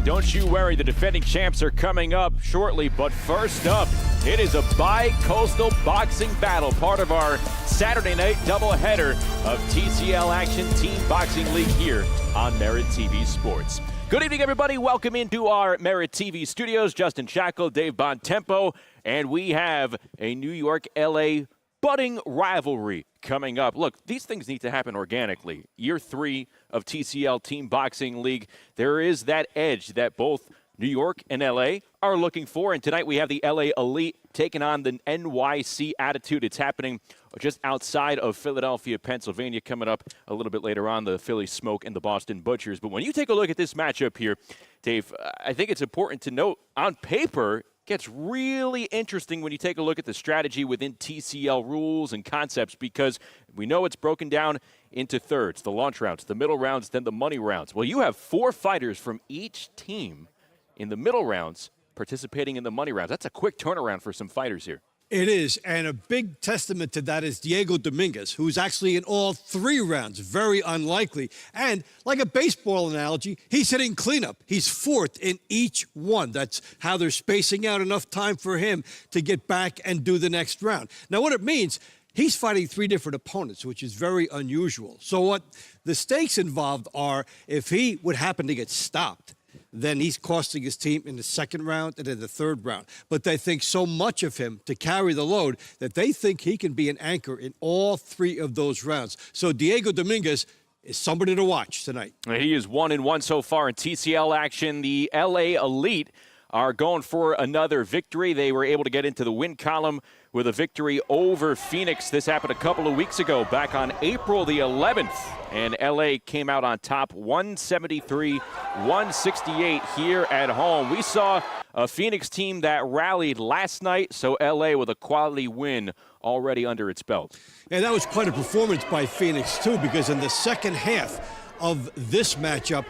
And don't you worry, the defending champs are coming up shortly. But first up, it is a bi-coastal boxing battle, part of our Saturday night doubleheader of TCL Action Team Boxing League here on MeritTV Sports. Good evening, everybody. Welcome into our MeritTV studios. Justin Shackle, Dave Bontempo, and we have a New York-LA budding rivalry coming up. Look, these things need to happen organically. Year 3 of TCL Team Boxing League. There is that edge that both New York and LA are looking for. And tonight we have the LA Elite taking on the NYC Attitude. It's happening just outside of Philadelphia, Pennsylvania. Coming up a little bit later on, the Philly Smoke and the Boston Butchers. But when you take a look at this matchup here, Dave, I think it's important to note on paper, gets really interesting when you take a look at the strategy within TCL rules and concepts, because we know it's broken down into thirds, the launch rounds, the middle rounds, then the money rounds. Well, you have 4 fighters from each team in the middle rounds participating in the money rounds. That's a quick turnaround for some fighters here. It is, and a big testament to that is Diego Dominguez, who's actually in all 3 rounds. Very unlikely. And like a baseball analogy, he's hitting cleanup. He's 4th in each one. That's how they're spacing out enough time for him to get back and do the next round. Now, what it means, he's fighting 3 different opponents, which is very unusual. So what the stakes involved are, if he would happen to get stopped, then he's costing his team in the 2nd round and in the 3rd round. But they think so much of him to carry the load that they think he can be an anchor in all 3 of those rounds. So Diego Dominguez is somebody to watch tonight. He is 1-1 so far in TCL action. The LA Elite are going for another victory. They were able to get into the win column with a victory over Phoenix. This happened a couple of weeks ago, back on April the 11th. And LA came out on top 173-168 here at home. We saw a Phoenix team that rallied last night, so LA with a quality win already under its belt. And that was quite a performance by Phoenix, too, because in the second half of this matchup,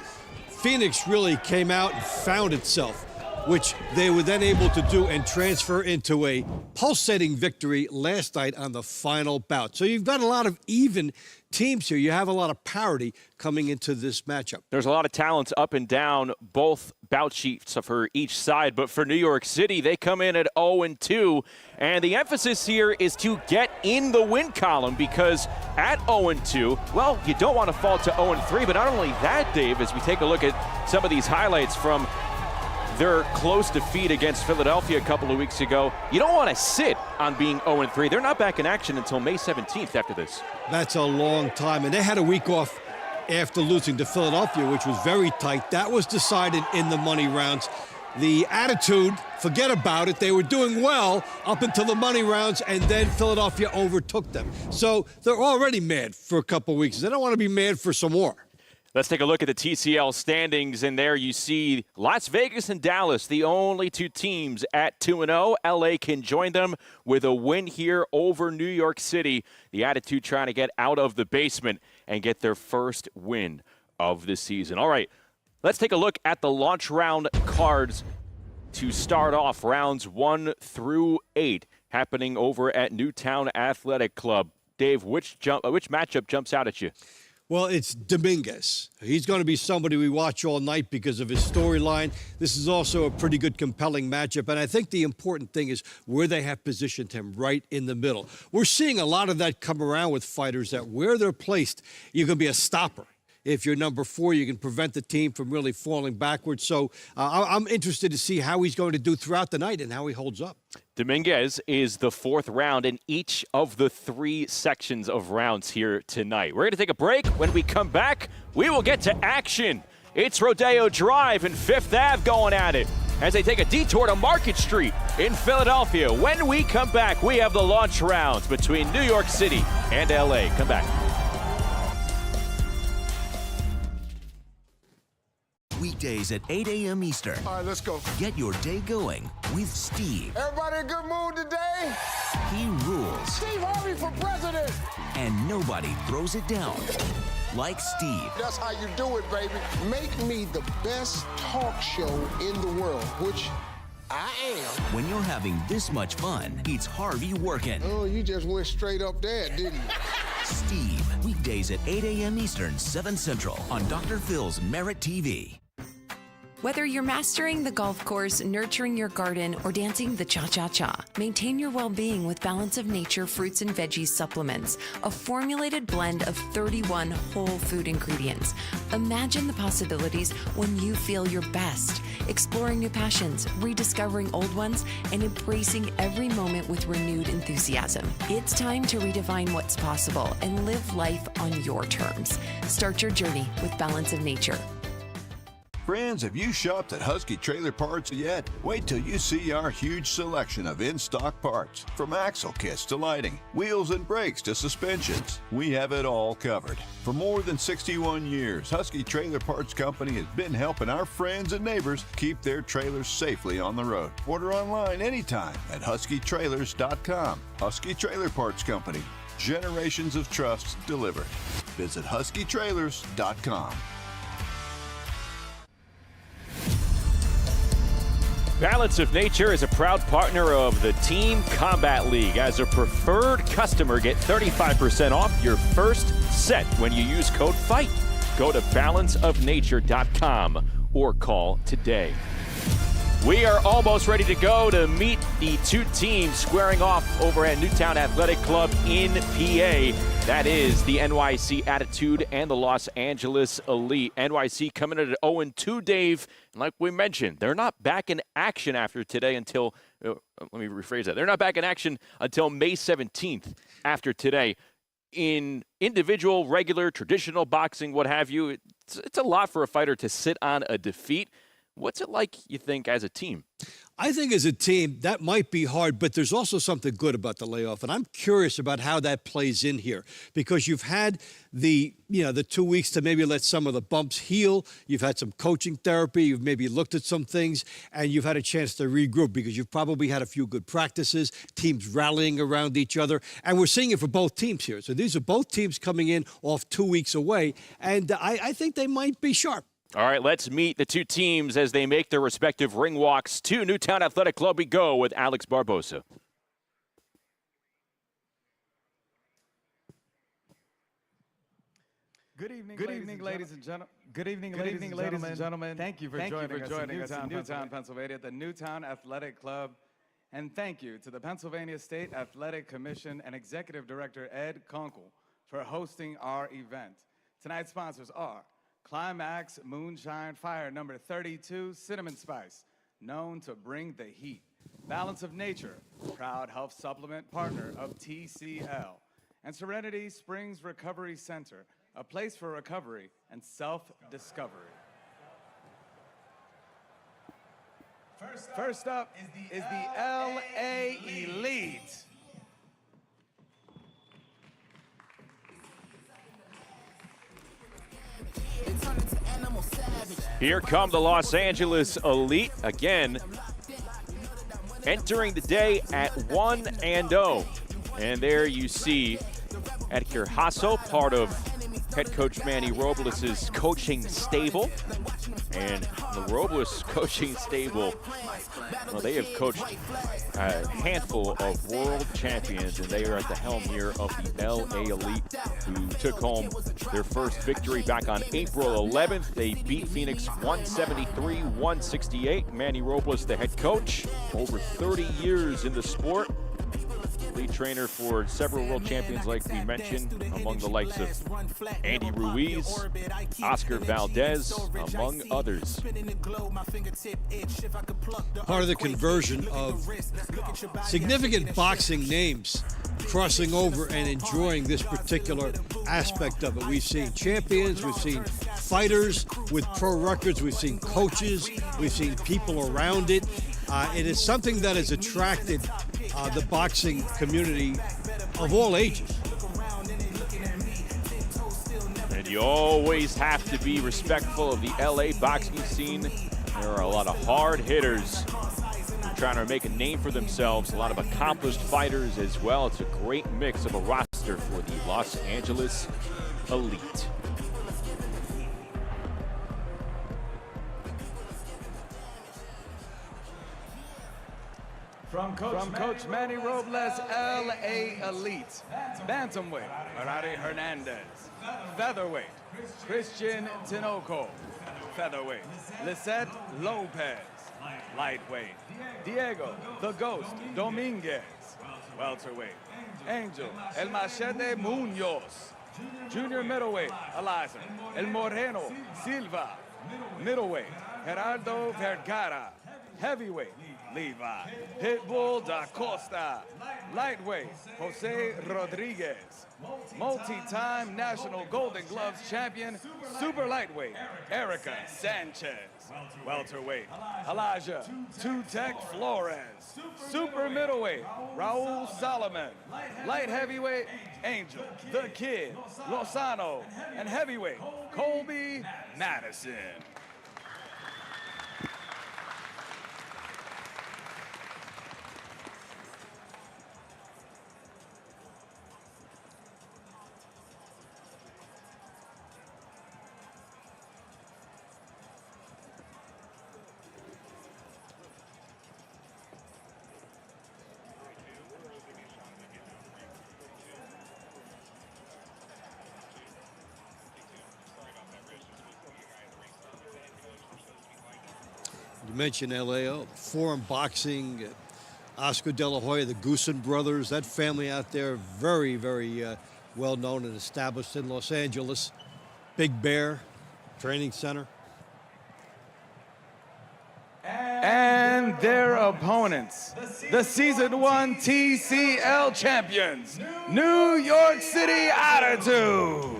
Phoenix really came out and found itself, which they were then able to do and transfer into a pulsating victory last night on the final bout. So you've got a lot of even teams here. You have a lot of parity coming into this matchup. There's a lot of talents up and down both bout sheets for each side, but for New York City, they come in at 0-2, and the emphasis here is to get in the win column, because at 0-2, well, you don't want to fall to 0-3, but not only that, Dave, as we take a look at some of these highlights from their close defeat against Philadelphia a couple of weeks ago, you don't want to sit on being 0-3. They're not back in action until May 17th after this. That's a long time, and they had a week off after losing to Philadelphia, which was very tight. That was decided in the money rounds. The Attitude, forget about it. They were doing well up until the money rounds, and then Philadelphia overtook them. So they're already mad for a couple of weeks. They don't want to be mad for some more. Let's take a look at the TCL standings, and there you see Las Vegas and Dallas, the only 2 teams at 2-0. LA can join them with a win here over New York City. The Attitude trying to get out of the basement and get their first win of the season. All right, let's take a look at the launch round cards to start off rounds 1 through 8, happening over at Newtown Athletic Club. Dave, which matchup jumps out at you? Well, it's Dominguez. He's going to be somebody we watch all night because of his storyline. This is also a pretty good, compelling matchup, and I think the important thing is where they have positioned him, right in the middle. We're seeing a lot of that come around with fighters, that where they're placed, you can be a stopper. If you're number 4, you can prevent the team from really falling backwards. So I'm interested to see how he's going to do throughout the night and how he holds up. Dominguez is the 4th round in each of the 3 sections of rounds here tonight. We're going to take a break. When we come back, we will get to action. It's Rodeo Drive and 5th Ave going at it as they take a detour to Market Street in Philadelphia. When we come back, we have the launch rounds between New York City and LA. Come back. Weekdays at 8 a.m. Eastern. All right, let's go. Get your day going with Steve. Everybody in a good mood today? He rules. Steve Harvey for president. And nobody throws it down like Steve. That's how you do it, baby. Make me the best talk show in the world, which I am. When you're having this much fun, it's Harvey working. Oh, you just went straight up there, didn't you? Steve, weekdays at 8 a.m. Eastern, 7 Central on Dr. Phil's MeritTV. Whether you're mastering the golf course, nurturing your garden, or dancing the cha-cha-cha, maintain your well-being with Balance of Nature fruits and veggies supplements, a formulated blend of 31 whole food ingredients. Imagine the possibilities when you feel your best, exploring new passions, rediscovering old ones, and embracing every moment with renewed enthusiasm. It's time to redefine what's possible and live life on your terms. Start your journey with Balance of Nature. Friends, have you shopped at Husky Trailer Parts yet? Wait till you see our huge selection of in-stock parts. From axle kits to lighting, wheels and brakes to suspensions, we have it all covered. For more than 61 years, Husky Trailer Parts Company has been helping our friends and neighbors keep their trailers safely on the road. Order online anytime at huskytrailers.com. Husky Trailer Parts Company. Generations of trust delivered. Visit huskytrailers.com. Balance of Nature is a proud partner of the Team Combat League. As a preferred customer, get 35% off your first set when you use code FIGHT. Go to balanceofnature.com or call today. We are almost ready to go to meet the two teams squaring off over at Newtown Athletic Club in PA. That is the NYC Attitude and the Los Angeles Elite. NYC coming in at 0-2, Dave. And like we mentioned, they're not back in action after today until, let me rephrase that. They're not back in action until May 17th after today. In individual, regular, traditional boxing, what have you, it's a lot for a fighter to sit on a defeat. What's it like, you think, as a team? I think as a team, that might be hard, but there's also something good about the layoff. And I'm curious about how that plays in here, because you've had the 2 weeks to maybe let some of the bumps heal. You've had some coaching therapy. You've maybe looked at some things, and you've had a chance to regroup because you've probably had a few good practices, teams rallying around each other. And we're seeing it for both teams here. So these are both teams coming in off 2 weeks away, and I think they might be sharp. All right, let's meet the two teams as they make their respective ring walks to Newtown Athletic Club. We go with Alex Barbosa. Good evening, ladies and gentlemen. Good evening, ladies and gentlemen. Thank you for joining us in Newtown, Pennsylvania, at the Newtown Athletic Club. And thank you to the Pennsylvania State Athletic Commission and Executive Director Ed Kunkel for hosting our event. Tonight's sponsors are Climax Moonshine Fire number 32 Cinnamon Spice, known to bring the heat. Balance of Nature, proud health supplement partner of TCL. And Serenity Springs Recovery Center, a place for recovery and self-discovery. First up is the LA Elite. Here come the Los Angeles Elite again, entering the day at 1-0. And there you see Edgar Hasso, part of head coach Manny Robles' coaching stable. And the Robles coaching stable, well, they have coached a handful of world champions, and they are at the helm here of the LA Elite, who took home their first victory back on April 11th. They beat Phoenix 173-168. Manny Robles, the head coach, over 30 years in the sport. Lead trainer for several world champions, like we mentioned, among the likes of Andy Ruiz, Oscar Valdez, among others. Part of the conversion of significant boxing names crossing over and enjoying this particular aspect of it. We've seen champions, we've seen fighters with pro records, we've seen coaches, we've seen people around it. It is something that has attracted the boxing community of all ages. And you always have to be respectful of the LA boxing scene. There are a lot of hard hitters who are trying to make a name for themselves, a lot of accomplished fighters as well. It's a great mix of a roster for the Los Angeles Elite. From Coach Manny Robles, LA Elite. Bantamweight, Hernandez. Featherweight, Christian Tinoco. Featherweight, Lisette Lopez. Lightweight, Diego the Ghost Dominguez. Welterweight, Angel El Machete Munoz. Junior middleweight, Eliza El Moreno Silva. Middleweight, Gerardo Vergara. Heavyweight, Levi Pitbull da Costa. Lightweight, Jose Rodriguez. Multi-time National Golden Gloves champion, super lightweight, Erica Sanchez. Welterweight, Elijah Two-Tech Flores. Super middleweight, Raul Solomon. Light heavyweight, Angel the Kid Lozano. And heavyweight, Colby Madison. You mentioned LAO, Forum Boxing, Oscar De La Hoya, the Goosen brothers, that family out there, very, very well known and established in Los Angeles. Big Bear Training Center. And their opponents, the Season 1 TCL champions, New York City Attitude.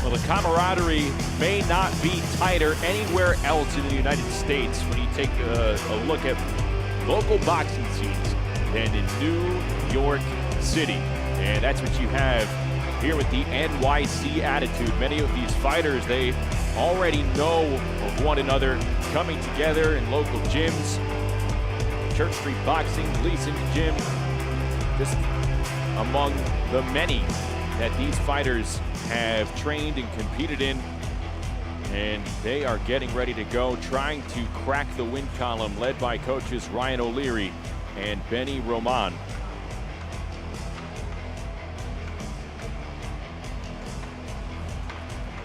Well, the camaraderie may not be tighter anywhere else in the United States when you take a look at local boxing scenes than in New York City. And that's what you have here with the NYC Attitude. Many of these fighters, they already know of one another, coming together in local gyms, Church Street Boxing, Gleason Gym, just among the many that these fighters have trained and competed in, and they are getting ready to go, trying to crack the win column, led by coaches Ryan O'Leary and Benny Roman.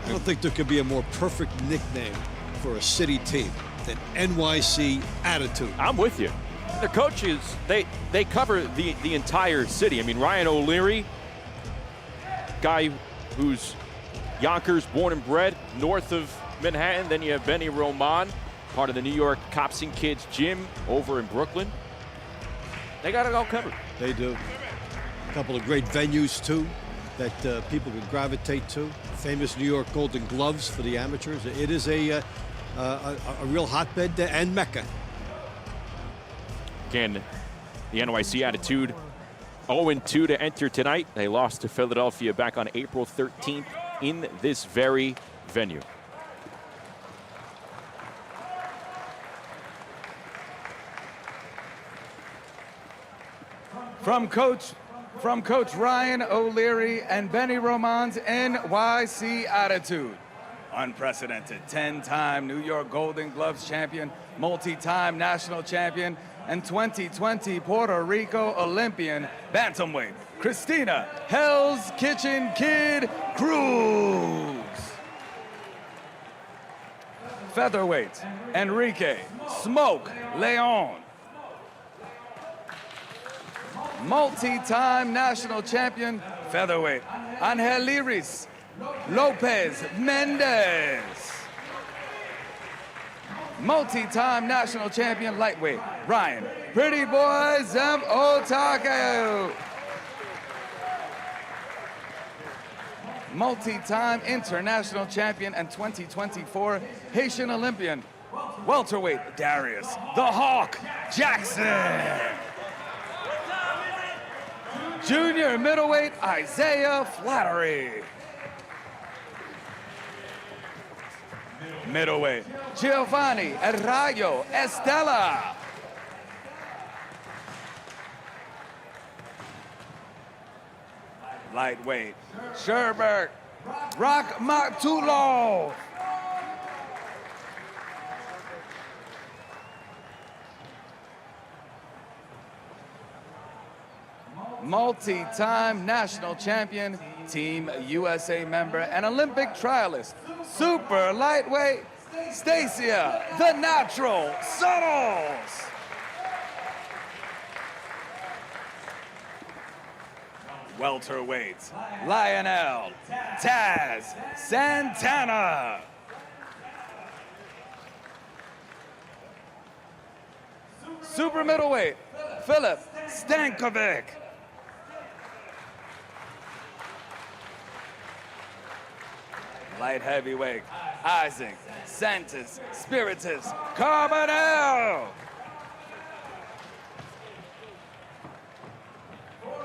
I don't think there could be a more perfect nickname for a city team than NYC Attitude. I'm with you. The coaches, they cover the entire city. I mean, Ryan O'Leary, guy who's Yonkers born and bred, north of Manhattan. Then you have Benny Roman, part of the New York Cops and Kids gym over in Brooklyn. They got it all covered. They do. A couple of great venues, too, that people can gravitate to. Famous New York Golden Gloves for the amateurs. It is a real hotbed and mecca. Again, the NYC Attitude 0-2 to enter tonight. They lost to Philadelphia back on April 13th in this very venue. From Coach Ryan O'Leary and Benny Roman's NYC Attitude. Unprecedented 10-time New York Golden Gloves champion, multi-time national champion, and 2020 Puerto Rico Olympian bantamweight, Christina Hell's Kitchen Kid Cruz. Featherweight, Enrique Smoke Leon. Multi-time national champion, featherweight, Angeliris Lopez Mendes. Multi-time national champion, lightweight, Ryan Pretty Boy Zempoaltecatl. Multi-time international champion and 2024 Haitian Olympian, welterweight, Darius the Hawk Jackson. Junior middleweight, Isaiah Flaherity. Middleweight, Giovanni El Rayo Estella. Lightweight, Sherbert, Rock Matulov. Multi-time national champion, Team USA member, and Olympic trialist, super lightweight, Stacia, the Natural, Suttles. Welterweight, Lionel, Taz, Santana. Super middleweight, Philip, Stankovic. Light heavyweight, Isaac, Sanchez, Spiritus, Carbonell.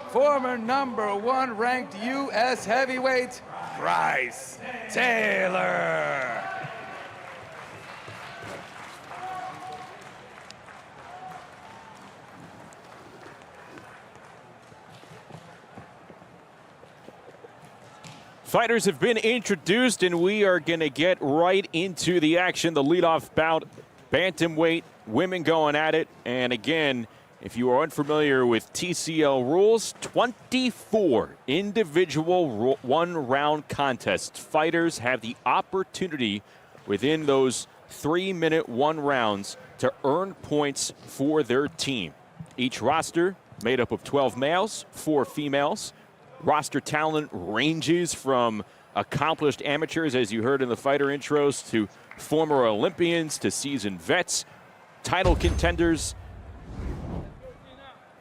Former #1 ranked U.S. heavyweight, Bryce Taylor. Fighters have been introduced, and we are going to get right into the action. The leadoff bout, bantamweight, women going at it. And again, if you are unfamiliar with TCL rules, 24 individual one-round contests. Fighters have the opportunity within those 3-minute one rounds to earn points for their team. Each roster made up of 12 males, 4 females. Roster talent ranges from accomplished amateurs, as you heard in the fighter intros, to former Olympians, to seasoned vets, title contenders.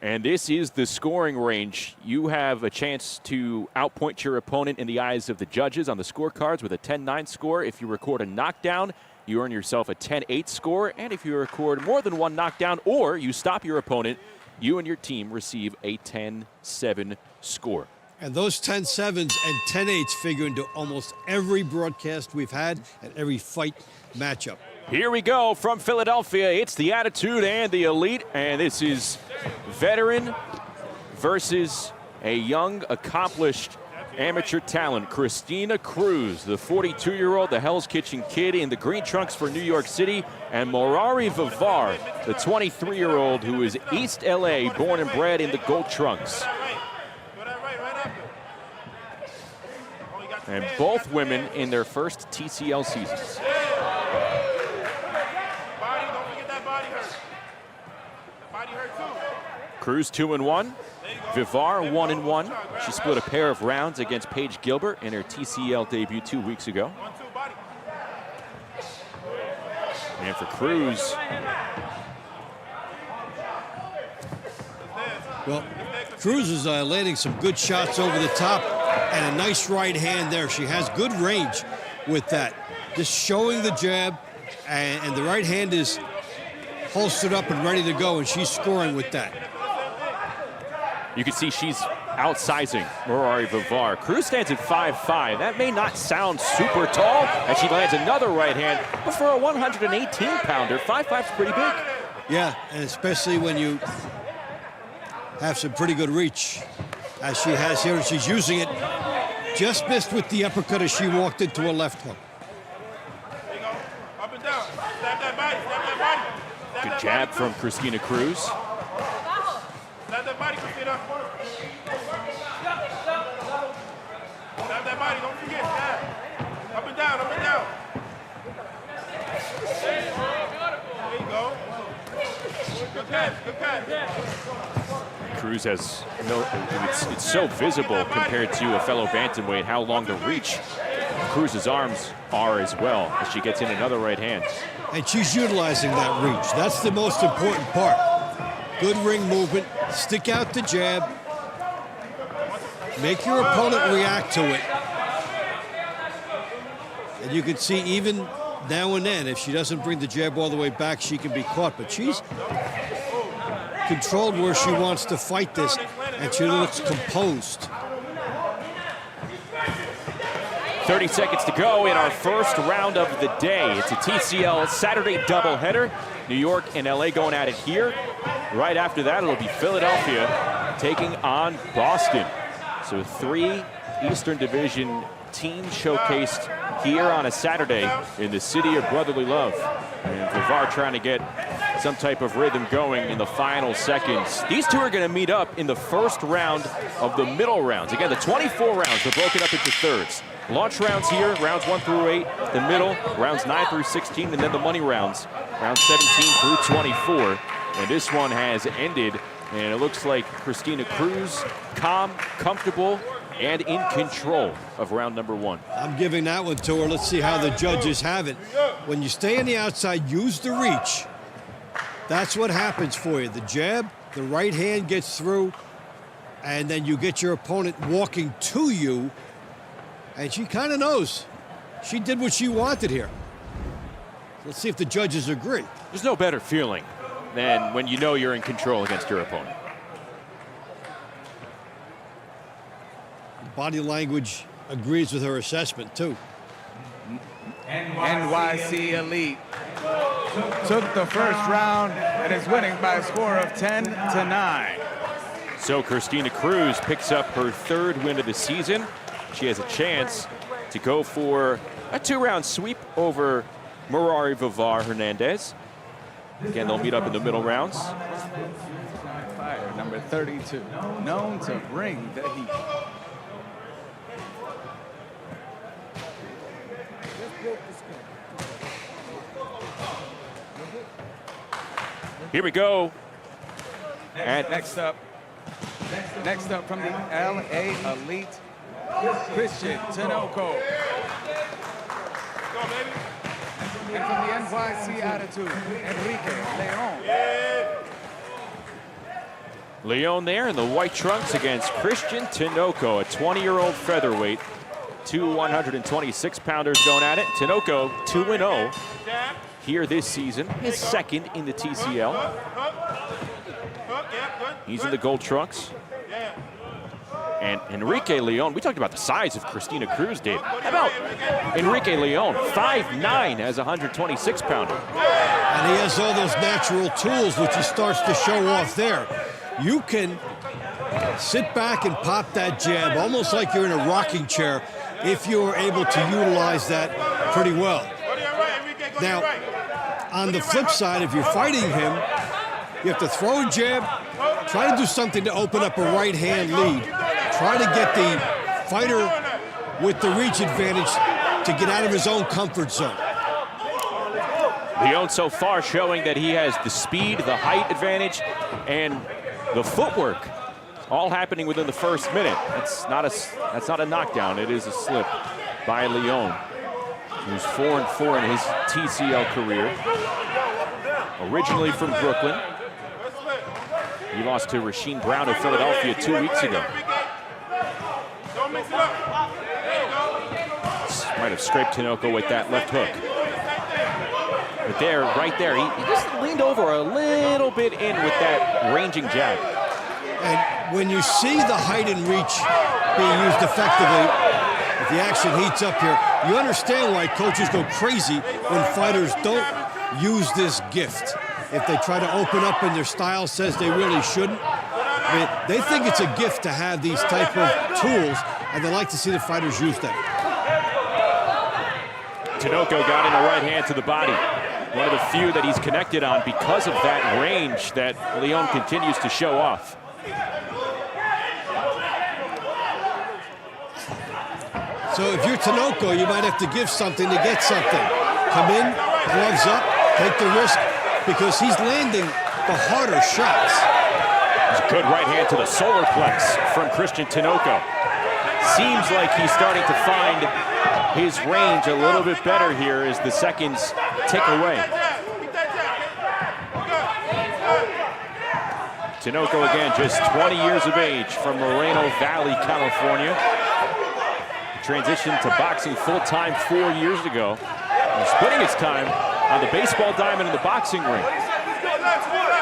And this is the scoring range. You have a chance to outpoint your opponent in the eyes of the judges on the scorecards with a 10-9 score. If you record a knockdown, you earn yourself a 10-8 score. And if you record more than one knockdown or you stop your opponent, you and your team receive a 10-7 score. And those 10-7s and 10-8s figure into almost every broadcast we've had and every fight matchup. Here we go from Philadelphia. It's the Attitude and the Elite, and this is veteran versus a young, accomplished amateur talent. Christina Cruz, the 42-year-old, the Hell's Kitchen kid in the green trunks for New York City, and Morari Vivar, the 23-year-old who is East LA, born and bred in the gold trunks. And both women in their first TCL seasons. Cruz 2-1, Vivar 1-1. She split a pair of rounds against Paige Gilbert in her TCL debut 2 weeks ago. And for Cruz, well, Cruz is landing some good shots over the top and a nice right hand there. She has good range with that. Just showing the jab, and the right hand is holstered up and ready to go, and she's scoring with that. you can see she's outsizing Morari Vivar. Cruz stands at 5'5". That may not sound super tall, and she lands another right hand, but for a 118-pounder, 5'5" is pretty big. Yeah, and especially when you have some pretty good reach, as she has here, and she's using it. Just missed with the uppercut as she walked into a left hook. Up and down. Stab that body. Stab that body. Good jab from Christina Cruz. Stab that body, Christina. Stab that body. Don't forget. Stab. Up and down. Up and down. There you go. Good catch. Good catch. Cruz has no, it's so visible compared to a fellow bantamweight how long the reach Cruz's arms are as well as she gets in another right hand. And she's utilizing that reach. That's the most important part. Good ring movement, stick out the jab, make your opponent react to it. And you can see even now and then, if she doesn't bring the jab all the way back, she can be caught. But she's controlled where she wants to fight this, and she looks composed. 30 seconds to go in our first round of the day. It's a TCL Saturday doubleheader. New York and LA going at it here. Right after that, it'll be Philadelphia taking on Boston. So 3 Eastern Division teams showcased here on a Saturday in the city of brotherly love. And Vergara trying to get some type of rhythm going in the final seconds. These two are going to meet up in the first round of the middle rounds. Again, the 24 rounds are broken up into thirds. Launch rounds here, rounds 1 through 8. The middle, rounds 9 through 16. And then the money rounds, rounds 17 through 24. And this one has ended. And it looks like Christina Cruz, calm, comfortable, and in control of round number 1. I'm giving that one to her. Let's see how the judges have it. When you stay on the outside, use the reach. That's what happens for you. The jab, the right hand gets through, and then you get your opponent walking to you, and she kind of knows. She did what she wanted here. Let's see if the judges agree. There's no better feeling than when you know you're in control against your opponent. Body language agrees with her assessment, too. NYC Elite took the first round and is winning by a score of 10-9. So Christina Cruz picks up her 3rd win of the season. She has a chance to go for a 2-round sweep over Merari Vivar Hernandez. Again, they'll meet up in the middle rounds. Fire number 32, known to bring the heat. Here we go. And next up from the LA Elite, Christian Tinoco. Go, baby. And from the NYC Attitude, Enrique Leon. Leon there in the white trunks against Christian Tinoco, a 20-year-old featherweight. 2 126-pounders going at it. Tinoco 2-0 here this season, his 2nd in the TCL. He's in the gold trunks. And Enrique Leon, we talked about the size of Christina Cruz, Dave. How about Enrique Leon, 5'9", as a 126-pounder. And he has all those natural tools, which he starts to show off there. You can sit back and pop that jab, almost like you're in a rocking chair, if you're able to utilize that pretty well. Now, on the flip side, if you're fighting him, you have to throw a jab, try to do something to open up a right-hand lead. Try to get the fighter with the reach advantage to get out of his own comfort zone. Leon so far showing that he has the speed, the height advantage, and the footwork, all happening within the first minute. That's not a knockdown. It is a slip by Leon, who's 4-4 in his TCL career. Originally from Brooklyn. He lost to Rasheem Brown of Philadelphia 2 weeks ago. Might have scraped Tinoco with that left hook. But there, right there, he just leaned over a little bit in with that ranging jab. And when you see the height and reach being used effectively, if the action heats up here, you understand why coaches go crazy when fighters don't use this gift. If they try to open up and their style says they really shouldn't, I mean, they think it's a gift to have these type of tools, and they like to see the fighters use them. Tinoco got in a right hand to the body. One of the few that he's connected on because of that range that Leon continues to show off. So if you're Tinoco, you might have to give something to get something. Come in, gloves up, take the risk, because he's landing the harder shots. There's a good right hand to the solar plex from Christian Tinoco. Seems like he's starting to find his range a little bit better here as the seconds tick away. Tinoco again, just 20 years of age from Moreno Valley, California. Transitioned to boxing full-time 4 years ago. And splitting his time on the baseball diamond in the boxing ring.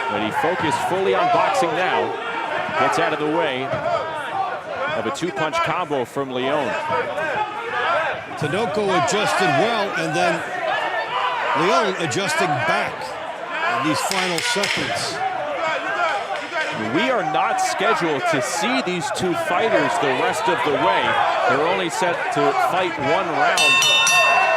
But he focused fully on boxing now. Gets out of the way of a 2-punch combo from Leon. Tinoco adjusted well, and then Leon adjusting back in these final seconds. And we are not scheduled to see these two fighters the rest of the way. They're only set to fight one round.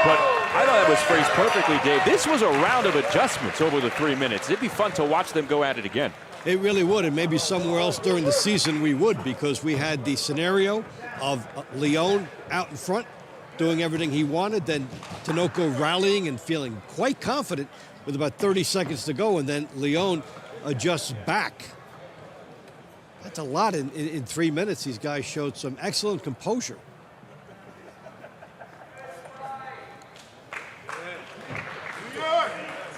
But I thought that was phrased perfectly, Dave. This was a round of adjustments over the 3 minutes. It'd be fun to watch them go at it again. It really would, and maybe somewhere else during the season we would, because we had the scenario of Leon out in front doing everything he wanted, then Tinoco rallying and feeling quite confident with about 30 seconds to go, and then Leon adjusts back. That's a lot in 3 minutes. These guys showed some excellent composure.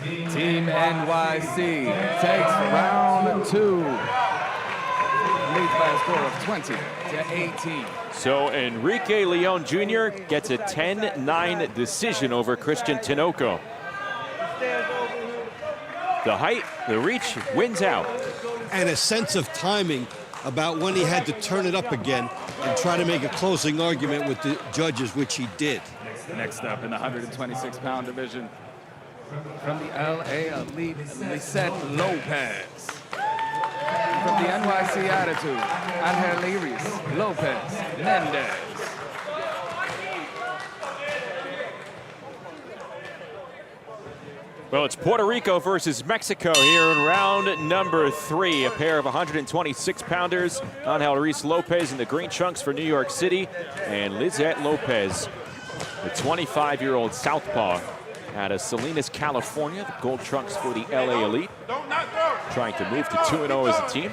Team NYC takes round 2. Leads by a score of 20-18. So Enrique Leon Jr. gets a 10-9 decision over Christian Tinoco. The height, the reach, wins out. And a sense of timing about when he had to turn it up again and try to make a closing argument with the judges, which he did. Next up in the 126-pound division, from the LA Elite, Lopez. From the NYC Attitude, Ellis, Lopez, Mendes. Well, it's Puerto Rico versus Mexico here in round number 3. A pair of 126-pounders. Angel Reese Lopez in the green trunks for New York City, and Lizette Lopez, the 25-year-old southpaw out of Salinas, California, the gold trunks for the LA Elite, trying to move to 2-0 as a team.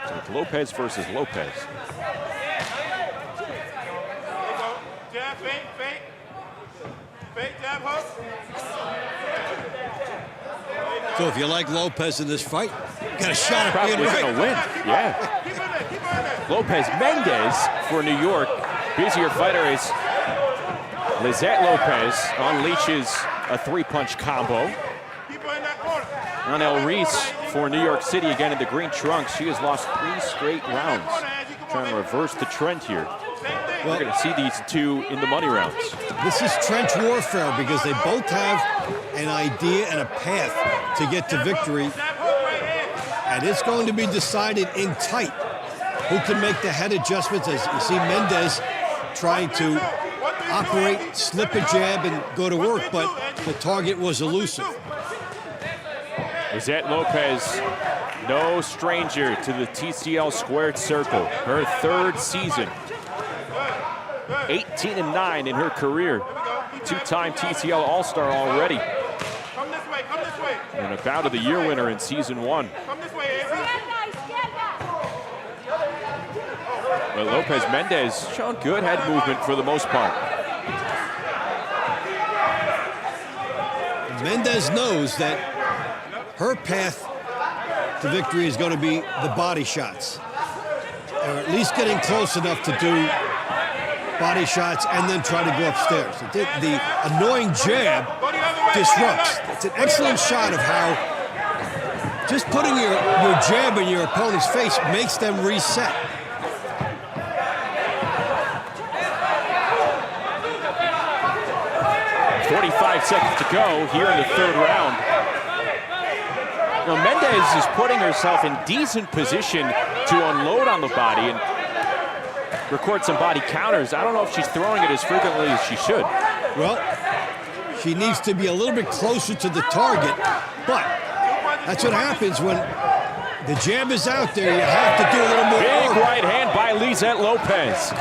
So it's Lopez versus Lopez. Jab, fake. Fake, jab, hook. So if you like Lopez in this fight, you got a shot at Probably being right. going to win, yeah. Lopez Mendes for New York. Busier fighter is Lizette Lopez unleashes a 3-punch combo. Angel Reese for New York City, again in the green trunks. She has lost 3 straight rounds. Trying to reverse the trend here. We're going to see these two in the money rounds. This is trench warfare because they both have an idea and a path to get to victory. And it's going to be decided in tight who can make the head adjustments. As you see Mendes trying to operate, slip a jab and go to work, but the target was elusive. Lizette Lopez, no stranger to the TCL squared circle. Her 3rd season. 18-9 in her career. 2-time TCL All-Star already. And a bout of the year winner in season 1. But Lopez Mendes shown good head movement for the most part. Mendes knows that her path to victory is going to be the body shots, or at least getting close enough to do body shots and then try to go upstairs. The annoying jab disrupts. It's an excellent shot of how just putting your jab in your opponent's face makes them reset. .45 seconds to go here in the 3rd round. Now Mendes is putting herself in decent position to unload on the body and record some body counters. I don't know if she's throwing it as frequently as she should. Well, she needs to be a little bit closer to the target, but that's what happens when the jab is out there. You have to do a little more Big work. right hand by Lizette Lopez.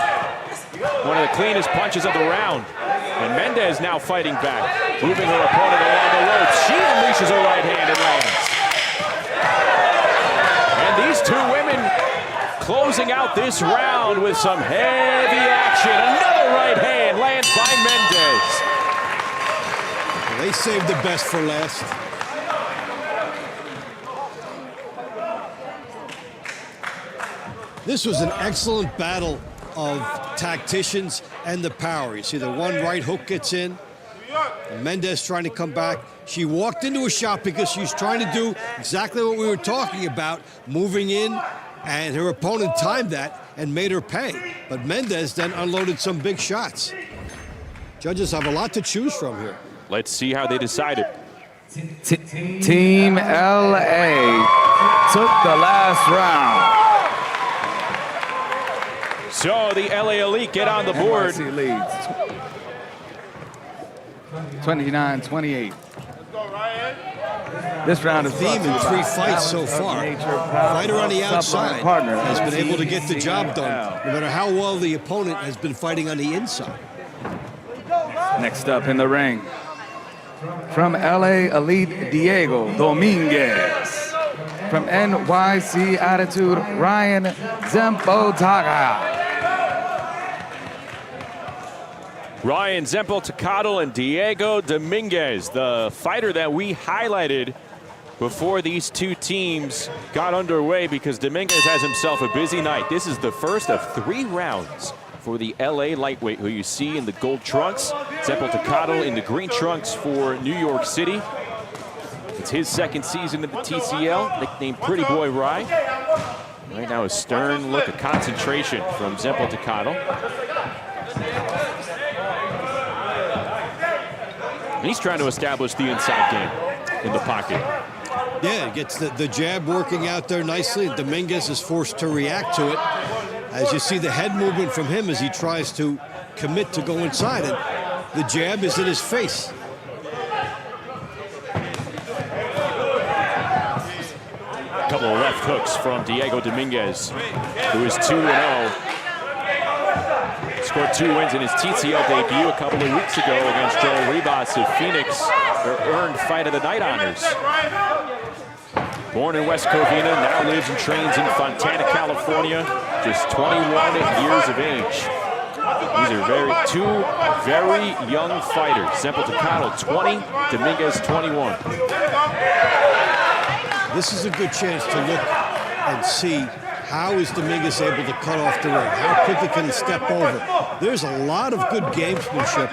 One of the cleanest punches of the round. And Mendes now fighting back, moving her opponent along the ropes. She unleashes a right hand and lands. And these two women closing out this round with some heavy action. Another right hand lands by Mendes. They saved the best for last. This was an excellent battle of tacticians and the power. You see the one right hook gets in. And Mendes trying to come back. She walked into a shot because she's trying to do exactly what we were talking about, moving in, and her opponent timed that and made her pay. But Mendes then unloaded some big shots. Judges have a lot to choose from here. Let's see how they decide it. Team LA took the last round. So the LA Elite get on the board. NYC leads 29-28. This round is theme in 3 fights so far. Fighter on the outside has been able to get the job done, no matter how well the opponent has been fighting on the inside. Next up in the ring, from LA Elite, Diego Dominguez. From NYC Attitude, Ryan Zempoaltecatl. Ryan Zempoaltecatl and Diego Dominguez, the fighter that we highlighted before these two teams got underway, because Dominguez has himself a busy night. This is the first of 3 rounds for the LA lightweight, who you see in the gold trunks. Zempoaltecatl in the green trunks for New York City. It's his 2nd season in the TCL, nicknamed Pretty Boy Rye. Right now a stern look, a concentration from Zempoaltecatl. He's trying to establish the inside game in the pocket. Yeah, gets the jab working out there nicely. Dominguez is forced to react to it. As you see the head movement from him as he tries to commit to go inside, and the jab is in his face. A couple of left hooks from Diego Dominguez, who is 2-0. Scored 2 wins in his TCL debut a couple of weeks ago against Joel Ribas of Phoenix. Their earned Fight of the Night honors. Born in West Covina, now lives and trains in Fontana, California. Just 21 years of age. These are two very young fighters. Zempoaltecatl 20, Dominguez 21. This is a good chance to look and see how is Dominguez able to cut off the ring. How quickly can he step over? There's a lot of good gamesmanship.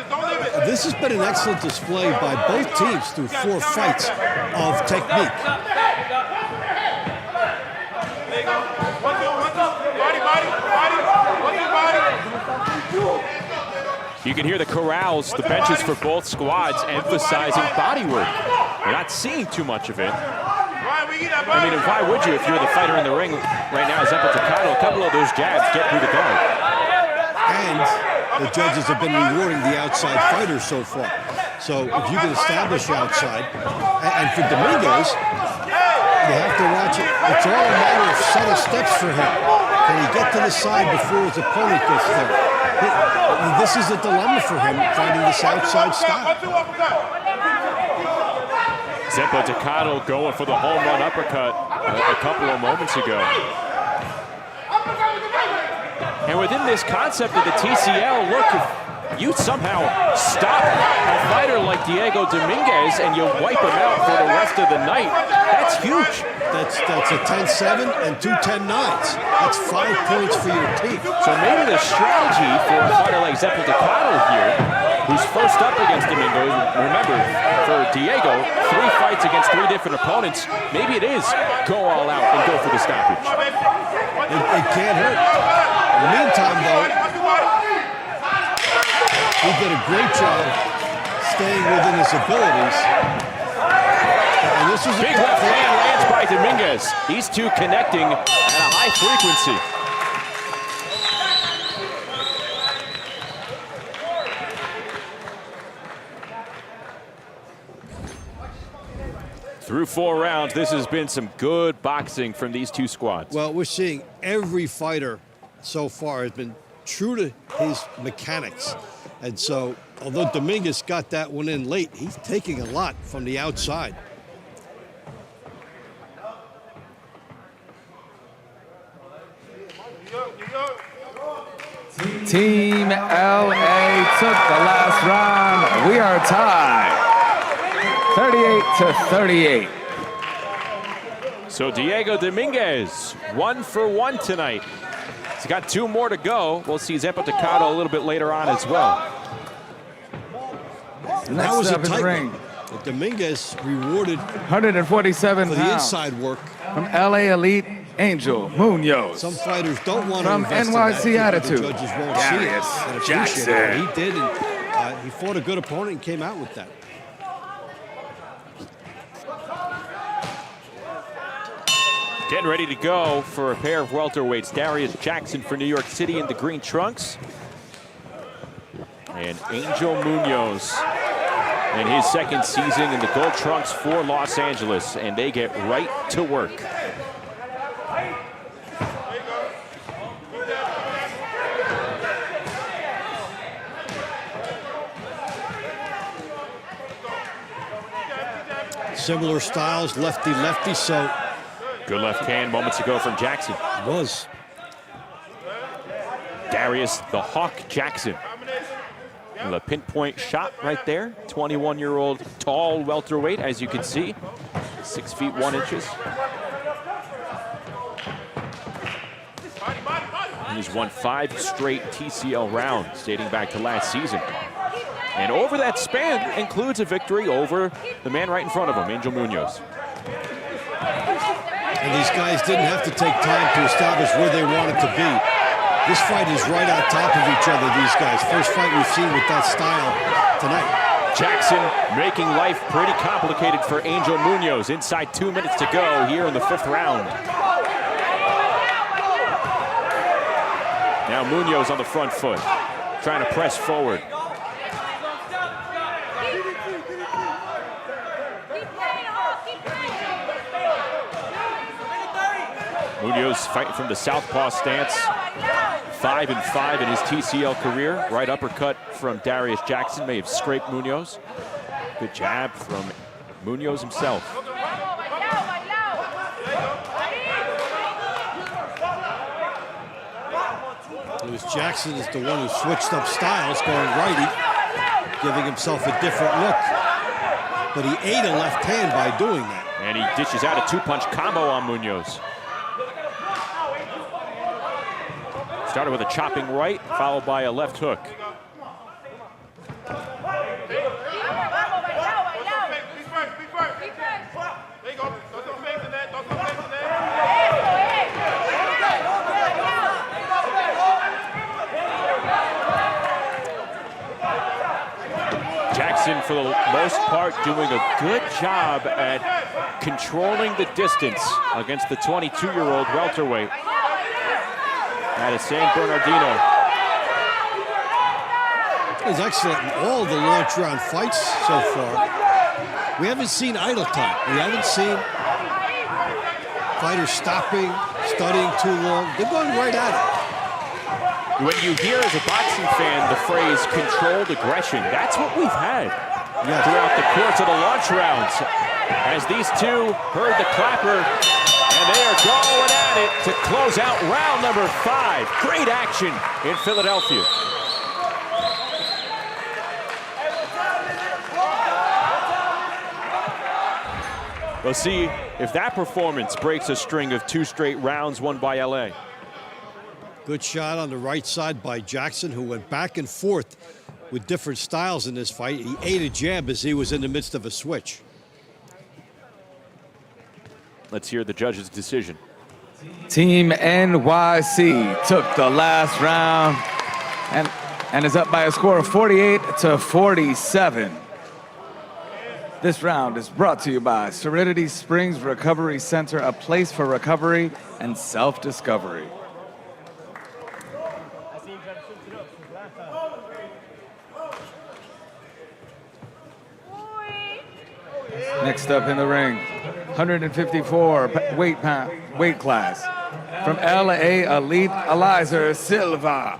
This has been an excellent display by both teams through 4 fights of technique. You can hear the corrals, the benches for both squads emphasizing body work. We're not seeing too much of it. I mean, why would you if you're the fighter in the ring right now? Zempoaltecatl, a couple of those jabs get through the guard. And the judges have been rewarding the outside fighters so far. So if you can establish outside, and for Dominguez, you have to watch it. It's all a matter of subtle steps for him. Can he get to the side before his opponent gets there? This is a dilemma for him, finding this outside style. Zempoaltecatl going for the home run uppercut a couple of moments ago. And within this concept of the TCL, look, if you somehow stop a fighter like Diego Dominguez and you wipe him out for the rest of the night, that's huge. That's a 10-7 and 2 10-9s. That's 5 points for your team. So maybe the strategy for a fighter like Zempoaltecatl here, who's first up against Dominguez, remember, for Diego, 3 fights against 3 different opponents, maybe it is go all out and go for the stoppage. It can't hurt. In the meantime, though, he did a great job staying within his abilities. And this was big left hand lands by Dominguez. These two connecting at a high frequency. Through 4 rounds, this has been some good boxing from these two squads. Well, we're seeing every fighter so far has been true to his mechanics. And so, although Dominguez got that one in late, he's taking a lot from the outside. Team LA took the last round. We are tied. 38-38. So Diego Dominguez, 1 for 1 tonight. He's got 2 more to go. We'll see Zempoaltecatl a little bit later on as well. That was a tight ring. Dominguez rewarded 147 for the inside work. From LA Elite, Angel Munoz. Some fighters don't want to from invest NYC in that. Attitude. The judges won't see it and appreciate it. He did, and he fought a good opponent and came out with that. Getting ready to go for a pair of welterweights. Darius Jackson for New York City in the green trunks. And Angel Munoz in his second season in the gold trunks for Los Angeles. And they get right to work. Similar styles, lefty-lefty, so. Good left hand moments ago from Jackson. Was. Darius the Hawk Jackson. And a pinpoint shot right there. 21-year-old tall welterweight, as you can see. 6 feet 1 inches. He's won 5 straight TCL rounds dating back to last season. And over that span includes a victory over the man right in front of him, Angel Munoz. And these guys didn't have to take time to establish where they wanted to be. This fight is right on top of each other, these guys. First fight we've seen with that style tonight. Jackson making life pretty complicated for Angel Munoz. Inside 2 minutes to go here in the 5th round. Now Munoz on the front foot, trying to press forward. Munoz fighting from the southpaw stance. 5-5 in his TCL career. Right uppercut from Darius Jackson may have scraped Munoz. Good jab from Munoz himself. Lewis Jackson is the one who switched up styles, going righty, giving himself a different look. But he ate a left hand by doing that. And he dishes out a 2-punch combo on Munoz. Started with a chopping right, followed by a left hook. Jackson, for the most part, doing a good job at controlling the distance against the 22-year-old welterweight out of San Bernardino. He's excellent in all the launch round fights so far. We haven't seen idle time. We haven't seen fighters stopping, studying too long. They're going right at it. When you hear as a boxing fan the phrase controlled aggression, that's what we've had throughout the course of the launch rounds. As these two heard the clapper, and they are going at it to close out round number 5. Great action in Philadelphia. We'll see if that performance breaks a string of 2 straight rounds won by LA. Good shot on the right side by Jackson, who went back and forth with different styles in this fight. He ate a jab as he was in the midst of a switch. Let's hear the judge's decision. Team NYC took the last round and is up by a score of 48-47. This round is brought to you by Serenity Springs Recovery Center, a place for recovery and self-discovery. Next up in the ring, 154 weight class. From LA Elite, Eliezer Silva.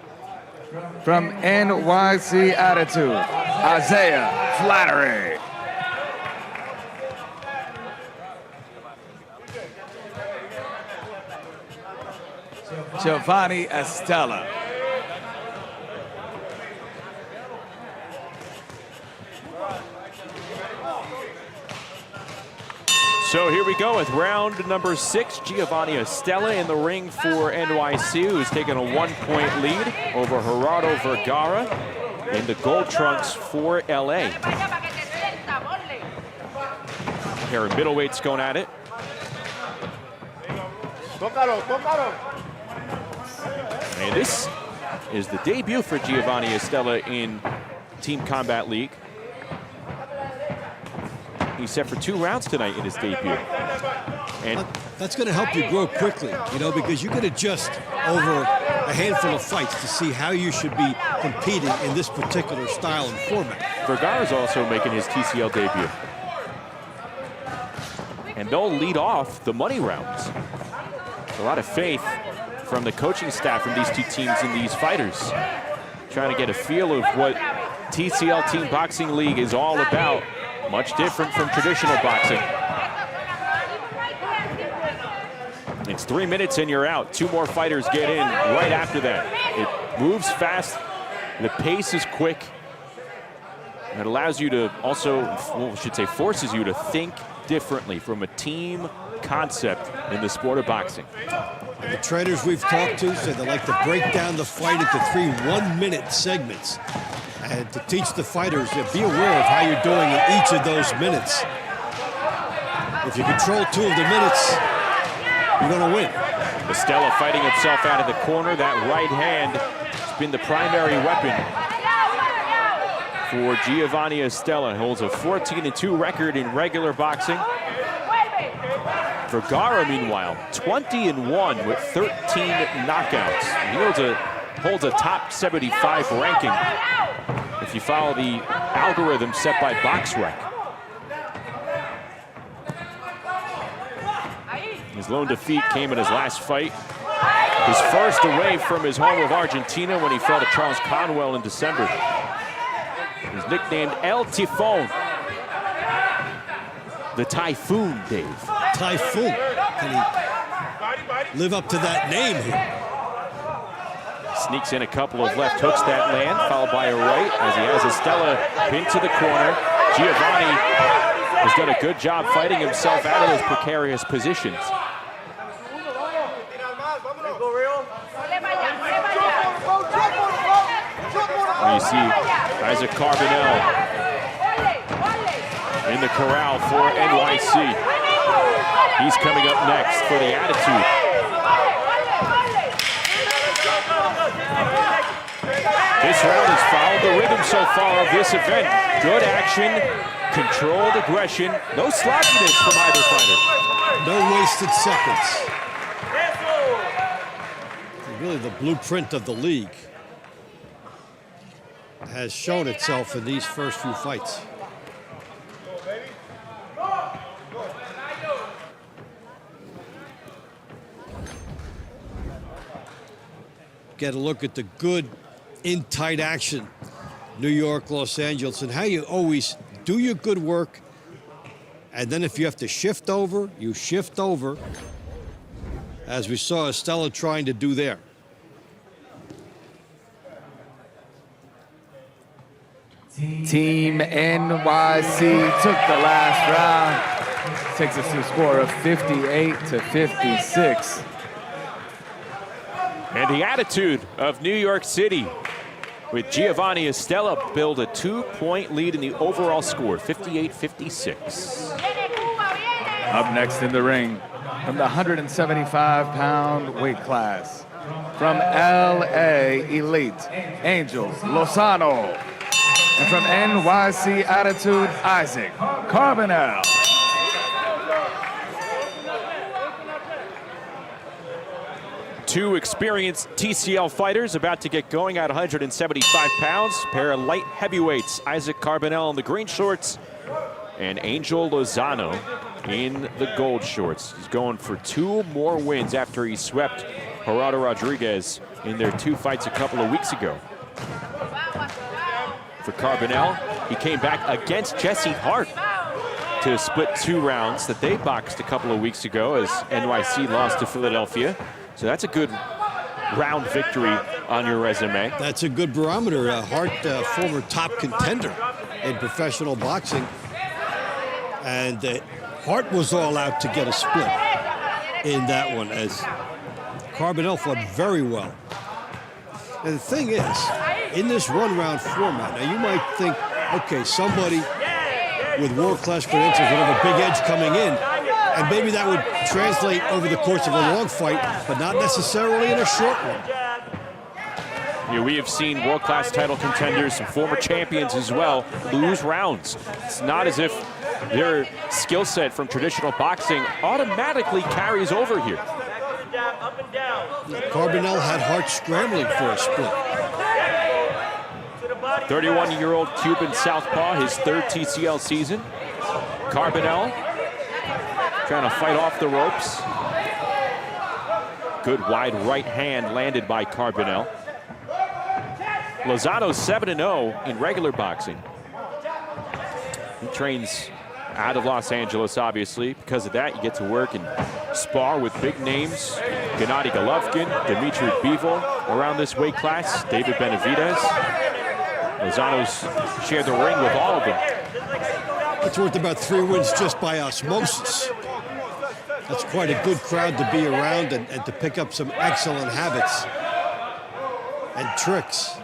From NYC Attitude, Isaiah Flaherity. Giovanni Estella. So here we go with round number 6. Giovanni Estella in the ring for NYC, who's taken a 1-point lead over Gerardo Vergara in the gold trunks for LA. A pair of middleweights going at it. And this is the debut for Giovanni Estella in Team Combat League. He's set for 2 rounds tonight in his debut. And that's going to help you grow quickly, you know, because you can adjust over a handful of fights to see how you should be competing in this particular style and format. Vergara's also making his TCL debut. And they'll lead off the money rounds. A lot of faith from the coaching staff from these two teams and these fighters. Trying to get a feel of what TCL Team Boxing League is all about. Much different from traditional boxing. It's 3 minutes and you're out. 2 more fighters get in right after that. It moves fast. The pace is quick. And it allows you to also, well, I should say, forces you to think differently from a team concept in the sport of boxing. And the trainers we've talked to said they like to break down the fight into 3 one-minute segments and to teach the fighters to be aware of how you're doing in each of those minutes. If you control 2 of the minutes, you're going to win. Estella fighting himself out of the corner. That right hand has been the primary weapon for Giovanni Estella. Holds a 14-2 record in regular boxing. Vergara, meanwhile, 20-1 with 13 knockouts. He holds a top 75 ranking if you follow the algorithm set by BoxRec. His lone defeat came in his last fight. His first away from his home of Argentina when he fell to Charles Conwell in December. He's nicknamed El Tifon. The Typhoon, Dave. Typhoon. Can he live up to that name here? Sneaks in a couple of left hooks that land, followed by a right as he has Estella pinned to the corner. Giovanni has done a good job fighting himself out of those precarious positions. And you see Isaac Carbonell in the corral for NYC. He's coming up next for the Attitude. This round has followed the rhythm so far of this event. Good action, controlled aggression, no slopiness from either fighter. No wasted seconds. Really the blueprint of the league has shown itself in these first few fights. Get a look at the good in tight action, New York, Los Angeles, and how you always do your good work, and then if you have to shift over, you shift over, as we saw Estella trying to do there. Team NYC took the last round. Takes us to a score of 58-56. And the Attitude of New York City with Giovanni Estella build a 2-point lead in the overall score, 58-56. Up next in the ring, from the 175-pound weight class, from LA Elite, Angel Lozano. And from NYC Attitude, Isaac Carbonell. Two experienced TCL fighters about to get going at 175 pounds. Pair of light heavyweights, Isaac Carbonell in the green shorts and Angel Lozano in the gold shorts. He's going for 2 more wins after he swept Gerardo Rodriguez in their 2 fights a couple of weeks ago. For Carbonell, he came back against Jesse Hart to split 2 rounds that they boxed a couple of weeks ago as NYC lost to Philadelphia. So that's a good round victory on your resume. That's a good barometer. Hart, former top contender in professional boxing. And Hart was all out to get a split in that one as Carbonell fought very well. And the thing is, in this one-round format, now you might think, okay, somebody with world-class credentials would have a big edge coming in, and maybe that would translate over the course of a long fight, but not necessarily in a short one. You know, we have seen world-class title contenders and former champions as well lose rounds. It's not as if their skill set from traditional boxing automatically carries over here. Carbonell had Hart scrambling for a split. 31-year-old Cuban southpaw, his third TCL season. Carbonell trying to fight off the ropes. Good wide right hand landed by Carbonell. Lozano 7-0 in regular boxing. He trains out of Los Angeles, obviously. Because of that, you get to work and spar with big names. Gennady Golovkin, Dmitry Bivol around this weight class, David Benavidez. Lozano's shared the ring with all of them. It's worth about 3 wins just by osmosis. That's quite a good crowd to be around and to pick up some excellent habits and tricks.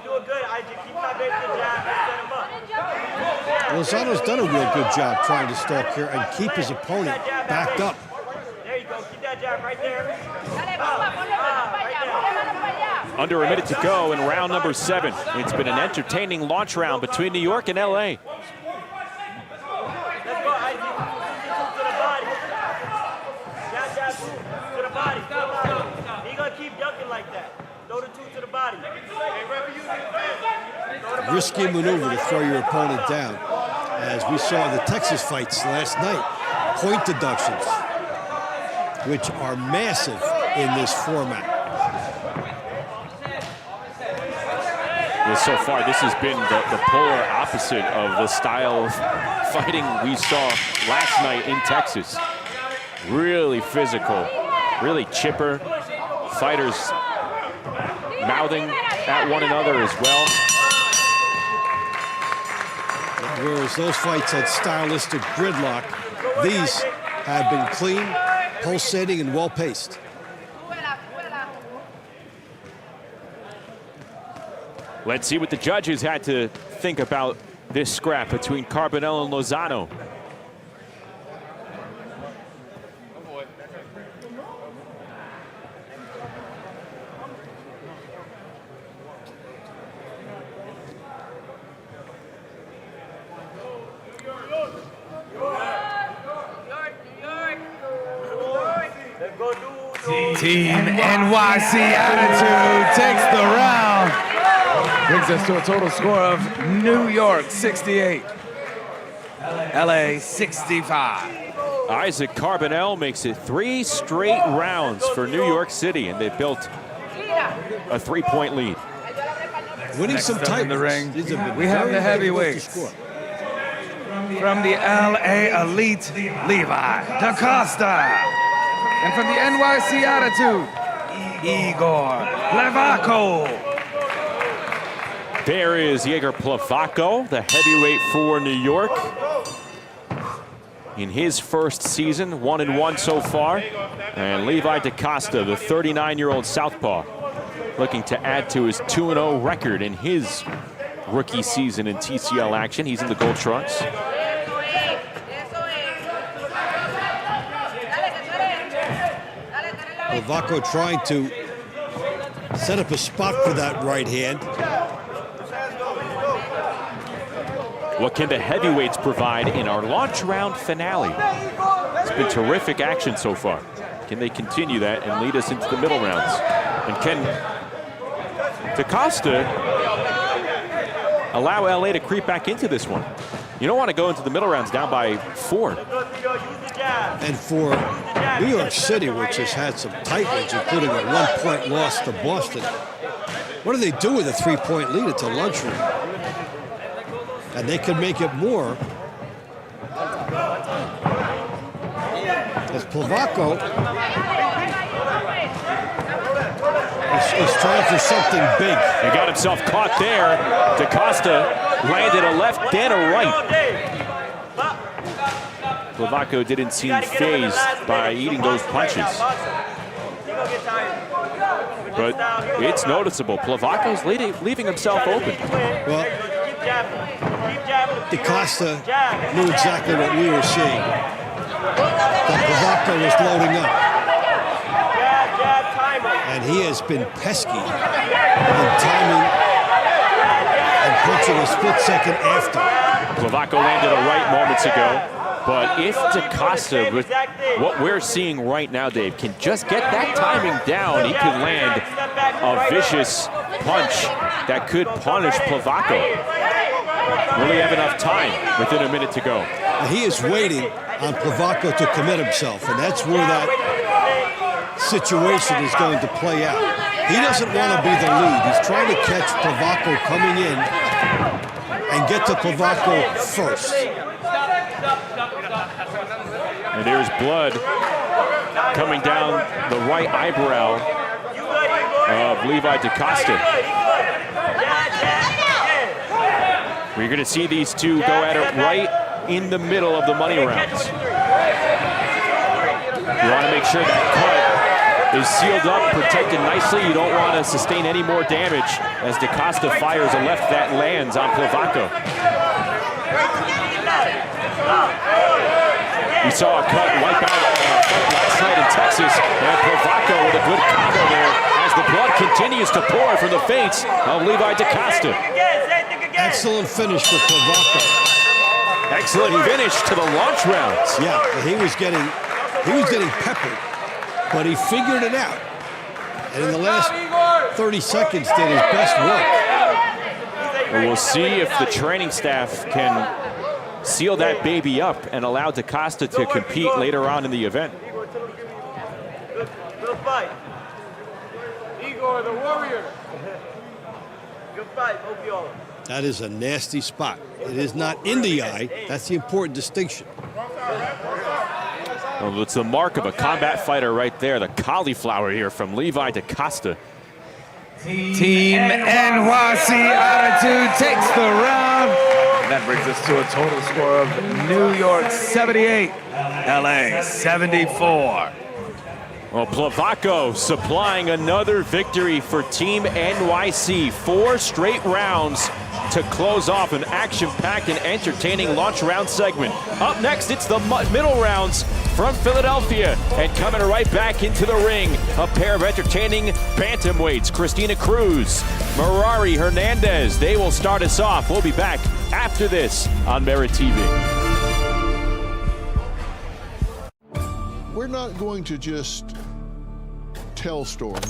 Lozano's done a real good job trying to stalk here and keep his opponent backed up. There you go, keep that jab right there. Under a minute to go in round number 7. It's been an entertaining launch round between New York and LA. Risky maneuver to throw your opponent down. As we saw in the Texas fights last night, point deductions, which are massive in this format. Well, so far, this has been the polar opposite of the style of fighting we saw last night in Texas. Really physical, really chipper. Fighters mouthing at one another as well. Whereas those fights had stylistic gridlock, these have been clean, pulsating, and well-paced. Let's see what the judges had to think about this scrap between Carbonell and Lozano. Team NYC Attitude takes the round. Brings us to a total score of New York 68, LA 65. Isaac Carbonell makes it 3 straight rounds for New York City, and they built a 3-point lead. Winning some tight in the ring. We have the heavyweights. From the LA Elite, Levi da Costa. And from the NYC Attitude, Igor Plevako. There is Igor Plevako, the heavyweight for New York. In his first season, 1-1 so far. And Levi da Costa, the 39-year-old southpaw, looking to add to his 2-0 record in his rookie season in TCL action. He's in the gold trunks. Plevako trying to set up a spot for that right hand. What can the heavyweights provide in our launch round finale? It's been terrific action so far. Can they continue that and lead us into the middle rounds? And can da Costa allow LA to creep back into this one? You don't want to go into the middle rounds down by 4. And for New York City, which has had some tight ones, including a 1-point loss to Boston, what do they do with a 3-point lead? It's a luxury. And they can make it more. As Plevako is trying for something big. He got himself caught there. Da Costa landed a left and a right. Plevako didn't seem fazed by eating those punches. But it's noticeable. Plevako's leaving himself open. Well, da Costa knew exactly what we were seeing. That Plevako was loading up. And he has been pesky in timing and punching a split second after. Plevako landed a right moments ago. But if DaCosta, with what we're seeing right now, Dave, can just get that timing down, he could land a vicious punch that could punish Plevako. Will he have enough time within a minute to go? He is waiting on Plevako to commit himself, and that's where that situation is going to play out. He doesn't want to be the lead. He's trying to catch Plevako coming in and get to Plevako first. And there's blood coming down the right eyebrow of Levi DaCosta. We're going to see these two go at it right in the middle of the money rounds. You want to make sure that cut is sealed up, protected nicely. You don't want to sustain any more damage as DaCosta fires a left that lands on Plevako. We saw a cut wipe out last night in Texas, and Plevako with a good combo there as the blood continues to pour from the face of Levi DaCosta. Excellent finish for Plevako. Excellent finish to the launch rounds. Yeah, he was getting peppered, but he figured it out. And in the last 30 seconds did his best work. Well, we'll see if the training staff can seal that baby up and allow DaCosta to compete later on in the event. Good fight. Igor, the warrior. Good fight, both of y'all. That is a nasty spot. It is not in the eye. That's the important distinction. Well, it's the mark of a combat fighter right there. The cauliflower here from Levi DaCosta. Team NYC Attitude takes the round. That brings us to a total score of New York 78, LA 74. Well, Plevako supplying another victory for Team NYC. 4 straight rounds to close off an action-packed and entertaining launch round segment. Up next, it's the middle rounds from Philadelphia. And coming right back into the ring, a pair of entertaining bantamweights, Christina Cruz, Hernandez. They will start us off. We'll be back after this on MeritTV. We're not going to just tell stories.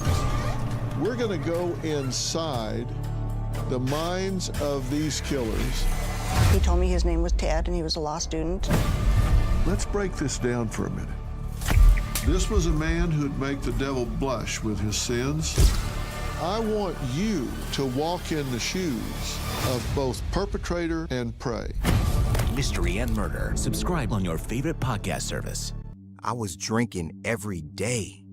We're going to go inside the minds of these killers. He told me his name was Ted and he was a law student. Let's break this down for a minute. This was a man who'd make the devil blush with his sins. I want you to walk in the shoes of both perpetrator and prey. Mystery and Murder. Subscribe on your favorite podcast service. I was drinking every day.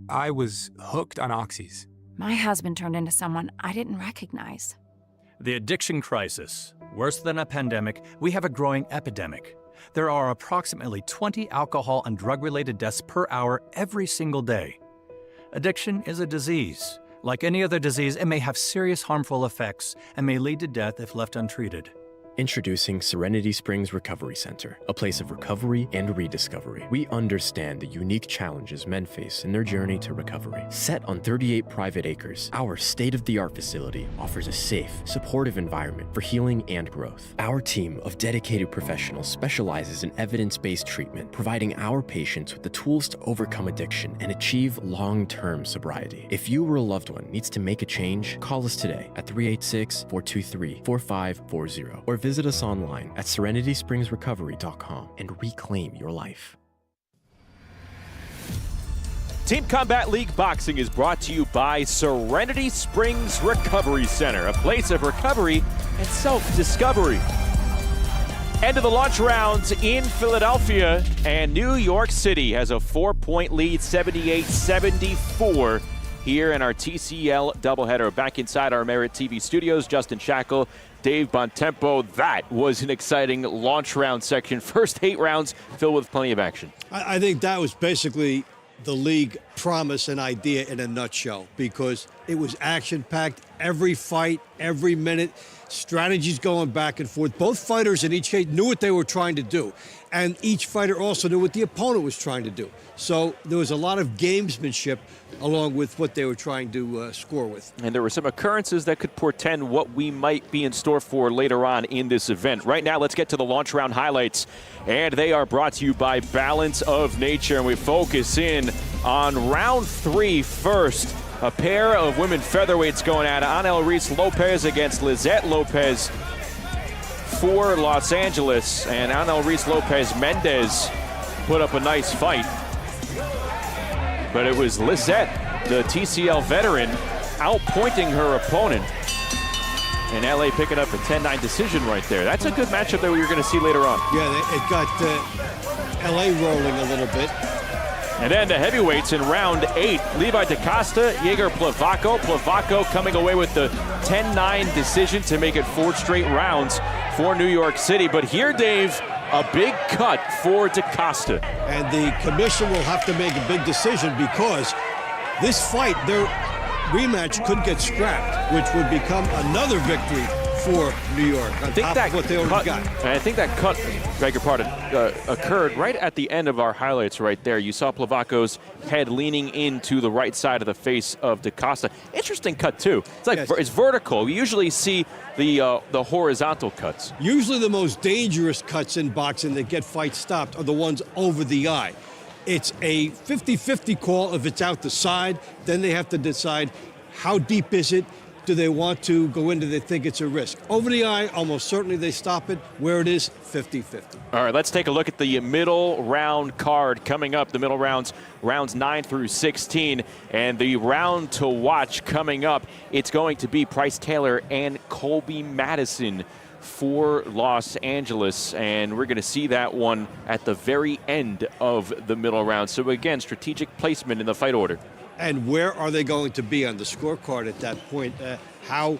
I was hooked on oxys. My husband turned into someone I didn't recognize. The addiction crisis. Worse than a pandemic, we have a growing epidemic. There are approximately 20 alcohol and drug-related deaths per hour every single day. Addiction is a disease. Like any other disease, it may have serious harmful effects and may lead to death if left untreated. Introducing Serenity Springs Recovery Center, a place of recovery and rediscovery. We understand the unique challenges men face in their journey to recovery. Set on 38 private acres, our state-of-the-art facility offers a safe, supportive environment for healing and growth. Our team of dedicated professionals specializes in evidence-based treatment, providing our patients with the tools to overcome addiction and achieve long-term sobriety. If you or a loved one needs to make a change, call us today at 386-423-4540 or visit us online at serenityspringsrecovery.com and reclaim your life. Team Combat League Boxing is brought to you by Serenity Springs Recovery Center, a place of recovery and self-discovery. End of the launch rounds in Philadelphia, and New York City has a 4-point lead, 78-74. Here in our TCL doubleheader. Back inside our MeritTV studios, Justin Shackle, Dave Bontempo. That was an exciting launch round section. First 8 rounds filled with plenty of action. I think that was basically the league promise and idea in a nutshell, because it was action-packed every fight, every minute. strategies going back and forth. Both fighters in each case knew what they were trying to do, and each fighter also knew what the opponent was trying to do. So there was a lot of gamesmanship along with what they were trying to score with. And there were some occurrences that could portend what we might be in store for later on in this event. Right now, let's get to the launch round highlights. And they are brought to you by Balance of Nature. And we focus in on round 3 first. A pair of women featherweights going at it. Anel Reese Lopez against Lizette Lopez for Los Angeles. And Anel Reese Lopez Mendes put up a nice fight. But it was Lizette, the TCL veteran, outpointing her opponent. And LA picking up a 10-9 decision right there. That's a good matchup that we were going to see later on. Yeah, it got LA rolling a little bit. And then the heavyweights in round 8, Levi DaCosta, Jaeger Plevako. Plevako coming away with the 10-9 decision to make it 4 straight rounds for New York City. But here, Dave, a big cut for DaCosta. And the commission will have to make a big decision because this fight, their rematch could get scrapped, which would become another victory for New York on top of what they already got. And I think that cut, beg your pardon, occurred right at the end of our highlights right there. You saw Plevako's head leaning into the right side of the face of DaCosta. Interesting cut, too. It's like it's vertical. We usually see the horizontal cuts. Usually the most dangerous cuts in boxing that get fights stopped are the ones over the eye. It's a 50-50 call if it's out the side. Then they have to decide how deep is it. Do they want to go into, they think it's a risk. Over the eye, almost certainly they stop it. Where it is, 50-50. All right, let's take a look at the middle round card coming up. The middle rounds 9 through 16. And the round to watch coming up, it's going to be Price Taylor and Colby Madison for Los Angeles. And we're going to see that one at the very end of the middle round. So again, strategic placement in the fight order. And where are they going to be on the scorecard at that point? How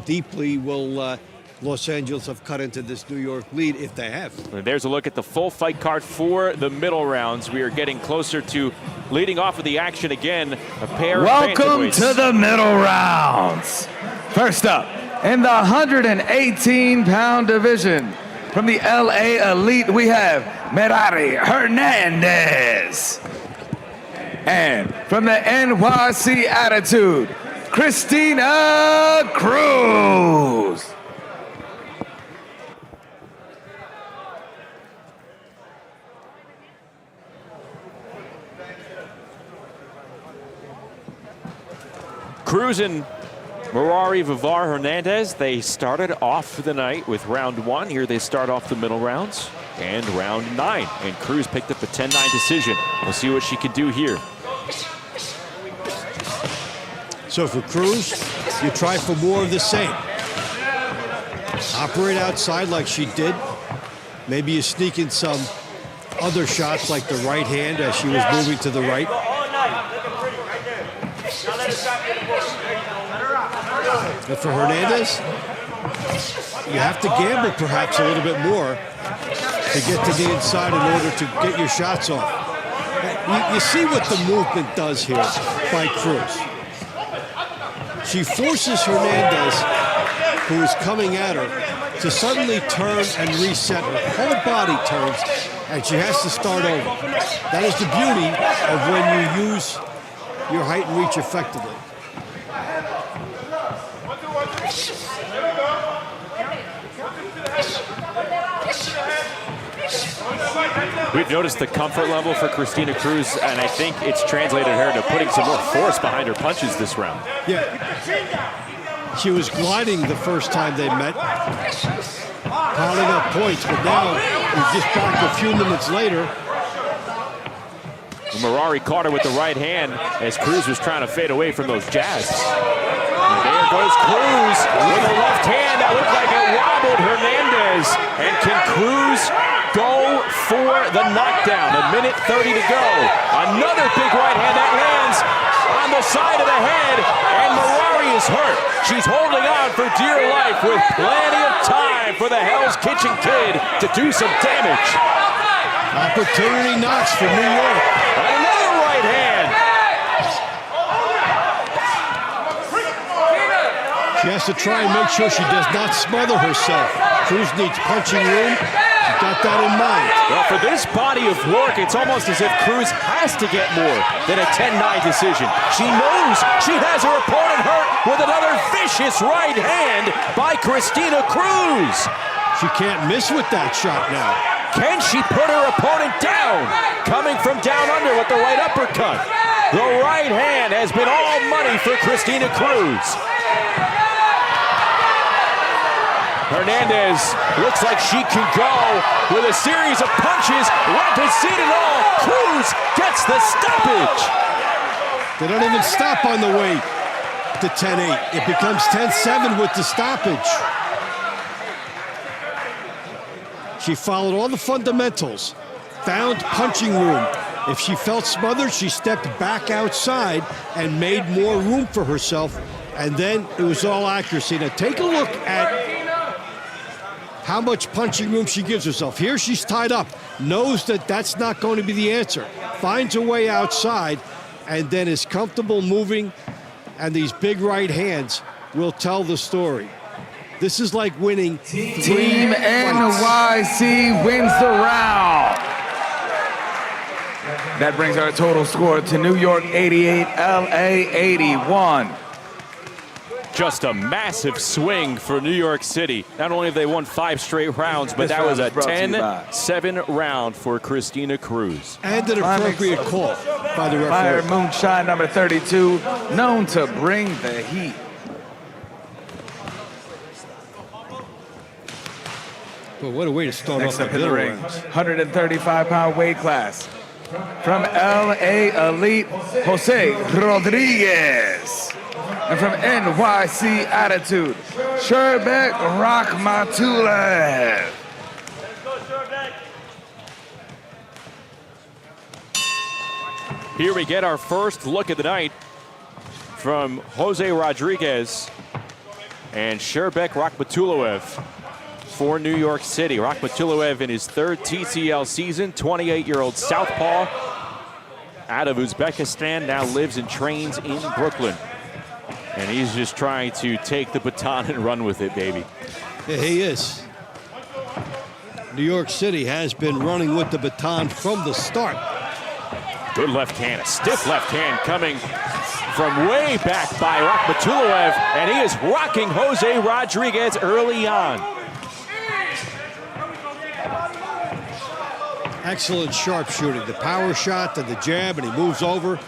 deeply will Los Angeles have cut into this New York lead, if they have? And there's a look at the full fight card for the middle rounds. We are getting closer to leading off of the action again. A pair Welcome to the middle rounds. First up, in the 118-pound division, from the LA Elite, we have Hernandez. And from the NYC Attitude, Christina Cruz. Cruz and Merari Vivar Hernandez, they started off the night with round 1. Here they start off the middle rounds and round 9. And Cruz picked up a 10-9 decision. We'll see what she can do here. So for Cruz, you try for more of the same. Operate outside like she did. Maybe you sneak in some other shots like the right hand as she was moving to the right. And for Hernandez, you have to gamble perhaps a little bit more to get to the inside in order to get your shots off. You see what the movement does here by Cruz. She forces Hernandez, who is coming at her, to suddenly turn and reset. Her whole body turns, and she has to start over. That is the beauty of when you use your height and reach effectively. We've noticed the comfort level for Christina Cruz, and I think it's translated her to putting some more force behind her punches this round. Yeah. She was gliding the first time they met, piling up points, but now we're just back a few minutes later. Merari caught her with the right hand as Cruz was trying to fade away from those jabs. And there goes Cruz with a left hand that looked like it wobbled Hernandez. And can Cruz go for the knockdown? A minute 30 to go. Another big right hand that lands on the side of the head, and Merari is hurt. She's holding on for dear life with plenty of time for the Hell's Kitchen Kid to do some damage. Opportunity knocks for New York. Another right hand. She has to try and make sure she does not smother herself. Cruz needs punching room. She got that in mind. Well, for this body of work, it's almost as if Cruz has to get more than a 10-9 decision. She knows she has her opponent hurt with another vicious right hand by Cristina Cruz. She can't miss with that shot now. Can she put her opponent down? Coming from down under with the right uppercut. The right hand has been all money for Cristina Cruz. Hernandez looks like she can go with a series of punches. Lopez seen it all. Cruz gets the stoppage. They don't even stop on the way to 10-8. It becomes 10-7 with the stoppage. She followed all the fundamentals, found punching room. If she felt smothered, she stepped back outside and made more room for herself, and then it was all accuracy. Now take a look at how much punching room she gives herself. Here she's tied up, knows that that's not going to be the answer, finds a way outside, and then is comfortable moving, and these big right hands will tell the story. This is like winning Team NYC wins the round. That brings our total score to New York 88, LA 81. Just a massive swing for New York City. Not only have they won 5 straight rounds, but that was a 10-7 round for Cristina Cruz. And an appropriate call by the referee. Fire Moonshine number 32, known to bring the heat. But what a way to start Next off up in the ring, 135-pound weight class. From LA Elite, Jose Rodriguez. And from NYC Attitude, Sherbek Matulov. Here we get our first look at the night from Jose Rodriguez and Sherbek Matulov for New York City. Matulov in his 3rd TCL season, 28-year-old southpaw out of Uzbekistan, now lives and trains in Brooklyn. And he's just trying to take the baton and run with it, baby. Yeah, he is. New York City has been running with the baton from the start. Good left hand, a stiff left hand coming from way back by Matulov, and he is rocking Jose Rodriguez early on. Excellent sharpshooting, the power shot and the jab, and he moves over.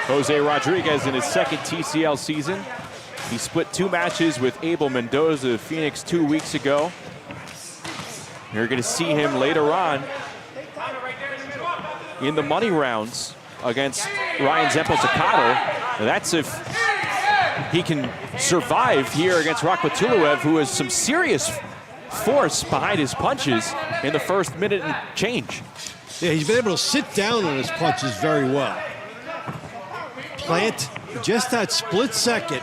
Jose Rodriguez in his 2nd TCL season. He split 2 matches with Abel Mendoza of Phoenix 2 weeks ago. You're going to see him later on in the money rounds against Ryan Zempoaltecatl. That's if he can survive here against Matulov, who has some serious force behind his punches in the first minute and change. Yeah, he's been able to sit down on his punches very well. Plant just that split second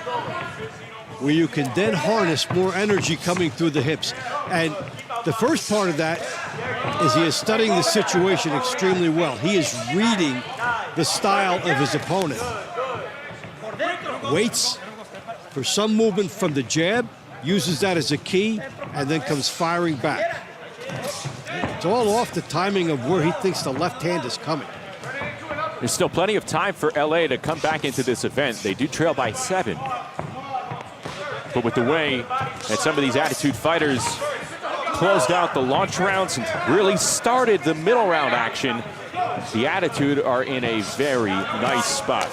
where you can then harness more energy coming through the hips. And the first part of that is he is studying the situation extremely well. He is reading the style of his opponent. Waits for some movement from the jab, uses that as a key, and then comes firing back. It's all off the timing of where he thinks the left hand is coming. There's still plenty of time for LA to come back into this event. They do trail by 7. But with the way that some of these Attitude fighters closed out the launch rounds and really started the middle round action, the Attitude are in a very nice spot.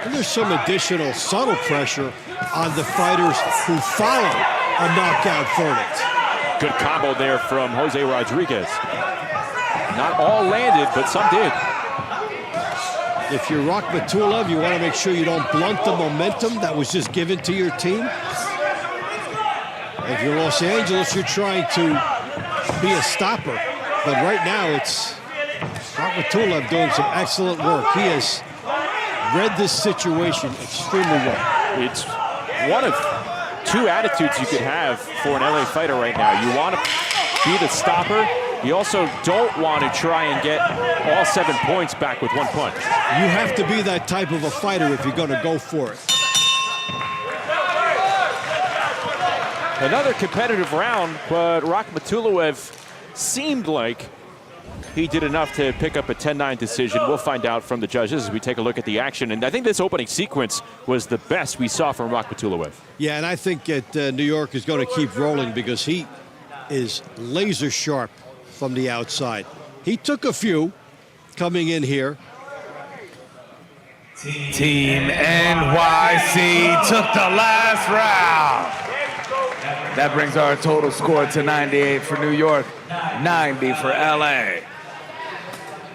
And there's some additional subtle pressure on the fighters who follow a knockout verdict. Good combo there from Jose Rodriguez. Not all landed, but some did. If you're Matulov, you want to make sure you don't blunt the momentum that was just given to your team. If you're Los Angeles, you're trying to be a stopper. But right now, it's Matulov doing some excellent work. He has read this situation extremely well. It's one of 2 attitudes you could have for an LA fighter right now. You want to be the stopper, You also don't want to try and get all 7 points back with one punch. You have to be that type of a fighter if you're going to go for it. Another competitive round, but Matulov seemed like he did enough to pick up a 10-9 decision. We'll find out from the judges as we take a look at the action. And I think this opening sequence was the best we saw from Matulov. Yeah, and I think that New York is going to keep rolling because he is laser sharp from the outside. He took a few coming in here. Team NYC took the last round. That brings our total score to 98 for New York, 90 for LA.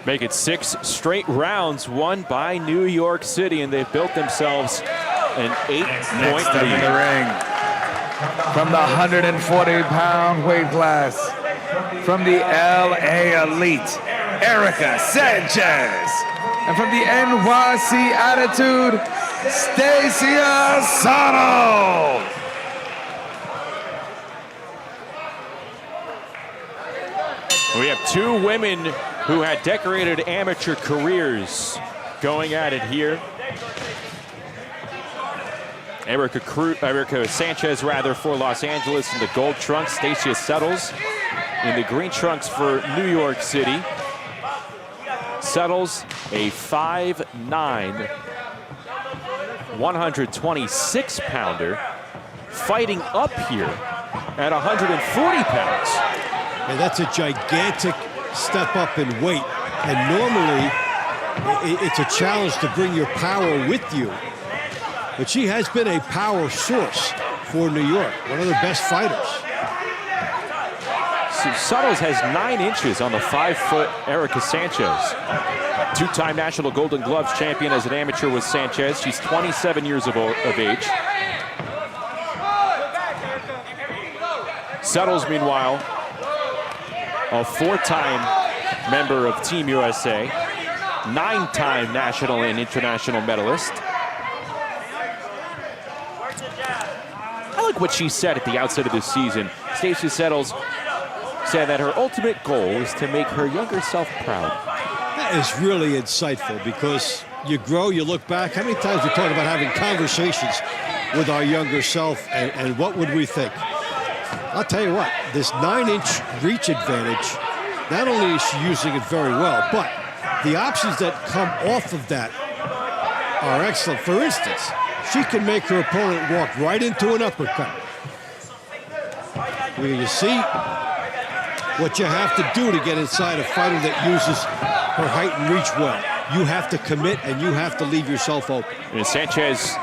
Make it 6 straight rounds won by New York City, and they've built themselves an 8-point lead. In the ring, from the 140-pound weight class, from the LA Elite, Erika Sanchez. And from the NYC Attitude, Suttles. We have 2 women who had decorated amateur careers going at it here. Erika Sanchez for Los Angeles in the gold trunks. Suttles in the green trunks for New York City. Suttles, a 5'9", 126-pounder, fighting up here at 140 pounds. And that's a gigantic step up in weight. And normally, it's a challenge to bring your power with you. But she has been a power source for New York, one of the best fighters. So Suttles has 9 inches on the 5-foot Erika Sanchez. 2-time National Golden Gloves champion as an amateur with Sanchez. She's 27 years of age. Suttles, meanwhile, a 4-time member of Team USA, 9-time national and international medalist. I like what she said at the outset of this season. Suttles said that her ultimate goal is to make her younger self proud. That is really insightful because you grow, you look back. How many times we talk about having conversations with our younger self and what would we think? I'll tell you what, this 9-inch reach advantage, not only is she using it very well, but the options that come off of that are excellent. For instance, she can make her opponent walk right into an uppercut. You see what you have to do to get inside a fighter that uses her height and reach well. You have to commit and you have to leave yourself open. And Sanchez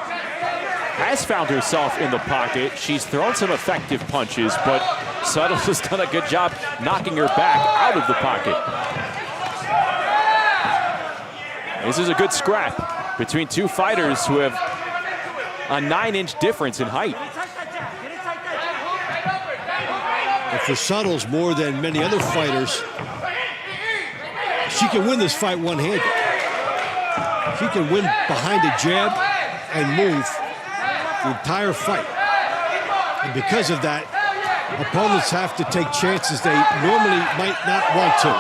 has found herself in the pocket. She's thrown some effective punches, but Suttles has done a good job knocking her back out of the pocket. This is a good scrap between 2 fighters who have a 9-inch difference in height. And for Suttles, more than many other fighters, she can win this fight one-handed. She can win behind a jab and move the entire fight. And because of that, opponents have to take chances they normally might not want to.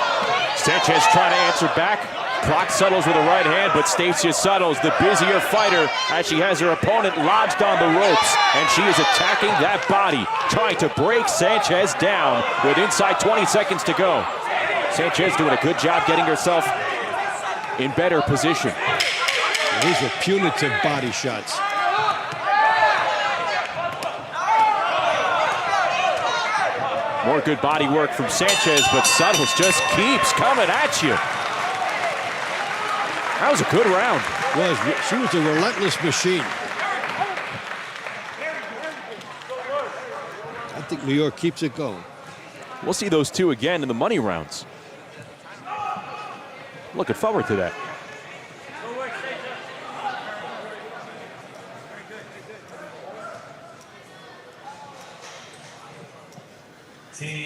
Sanchez trying to answer back. Clocks Suttles with a right hand, but Suttles, the busier fighter, as she has her opponent lodged on the ropes, and she is attacking that body, trying to break Sanchez down with inside 20 seconds to go. Sanchez doing a good job getting herself in better position. These are punitive body shots. More good body work from Sanchez, but Suttles just keeps coming at you. That was a good round. She was a relentless machine. I think New York keeps it going. We'll see those 2 again in the money rounds. Looking forward to that.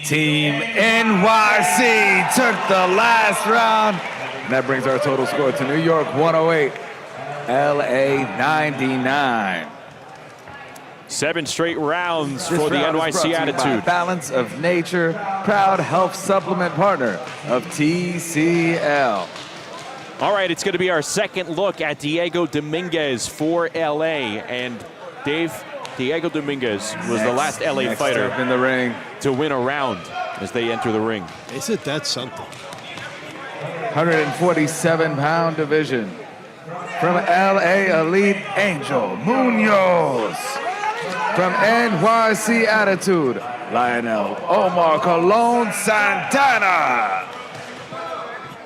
Team NYC took the last round. And that brings our total score to New York 108, LA 99. 7 straight rounds This for the round is brought NYC to you by Attitude. Balance of Nature, proud health supplement partner of TCL. All right, it's going to be our second look at Diego Dominguez for LA. And Dave, Diego Dominguez was the last LA fighter in the ring to win a round as they enter the ring. Isn't that something? 147-pound division. From LA Elite Angel Munoz. From NYC Attitude, Lionel Omar Colon Santana.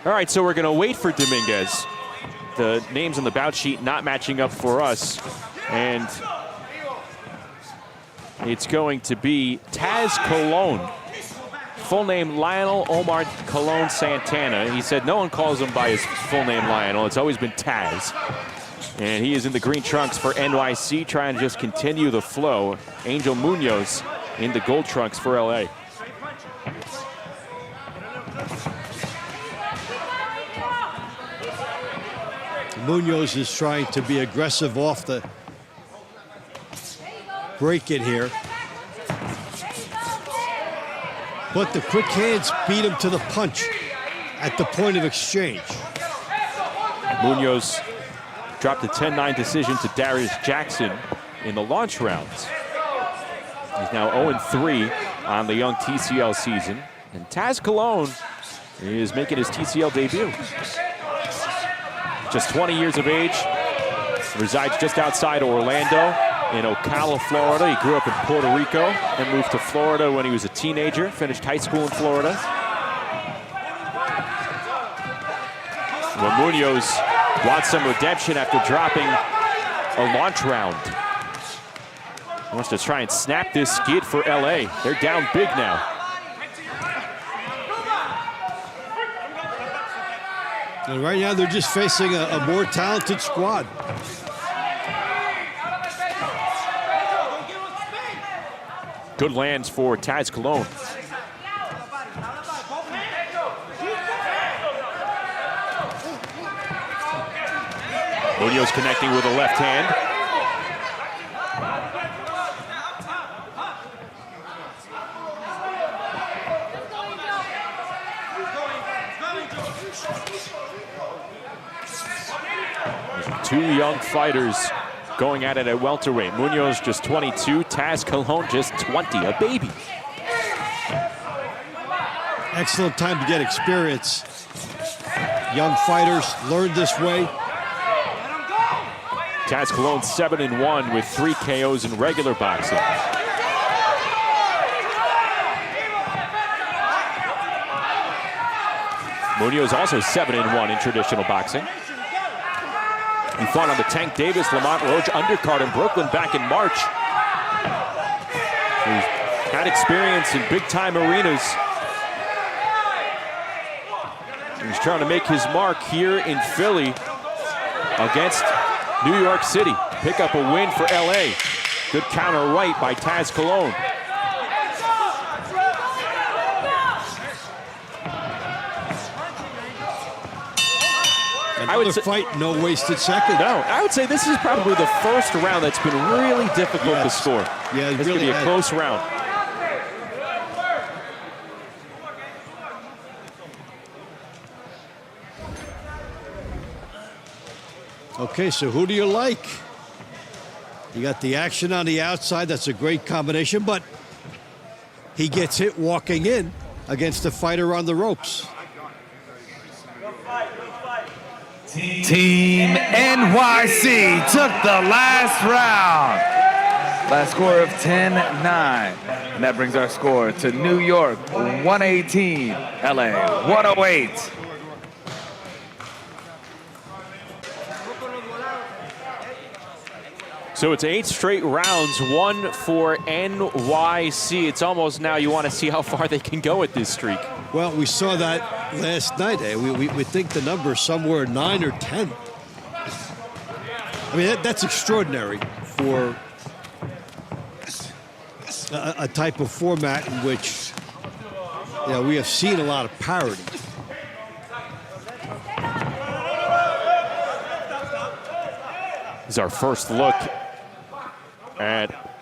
All right, so we're going to wait for Dominguez. The names on the bout sheet not matching up for us. And it's going to be Taz Colon. Full name Lionel Omar Colon Santana. He said no one calls him by his full name Lionel. It's always been Taz. And he is in the green trunks for NYC, trying to just continue the flow. Angel Munoz in the gold trunks for LA. Munoz is trying to be aggressive off the break it here. But the quick hands beat him to the punch at the point of exchange. Munoz dropped a 10-9 decision to Darius Jackson in the launch rounds. He's now 0-3 on the young TCL season. And Taz Colon is making his TCL debut. Just 20 years of age, resides just outside Orlando in Ocala, Florida. He grew up in Puerto Rico and moved to Florida when he was a teenager, finished high school in Florida. Well, Munoz wants some redemption after dropping a launch round. He wants to try and snap this skid for LA. They're down big now. And right now they're just facing a more talented squad. Good lands for Taz Colon. Munoz connecting with a left hand. Two young fighters going at it at welterweight. Munoz just 22, Taz Colon just 20, a baby. Excellent time to get experience. Young fighters learn this way. Taz Colon 7-1 with 3 KOs in regular boxing. Munoz also 7-1 in traditional boxing. He fought on the Tank Davis Lamont Roach undercard in Brooklyn back in March. He's had experience in big-time arenas. He's trying to make his mark here in Philly against New York City. Pick up a win for LA. Good counter right by Taz Colon. Another fight, no wasted seconds. No, I would say this is probably the first round that's been really difficult to score. Yeah, this could be a close round. Okay, so who do you like? You got the action on the outside. That's a great combination, but he gets hit walking in against the fighter on the ropes. Team NYC took the last round. Last score of 10-9. And that brings our score to New York 118, LA 108. So it's 8 straight rounds, 1 for NYC. It's almost now you want to see how far they can go with this streak. Well, we saw that last night. We think the number is somewhere 9 or 10. I mean, that's extraordinary for a type of format in which we have seen a lot of parity. This is our first look at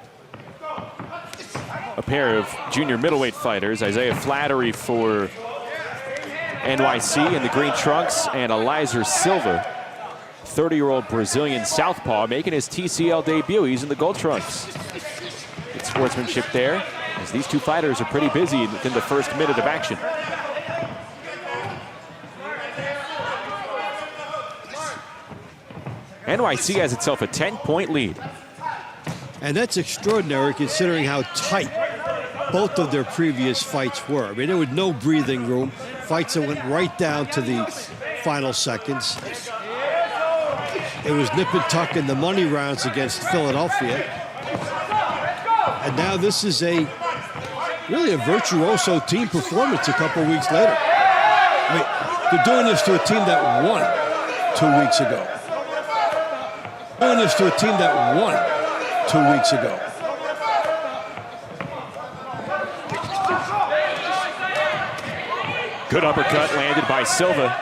a pair of junior middleweight fighters. Isaiah Flaherity for NYC in the green trunks, and Ellis Silva, 30-year-old Brazilian southpaw, making his TCL debut. He's in the gold trunks. Good sportsmanship there, as these two fighters are pretty busy in the first minute of action. NYC has itself a 10-point lead. And that's extraordinary considering how tight both of their previous fights were. I mean, there was no breathing room. Fights that went right down to the final seconds. It was nip and tuck in the money rounds against Philadelphia. And now this is really a virtuoso team performance a couple weeks later. I mean, they're doing this to a team that won 2 weeks ago. Doing this to a team that won 2 weeks ago. Good uppercut landed by Silva.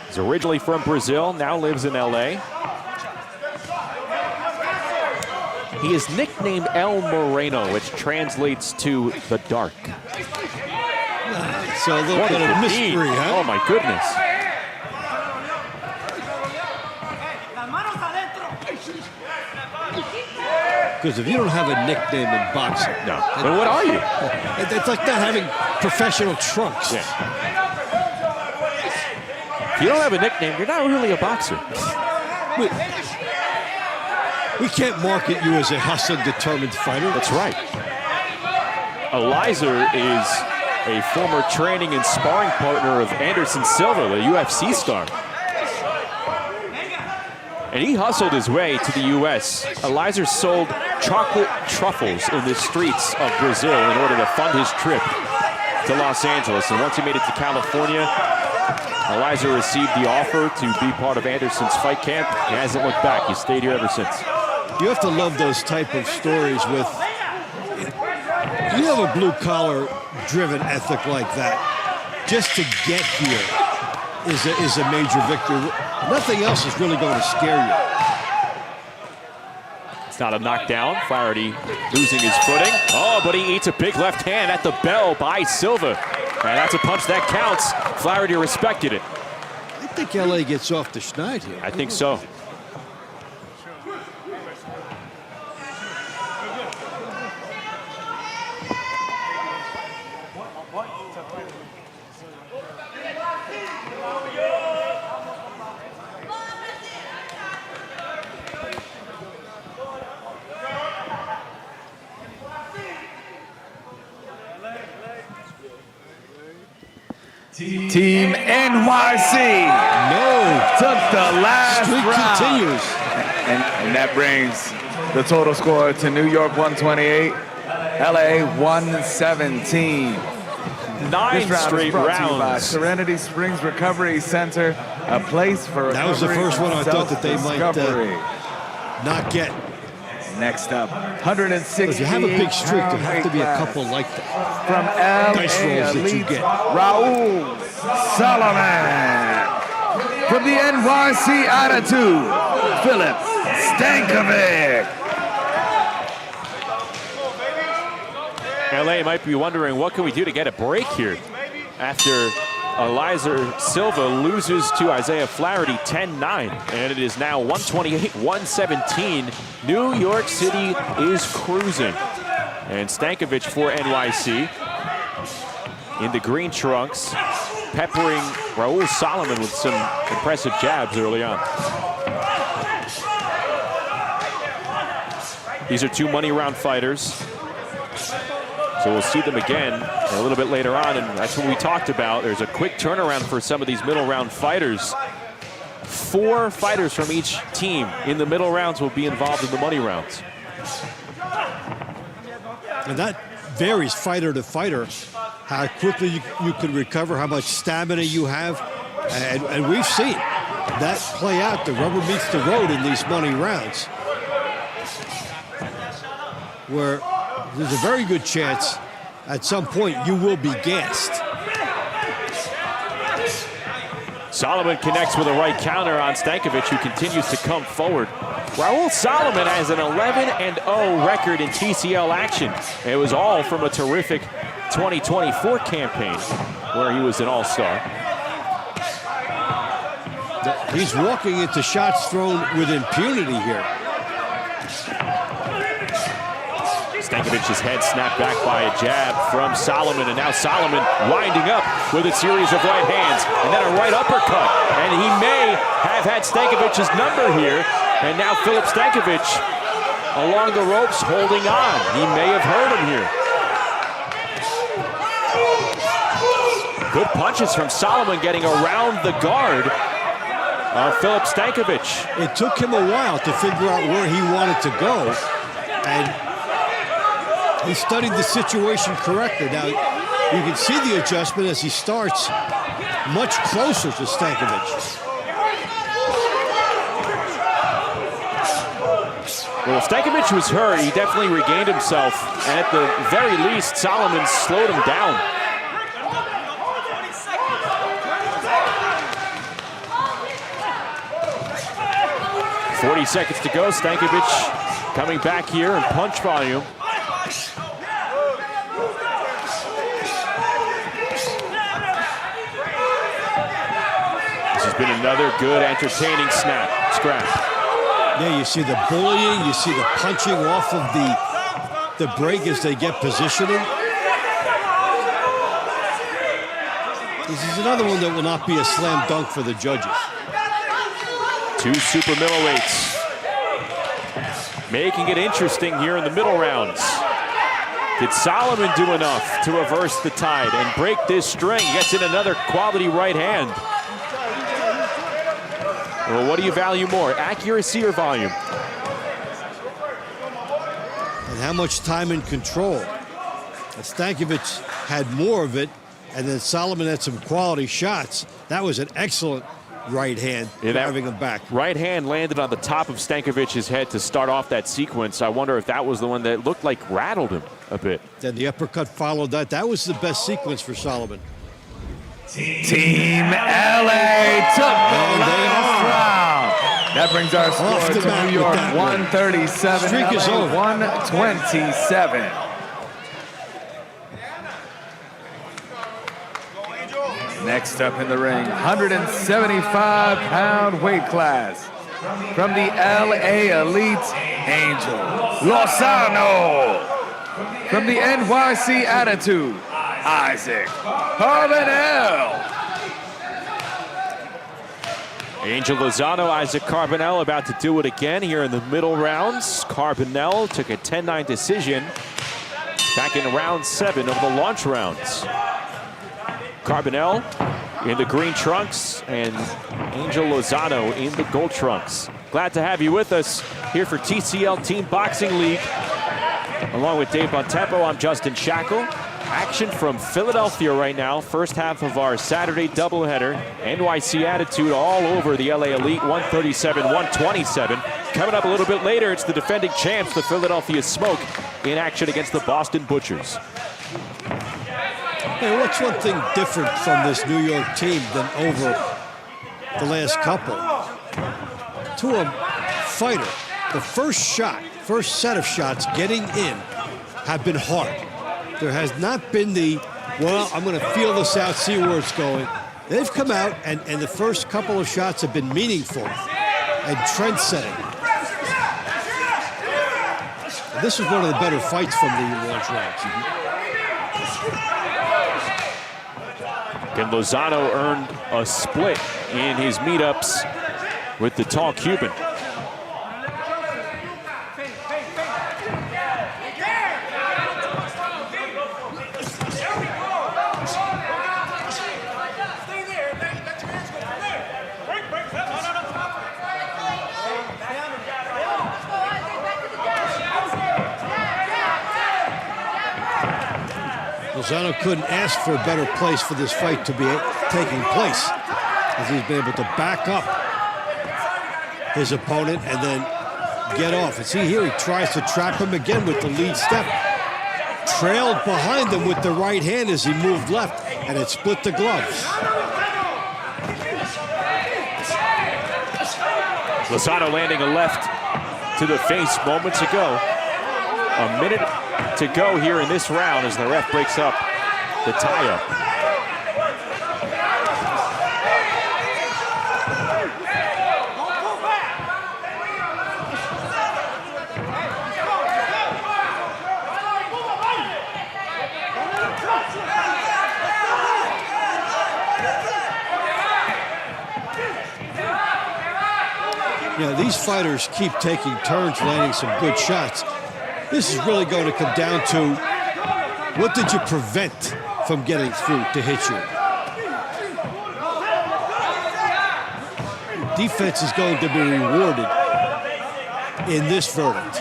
He's originally from Brazil, now lives in LA. He is nicknamed El Moreno, which translates to the dark. So a little bit of mystery, huh? Oh my goodness. Because if you don't have a nickname in boxing, no. Then what are you? It's like not having professional trunks. Yeah. If you don't have a nickname, you're not really a boxer. We can't market you as a hustling, determined fighter. That's right. Ellis is a former training and sparring partner of Anderson Silva, the UFC star. And he hustled his way to the U.S. Ellis sold chocolate truffles in the streets of Brazil in order to fund his trip to Los Angeles. And once he made it to California, Ellis received the offer to be part of Anderson's fight camp. He hasn't looked back. He's stayed here ever since. You have to love those type of stories with, you have a blue-collar driven ethic like that. Just to get here is a major victory. Nothing else is really going to scare you. It's not a knockdown. Flaherty losing his footing. Oh, but he eats a big left hand at the bell by Silva. And that's a punch that counts. Flaherty respected it. I think LA gets off the schneid here. I think so. Team NYC took the last streak round. Continues. And that brings the total score to New York 128, LA 117. 9 straight rounds. By Serenity Springs Recovery Center, a place for recovery. That was the first one I thought that they might not get. Next up, 160. If you have a big streak, there have to be a couple like that. From LA dice rolls that you get. Raul Solomon. From the NYC Attitude, Philip Stankovic. LA might be wondering, what can we do to get a break here after Ellis Silva loses to Isaiah Flaherty 10-9, and it is now 128-117. New York City is cruising. And Stankovic for NYC in the green trunks, peppering Raul Solomon with some impressive jabs early on. These are two money round fighters. So we'll see them again a little bit later on, and that's what we talked about. There's a quick turnaround for some of these middle round fighters. 4 fighters from each team in the middle rounds will be involved in the money rounds. And that varies fighter to fighter, how quickly you can recover, how much stamina you have. And we've seen that play out. The rubber meets the road in these money rounds, where there's a very good chance at some point you will be gassed. Solomon connects with a right counter on Stankovic, who continues to come forward. Raul Solomon has an 11-0 record in TCL action. It was all from a terrific 2024 campaign where he was an all-star. He's walking into shots thrown with impunity here. Stankovic's head snapped back by a jab from Solomon, and now Solomon winding up with a series of right hands, and then a right uppercut. And he may have had Stankovic's number here, and now Filip Stankovic along the ropes holding on. He may have hurt him here. Good punches from Solomon getting around the guard of Filip Stankovic. It took him a while to figure out where he wanted to go, and he studied the situation correctly. Now, you can see the adjustment as he starts much closer to Stankovic. Well, if Stankovic was hurt, he definitely regained himself, and at the very least, Solomon slowed him down. .40 seconds to go. Stankovic coming back here in punch volume. This has been another good, entertaining scrap. Yeah, you see the bullying, you see the punching off of the break as they get positioning. This is another one that will not be a slam dunk for the judges. Two super middleweights making it interesting here in the middle rounds. Did Solomon do enough to reverse the tide and break this string? Gets in another quality right hand. Well, what do you value more, accuracy or volume? And how much time and control? Stankovic had more of it, and then Solomon had some quality shots. That was an excellent right hand, driving him back. Right hand landed on the top of Stankovic's head to start off that sequence. I wonder if that was the one that looked like rattled him a bit. Then the uppercut followed that. That was the best sequence for Solomon. Team LA took the last round. That brings our score to New York 137, LA 127. Next up in the ring, 175-pound weight class. From the LA Elite, Angel Lozano. From the NYC Attitude, Isaac Carbonell. Angel Lozano, Isaac Carbonell about to do it again here in the middle rounds. Carbonell took a 10-9 decision back in round 7 of the launch rounds. Carbonell in the green trunks and Angel Lozano in the gold trunks. Glad to have you with us here for TCL Team Boxing League. Along with Dave Bontempo, I'm Justin Shackle. Action from Philadelphia right now. First half of our Saturday doubleheader. NYC Attitude all over the LA Elite, 137-127. Coming up a little bit later, it's the defending champs, the Philadelphia Smoke, in action against the Boston Butchers. Hey, what's one thing different from this New York team than over the last couple? To a fighter, the first set of shots getting in have been hard. There has not been the, well, I'm going to feel this out, see where it's going. They've come out, and the first couple of shots have been meaningful and trend-setting. And this was one of the better fights from the launch rounds. And Lozano earned a split in his meetups with the tall Cuban. Lozano couldn't ask for a better place for this fight to be taking place, as he's been able to back up his opponent and then get off. And see here, he tries to trap him again with the lead step. Trailed behind him with the right hand as he moved left, and it split the gloves. Lozano landing a left to the face moments ago. A minute to go here in this round as the ref breaks up the tie-up. Yeah, these fighters keep taking turns landing some good shots. This is really going to come down to what did you prevent from getting through to hit you? Defense is going to be rewarded in this verdict.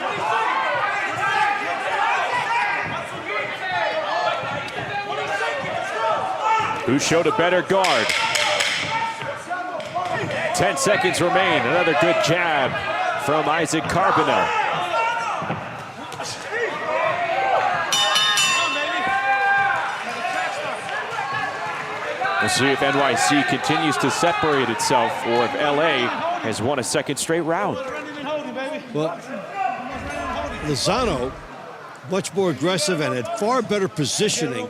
Who showed a better guard? 10 seconds remain. Another good jab from Isaac Carbonell. We'll see if NYC continues to separate itself or if LA has won a second straight round. Well, Lozano, much more aggressive and had far better positioning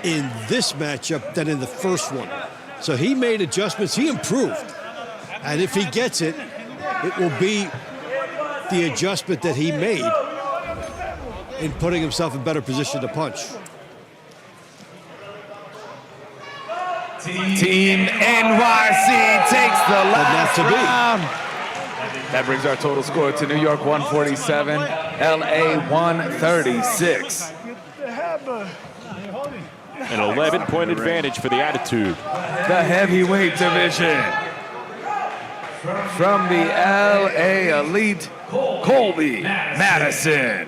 in this matchup than in the first one. So he made adjustments, he improved. And if he gets it, it will be the adjustment that he made in putting himself in better position to punch. Team NYC takes the last round. That brings our total score to New York 147, LA 136. An 11-point advantage for the Attitude. The heavyweight division. From the LA Elite, Colby Madison.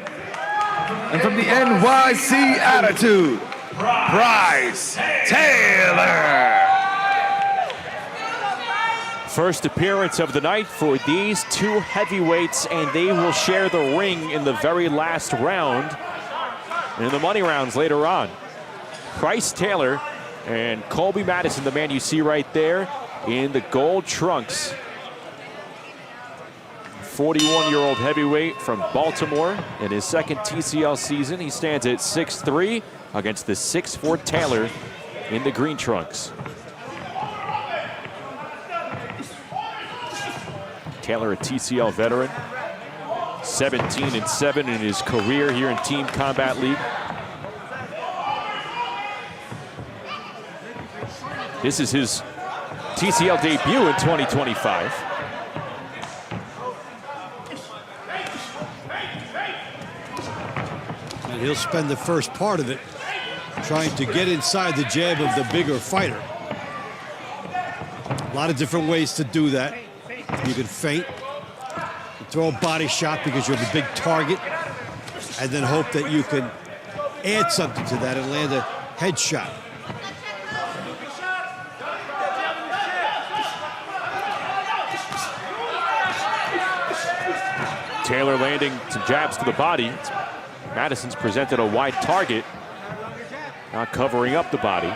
And from the NYC Attitude, Bryce Taylor. First appearance of the night for these two heavyweights, and they will share the ring in the very last round, in the money rounds later on. Bryce Taylor and Colby Madison, the man you see right there in the gold trunks. 41-year-old heavyweight from Baltimore in his second TCL season. He stands at 6'3" against the 6'4" Taylor in the green trunks. Taylor, a TCL veteran, 17-7 in his career here in Team Combat League. This is his TCL debut in 2025. And he'll spend the first part of it trying to get inside the jab of the bigger fighter. A lot of different ways to do that. You can feint, you throw a body shot because you have a big target, and then hope that you can add something to that and land a head shot. Taylor landing some jabs to the body. Madison's presented a wide target, not covering up the body.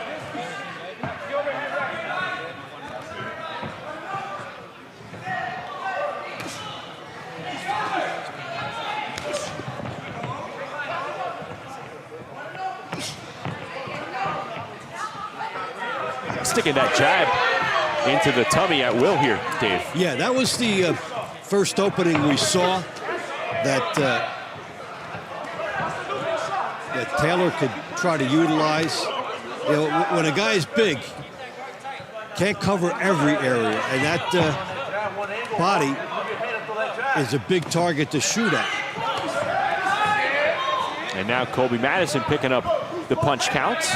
Sticking that jab into the tummy at will here, Dave. Yeah, that was the first opening we saw that that Taylor could try to utilize. You know, when a guy is big, can't cover every area, and that body is a big target to shoot at. And now Colby Madison picking up the punch counts.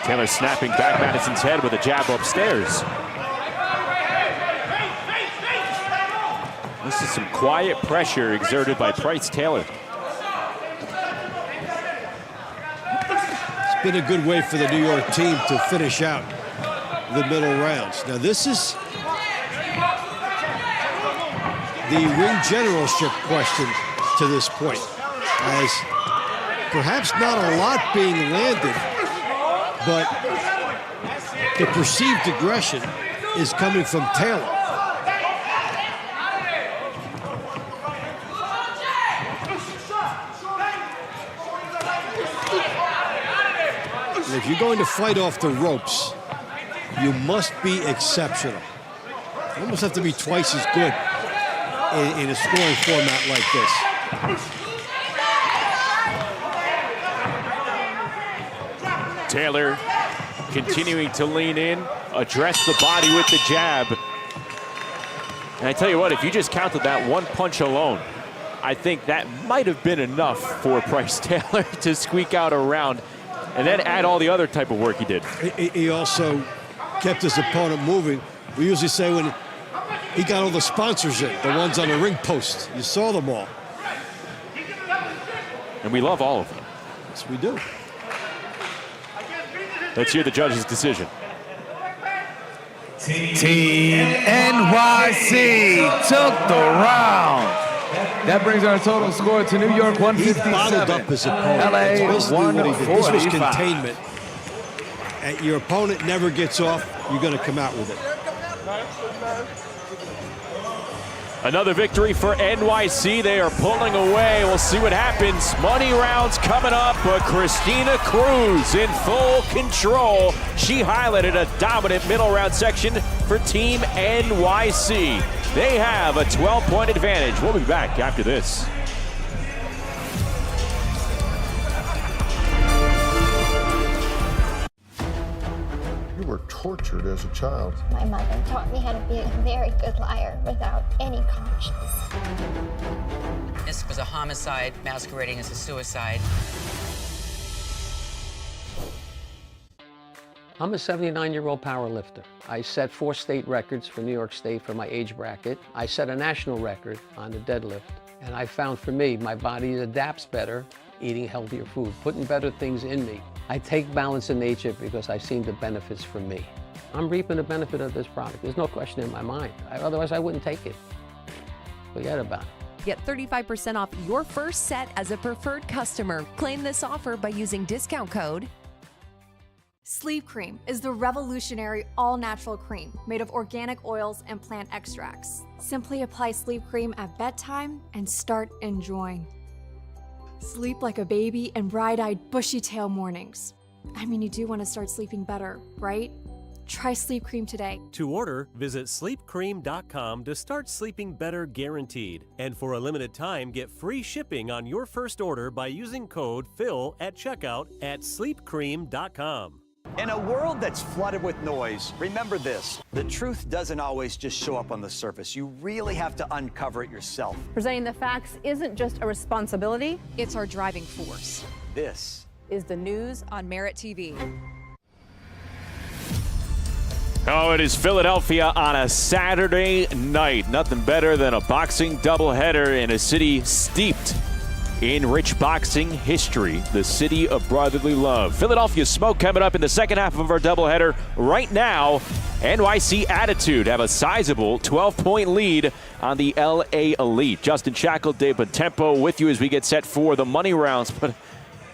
Taylor snapping back Madison's head with a jab upstairs. This is some quiet pressure exerted by Bryce Taylor. It's been a good way for the New York team to finish out the middle rounds. Now this is the ring generalship question to this point, as perhaps not a lot being landed, but The perceived aggression is coming from Taylor. And if you're going to fight off the ropes, you must be exceptional. You almost have to be twice as good in a scoring format like this. Taylor continuing to lean in, address the body with the jab. And I tell you what, if you just counted that one punch alone, I think that might have been enough for Bryce Taylor to squeak out a round and then add all the other type of work he did. He also kept his opponent moving. We usually say when he got all the sponsors in, the ones on the ring post. You saw them all. And we love all of them. Yes, we do. Let's hear the judge's decision. Team NYC took the round. That brings our total score to New York 157. He bottled up his opponent. LA That's basically what he did. This was 145. containment. And your opponent never gets off, you're going to come out with it. Another victory for NYC. They are pulling away. We'll see what happens. Money rounds coming up, but Christina Cruz in full control. She highlighted a dominant middle round section for Team NYC. They have a 12-point advantage. We'll be back after this. You were tortured as a child. My mother taught me how to be a very good liar without any conscience. This was a homicide masquerading as a suicide. I'm a 79-year-old powerlifter. I set 4 state records for New York State for my age bracket. I set a national record on the deadlift. And I found for me, my body adapts better eating healthier food, putting better things in me. I take balance in nature because I've seen the benefits for me. I'm reaping the benefit of this product. There's no question in my mind. Otherwise, I wouldn't take it. Forget about it. Get 35% off your first set as a preferred customer. Claim this offer by using discount code Sleep Cream is the revolutionary all-natural cream made of organic oils and plant extracts. Simply apply Sleep Cream at bedtime and start enjoying. Sleep like a baby and bright-eyed, bushy-tail mornings. I mean, you do want to start sleeping better, right? Try Sleep Cream today. To order, visit sleepcream.com to start sleeping better guaranteed. And for a limited time, get free shipping on your first order by using code PHIL at checkout at sleepcream.com. In a world that's flooded with noise, remember this: the truth doesn't always just show up on the surface. You really have to uncover it yourself. Presenting the facts isn't just a responsibility, it's our driving force. This is the news on MeritTV. Oh, it is Philadelphia on a Saturday night. Nothing better than a boxing doubleheader in a city steeped in rich boxing history, the city of brotherly love. Philadelphia Smoke coming up in the second half of our doubleheader right now. NYC Attitude have a sizable 12-point lead on the LA Elite. Justin Shackle, Dave Bontempo with you as we get set for the money rounds. But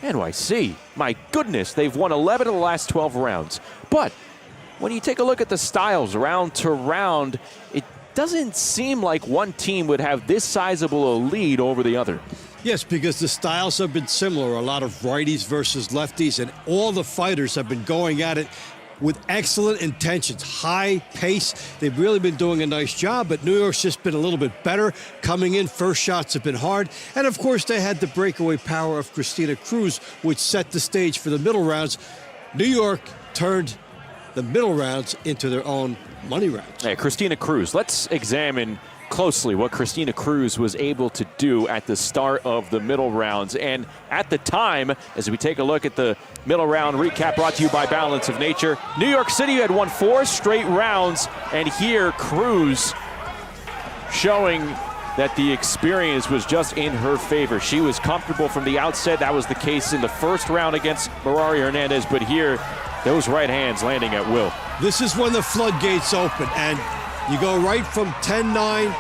NYC, my goodness, they've won 11 of the last 12 rounds. But when you take a look at the styles round to round, it doesn't seem like one team would have this sizable a lead over the other. Yes, because the styles have been similar. A lot of righties versus lefties, and all the fighters have been going at it with excellent intentions, high pace. They've really been doing a nice job, but New York's just been a little bit better. Coming in, first shots have been hard. And, of course, they had the breakaway power of Christina Cruz, which set the stage for the middle rounds. New York turned the middle rounds into their own money rounds. Hey, Christina Cruz, let's examine closely what Christina Cruz was able to do at the start of the middle rounds. And at the time, as we take a look at the middle round recap brought to you by Balance of Nature, New York City had won 4 straight rounds, and here Cruz showing that the experience was just in her favor. She was comfortable from the outset. That was the case in the first round against Hernandez, but here, those right hands landing at will. This is when the floodgates open, and you go right from 10-9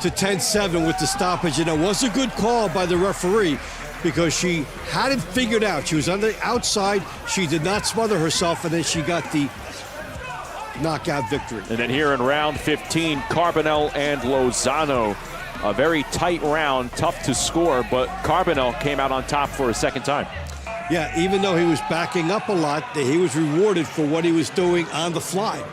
to 10-7 with the stoppage, and it was a good call by the referee because she had it figured out. She was on the outside. She did not smother herself, and then she got the knockout victory. And then here in round 15, Carbonell and Lozano. A very tight round, tough to score, but Carbonell came out on top for a second time. Yeah, even though he was backing up a lot, he was rewarded for what he was doing on the fly.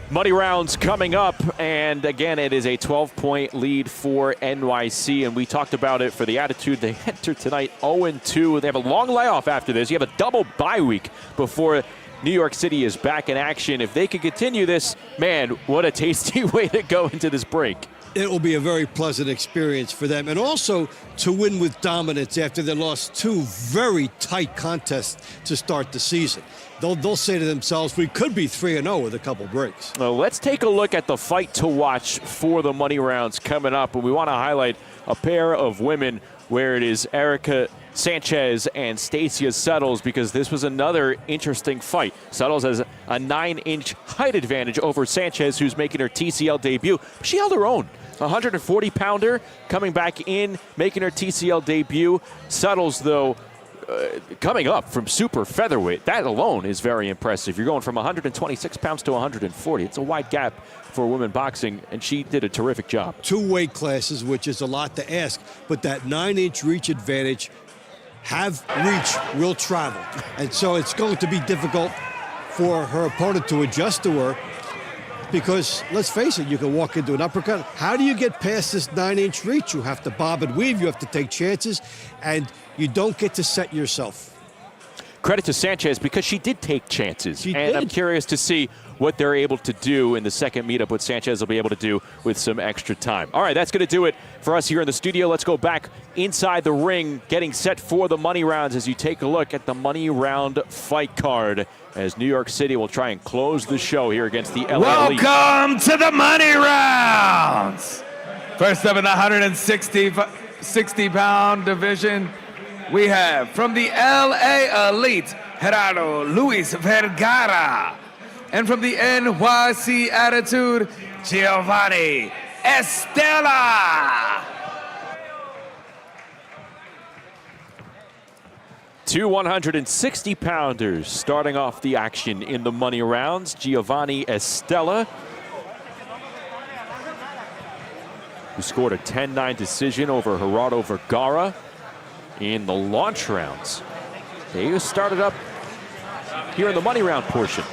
Money rounds coming up, and again, it is a 12-point lead for NYC, and we talked about it for the Attitude. They enter tonight 0-2. They have a long layoff after this. You have a double bye week before New York City is back in action. If they could continue this, man, what a tasty way to go into this break. It will be a very pleasant experience for them, and also to win with dominance after they lost 2 very tight contests to start the season. They'll say to themselves, we could be 3-0 with a couple breaks. Well, let's take a look at the fight to watch for the money rounds coming up, and we want to highlight a pair of women where it is Erica Sanchez and Stacia Suttles, because this was another interesting fight. Suttles has a 9-inch height advantage over Sanchez, who's making her TCL debut. She held her own. 140-pounder coming back in, making her TCL debut. Suttles, though, coming up from super featherweight. That alone is very impressive. You're going from 126 pounds to 140. It's a wide gap for women boxing, and she did a terrific job. 2 weight classes, which is a lot to ask, but that 9-inch reach advantage, reach will travel. And so it's going to be difficult for her opponent to adjust to her, because let's face it, you can walk into an uppercut. How do you get past this 9-inch reach? You have to bob and weave, you have to take chances, and you don't get to set yourself. Credit to Sanchez, because she did take chances. She and did. I'm curious to see what they're able to do in the second meetup, what Sanchez will be able to do with some extra time. All right, that's going to do it for us here in the studio. Let's go back inside the ring, getting set for the money rounds as you take a look at the money round fight card, as New York City will try and close the show here against the LA Elite. Welcome to the money rounds. First up in the 160-pound division, we have from the LA Elite, Gerardo Luis Vergara. And from the NYC Attitude, Giovanni Estella. 2 160-pounders starting off the action in the money rounds. Giovanni Estella, who scored a 10-9 decision over Gerardo Vergara in the launch rounds. They started up here in the money round portion.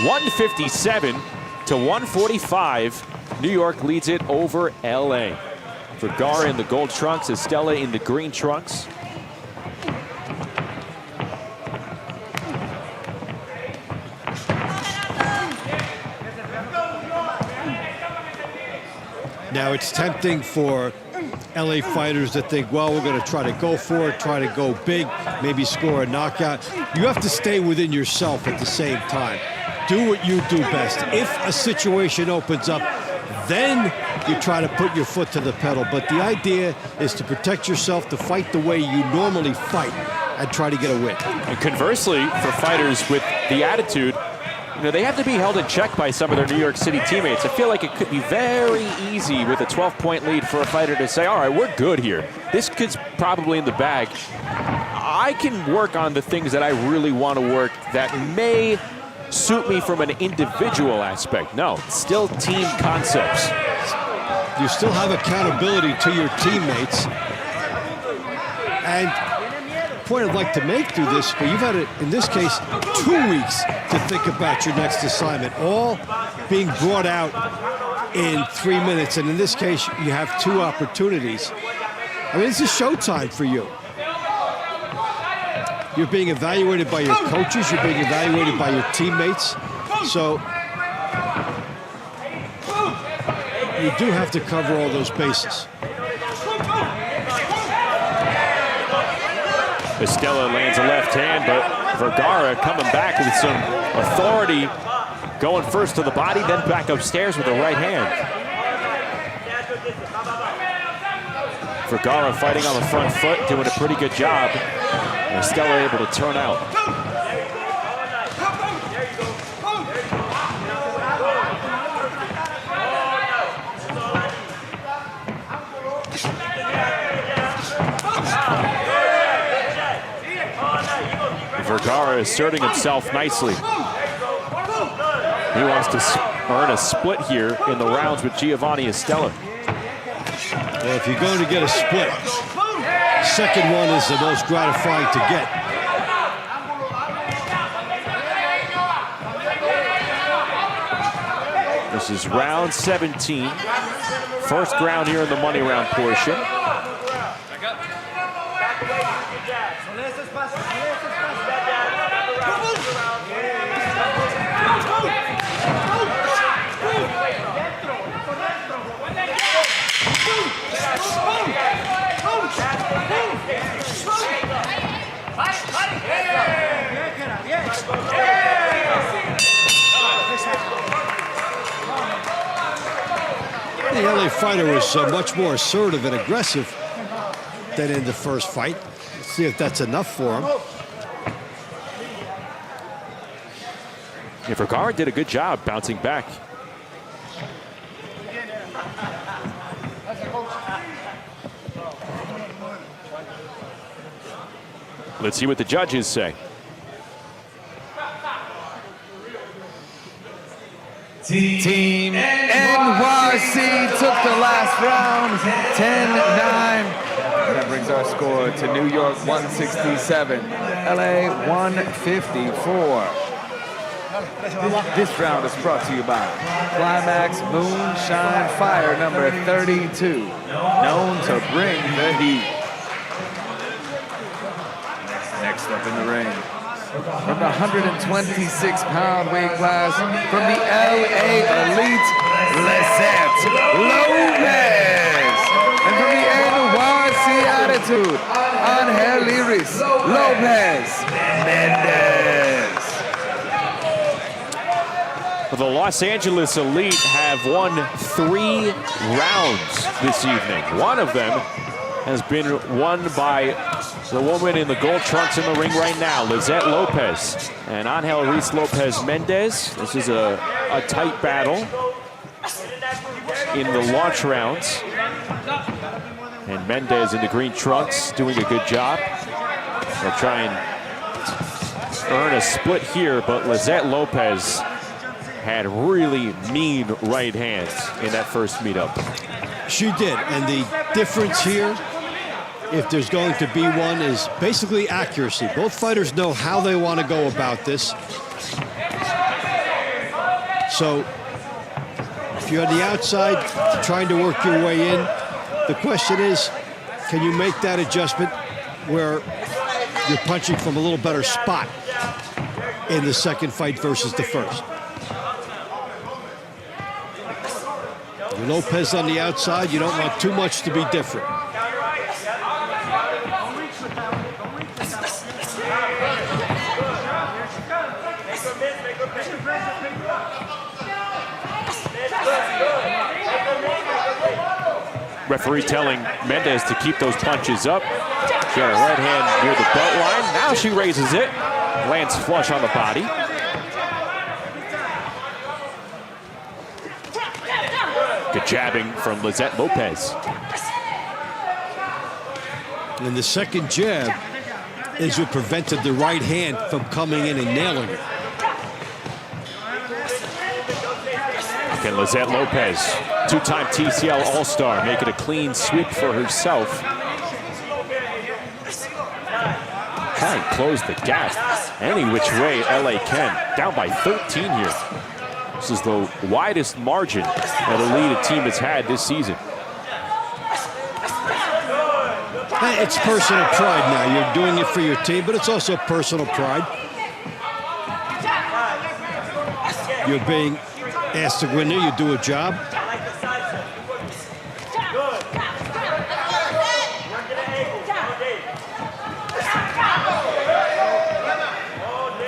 157 to 145. New York leads it over LA. Vergara in the gold trunks, Estella in the green trunks. Now it's tempting for LA fighters to think, well, we're going to try to go for it, try to go big, maybe score a knockout. You have to stay within yourself at the same time. Do what you do best. If a situation opens up, then you try to put your foot to the pedal. But the idea is to protect yourself, to fight the way you normally fight, and try to get a win. And conversely, for fighters with the attitude, they have to be held in check by some of their New York City teammates. I feel like it could be very easy with a 12-point lead for a fighter to say, all right, we're good here. This kid's probably in the bag. I can work on the things that I really want to work that may suit me from an individual aspect. No, still team concepts. You still have accountability to your teammates. And the point I'd like to make through this, but you've had, in this case, 2 weeks to think about your next assignment, all being brought out in 3 minutes. And in this case, you have 2 opportunities. I mean, this is showtime for you. You're being evaluated by your coaches. You're being evaluated by your teammates. So you do have to cover all those bases. Estella lands a left hand, but Vergara coming back with some authority, going first to the body, then back upstairs with the right hand. Vergara fighting on the front foot, doing a pretty good job. Estella able to turn out. Vergara asserting himself nicely. He wants to earn a split here in the rounds with Giovanni Estella. Well, if you're going to get a split, second one is the most gratifying to get. This is round 17. First round here in the money round portion. The LA fighter was much more assertive and aggressive than in the first fight. Let's see if that's enough for him. Yeah, Vergara did a good job bouncing back. Let's see what the judges say. Team NYC took the last round, 10-9. That brings our score to New York 167, LA 154. This round is brought to you by Climax Moonshine Fire number 32, known to bring the heat. Next up in the ring, from the 126-pound weight class, from the LA Elite, Lopez. And from the NYC Attitude, Ellis, Lopez, Mendes. The Los Angeles Elite have won 3 rounds this evening. One of them has been won by the woman in the gold trunks in the ring right now, Lizette Lopez and Angel Reese Lopez Mendes. This is a tight battle in the launch rounds. And Mendes in the green trunks doing a good job. They'll try and earn a split here, but Lizette Lopez had really mean right hands in that first meetup. She did, and the difference here, if there's going to be one, is basically accuracy. Both fighters know how they want to go about this. So if you're on the outside trying to work your way in, the question is, can you make that adjustment where you're punching from a little better spot in the second fight versus the first? You're Lopez on the outside, you don't want too much to be different. Referee telling Mendes to keep those punches up. She had her right hand near the belt line. Now she raises it. Lands flush on the body. Good jabbing from Lizette Lopez. And the second jab is what prevented the right hand from coming in and nailing it. Can Lizette Lopez, two-time TCL All-Star, make it a clean sweep for herself? Try and close the gap any which way LA can. Down by 13 here. This is the widest margin that a lead team has had this season. It's personal pride now. You're doing it for your team, but it's also personal pride. You're being asked to win there, you do a job.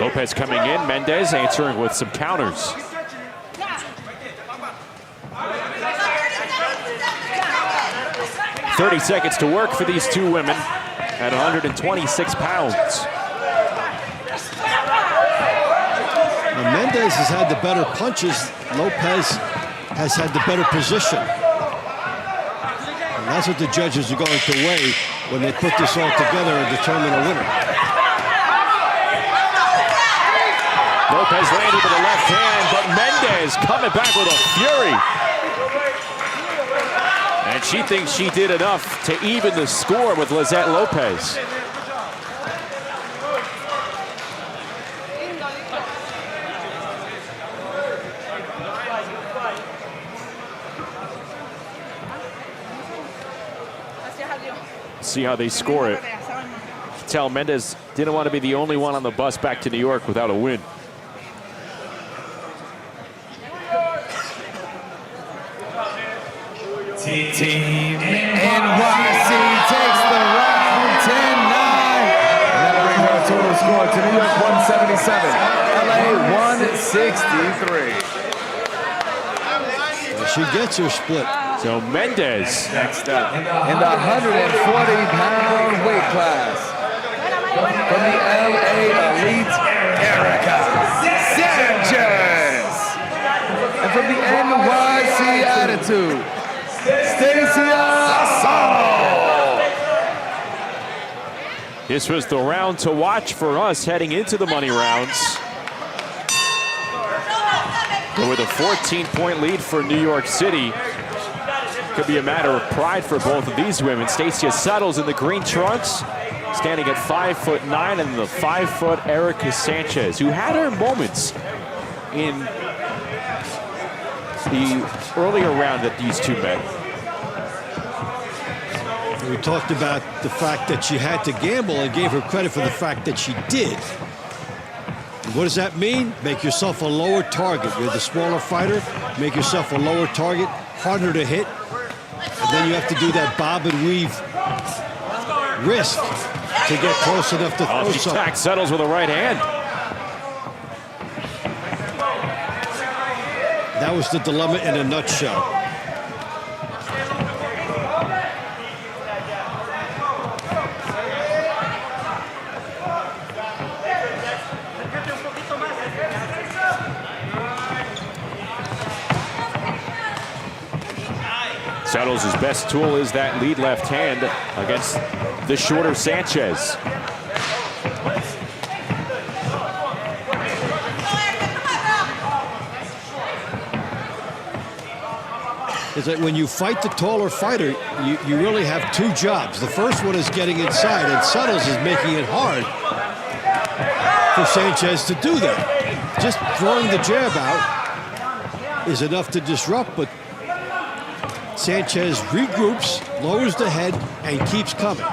Lopez coming in, Mendes answering with some counters. "30 seconds to work for these two women at 126 pounds. And Mendes has had the better punches. Lopez has had the better position. And that's what the judges are going to weigh when they put this all together and determine a winner. Lopez landed with the left hand, but Mendes coming back with a fury. And she thinks she did enough to even the score with Lizette Lopez. See how they score it. Tell Mendes didn't want to be the only one on the bus back to New York without a win. Team NYC takes the round 10-9. And that brings our total score to New York 177, LA 163. Well, she gets her split. So Mendes next up in the 140-pound weight class. From the LA Elite, Erica Sanchez. And from the NYC Attitude, this was the round to watch for us heading into the money rounds. But with a 14-point lead for New York City, could be a matter of pride for both of these women. Stacia Suttles in the green trunks, standing at 5'9", and the 5-foot Erica Sanchez, who had her moments in the earlier round that these two met. We talked about the fact that she had to gamble and gave her credit for the fact that she did. And what does that mean? Make yourself a lower target. You're the smaller fighter. Make yourself a lower target, harder to hit. And then you have to do that bob and weave risk to get close enough to throw She something. attacks Suttles with a right hand. That was the dilemma in a nutshell. Suttles' best tool is that lead left hand against the shorter Sanchez. Is that when you fight the taller fighter, you really have two jobs. The first one is getting inside, and Suttles is making it hard for Sanchez to do that. Just throwing the jab out is enough to disrupt, but Sanchez regroups, lowers the head, and keeps coming.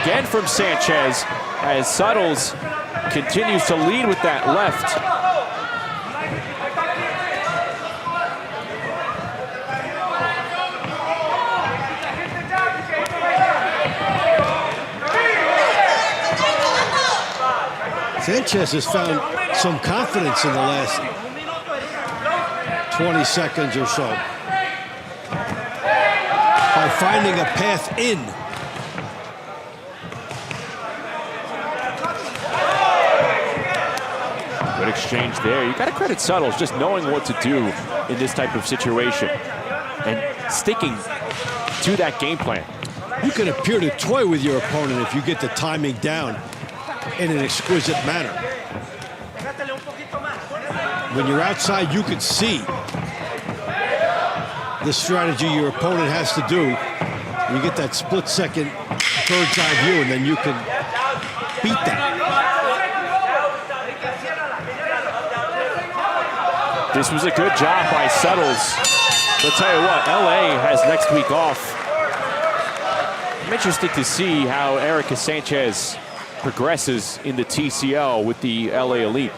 Again from Sanchez as Suttles continues to lead with that left. Sanchez has found some confidence in the last 20 seconds or so by finding a path in. Good exchange there. You got to credit Suttles just knowing what to do in this type of situation and sticking to that game plan. You can appear to toy with your opponent if you get the timing down in an exquisite manner. When you're outside, you can see the strategy your opponent has to do. You get that split-second bird's-eye view, and then you can beat that. This was a good job by Suttles. But tell you what, LA has next week off. I'm interested to see how Erica Sanchez progresses in the TCL with the LA Elite.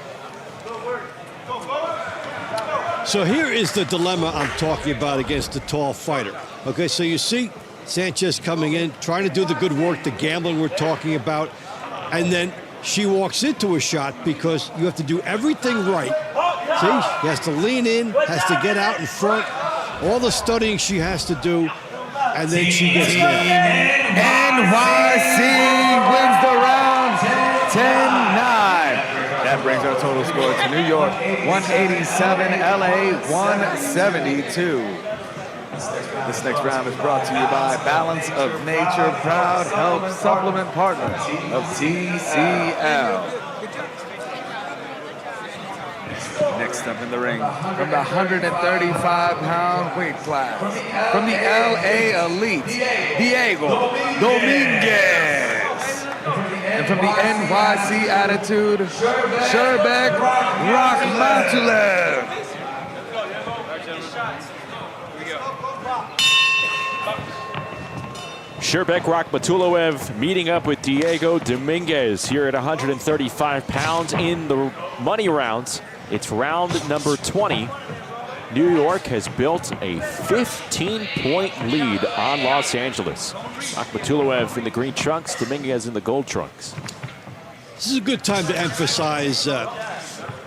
So here is the dilemma I'm talking about against the tall fighter. Okay, so you see Sanchez coming in, trying to do the good work, the gambling we're talking about, and then she walks into a shot because you have to do everything right. See, she has to lean in, has to get out in front, all the studying she has to do, and then she gets there. NYC wins the round 10-9. That brings our total score to New York 187, LA 172. This next round is brought to you by Balance of Nature, proud health supplement partner of TCL. Next up in the ring, from the 135-pound weight class, from the LA Elite, Diego Dominguez. And from the NYC Attitude, Sherbek Matulov. Sherbek Matulov meeting up with Diego Dominguez here at 135 pounds in the money rounds. It's round number 20. New York has built a 15-point lead on Los Angeles. Matulov in the green trunks, Dominguez in the gold trunks. This is a good time to emphasize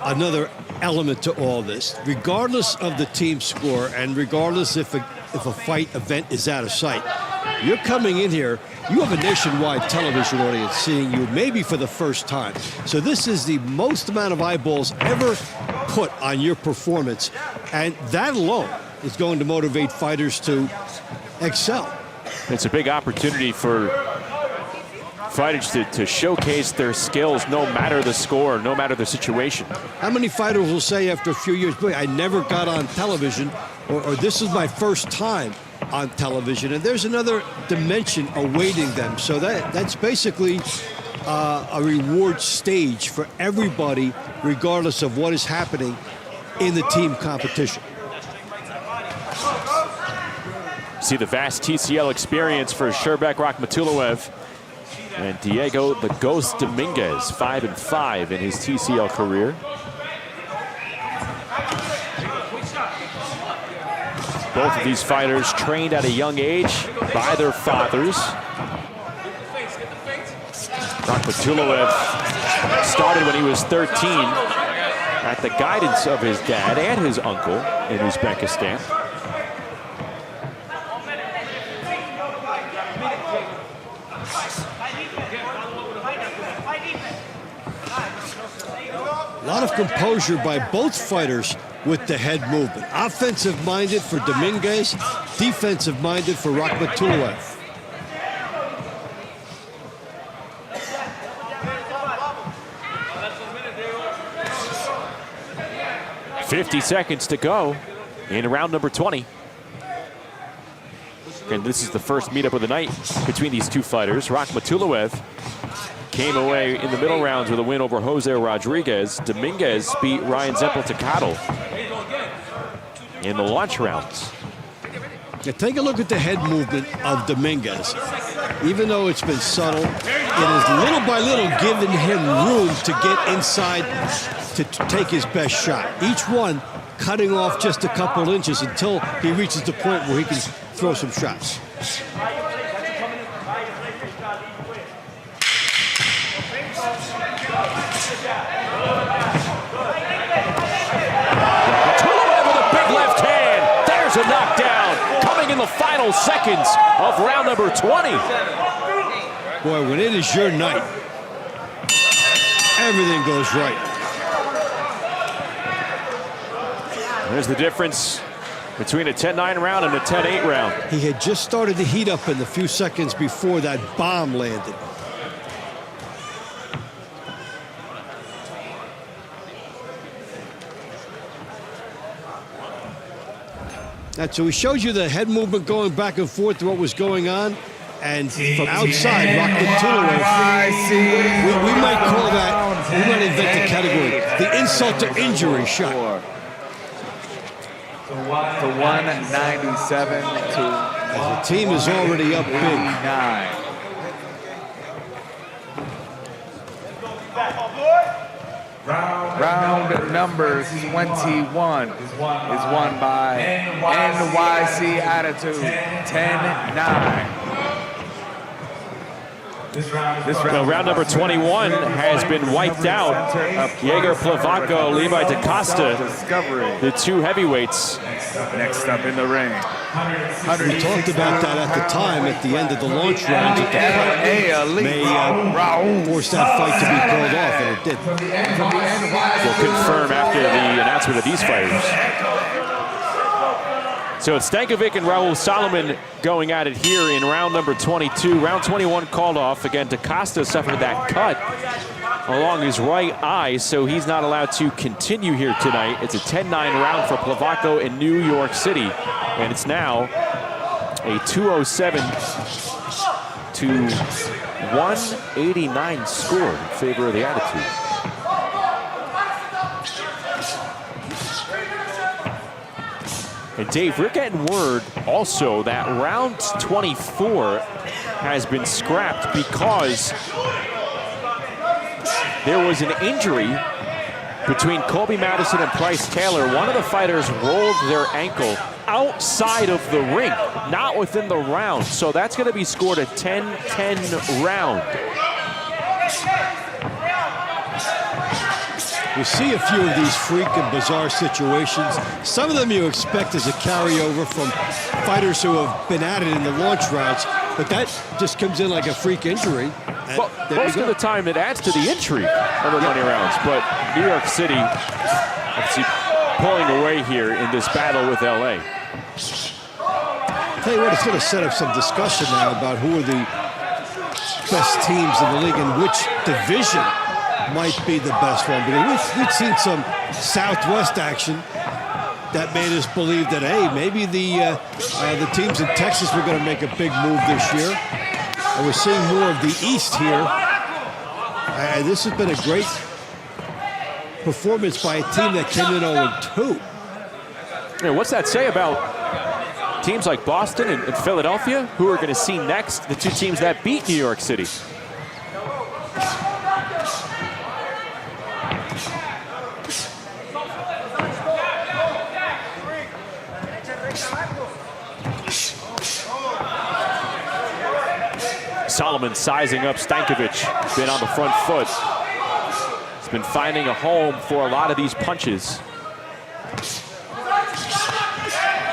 another element to all this. Regardless of the team score and regardless if a fight event is out of sight, you're coming in here, you have a nationwide television audience seeing you maybe for the first time. So this is the most amount of eyeballs ever put on your performance. And that alone is going to motivate fighters to excel. It's a big opportunity for fighters to showcase their skills no matter the score, no matter the situation. How many fighters will say after a few years, boy, I never got on television, or this is my first time on television, and there's another dimension awaiting them. So that's basically a reward stage for everybody, regardless of what is happening in the team competition. See the vast TCL experience for Sherbek Matulov and Diego the Ghost Dominguez, 5-5 in his TCL career. Both of these fighters trained at a young age by their fathers. Matulov started when he was 13 at the guidance of his dad and his uncle in Uzbekistan. A lot of composure by both fighters with the head movement. Offensive-minded for Dominguez, defensive-minded for Matulov. .50 seconds to go in round number 20. And this is the first meetup of the night between these two fighters. Matulov came away in the middle rounds with a win over Jose Rodriguez. Dominguez beat Zempoaltecatl in the launch rounds. Now take a look at the head movement of Dominguez. Even though it's been subtle, it has little by little given him room to get inside to take his best shot. Each one cutting off just a couple inches until he reaches the point where he can throw some shots. A knockdown coming in the final seconds of round number 20. Boy, when it is your night, everything goes right. There's the difference between a 10-9 round and a 10-8 round. He had just started to heat up in the few seconds before that bomb landed. So he showed you the head movement going back and forth to what was going on. And from outside, Matulov, we might call that, we might invent the category, the insult to injury shot. To 197 to the team is already up big. Round number 21 is won by NYC Attitude, 10-9. Well, round number 21 has been wiped out. Jaeger, Plevako, Levi DaCosta, the two heavyweights. Next up in the ring. We talked about that at the time, at the end of the launch rounds, that the cut may force that fight to be called off, and it did. We'll confirm after the announcement of these fighters. So it's Stankovic and Raul Solomon going at it here in round number 22. Round 21 called off. Again, DaCosta suffered that cut along his right eye, so he's not allowed to continue here tonight. It's a 10-9 round for Plevako in New York City, and it's now a 207 to 189 score in favor of the Attitude. And Dave, we're getting word also that round 24 has been scrapped because there was an injury between Colby Madison and Price Taylor. One of the fighters rolled their ankle outside of the ring, not within the round. So that's going to be scored a 10-10 round. We see a few of these freak and bizarre situations. Some of them you expect as a carryover from fighters who have been at it in the launch rounds, but that just comes in like a freak injury. Well, most of the time it adds to the intrigue of the money rounds, but New York City obviously pulling away here in this battle with LA. I'll tell you what, it's going to set up some discussion now about who are the best teams in the league and which division might be the best one, because we've seen some Southwest action that made us believe that, hey, maybe the teams in Texas were going to make a big move this year. And we're seeing more of the East here. And this has been a great performance by a team that came in 0-2. Yeah, what's that say about teams like Boston and Philadelphia, who are going to see next the two teams that beat New York City? Solomon sizing up Stankovic, been on the front foot. He's been finding a home for a lot of these punches.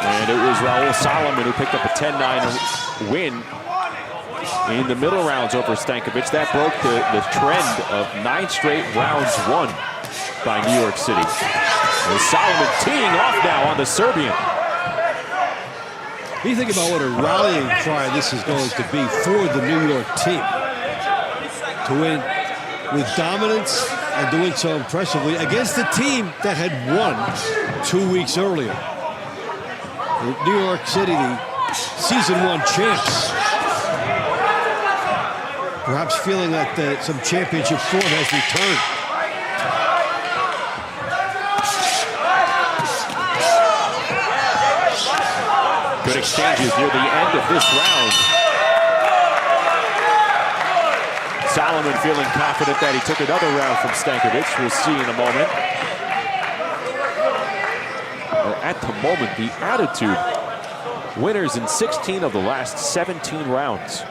And it was Raul Solomon who picked up a 10-9 win in the middle rounds over Stankovic. That broke the trend of 9 straight rounds won by New York City. And Solomon teeing off now on the Serbian. You think about what a rallying cry this is going to be for the New York team to win with dominance and doing so impressively against the team that had won 2 weeks earlier. New York City, the season 1 champs, perhaps feeling that some championship form has returned. Good exchanges near the end of this round. Solomon feeling confident that he took another round from Stankovic. We'll see in a moment. At the moment, the Attitude winners in 16 of the last 17 rounds.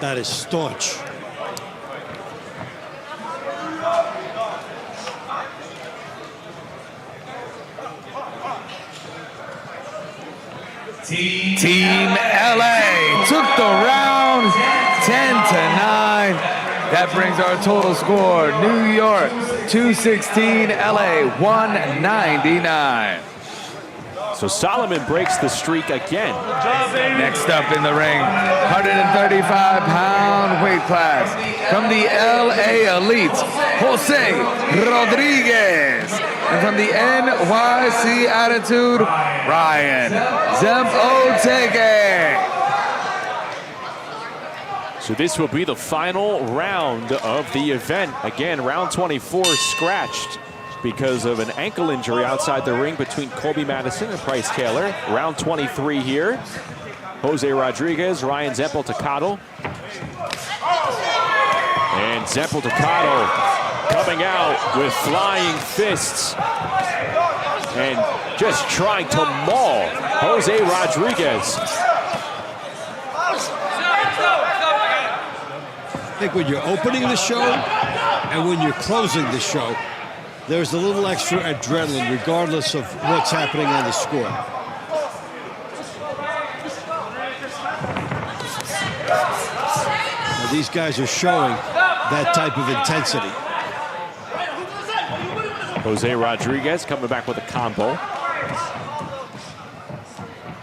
That is staunch. Team LA took the round 10-9. That brings our total score. New York 216, LA 199. So Solomon breaks the streak again. Next up in the ring, 135-pound weight class from the LA Elite, Jose Rodriguez. And from the NYC Attitude, Ryan Zempoaltecatl. So this will be the final round of the event. Again, round 24 scratched because of an ankle injury outside the ring between Colby Madison and Price Taylor. Round 23 here. Jose Rodriguez, Ryan Zempoaltecatl. And Zempoaltecatl coming out with flying fists. and just trying to maul Jose Rodriguez. I think when you're opening the show and when you're closing the show, there's a little extra adrenaline regardless of what's happening on the score. Now, these guys are showing that type of intensity. Jose Rodriguez coming back with a combo.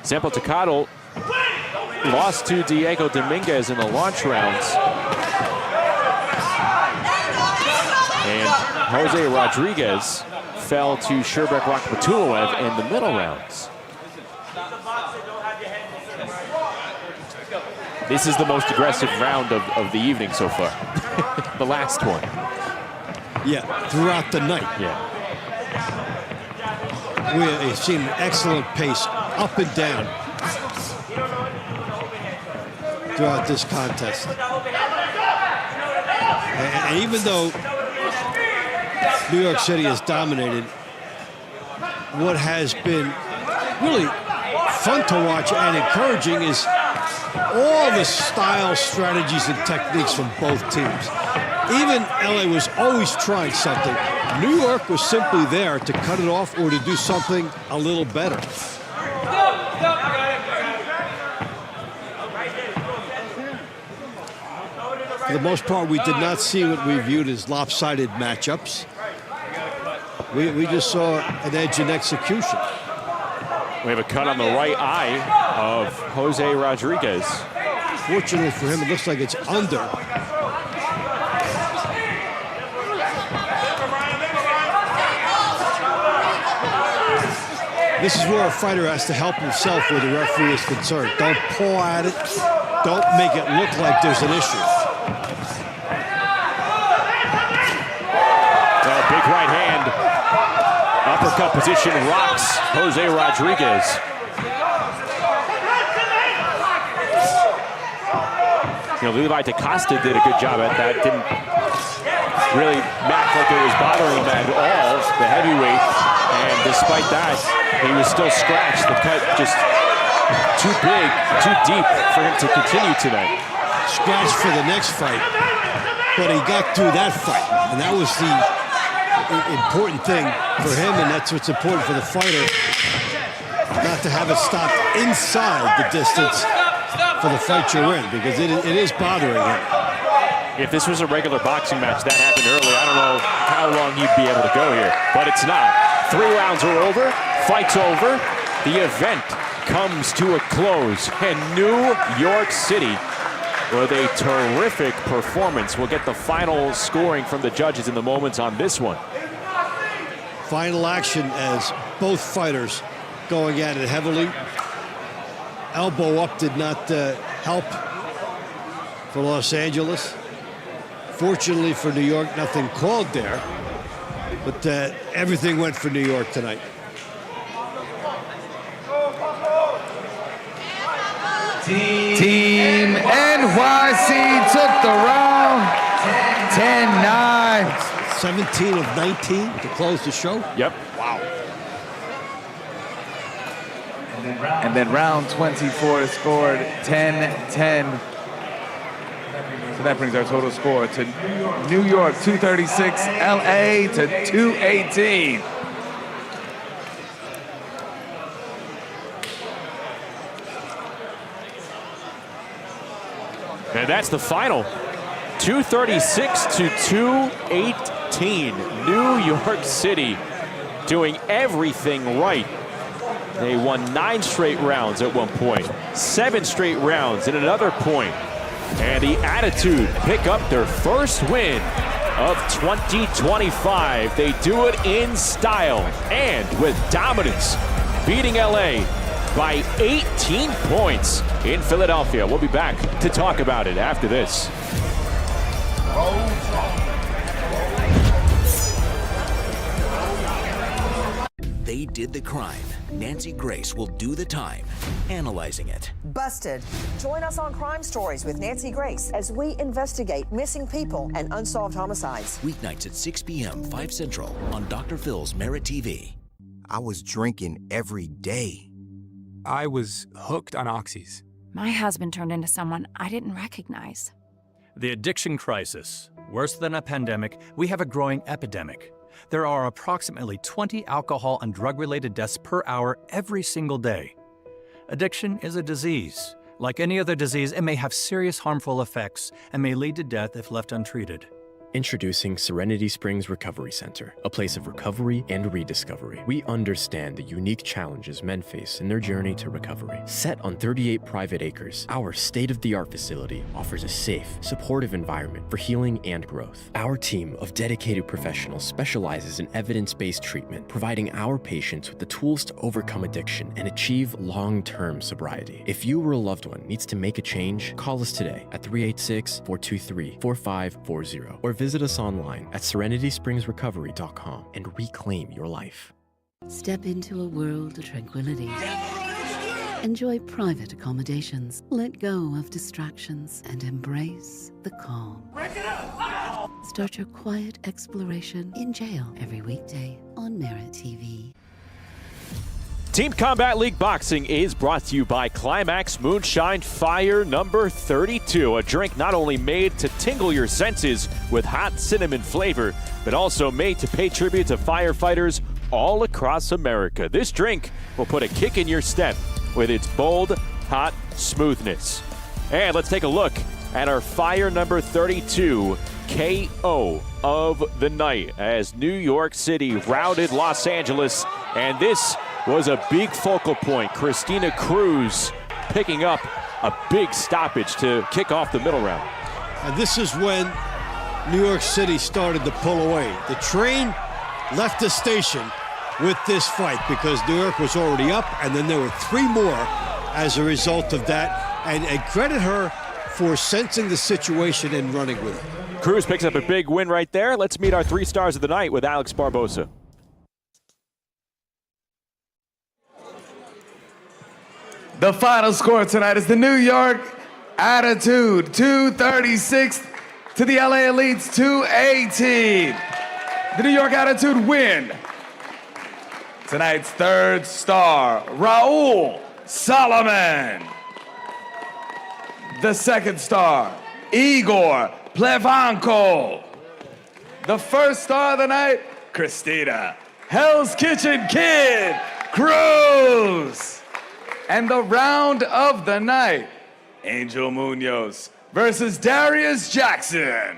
Zempoaltecatl lost to Diego Dominguez in the launch rounds. And Jose Rodriguez fell to Sherbek Matulov in the middle rounds. This is the most aggressive round of the evening so far. The last one. Yeah, throughout the night. Yeah. We have seen an excellent pace up and down throughout this contest. And even though New York City has dominated, what has been really fun to watch and encouraging is all the style, strategies, and techniques from both teams. Even LA was always trying something. New York was simply there to cut it off or to do something a little better. For the most part, we did not see what we viewed as lopsided matchups. We just saw an edge in execution. We have a cut on the right eye of Jose Rodriguez. Fortunately for him, it looks like it's under. This is where a fighter has to help himself where the referee is concerned. Don't paw at it. Don't make it look like there's an issue. Well, big right hand. Uppercut position rocks Jose Rodriguez. Levi Costa did a good job at that. Didn't really act like it was bothering him at all, the heavyweight. And despite that, he was still scratched. The cut just too big, too deep for him to continue tonight. Scratched for the next fight, but he got through that fight. And that was the important thing for him, and that's what's important for the fighter, not to have it stopped inside the distance for the fight you're in, because it is bothering him. If this was a regular boxing match, that happened early, I don't know how long he'd be able to go here, but it's not. 3 rounds are over, fight's over, the event comes to a close, and New York City, with a terrific performance, will get the final scoring from the judges in the moments on this one. Final action as both fighters going at it heavily. Elbow up did not help for Los Angeles. Fortunately for New York, nothing called there, but everything went for New York tonight. Team NYC took the round 10-9. 17 of 19 to close the show. Yep. Wow. And then round 24 scored 10-10. So that brings our total score to New York 236, LA to 218. And that's the final. 236 to 218. New York City doing everything right. They won 9 straight rounds at one point, 7 straight rounds at another point. And the Attitude pick up their first win of 2025. They do it in style and with dominance, beating LA by 18 points in Philadelphia. We'll be back to talk about it after this. They did the crime. Nancy Grace will do the time, analyzing it. Busted. Join us on Crime Stories with Nancy Grace as we investigate missing people and unsolved homicides. Weeknights at 6 p.m., 5 Central on Dr. Phil's MeritTV. I was drinking every day. I was hooked on oxys. My husband turned into someone I didn't recognize. The addiction crisis. Worse than a pandemic, we have a growing epidemic. There are approximately 20 alcohol and drug-related deaths per hour every single day. Addiction is a disease. Like any other disease, it may have serious harmful effects and may lead to death if left untreated. Introducing Serenity Springs Recovery Center, a place of recovery and rediscovery. We understand the unique challenges men face in their journey to recovery. Set on 38 private acres, our state-of-the-art facility offers a safe, supportive environment for healing and growth. Our team of dedicated professionals specializes in evidence-based treatment, providing our patients with the tools to overcome addiction and achieve long-term sobriety. If you or a loved one needs to make a change, call us today at 386-423-4540 or visit us online at serenityspringsrecovery.com and reclaim your life. Step into a world of tranquility. Enjoy private accommodations. Let go of distractions and embrace the calm. Start your quiet exploration in jail every weekday on MeritTV. Team Combat League Boxing is brought to you by Climax Moonshine Fire number 32, a drink not only made to tingle your senses with hot cinnamon flavor, but also made to pay tribute to firefighters all across America. This drink will put a kick in your step with its bold, hot smoothness. And let's take a look at our Fire number 32 KO of the night as New York City routed Los Angeles, and this was a big focal point. Christina Cruz picking up a big stoppage to kick off the middle round. And this is when New York City started to pull away. The train left the station with this fight because New York was already up, and then there were 3 more as a result of that. And credit her for sensing the situation and running with it. Cruz picks up a big win right there. Let's meet our 3 stars of the night with Alex Barbosa. The final score tonight is the New York Attitude 236 to the LA Elites 218. The New York Attitude win. Tonight's 3rd star, Raul Solomon. The 2nd star, Igor Plevako. The 1st star of the night, Christina Hell's Kitchen Kid Cruz. And the round of the night, Angel Munoz versus Darius Jackson.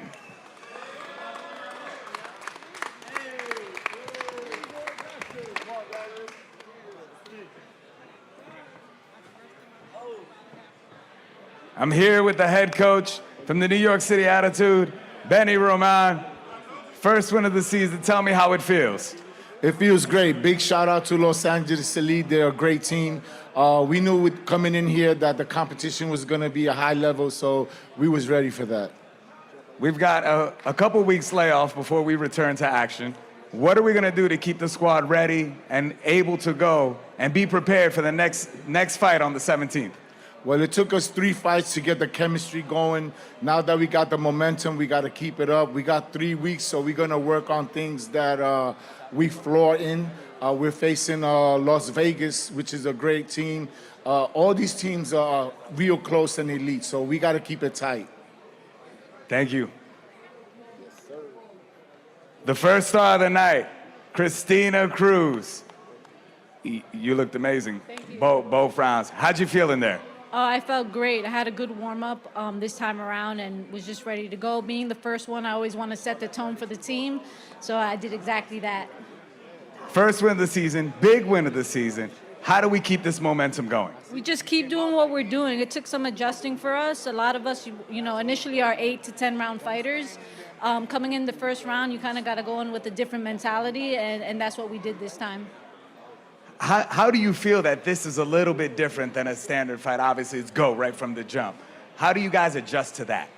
I'm here with the head coach from the New York City Attitude, Benny Roman. First win of the season, tell me how it feels. It feels great. Big shout out to Los Angeles Elite. They're a great team. We knew with coming in here that the competition was going to be a high level, so we was ready for that. We've got a couple weeks layoff before we return to action. What are we going to do to keep the squad ready and able to go and be prepared for the next fight on the 17th? Well, it took us 3 fights to get the chemistry going. Now that we got the momentum, we got to keep it up. We got 3 weeks, so we're going to work on things that we floor in. We're facing Las Vegas, which is a great team. All these teams are real close and elite, so we got to keep it tight. Thank you. Yes, sir. The 1st star of the night, Christina Cruz. You looked amazing. Thank you. Both rounds. How'd you feel in there? I felt great. I had a good warm-up this time around and was just ready to go. Being the first one, I always want to set the tone for the team, so I did exactly that. First win of the season, big win of the season. How do we keep this momentum going? We just keep doing what we're doing. It took some adjusting for us. A lot of us, initially are 8 to 10 round fighters. Coming in the first round, you kind of got to go in with a different mentality, and that's what we did this time. How do you feel that this is a little bit different than a standard fight? Obviously, it's go right from the jump. How do you guys adjust to that?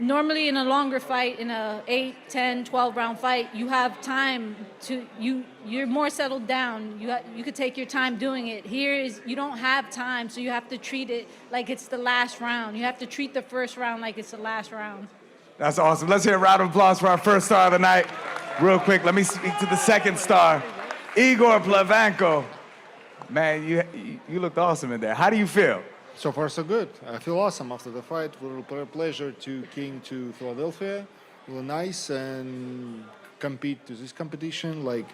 Normally in a longer fight, in a 8, 10, 12 round fight, you have time to, you're more settled down. You could take your time doing it. Here you don't have time, so you have to treat it like it's the last round. You have to treat the first round like it's the last round. That's awesome. Let's hear a round of applause for our 1st star of the night. Real quick, let me speak to the 2nd star, Igor Plevako. Man, you looked awesome in there. How do you feel? So far, so good. I feel awesome after the fight. It was a pleasure to came to Philadelphia. Really nice and compete to this competition. Like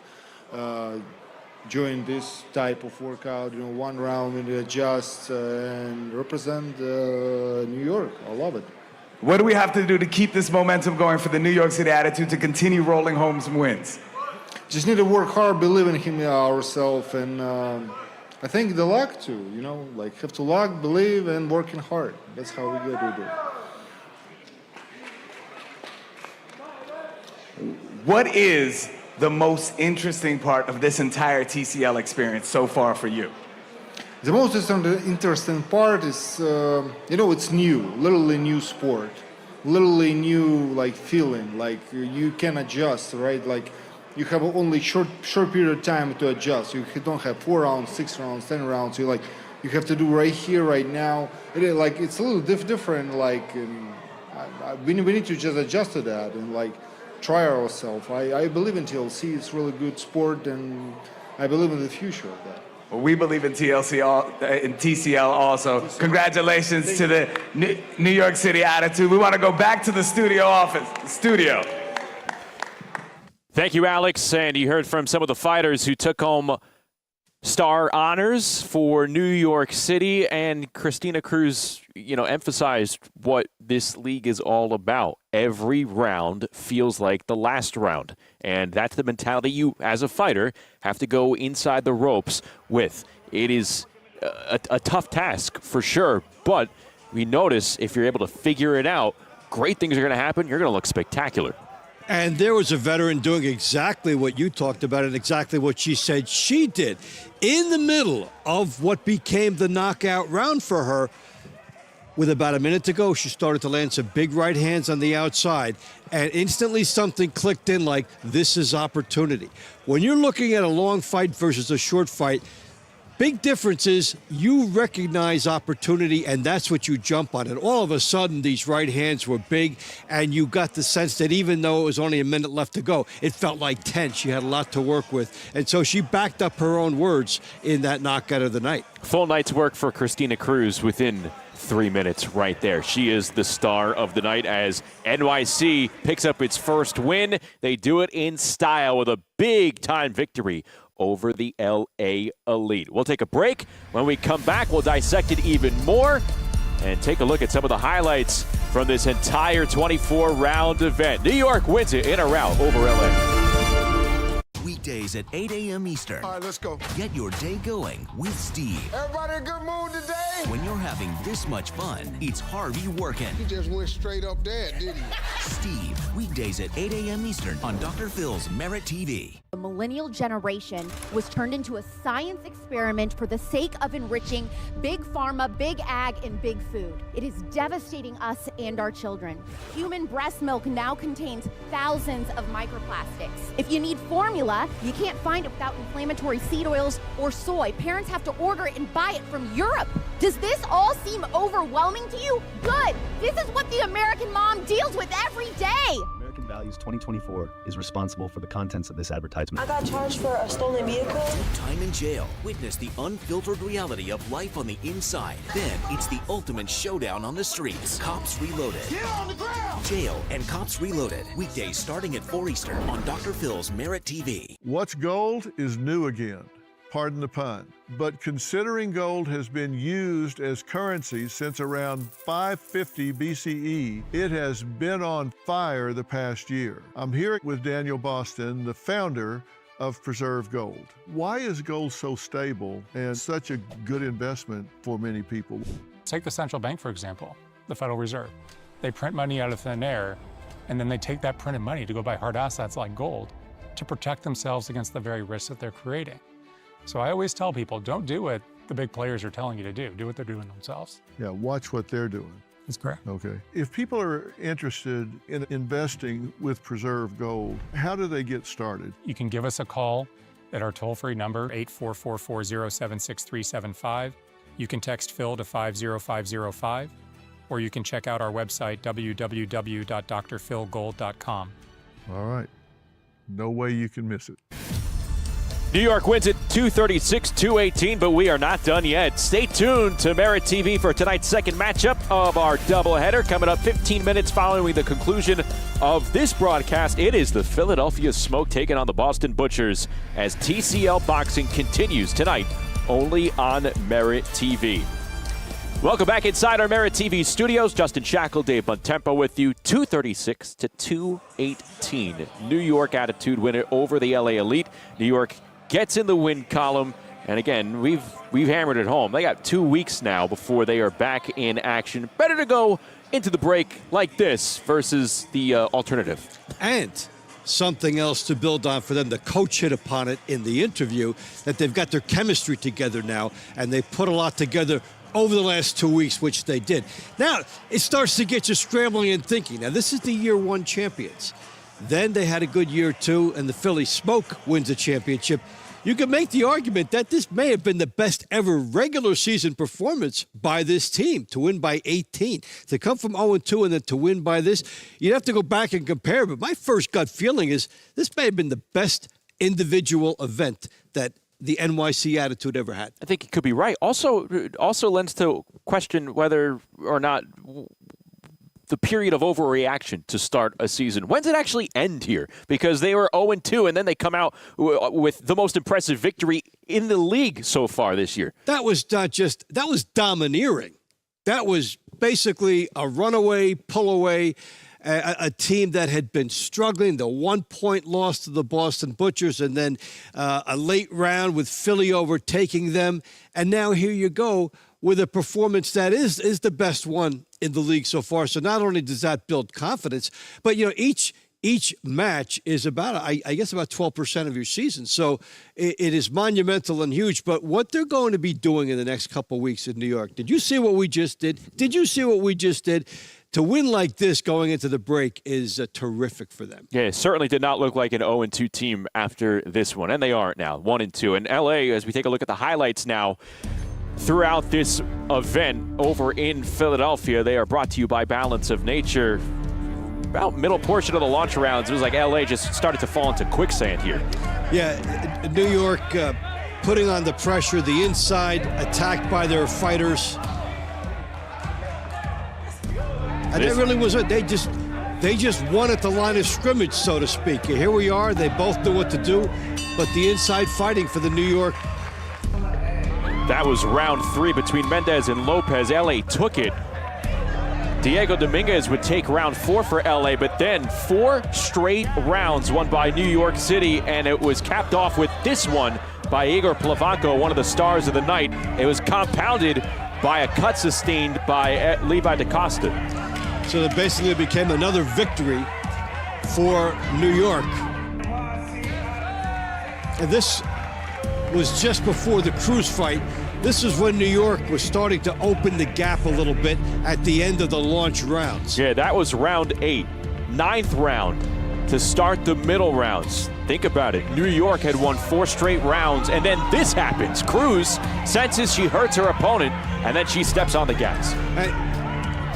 join this type of workout. You know, one round and adjust and represent New York. I love it. What do we have to do to keep this momentum going for the New York City Attitude to continue rolling home some wins? Just need to work hard, believe in him, ourselves, and I think the luck too. You know, like have to luck, believe, and working hard. That's how we go to do it. What is the most interesting part of this entire TCL experience so far for you? The most interesting part is, you know, it's new, literally new sport, literally new like feeling, like you can adjust, right? Like you have only short period of time to adjust. You don't have 4 rounds, 6 rounds, 10 rounds. You you have to do right here, right now. It's a little different. Like we need to just adjust to that and like try ourselves. I believe in TLC. It's really good sport, and I believe in the future of that. Well, we believe in TCL also. Congratulations to the New York City Attitude. We want to go back to the studio. Thank you, Alex. And you heard from some of the fighters who took home star honors for New York City, and Christina Cruz, emphasized what this league is all about. Every round feels like the last round, and that's the mentality you, as a fighter, have to go inside the ropes with. It is a tough task for sure, but we notice if you're able to figure it out, great things are going to happen. You're going to look spectacular. And there was a veteran doing exactly what you talked about and exactly what she said she did. In the middle of what became the knockout round for her, with about a minute to go, she started to land some big right hands on the outside, and instantly something clicked in like, this is opportunity. When you're looking at a long fight versus a short fight, big difference is you recognize opportunity, and that's what you jump on. And all of a sudden, these right hands were big, and you got the sense that even though it was only a minute left to go, it felt like 10. She had a lot to work with. And so she backed up her own words in that knockout of the night. Full night's work for Christina Cruz within 3 minutes right there. She is the star of the night as NYC picks up its first win. They do it in style with a big-time victory over the LA Elite. We'll take a break. When we come back, we'll dissect it even more and take a look at some of the highlights from this entire 24-round event. New York wins it in a rout over LA. Weekdays at 8 a.m. Eastern. All right, let's go. Get your day going with Steve. Everybody in a good mood today? When you're having this much fun, it's Harvey working. You just went straight up there, didn't you? Steve, weekdays at 8 a.m. Eastern on Dr. Phil's MeritTV. The millennial generation was turned into a science experiment for the sake of enriching big pharma, big ag, and big food. It is devastating us and our children. Human breast milk now contains thousands of microplastics. If you need formula, you can't find it without inflammatory seed oils or soy. Parents have to order it and buy it from Europe. Does this all seem overwhelming to you? Good. This is what the American mom deals with every day. American Values 2024 is responsible for the contents of this advertisement. I got charged for a stolen vehicle. Time in jail. Witness the unfiltered reality of life on the inside. Then it's the ultimate showdown on the streets. Cops Reloaded. Get on the ground! Jail and Cops Reloaded. Weekdays starting at 4 Eastern on Dr. Phil's MeritTV. What's gold is new again. Pardon the pun. But considering gold has been used as currency since around 550 BCE, it has been on fire the past year. I'm here with Daniel Boston, the founder of Preserve Gold. Why is gold so stable and such a good investment for many people? Take the central bank, for example, the Federal Reserve. They print money out of thin air, and then they take that printed money to go buy hard assets like gold to protect themselves against the very risks that they're creating. So I always tell people, don't do what the big players are telling you to do. Do what they're doing themselves. Yeah, watch what they're doing. That's correct. Okay. If people are interested in investing with Preserve Gold, how do they get started? You can give us a call at our toll-free number, 844-407-6375. You can text Phil to 50505, or you can check out our website, www.drphilgold.com. All right. No way you can miss it. New York wins it 236-218, but we are not done yet. Stay tuned to MeritTV for tonight's second matchup of our doubleheader. Coming up 15 minutes following the conclusion of this broadcast, it is the Philadelphia Smoke taking on the Boston Butchers as TCL Boxing continues tonight only on MeritTV. Welcome back inside our MeritTV studios. Justin Shackle, Dave Bontempo with you. 236-218. New York Attitude win it over the LA Elite. New York gets in the win column, and again, we've hammered it home. They got 2 weeks now before they are back in action. Better to go into the break like this versus the alternative. And something else to build on for them. The coach hit upon it in the interview that they've got their chemistry together now, and they put a lot together over the last 2 weeks, which they did. Now, it starts to get you scrambling and thinking. Now, this is the year one champions. Then they had a good year two, and the Philly Smoke wins the championship. You can make the argument that this may have been the best ever regular season performance by this team, to win by 18. To come from 0-2 and then to win by this, you'd have to go back and compare. But my first gut feeling is this may have been the best individual event that the NYC Attitude ever had. I think you could be right. Also lends to question whether or not the period of overreaction to start a season. When did it actually end here? Because they were 0-2, and then they come out with the most impressive victory in the league so far this year. That was domineering. That was basically a runaway, pull away, a team that had been struggling, the 1-point loss to the Boston Butchers, and then a late round with Philly overtaking them. And now here you go with a performance that is the best one in the league so far. So not only does that build confidence, but each match is about, I guess, about 12% of your season. So it is monumental and huge. But what they're going to be doing in the next couple of weeks in New York, did you see what we just did? Did you see what we just did? To win like this going into the break is terrific for them. Yeah, it certainly did not look like an 0-2 team after this one, and they aren't now, 1-2. And LA, as we take a look at the highlights now, throughout this event over in Philadelphia, they are brought to you by Balance of Nature. About middle portion of the launch rounds, it was like LA just started to fall into quicksand here. Yeah, New York putting on the pressure, the inside, attacked by their fighters. And that really was it. They just won at the line of scrimmage, so to speak. Here we are. They both knew what to do, but the inside fighting for the New York. That was round 3 between Mendes and Lopez. LA took it. Diego Dominguez would take round 4 for LA, but then 4 straight rounds won by New York City, and it was capped off with this one by Igor Plevako, one of the stars of the night. It was compounded by a cut sustained by Levi Costa. So it basically became another victory for New York. And this was just before the Cruz fight. This is when New York was starting to open the gap a little bit at the end of the launch rounds. Yeah, that was round 8. 9th round to start the middle rounds. Think about it. New York had won 4 straight rounds, and then this happens. Cruz senses she hurts her opponent, and then she steps on the gas.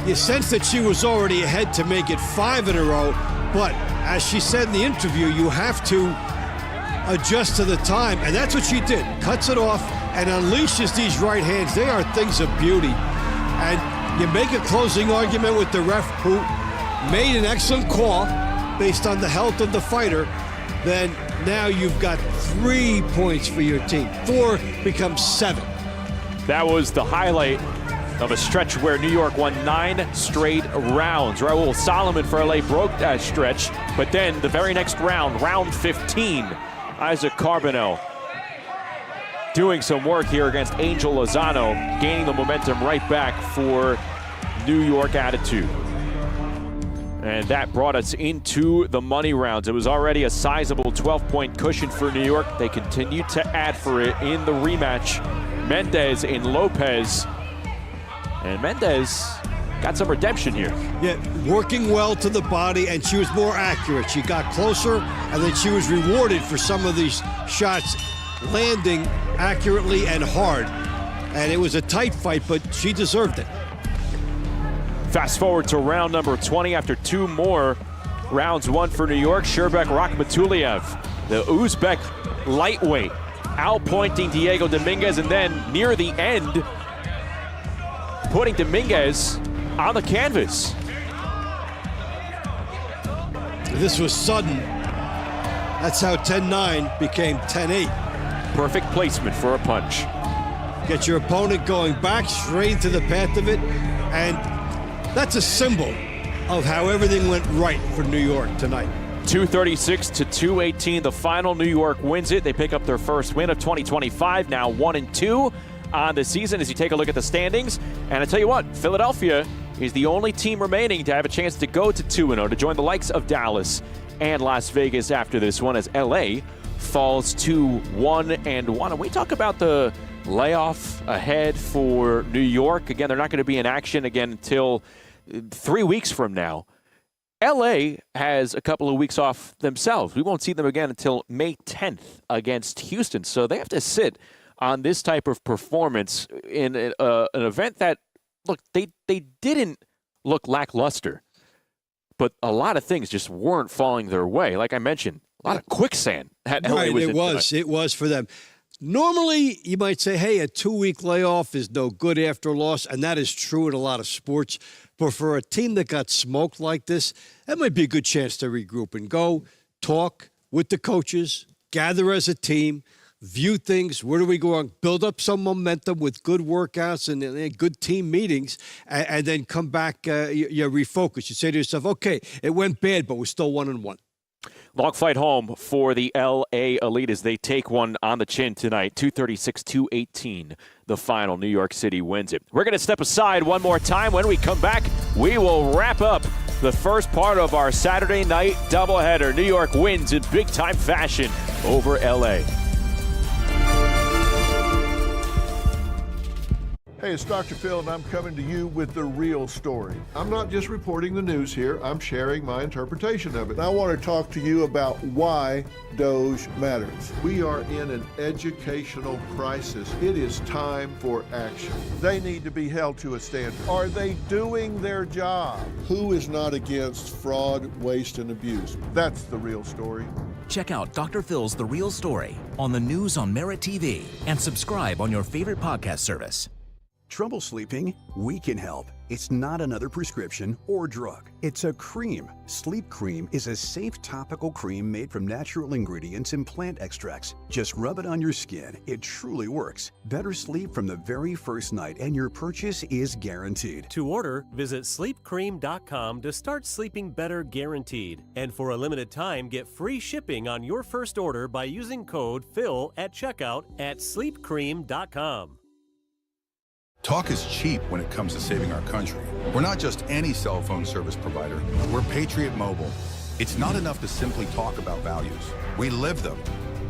You sense that she was already ahead to make it 5 in a row, but as she said in the interview, you have to adjust to the time, and that's what she did. Cuts it off and unleashes these right hands. They are things of beauty. And you make a closing argument with the ref, who made an excellent call based on the health of the fighter, then now you've got 3 points for your team. 4 becomes 7. That was the highlight of a stretch where New York won 9 straight rounds. Raul Solomon for LA broke that stretch, but then the very next round, round 15, Isaac Carbonell doing some work here against Angel Lozano, gaining the momentum right back for New York Attitude. And that brought us into the money rounds. It was already a sizable 12-point cushion for New York. They continued to add for it in the rematch. Mendes and Lopez. And Mendes got some redemption here. Yeah, working well to the body, and she was more accurate. She got closer, and then she was rewarded for some of these shots landing accurately and hard. And it was a tight fight, but she deserved it. Fast forward to round number 20 after 2 more rounds won for New York. Shurbek Rakhmatuliev, the Uzbek lightweight, outpointing Diego Dominguez, and then near the end, putting Dominguez on the canvas. This was sudden. That's how 10-9 became 10-8. Perfect placement for a punch. Get your opponent going back straight into the path of it, and that's a symbol of how everything went right for New York tonight. 236 to 218, the final. New York wins it. They pick up their first win of 2025, now 1-2 on the season as you take a look at the standings. And I tell you what, Philadelphia is the only team remaining to have a chance to go to 2-0, to join the likes of Dallas and Las Vegas after this one, as LA falls to 1-1. And we talk about the layoff ahead for New York. Again, they're not going to be in action again until 3 weeks from now. LA has a couple of weeks off themselves. We won't see them again until May 10th against Houston. So they have to sit on this type of performance in an event that, look, they didn't look lackluster, but a lot of things just weren't falling their way. Like I mentioned, a lot of quicksand. Right, it was for them. Normally, you might say, hey, a 2-week layoff is no good after a loss, and that is true in a lot of sports. But for a team that got smoked like this, that might be a good chance to regroup and go talk with the coaches, gather as a team, view things. Where do we go on? Build up some momentum with good workouts and good team meetings, and then come back, you refocus. You say to yourself, okay, it went bad, but we're still 1-1. Long fight home for the L.A. Elite as they take one on the chin tonight. 236-218, the final. New York City wins it. We're going to step aside one more time. When we come back, we will wrap up the first part of our Saturday night doubleheader. New York wins in big-time fashion over L.A. Hey, it's Dr. Phil, and I'm coming to you with the real story. I'm not just reporting the news here, I'm sharing my interpretation of it. And I want to talk to you about why Doge matters. We are in an educational crisis. It is time for action. They need to be held to a standard. Are they doing their job? Who is not against fraud, waste, and abuse? That's the real story. Check out Dr. Phil's The Real Story on the news on MeritTV and subscribe on your favorite podcast service. Trouble sleeping? We can help. It's not another prescription or drug. It's a cream. Sleep Cream is a safe topical cream made from natural ingredients and plant extracts. Just rub it on your skin. It truly works. Better sleep from the very first night, and your purchase is guaranteed. To order, visit sleepcream.com to start sleeping better guaranteed. And for a limited time, get free shipping on your first order by using code PHIL at checkout at sleepcream.com. Talk is cheap when it comes to saving our country. We're not just any cell phone service provider. We're Patriot Mobile. It's not enough to simply talk about values. We live them.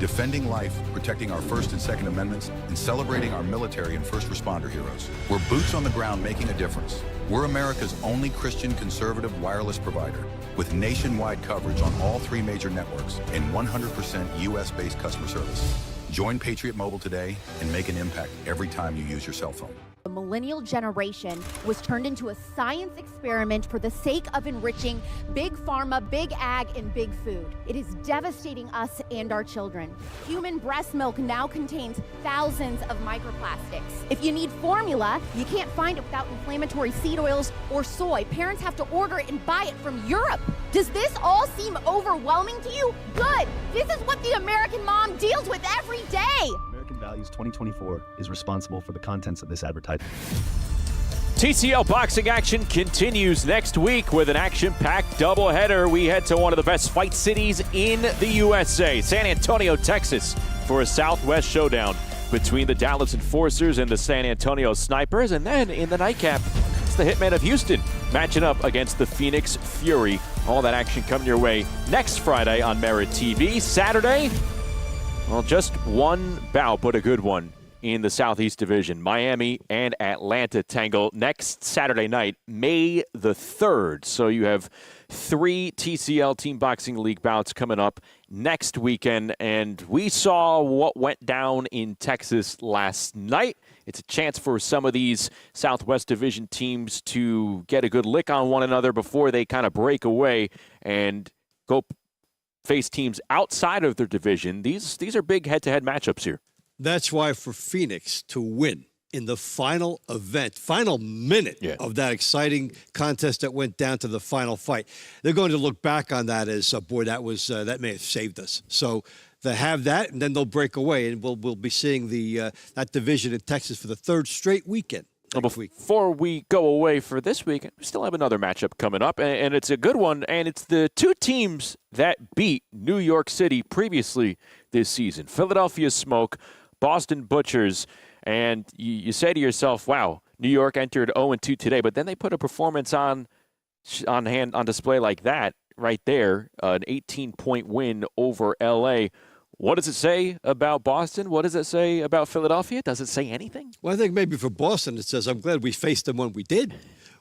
Defending life, protecting our First and Second Amendments, and celebrating our military and first responder heroes. We're boots on the ground making a difference. We're America's only Christian conservative wireless provider with nationwide coverage on all 3 major networks and 100% U.S.-based customer service. Join Patriot Mobile today and make an impact every time you use your cell phone. The millennial generation was turned into a science experiment for the sake of enriching big pharma, big ag, and big food. It is devastating us and our children. Human breast milk now contains thousands of microplastics. If you need formula, you can't find it without inflammatory seed oils or soy. Parents have to order it and buy it from Europe. Does this all seem overwhelming to you? Good. This is what the American mom deals with every day. Values 2024 is responsible for the contents of this advertisement. TCL boxing action continues next week with an action-packed doubleheader. We head to one of the best fight cities in the USA, San Antonio, Texas, for a Southwest showdown between the Dallas Enforcers and the San Antonio Snipers. And then in the nightcap, it's the Hitmen of Houston matching up against the Phoenix Fury. All that action coming your way next Friday on MeritTV. Saturday, well, just one bout, but a good one in the Southeast Division. Miami and Atlanta tangle next Saturday night, May the 3rd. So you have 3 TCL Team Boxing League bouts coming up next weekend. And we saw what went down in Texas last night. It's a chance for some of these Southwest Division teams to get a good lick on one another before they kind of break away and go face teams outside of their division. These are big head-to-head matchups here. That's why for Phoenix to win in the final event, final minute of that exciting contest that went down to the final fight, they're going to look back on that as, boy, that may have saved us. So they have that, and then they'll break away, and we'll be seeing that division in Texas for the third straight weekend. Before we go away for this week, we still have another matchup coming up, and it's a good one, and it's the two teams that beat New York City previously this season. Philadelphia Smoke, Boston Butchers, and you say to yourself, wow, New York entered 0-2 today, but then they put a performance on display like that right there, an 18-point win over L.A. What does it say about Boston? What does it say about Philadelphia? Does it say anything? Well, I think maybe for Boston it says, I'm glad we faced them when we did,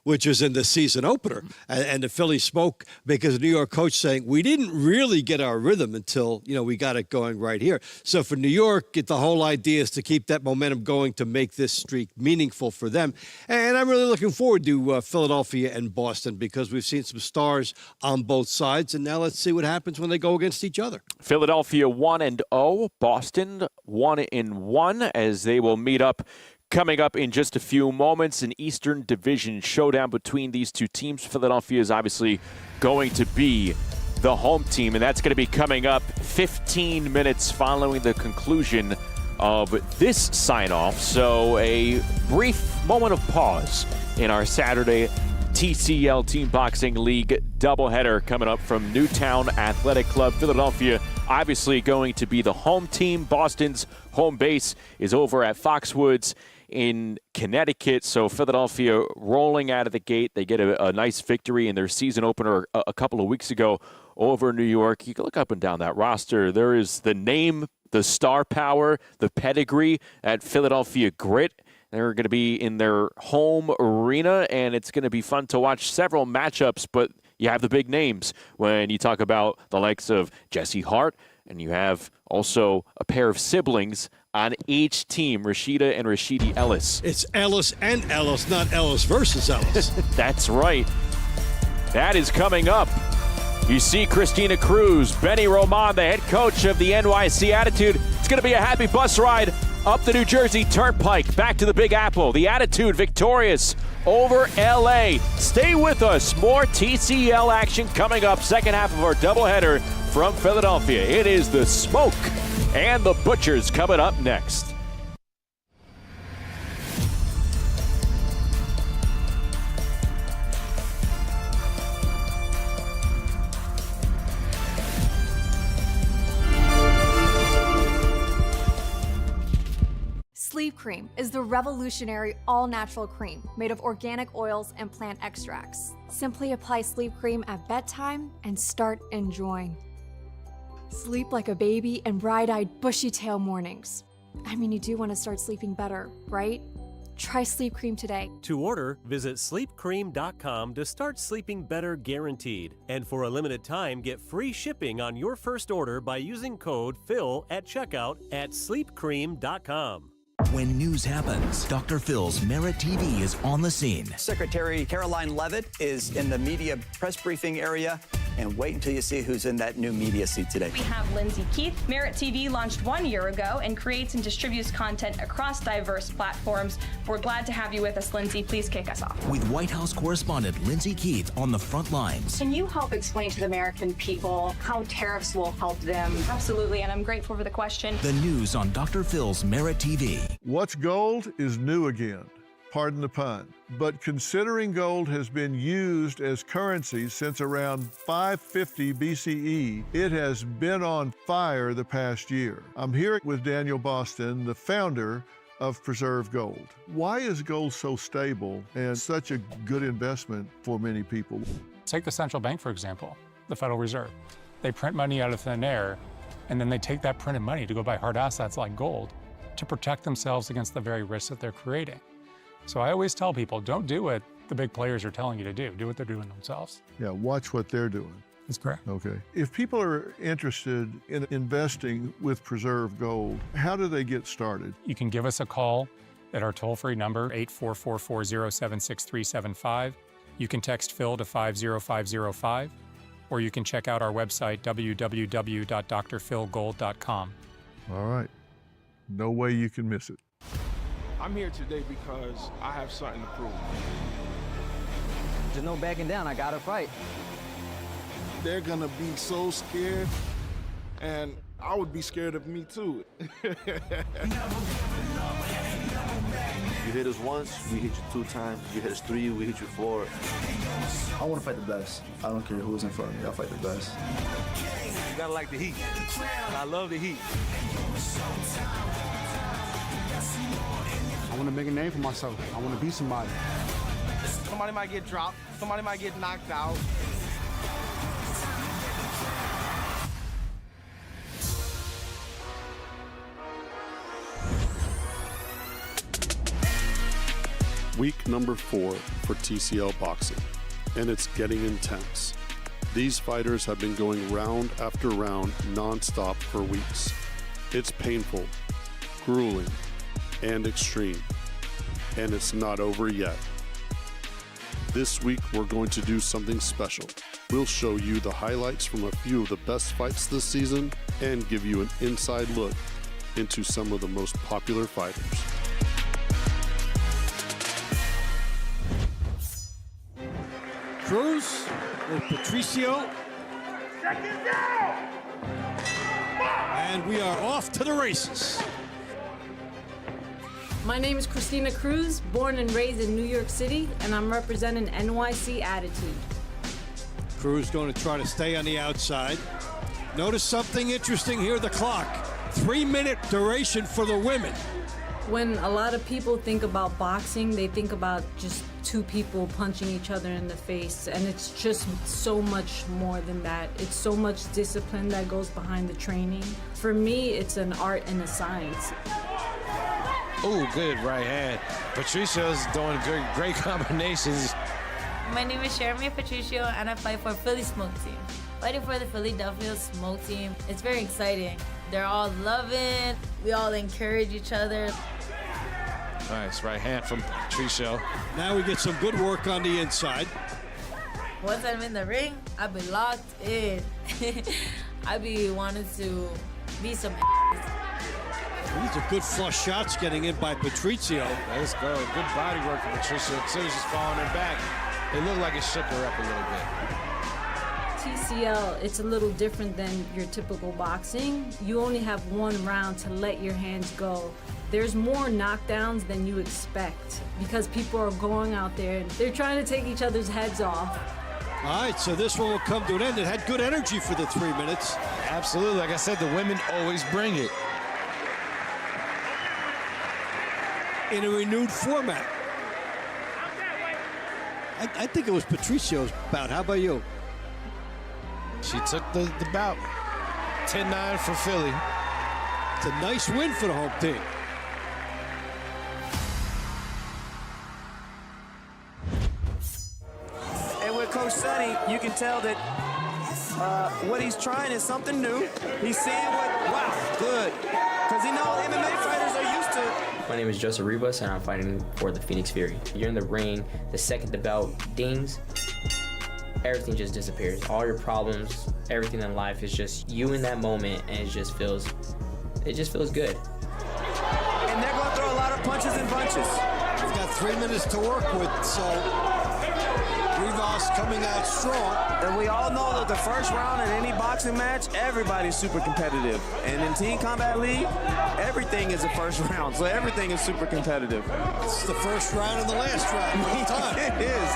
which was in the season opener. And the Phillies spoke because the New York coach saying, we didn't really get our rhythm until, we got it going right here. So for New York, the whole idea is to keep that momentum going to make this streak meaningful for them. And I'm really looking forward to Philadelphia and Boston because we've seen some stars on both sides. And now let's see what happens when they go against each other. Philadelphia 1-0, Boston 1-1 as they will meet up coming up in just a few moments. An Eastern Division showdown between these two teams. Philadelphia is obviously going to be the home team, and that's going to be coming up 15 minutes following the conclusion of this sign-off. So a brief moment of pause in our Saturday TCL Team Boxing League doubleheader coming up from Newtown Athletic Club. Philadelphia obviously going to be the home team. Boston's home base is over at Foxwoods in Connecticut. So Philadelphia rolling out of the gate. They get a nice victory in their season opener a couple of weeks ago over New York. You can look up and down that roster. There is the name, the star power, the pedigree at Philadelphia Grit. They're going to be in their home arena, and it's going to be fun to watch several matchups, but you have the big names when you talk about the likes of Jesse Hart, and you have also a pair of siblings on each team, Rashida and Rashidi Ellis. It's Ellis and Ellis, not Ellis versus Ellis. That's right. That is coming up. You see Christina Cruz, Benny Roman, the head coach of the NYC Attitude. It's going to be a happy bus ride up the New Jersey Turnpike, back to the Big Apple. The Attitude victorious over L.A. Stay with us. More TCL action coming up. Second half of our doubleheader from Philadelphia. It is the Smoke and the Butchers coming up next. Sleep Cream is the revolutionary all-natural cream made of organic oils and plant extracts. Simply apply Sleep Cream at bedtime and start enjoying. Sleep like a baby and bright-eyed, bushy-tail mornings. I mean, you do want to start sleeping better, right? Try Sleep Cream today. To order, visit sleepcream.com to start sleeping better guaranteed. And for a limited time, get free shipping on your first order by using code PHIL at checkout at sleepcream.com. When news happens, Dr. Phil's MeritTV is on the scene. Secretary Caroline Leavitt is in the media press briefing area, and wait until you see who's in that new media seat today. We have Lindsay Keith. MeritTV launched 1 year ago and creates and distributes content across diverse platforms. We're glad to have you with us, Lindsay. Please kick us off. With White House correspondent Lindsay Keith on the front lines. Can you help explain to the American people how tariffs will help them? Absolutely, and I'm grateful for the question. The news on Dr. Phil's MeritTV. What's gold is new again. Pardon the pun. But considering gold has been used as currency since around 550 BCE, it has been on fire the past year. I'm here with Daniel Boston, the founder of Preserve Gold. Why is gold so stable and such a good investment for many people? Take the central bank, for example, the Federal Reserve. They print money out of thin air, and then they take that printed money to go buy hard assets like gold to protect themselves against the very risks that they're creating. So I always tell people, don't do what the big players are telling you to do. Do what they're doing themselves. Yeah, watch what they're doing. That's correct. Okay. If people are interested in investing with Preserve Gold, how do they get started? You can give us a call at our toll-free number, 844-407-6375. You can text Phil to 50505. or you can check out our website, www.drphilgold.com. All right. No way you can miss it. I'm here today because I have something to prove. There's no backing down. I got to fight. They're going to be so scared, and I would be scared of me, too. You hit us once, we hit you 2 times. You hit us 3, we hit you 4. I want to fight the best. I don't care who's in front of me. I'll fight the best. You gotta like the heat. I love the heat. I want to make a name for myself. I want to be somebody. Somebody might get dropped. Somebody might get knocked out. Week number 4 for TCL Boxing, and it's getting intense. These fighters have been going round after round non-stop for weeks. It's painful, grueling, and extreme, and it's not over yet. This week we're going to do something special. We'll show you the highlights from a few of the best fights this season and give you an inside look into some of the most popular fighters. Cruz with Patricio. And we are off to the races. My name is Christina Cruz, born and raised in New York City, and I'm representing NYC Attitude. Cruz going to try to stay on the outside. Notice something interesting here, the clock. 3-minute duration for the women. When a lot of people think about boxing, they think about just 2 people punching each other in the face, and it's just so much more than that. It's so much discipline that goes behind the training. For me, it's an art and a science. Oh, good right hand. Patricio's doing great combinations. My name is Jeremy Patricio, and I fight for Philly Smoke Team. Fighting for the Philadelphia Smoke Team, it's very exciting. They're all loving, we all encourage each other. Nice right hand from Patricio. Now we get some good work on the inside. Once I'm in the ring, I be locked in. I be wanting to be some These are good flush shots getting in by Patricio. Let's go. Good body work from Patricio. Considers she's falling her back. It looked like it shook her up a little bit. TCL, it's a little different than your typical boxing. You only have 1 round to let your hands go. There's more knockdowns than you expect because people are going out there and they're trying to take each other's heads off. All right, so this one will come to an end. It had good energy for the 3 minutes. Absolutely. Like I said, the women always bring it. In a renewed format. I think it was Patricio's bout. How about you? She took the bout. 10-9 for Philly. It's a nice win for the home team. And with Coach Sonny, you can tell that what he's trying is something new. He's seeing wow, good. Because he knows MMA fighters are used to. My name is Joseph Rivas, and I'm fighting for the Phoenix Fury. You're in the ring, the second the bell dings, everything just disappears. All your problems, everything in life is just you in that moment, and it just feels good. And they're going to throw a lot of punches and bunches. We've got 3 minutes to work with, so Rivas coming out strong. And we all know that the first round in any boxing match, everybody's super competitive. And in Team Combat League, everything is the first round, so everything is super competitive. It's the first round and the last round all the time. It is.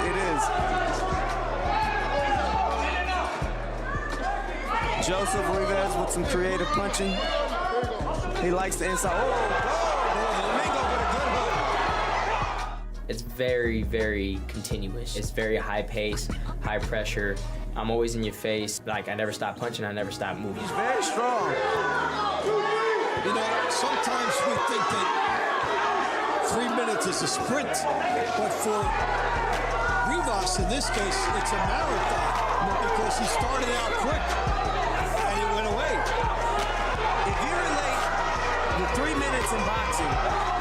Joseph Rivas with some creative punching. He likes the inside. Domingo with a good hook. It's very, very continuous. It's very high pace, high pressure. I'm always in your face. Like, I never stop punching, I never stop moving. He's very strong. You know, sometimes we think that 3 minutes is a sprint, but for Rivas, in this case, it's a marathon because he started out quick and it went away. If you relate the 3 minutes in boxing,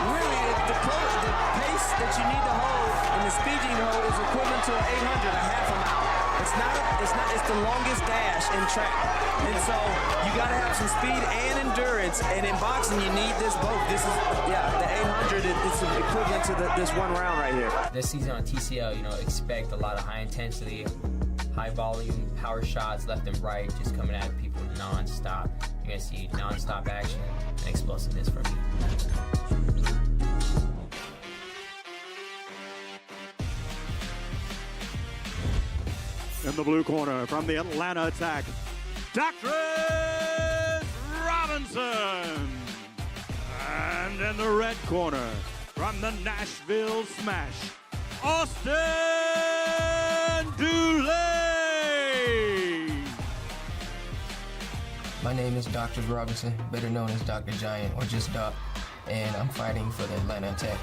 really the pace that you need to hold and the speed you need to hold is equivalent to an 800, a half a mile. It's the longest dash in track. And so you got to have some speed and endurance. And in boxing, you need this both. This is, the 800 is equivalent to this one round right here. This season on TCL, expect a lot of high intensity, high volume, power shots left and right, just coming at people non-stop. You're going to see non-stop action and explosiveness from me. In the blue corner from the Atlanta attack, Dr. Robinson. And in the red corner from the Nashville Smash, Austin Dooley. My name is Dr. Robinson, better known as Dr. Giant or just Doc, and I'm fighting for the Atlanta attack.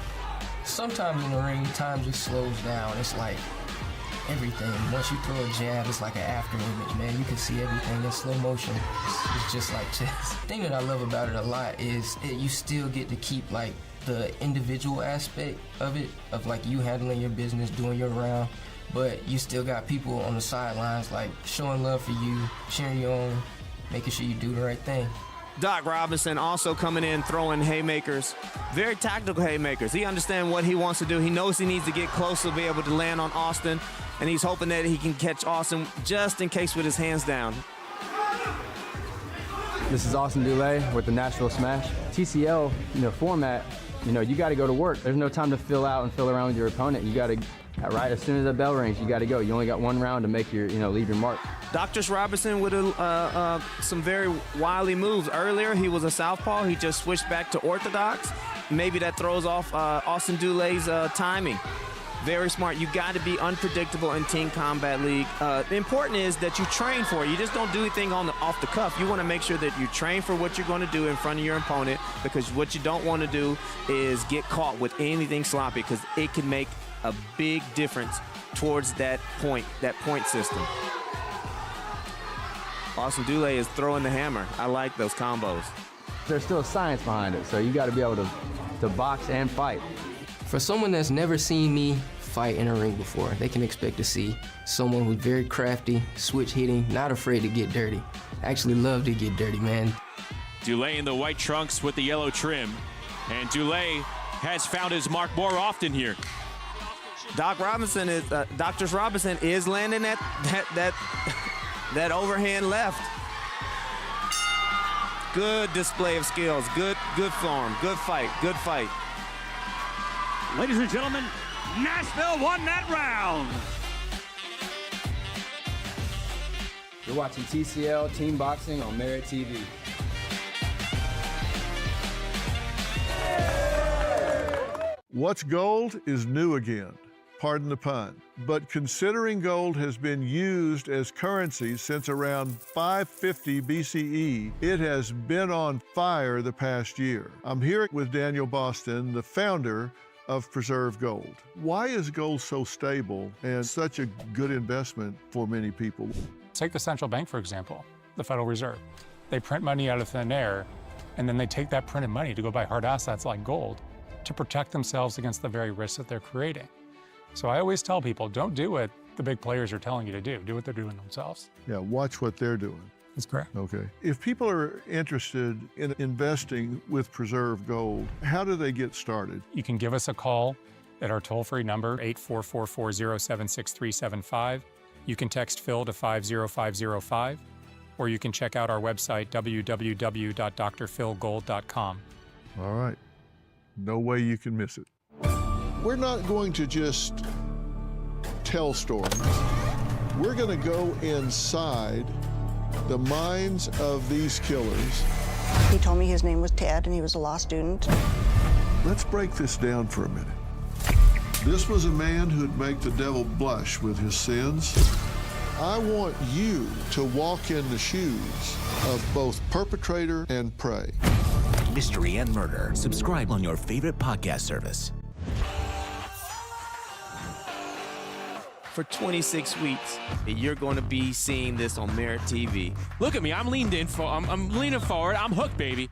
Sometimes in the ring, time just slows down. It's like everything. Once you throw a jab, it's like an after image, man. You can see everything in slow motion. It's just like chess. The thing that I love about it a lot is you still get to keep like the individual aspect of it, of like you handling your business, doing your round, but you still got people on the sidelines like showing love for you, cheering you on, making sure you do the right thing. Doc Robinson also coming in, throwing haymakers, very tactical haymakers. He understands what he wants to do. He knows he needs to get close to be able to land on Austin, and he's hoping that he can catch Austin just in case with his hands down. This is Austin Dooley with the Nashville Smash. TCL, format, you got to go to work. There's no time to fill out and fill around with your opponent. You got to, right as soon as the bell rings, you got to go. You only got one round to make your, leave your mark. Dr. Robinson with some very wily moves. Earlier, he was a southpaw. He just switched back to orthodox. Maybe that throws off Austin Dooley's timing. Very smart. You got to be unpredictable in Team Combat League. The important is that you train for it. You just don't do anything off the cuff. You want to make sure that you train for what you're going to do in front of your opponent, because what you don't want to do is get caught with anything sloppy, because it can make a big difference towards that point system. Austin Dooley is throwing the hammer. I like those combos. There's still science behind it, so you got to be able to box and fight. For someone that's never seen me fight in a ring before, they can expect to see someone who's very crafty, switch hitting, not afraid to get dirty. Actually love to get dirty, man. Dooley in the white trunks with the yellow trim. And Dooley has found his mark more often here. Dr. Robinson is landing that overhand left. Good display of skills. Good form. Good fight. Ladies and gentlemen, Nashville won that round. You're watching TCL Team Boxing on MeritTV. What's gold is new again. Pardon the pun. But considering gold has been used as currency since around 550 BCE, it has been on fire the past year. I'm here with Daniel Boston, the founder of Preserve Gold. Why is gold so stable and such a good investment for many people? Take the central bank, for example, the Federal Reserve. They print money out of thin air, and then they take that printed money to go buy hard assets like gold to protect themselves against the very risks that they're creating. So I always tell people, don't do what the big players are telling you to do. Do what they're doing themselves. Yeah, watch what they're doing. That's correct. Okay. If people are interested in investing with Preserve Gold, how do they get started? You can give us a call at our toll-free number, 844-407-6375. You can text Phil to 50505, or you can check out our website, www.drphilgold.com. All right. No way you can miss it. We're not going to just tell stories. We're going to go inside the minds of these killers. He told me his name was Ted and he was a law student. Let's break this down for a minute. This was a man who'd make the devil blush with his sins. I want you to walk in the shoes of both perpetrator and prey. Mystery and Murder. Subscribe on your favorite podcast service. For 26 weeks, you're going to be seeing this on MeritTV. Look at me. I'm leaning forward. I'm hooked, baby.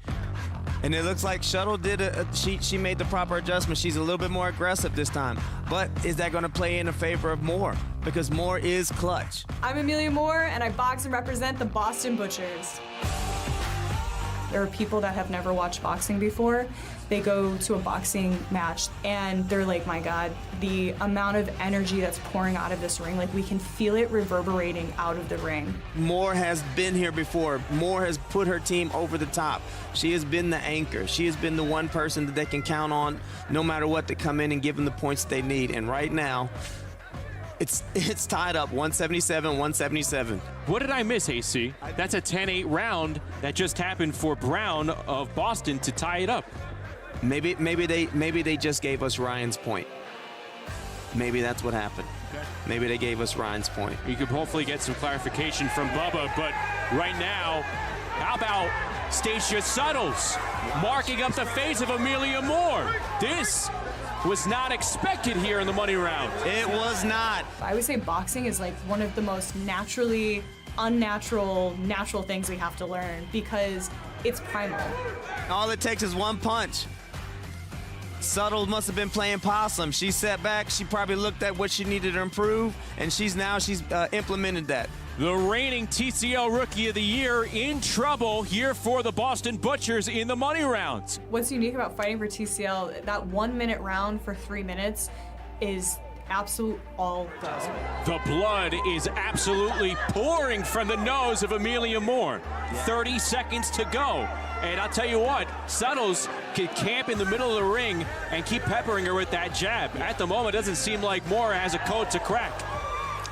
And it looks like Shuttle did she made the proper adjustment. She's a little bit more aggressive this time. But is that going to play in the favor of Moore? Because Moore is clutch. I'm Amelia Moore, and I box and represent the Boston Butchers. There are people that have never watched boxing before. They go to a boxing match and they're like, my God, the amount of energy that's pouring out of this ring, like we can feel it reverberating out of the ring. Moore has been here before. Moore has put her team over the top. She has been the anchor. She has been the one person that they can count on no matter what to come in and give them the points they need. And right now, it's tied up 177-177. What did I miss, AC? That's a 10-8 round that just happened for Brown of Boston to tie it up. Maybe they just gave us Ryan's point. Maybe that's what happened. Maybe they gave us Ryan's point. You could hopefully get some clarification from Bubba, but right now, how about Stacia Suttles marking up the face of Amelia Moore? This was not expected here in the money round. It was not. I would say boxing is like one of the most naturally unnatural, natural things we have to learn because it's primal. All it takes is one punch. Suttles must have been playing possum. She sat back, she probably looked at what she needed to improve, and she's implemented that. The reigning TCL Rookie of the Year in trouble here for the Boston Butchers in the money rounds. What's unique about fighting for TCL, that 1 minute round for 3 minutes is absolute all go. The blood is absolutely pouring from the nose of Amelia Moore. 30 seconds to go. And I'll tell you what, Suttles can camp in the middle of the ring and keep peppering her with that jab. At the moment, it doesn't seem like Moore has a code to crack.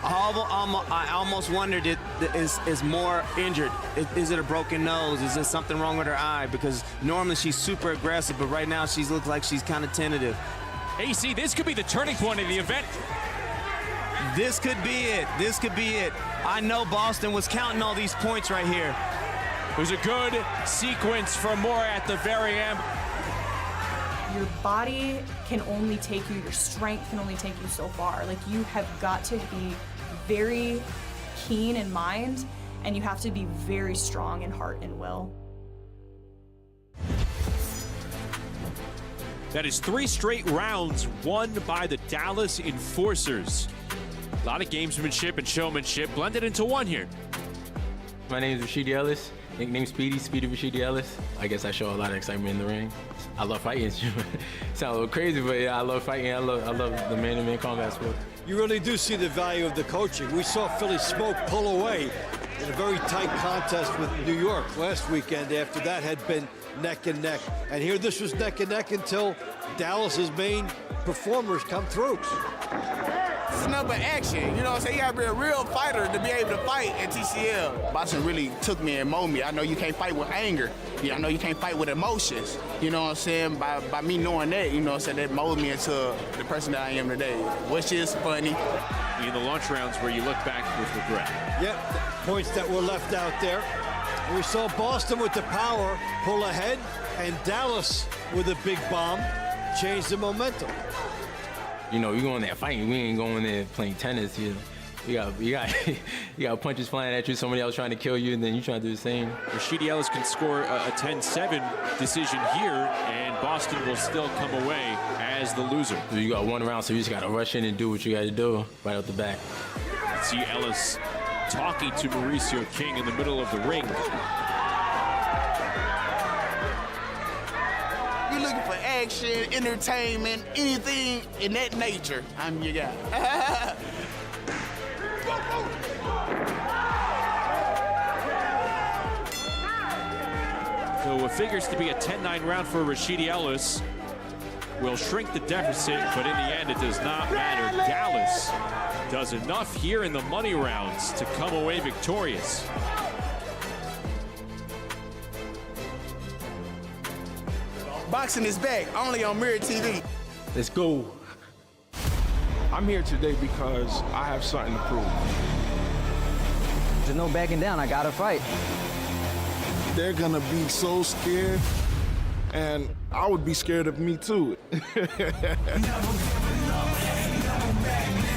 I almost wondered, is Moore injured? Is it a broken nose? Is there something wrong with her eye? Because normally she's super aggressive, but right now she looks like she's kind of tentative. AC, this could be the turning point of the event. This could be it. This could be it. I know Boston was counting all these points right here. It was a good sequence from Moore at the very end. Your body can only take you, your strength can only take you so far. Like, you have got to be very keen in mind, and you have to be very strong in heart and will. That is 3 straight rounds won by the Dallas Enforcers. A lot of gamesmanship and showmanship blended into one here. My name is Rashidi Ellis, nickname Speedy Rashidi Ellis. I guess I show a lot of excitement in the ring. I love fighting. Sound a little crazy, but yeah, I love fighting. I love the man-to-man combat sport. You really do see the value of the coaching. We saw Philly Smoke pull away in a very tight contest with New York last weekend. After that had been neck and neck. And here this was neck and neck until Dallas's main performers come through. It's another action. You know what I'm saying? You gotta be a real fighter to be able to fight at TCL. Boxing really took me and molded me. I know you can't fight with anger. Yeah, I know you can't fight with emotions. You know what I'm saying? By me knowing that, you know what I'm saying, that molded me into the person that I am today, which is funny. In the lunch rounds where you look back with regret. Yep, points that were left out there. We saw Boston with the power pull ahead, and Dallas with a big bomb change the momentum. You know, you go in there fighting. We ain't going there playing tennis. You got punches flying at you. Somebody else trying to kill you, and then you trying to do the same. Rashidi Ellis can score a 10-7 decision here, and Boston will still come away as the loser. So you got one round, so you just got to rush in and do what you got to do right out the back. See Ellis talking to Mauricio King in the middle of the ring. You're looking for action, entertainment, anything in that nature, I'm your guy. So it figures to be a 10-9 round for Rashidi Ellis. Will shrink the deficit, but in the end, it does not matter. Dallas does enough here in the money rounds to come away victorious. Boxing is back, only on MeritTV. Let's go. I'm here today because I have something to prove. There's no backing down. I gotta fight. They're gonna be so scared, and I would be scared of me too. You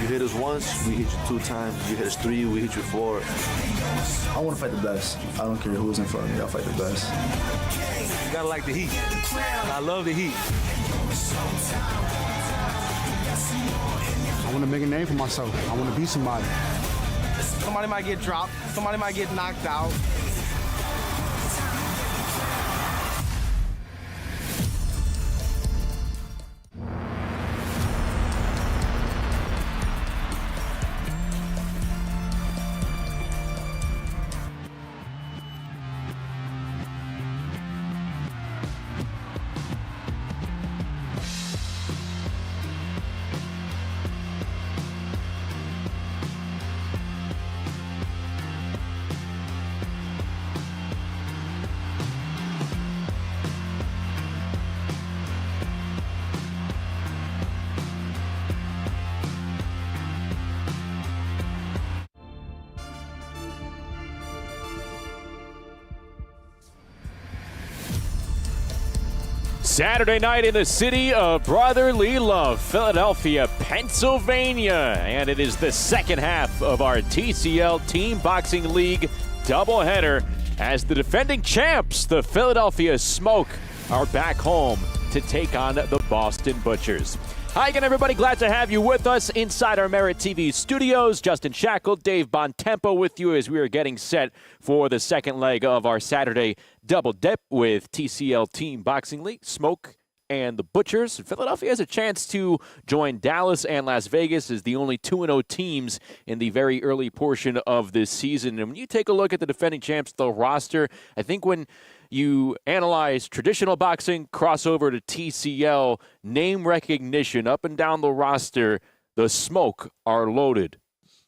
hit us once, we hit you 2 times. You hit us 3, we hit you 4. I want to fight the best. I don't care who's in front of me. I'll fight the best. You gotta like the heat. I love the heat. I want to make a name for myself. I want to be somebody. Somebody might get dropped. Somebody might get knocked out. Saturday night in the city of brotherly love, Philadelphia, Pennsylvania. And it is the second half of our TCL Team Boxing League doubleheader as the defending champs, the Philadelphia Smoke, are back home to take on the Boston Butchers. Hi again, everybody. Glad to have you with us inside our MeritTV studios. Justin Shackle, Dave Bontempo with you as we are getting set for the second leg of our Saturday double dip with TCL Team Boxing League, Smoke, and the Butchers. Philadelphia has a chance to join Dallas and Las Vegas as the only 2-0 teams in the very early portion of this season. And when you take a look at the defending champs, the roster, I think when you analyze traditional boxing, cross over to TCL, name recognition up and down the roster, the Smoke are loaded.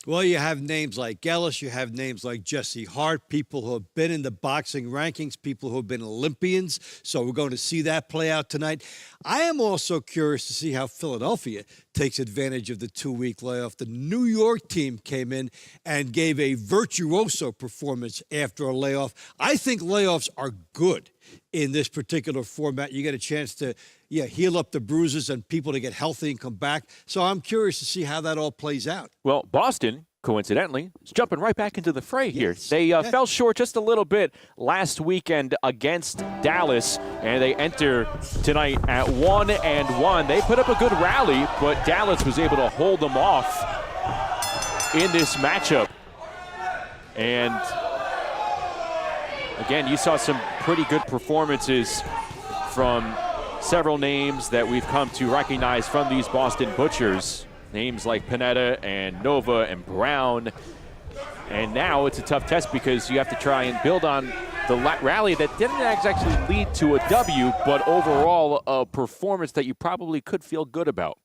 Well, you have names like Ellis, you have names like Jesse Hart, people who have been in the boxing rankings, people who have been Olympians. So we're going to see that play out tonight. I am also curious to see how Philadelphia takes advantage of the 2-week layoff. The New York team came in and gave a virtuoso performance after a layoff. I think layoffs are good in this particular format. You get a chance to heal up the bruises and people to get healthy and come back. So I'm curious to see how that all plays out. Well, Boston, coincidentally, is jumping right back into the fray here. They fell short just a little bit last weekend against Dallas, and they enter tonight at 1-1. They put up a good rally, but Dallas was able to hold them off in this matchup. And again, you saw some pretty good performances from several names that we've come to recognize from these Boston Butchers. Names like Panetta and Nova and Brown. And now it's a tough test because you have to try and build on the rally that didn't actually lead to a W, but overall a performance that you probably could feel good about.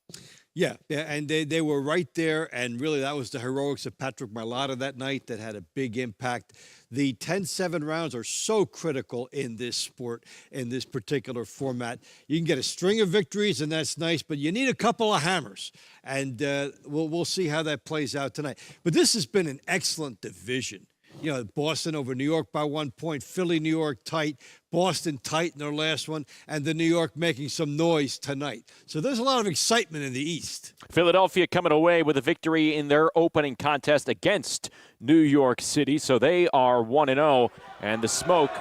Yeah, and they were right there, and really that was the heroics of Patrick Mailata that night that had a big impact. The 10-7 rounds are so critical in this sport, in this particular format. You can get a string of victories, and that's nice, but you need a couple of hammers, and we'll see how that plays out tonight. But this has been an excellent division. You know, Boston over New York by 1 point, Philly, New York tight, Boston tight in their last one, and the New York making some noise tonight. So there's a lot of excitement in the East. Philadelphia coming away with a victory in their opening contest against New York City. So they are 1-0, and the Smoke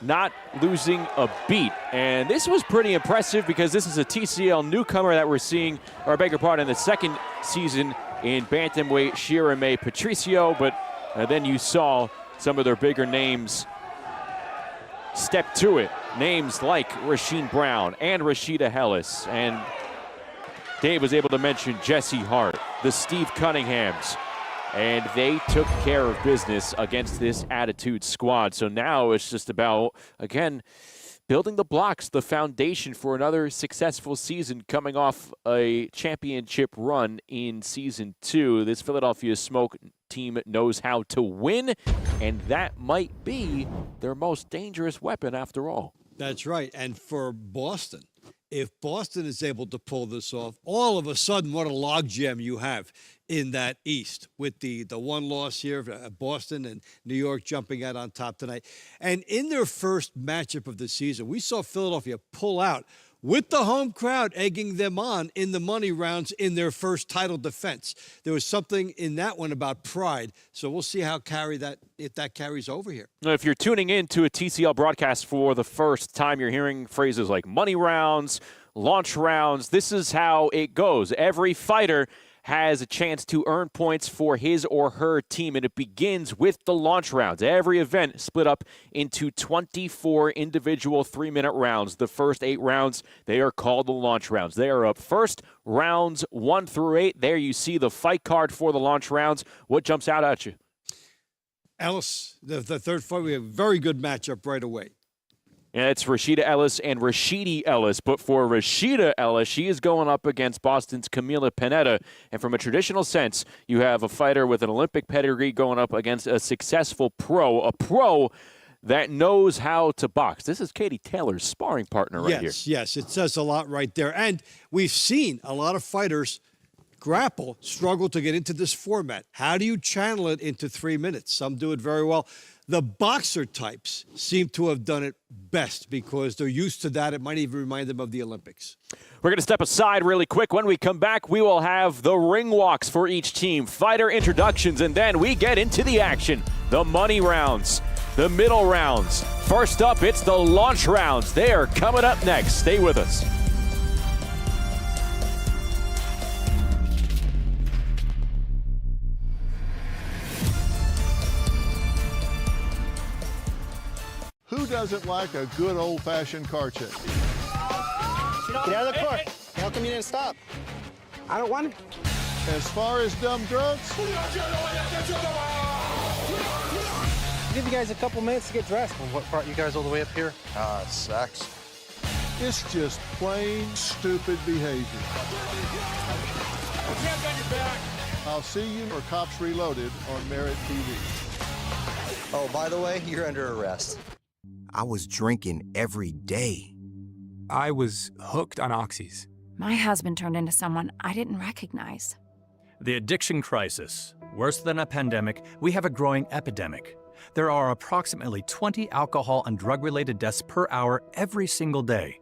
not losing a beat. And this was pretty impressive because this is a TCL newcomer that we're seeing, or I beg your pardon, the second season in bantamweight, Shirame Patricio, but then you saw some of their bigger names step to it. Names like Rasheed Brown and Rashida Ellis. And Dave was able to mention Jesse Hart, the Steve Cunninghams. And they took care of business against this Attitude squad. So now it's just about, again, building the blocks, the foundation for another successful season coming off a championship run in Season 2. This Philadelphia Smoke team knows how to win, and that might be their most dangerous weapon after all. That's right. And for Boston, if Boston is able to pull this off, all of a sudden, what a logjam you have in that East with the one loss here, Boston and New York jumping out on top tonight. And in their first matchup of the season, we saw Philadelphia pull out with the home crowd egging them on in the money rounds in their first title defense. There was something in that one about pride, so we'll see how if that carries over here. If you're tuning in to a TCL broadcast for the first time, you're hearing phrases like money rounds, launch rounds. This is how it goes. Every fighter has a chance to earn points for his or her team, and it begins with the launch rounds. Every event split up into 24 individual 3-minute rounds. The first 8 rounds, they are called the launch rounds. They are up first, rounds 1 through 8. There you see the fight card for the launch rounds. What jumps out at you? Ellis, the third fight, we have a very good matchup right away. Yeah, it's Rashida Ellis and Rashidi Ellis. But for Rashida Ellis, she is going up against Boston's Camila Panetta. And from a traditional sense, you have a fighter with an Olympic pedigree going up against a successful pro, a pro that knows how to box. This is Katie Taylor's sparring partner right here. Yes, it says a lot right there. And we've seen a lot of fighters struggle to get into this format. How do you channel it into 3 minutes? Some do it very well. The boxer types seem to have done it best because they're used to that. It might even remind them of the Olympics. We're going to step aside really quick. When we come back, we will have the ring walks for each team, fighter introductions, and then we get into the action. The money rounds, the middle rounds. First up, it's the launch rounds. They are coming up next. Stay with us. Who doesn't like a good old-fashioned car check? Get out of the car. How come you didn't stop? I don't want it. As far as dumb drunks, Give you guys a couple minutes to get dressed. And what brought you guys all the way up here? Sex. it's just plain stupid behavior. I'll see you for Cops Reloaded on MeritTV. Oh, by the way, you're under arrest. I was drinking every day. I was hooked on oxys. My husband turned into someone I didn't recognize. The addiction crisis. Worse than a pandemic, we have a growing epidemic. There are approximately 20 alcohol and drug-related deaths per hour every single day.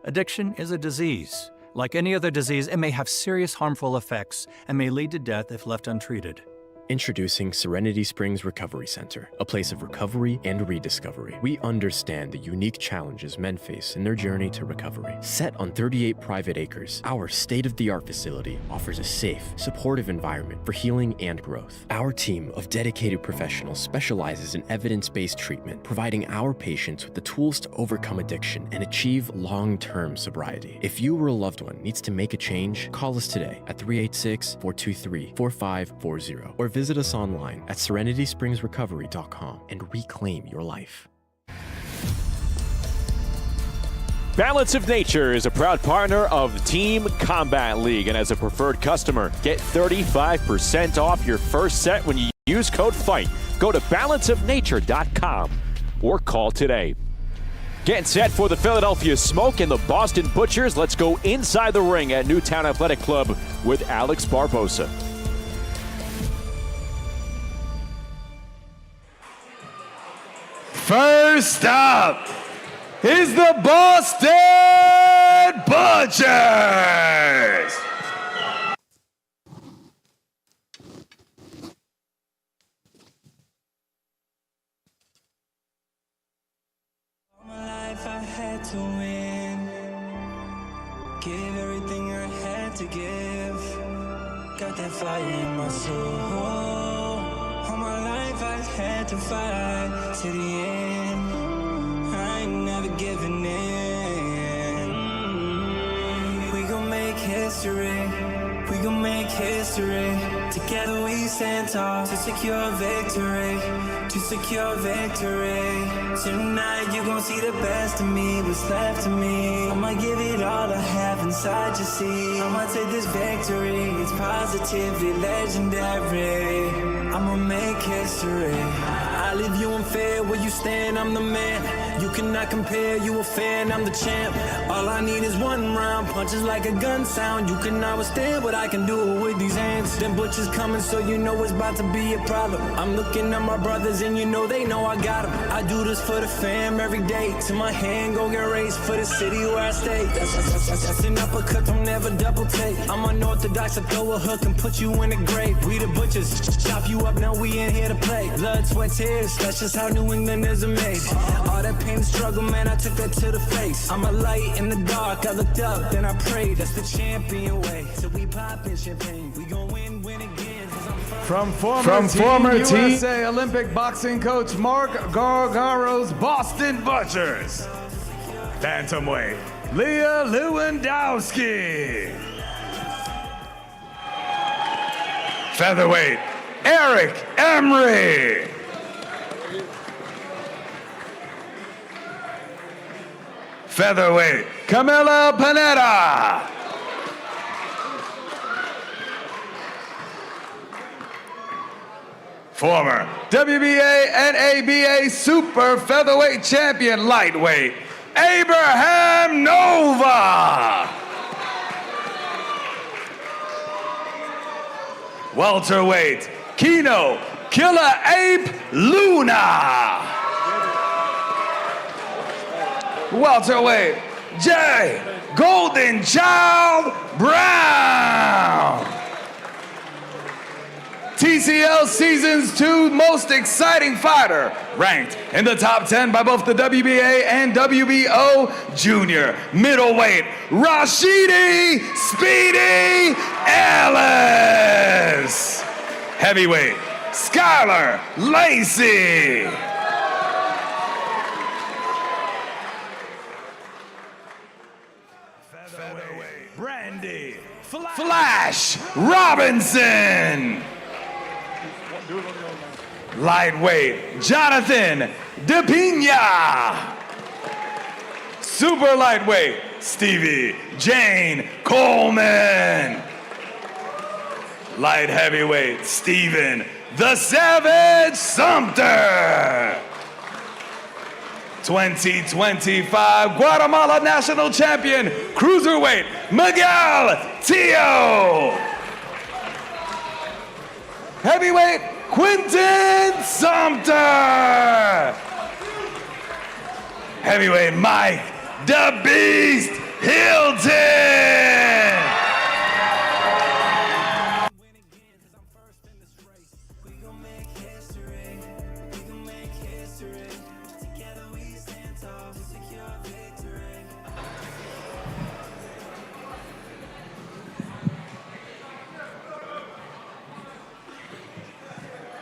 Addiction is a disease. Like any other disease, it may have serious harmful effects and may lead to death if left untreated. Introducing Serenity Springs Recovery Center, a place of recovery and rediscovery. We understand the unique challenges men face in their journey to recovery. Set on 38 private acres, our state-of-the-art facility offers a safe, supportive environment for healing and growth. Our team of dedicated professionals specializes in evidence-based treatment, providing our patients with the tools to overcome addiction and achieve long-term sobriety. If you or a loved one needs to make a change, call us today at 386-423-4540 or visit us online at serenityspringsrecovery.com and reclaim your life. Balance of Nature is a proud partner of Team Combat League, and as a preferred customer, get 35% off your first set when you use code FIGHT. Go to balanceofnature.com or call today. Getting set for the Philadelphia Smoke and the Boston Butchers. Let's go inside the ring at Newtown Athletic Club with Alex Barbosa. First up is the Boston Butchers. All my life I had to win, give everything I had to give, got that fire in my soul. All my life I had to fight to the end. I ain't never giving in. We gon' make history. We gon' make history. Together we stand tall to secure victory. To secure victory. Tonight you gon' see the best of me, what's left of me. I'ma give it all I have inside, you see. I'ma take this victory. It's positively legendary. I'ma make history. I leave you unfair where you stand, I'm the man. You cannot compare, you a fan, I'm the champ. All I need is one round, punches like a gun sound. You cannot withstand what I can do with these hands. Them butchers coming, so you know it's about to be a problem. I'm looking at my brothers and you know they know I got them. I do this for the fam every day. To my hand, go get raised for the city where I stay. That's an uppercut, don't never double take. I'm unorthodox, I throw a hook and put you in the grave. We the butchers, chop you up, now we in here to play. Blood, sweat, tears, that's just how New Englanders are made. All that pain and struggle, man, I took that to the face. I'm a light in the dark, I looked up, then I prayed. That's the champion way. So we poppin' champagne, we gon' win again. From former Team USA Olympic boxing coach Mark Gargaro's Boston Butchers, bantamweight Leah Luwendowski, featherweight Eric Emery, featherweight Camila Panetta, former WBA and ABA super featherweight champion lightweight Abraham Nova, welterweight Kino Killer Ape Luna, welterweight Jay Golden Child Brown, TCL Season's 2 most exciting fighter, ranked in the top 10 by both the WBA and WBO junior middleweight Rashidi Speedy Ellis, heavyweight Skylar Lacey, featherweight Brandy Flash Robinson, lightweight Jonathan DePina, super lightweight Stevie Jane Coleman, light heavyweight Steven the Savage Sumter, 2025 Guatemala national champion cruiserweight Miguel Tio, heavyweight Quinton Sumter, heavyweight Mike the Beast Hilton,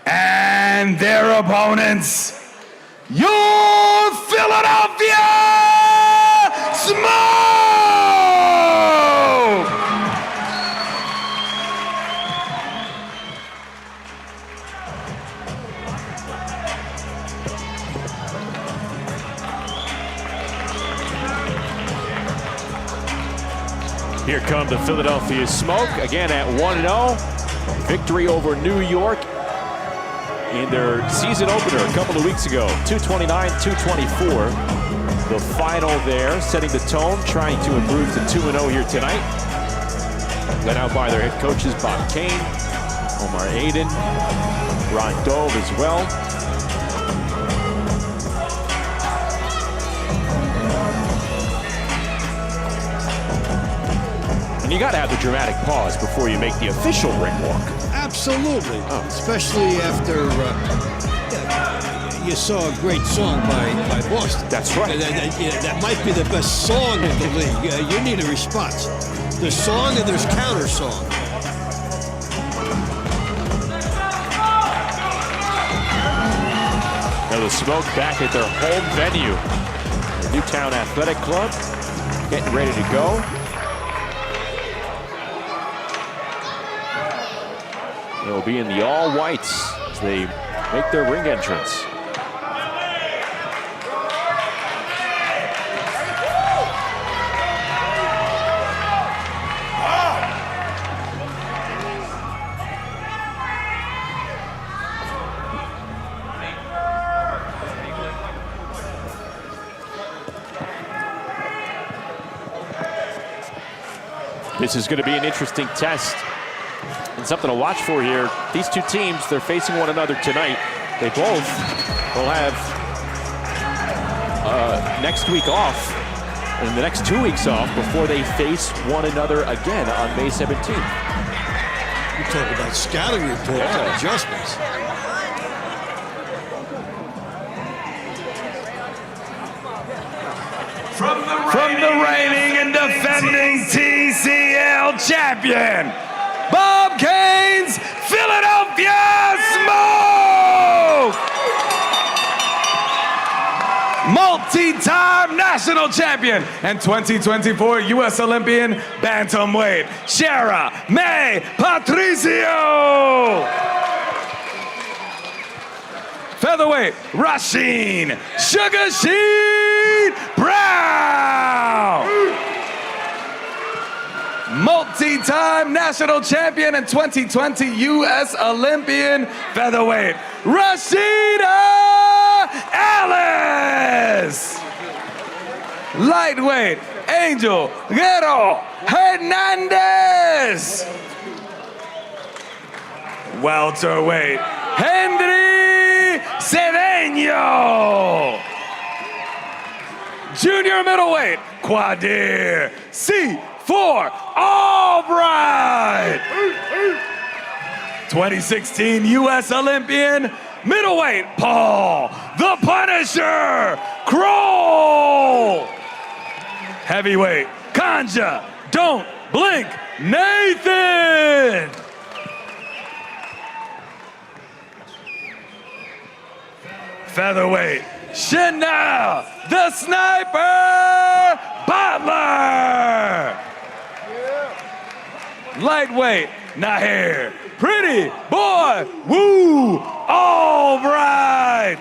and their opponents, your Philadelphia Smoke! Here come the Philadelphia Smoke, again at 1-0. Victory over New York in their season opener a couple of weeks ago, 229-224. The final there, setting the tone, trying to improve to 2-0 here tonight. Led out by their head coaches, Bob Kane, Omar Aiden, Ron Dove as well. And you got to have the dramatic pause before you make the official ring walk. Absolutely, especially after you saw a great song by Boston. That's right. That might be the best song in the league. You need a response. There's song and there's counter song. Now the Smoke back at their home venue, the Newtown Athletic Club, getting ready to go. They'll be in the all-whites as they make their ring entrance. This is going to be an interesting test and something to watch for here. These two teams, they're facing one another tonight. They both will have next week off and the next 2 weeks off before they face one another again on May 17th. You talk about scouting reports and adjustments. From the reigning and defending TCL champion, Bob Kane's Philadelphia Smoke! Multi-time national champion and 2024 U.S. Olympian bantamweight, Shara May Patricio! Featherweight, Rasheen Sugar Sheet Brown! Multi-time national champion and 2020 U.S. Olympian featherweight, Rashida Ellis! Lightweight, Angel Guerrero Hernandez! Welterweight, Henry Cedeño! Junior middleweight, Quadir C4 Albright! 2016 U.S. Olympian middleweight, Paul the Punisher Kroll! Heavyweight, Kanja Don't Blink Nathan! Featherweight, Chanel the Sniper Butler! Lightweight, Nahir Pretty Boy Woo Albright!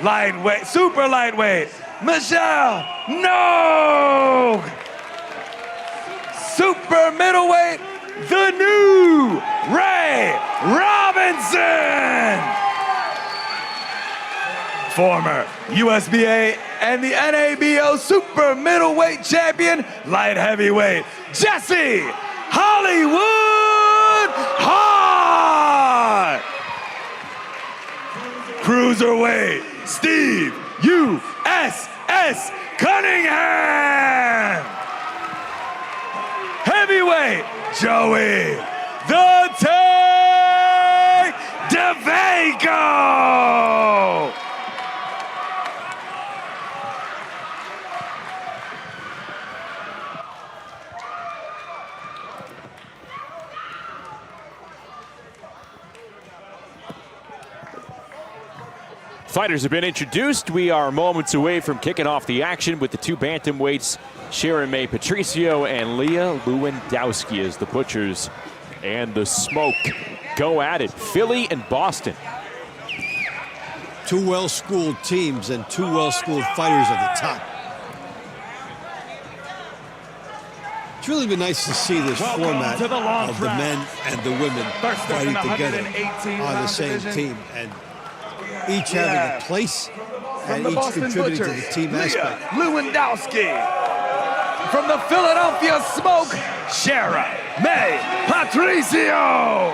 Lightweight, super lightweight, Michelle No! Super middleweight, the new Ray Robinson! Former USBA and the NABO super middleweight champion, light heavyweight, Jesse Hollywood Hart! Cruiserweight, Steve USS Cunningham! Heavyweight, Joey the Tank Plevako! Fighters have been introduced. We are moments away from kicking off the action with the two bantamweights, Shara May Patricio and Leah Luwendowski, as the Butchers and the Smoke go at it. Philly and Boston. Two well-schooled teams and two well-schooled fighters at the top. It's really been nice to see this format of the men and the women fighting together on the same team, and each having a place and each contributing to the team aspect. Luwendowski. From the Philadelphia Smoke, Shara May Patricio.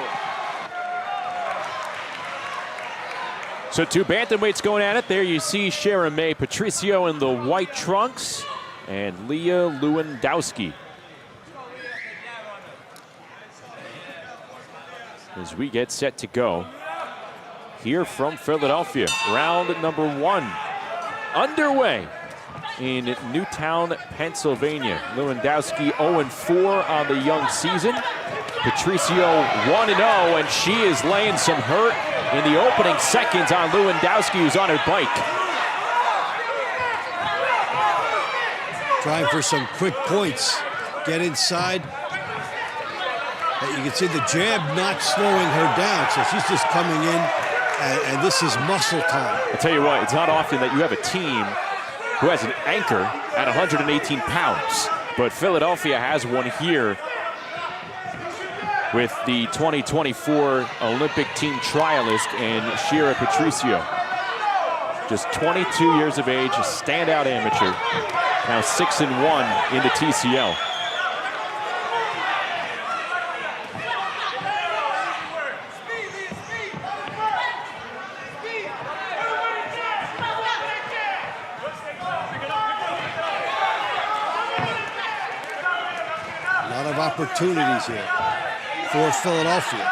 So two bantamweights going at it. There you see Shara May Patricio in the white trunks and Leah Luwendowski. As we get set to go here from Philadelphia, round number one underway in Newtown, Pennsylvania. Luwendowski 0-4 on the young season. Patricio 1-0, and she is laying some hurt in the opening seconds on Luwendowski, who's on her bike. Trying for some quick points. Get inside. You can see the jab not slowing her down, so she's just coming in, and this is muscle time. I'll tell you what, it's not often that you have a team who has an anchor at 118 pounds, but Philadelphia has one here with the 2024 Olympic team trialist and Shara Patricio. Just 22 years of age, a standout amateur, now 6-1 in the TCL. A lot of opportunities here for Philadelphia.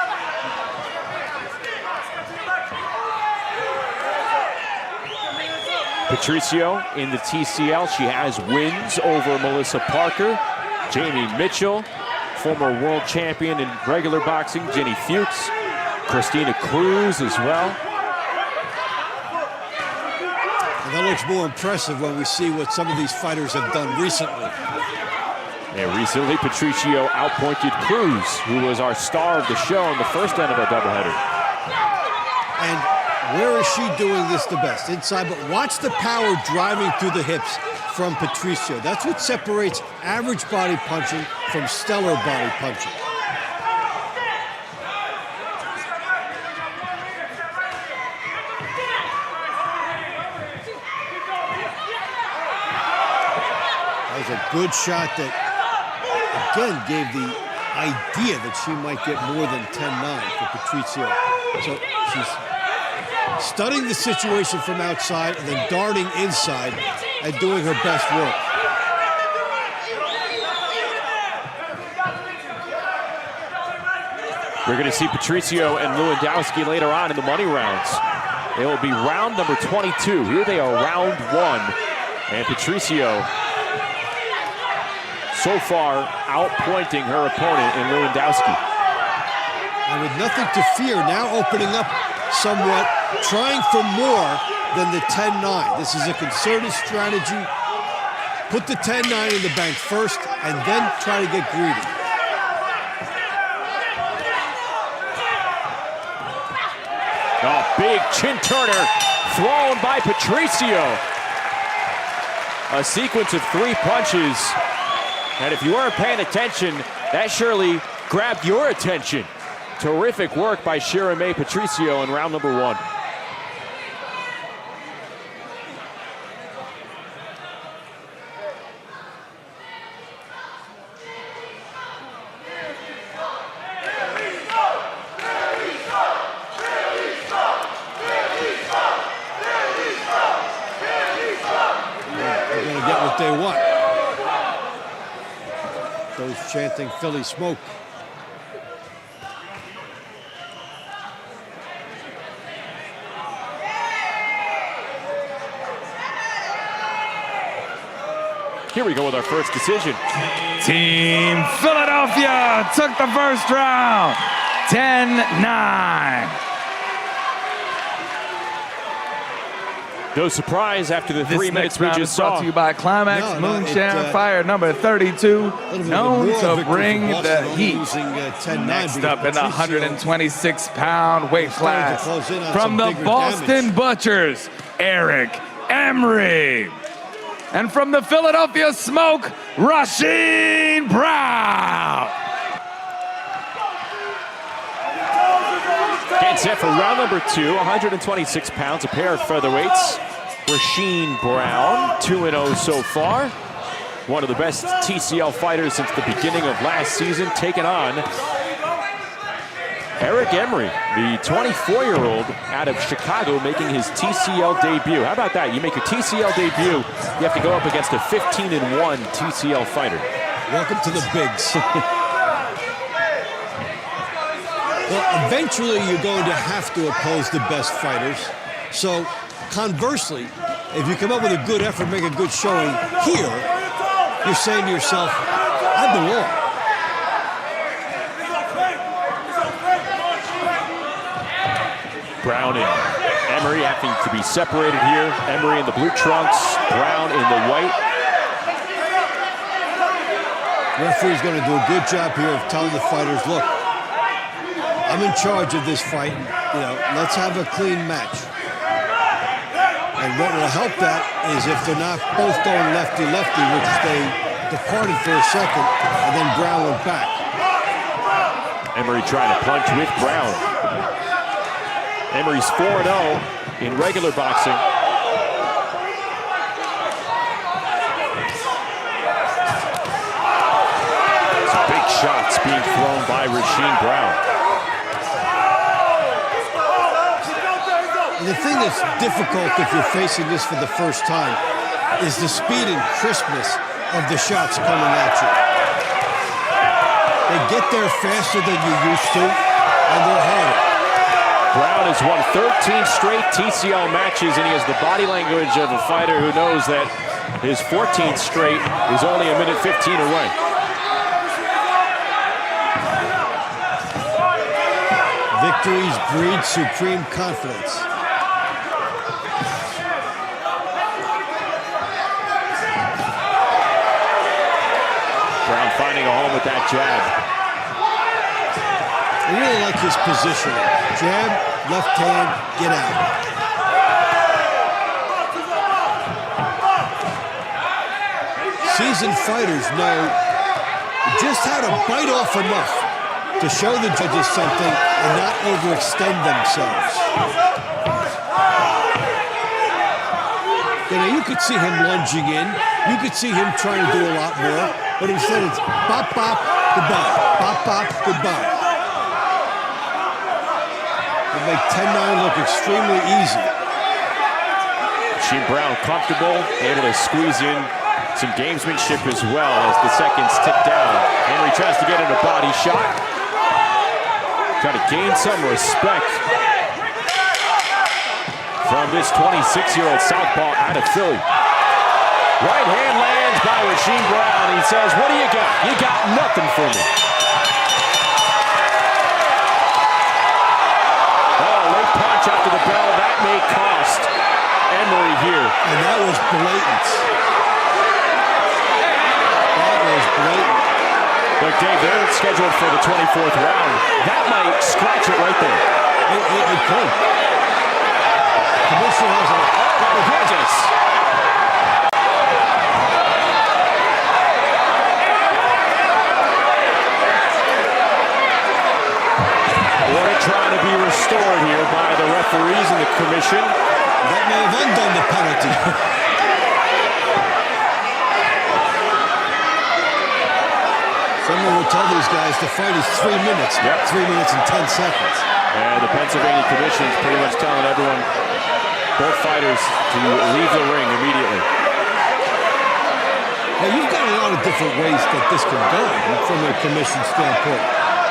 Patricio in the TCL. She has wins over Melissa Parker, Jamie Mitchell, former world champion in regular boxing, Jenny Fuchs, Christina Cruz as well. And that looks more impressive when we see what some of these fighters have done recently. And recently, Patricio outpointed Cruz, who was our star of the show in the first end of our doubleheader. And where is she doing this the best? Inside, but watch the power driving through the hips from Patricio. That's what separates average body punching from stellar body punching. That was a good shot that, again, gave the idea that she might get more than 10-9 for Patricio. So she's studying the situation from outside and then darting inside and doing her best work. We're going to see Patricio and Luwendowski later on in the money rounds. It will be round number 22. Here they are, round 1. And Patricio so far outpointing her opponent in Luwendowski. And with nothing to fear, now opening up somewhat, trying for more than the 10-9. This is a concerted strategy. Put the 10-9 in the bank first and then try to get greedy. Oh, big chin turner thrown by Patricio. A sequence of 3 punches. And if you weren't paying attention, that surely grabbed your attention. Terrific work by Shira May Patricio in round number 1. They're going to get what they want. Those chanting Philly smoke. Here we go with our first decision. Team Philadelphia took the first round, 10-9. No surprise after the 3 minutes we just saw. Brought to you by Climax Moonshine Fire number 32, known to bring the heat. Next up in the 126-pound weight class, from the Boston Butchers, Eric Emery. And from the Philadelphia Smoke, Rasheed Brown. Getting set for round number 2, 126 pounds, a pair of featherweights. Rasheed Brown, 2-0 so far. One of the best TCL fighters since the beginning of last season, taking on Eric Emery, the 24-year-old out of Chicago, making his TCL debut. How about that? You make your TCL debut, you have to go up against a 15-1 TCL fighter. Welcome to the bigs. Well, eventually you're going to have to oppose the best fighters. So, conversely, if you come up with a good effort, make a good showing here, you're saying to yourself, I belong. Brown and Emery having to be separated here. Emery in the blue trunks, Brown in the white. Referee's going to do a good job here of telling the fighters, look, I'm in charge of this fight. Let's have a clean match. And what will help that is if they're not both going lefty-lefty, which they departed for a second, and then Brown went back. Emery trying to punch with Brown. Emery's 4-0 in regular boxing. Some big shots being thrown by Rasheed Brown. And the thing that's difficult if you're facing this for the first time is the speed and crispness of the shots coming at you. get there faster than you used to, and they're harder. Brown has won 13 straight TCL matches, and he has the body language of a fighter who knows that his 14th straight is only a minute 15 away. Victories breed supreme confidence. Brown finding a home with that jab. I really like his positioning. Jab, left hand, get out. Seasoned fighters know just how to bite off enough to show the judges something and not overextend themselves. You know, you could see him lunging in. You could see him trying to do a lot more. But instead it's bop, bop, goodbye. Bop, bop, goodbye. It make 10-9 look extremely easy. Sheen Brown comfortable, able to squeeze in some gamesmanship as well as the seconds tick down. Emery tries to get in a body shot. Trying to gain some respect from this 26-year-old southpaw out of Philly. Right hand lands by Sheen Brown. He says, what do you got? You got nothing for me. Oh, late punch after the bell. That may cost Emery here. And that was blatant. That was blatant. Look, Dave, they're scheduled for the 24th round. That might scratch it right there. It could. Commissioner has a... Oh, goodness. Order trying to be restored here by the referees and the commission. That may have undone the penalty. Someone will tell these guys the fight is 3 minutes, yep. 3 minutes and 10 seconds. And the Pennsylvania Commission is pretty much telling everyone, both fighters, to leave the ring immediately. Now, you've got a lot of different ways that this can go from a commission standpoint.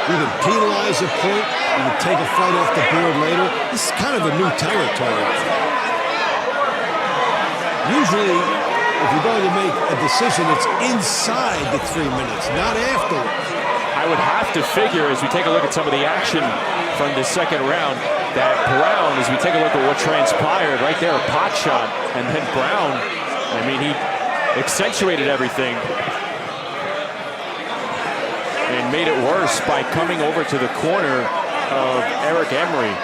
You can penalize a point, you can take a fight off the board later. This is kind of a new territory. Usually, if you're going to make a decision, it's inside the 3 minutes, not afterwards. I would have to figure, as we take a look at some of the action from the second round, that Brown, as we take a look at what transpired, right there, a pot shot, and then Brown, I mean, he accentuated everything and made it worse by coming over to the corner of Eric Emery.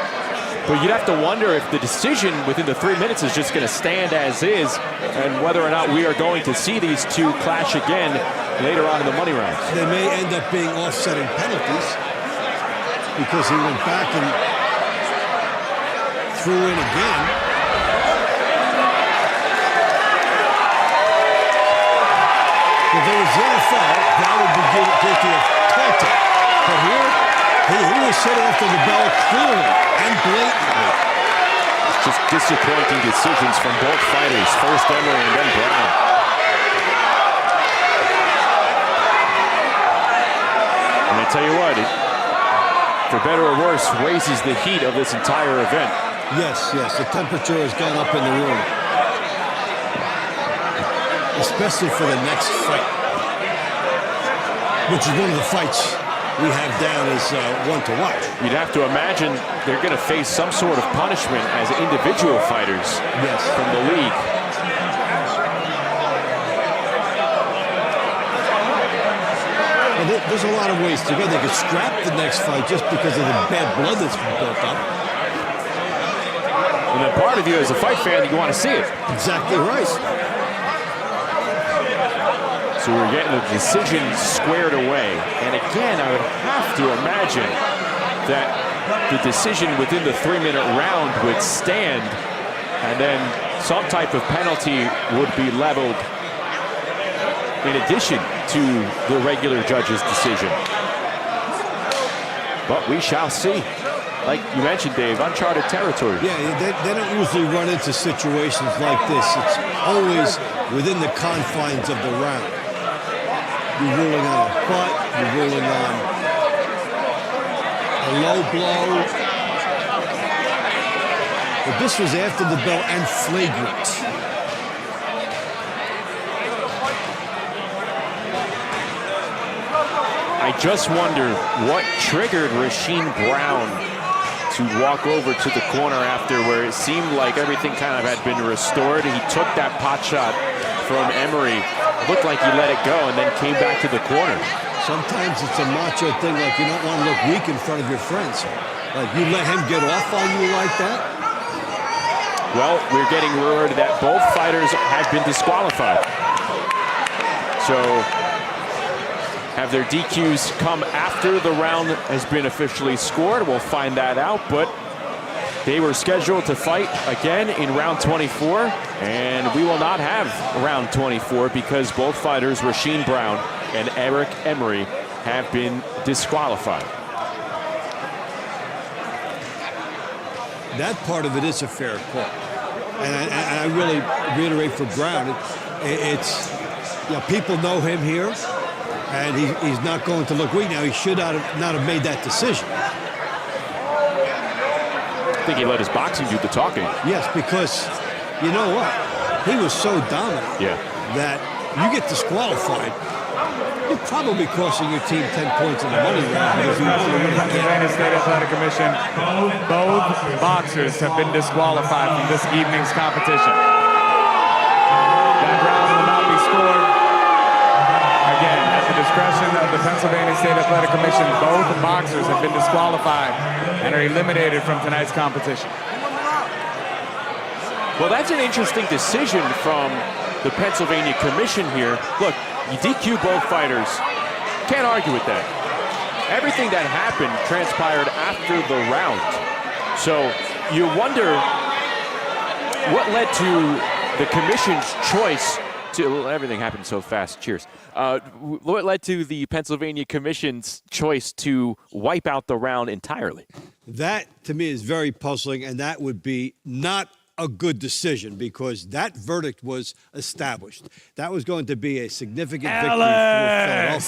But you'd have to wonder if the decision within the 3 minutes is just going to stand as is, and whether or not we are going to see these two clash again later on in the money rounds. They may end up being offsetting penalties because he went back and threw in again. If there was the NFL, that would be guilty of taunting. But here, he was set after the bell clearly and blatantly. It's just disappointing decisions from both fighters. First Emery and then Brown. And I tell you what, it, for better or worse, raises the heat of this entire event. Yes, yes, the temperature has gone up in the room. Especially for the next fight, which is one of the fights we have down as one to watch. You'd have to imagine they're going to face some sort of punishment as individual fighters from the league. Well, there's a lot of ways to go. They could scrap the next fight just because of the bad blood that's been built up. And then part of you as a fight fan, you want to see it. Exactly right. So we're getting the decision squared away. And again, I would have to imagine that the decision within the 3-minute round would stand, and then some type of penalty would be leveled in addition to the regular judge's decision. But we shall see. Like you mentioned, Dave, uncharted territory. Yeah, they don't usually run into situations like this. It's always within the confines of the round. You're ruling on a butt, you're ruling on low blow. But this was after the bell and flagrant. I just wonder what triggered Rasheem Brown to walk over to the corner after where it seemed like everything kind of had been restored. He took that pot shot from Emery, looked like he let it go, and then came back to the corner. Sometimes it's a macho thing, like you don't want to look weak in front of your friends. Like you let him get off on you like that? Well, we're getting word that both fighters have been disqualified. So have their DQs come after the round has been officially scored? We'll find that out, but they were scheduled to fight again in round 24, and we will not have round 24 because both fighters, Rasheem Brown and Eric Emery, have been disqualified. That part of it is a fair call. And I really reiterate for Brown, it's, you know, people know him here, and he's not going to look weak. Now, he should not have made that decision. I think he let his boxing do the talking. Yes, because you know what? He was so dominant that you get disqualified, you're probably costing your team 10 points in the money round because you want to win a game. Pennsylvania State Athletic Commission, both boxers have been disqualified from this evening's competition. That round will not be scored. Again, at the discretion of the Pennsylvania State Athletic Commission, both boxers have been disqualified and are eliminated from tonight's competition. Well, that's an interesting decision from the Pennsylvania Commission here. Look, you DQ both fighters. Can't argue with that. Everything that happened transpired after the round. So you wonder what led to the commission's choice to, everything happened so fast, cheers. What led to the Pennsylvania Commission's choice to wipe out the round entirely? That, to me, is very puzzling, and that would be not a good decision because that verdict was established. That was going to be a significant victory for Philadelphia.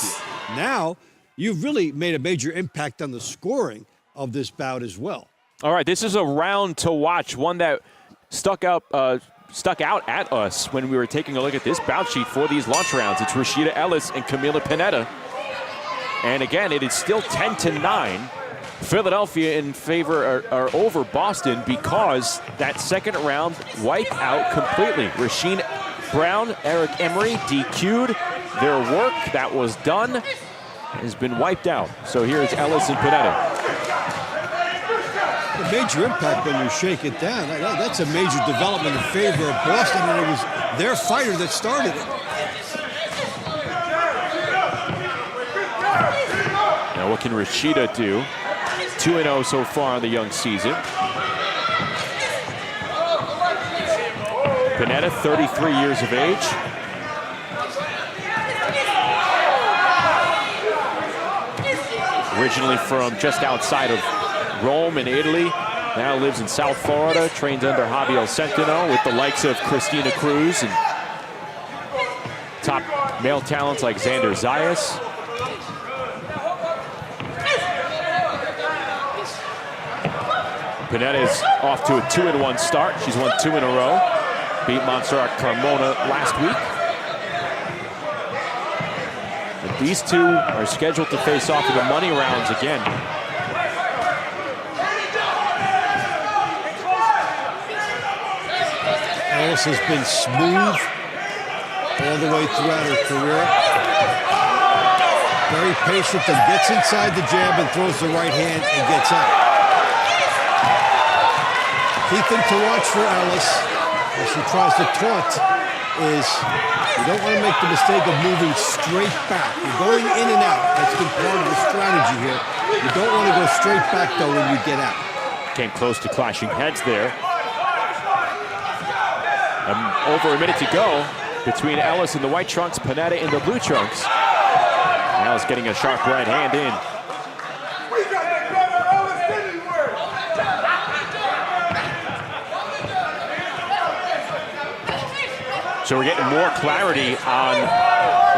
Now, you've really made a major impact on the scoring of this bout as well. All right, this is a round to watch, one that stuck out at us when we were taking a look at this bout sheet for these launch rounds. It's Rashida Ellis and Camila Panetta. And again, it is still 10-9. Philadelphia in favor or over Boston because that second round wiped out completely. Rasheem Brown, Eric Emery DQ'd. Their work that was done has been wiped out. So here's Ellis and Panetta. A major impact when you shake it down. That's a major development in favor of Boston, and it was their fighter that started it. Now what can Rashida do? 2-0 so far in the young season. Panetta, 33 years of age. Originally from just outside of Rome in Italy, now lives in South Florida, trains under Javier Centeno with the likes of Christina Cruz and top male talents like Xander Zayas. Panetta is off to a 2-1 start. She's won 2 in a row. Beat Montserrat Carmona last week. But these two are scheduled to face off in the money rounds again. Ellis has been smooth all the way throughout her career. Very patient and gets inside the jab and throws the right hand and gets out. Key thing to watch for Ellis as she tries to taunt is you don't want to make the mistake of moving straight back. You're going in and out. That's been part of the strategy here. You don't want to go straight back, though, when you get out. Came close to clashing heads there. Over a minute to go between Ellis in the white trunks, Panetta in the blue trunks. Now he's getting a sharp right hand in. So we're getting more clarity on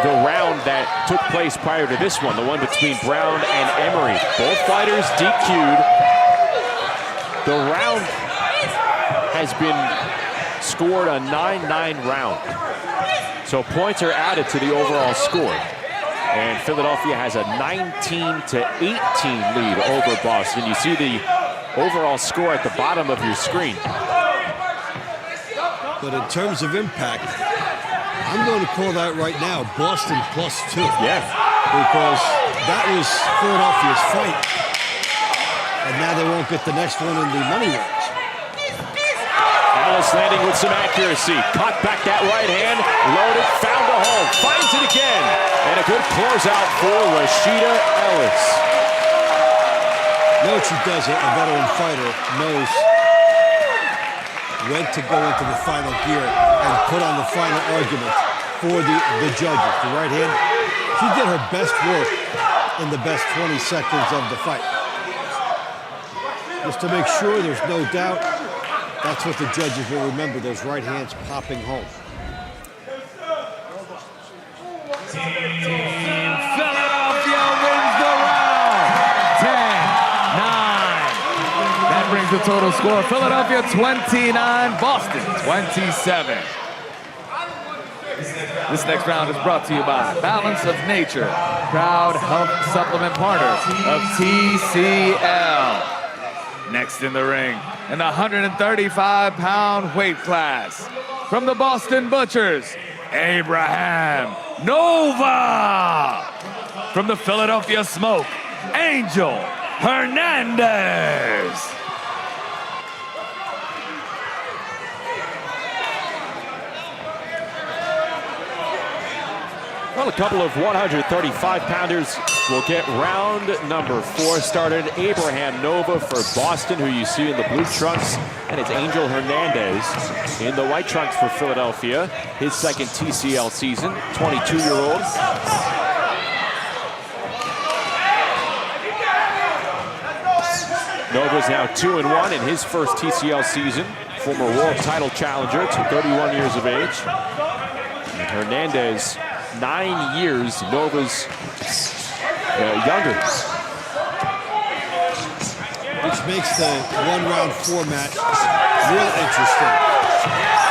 the round that took place prior to this one, the one between Brown and Emery. Both fighters DQ'd. The round has been scored a 9-9 round. So points are added to the overall score. And Philadelphia has a 19-18 lead over Boston. You see the overall score at the bottom of your screen. But in terms of impact, I'm going to call that right now Boston +2. Yeah. Because that was Philadelphia's fight. And now they won't get the next one in the money rounds. Ellis landing with some accuracy. Caught back that right hand. Loaded. Found a home. Finds it again. And a good closeout for Rashida Ellis. You know what she does, a veteran fighter knows when to go into the final gear and put on the final argument for the judges. The right hand, she did her best work in the best 20 seconds of the fight. Just to make sure there's no doubt, that's what the judges will remember, those right hands popping home. Philadelphia wins the round. 10-9. That brings the total score. Philadelphia 29, Boston 27. This next round is brought to you by Balance of Nature, proud health supplement partner of TCL. Next in the ring, in the 135-pound weight class, from the Boston Butchers, Abraham Nova. From the Philadelphia Smoke, Angel Hernandez. Well, a couple of 135-pounders will get round number 4 started. Abraham Nova for Boston, who you see in the blue trunks, and it's Angel Hernandez in the white trunks for Philadelphia. His second TCL season, 22-year-old. Nova's now 2-1 in his first TCL season. Former world title challenger to 31 years of age. And Hernandez, 9 years, Nova's younger. Which makes the one-round format real interesting.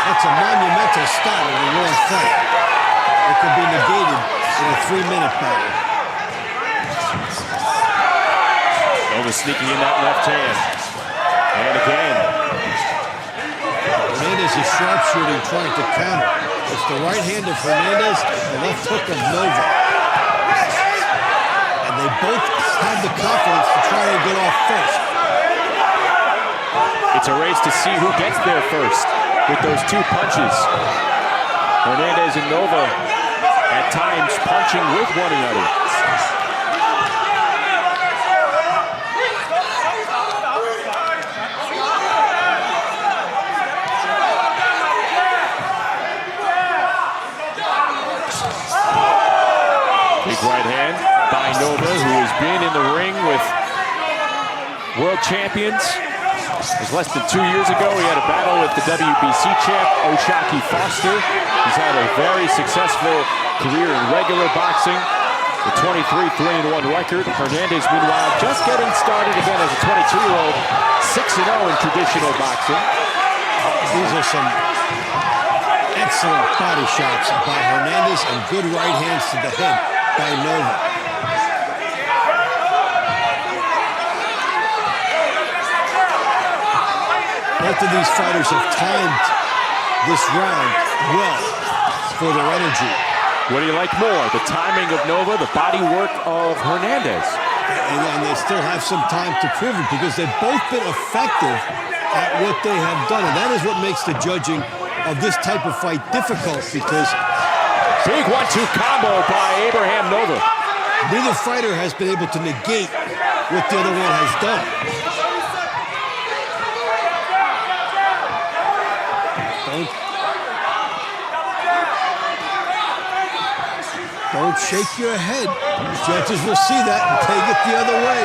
That's a monumental start of a long fight. It can be negated in a 3-minute battle. Nova sneaking in that left hand. And again. Hernandez is sharpshooting, trying to counter. It's the right hand of Hernandez, the left hook of Nova. And they both have the confidence to try and get off first. It's a race to see who gets there first with those 2 punches. Hernandez and Nova at times punching with one another. Big right hand by Nova, who has been in the ring with world champions. It was less than 2 years ago. He had a battle with the WBC champ, O'Shaquie Foster. He's had a very successful career in regular boxing. The 23-3-1 record. Hernandez, meanwhile, just getting started again as a 22-year-old, 6-0 in traditional boxing. These are some excellent body shots by Hernandez and good right hands to the head by Nova. Both of these fighters have timed this round well for their energy. What do you like more, the timing of Nova, the body work of Hernandez? And they still have some time to prove it because they've both been effective at what they have done. And that is what makes the judging of this type of fight difficult because... Big 1-2 combo by Abraham Nova. Neither fighter has been able to negate what the other one has done. Don't shake your head. Judges will see that and take it the other way.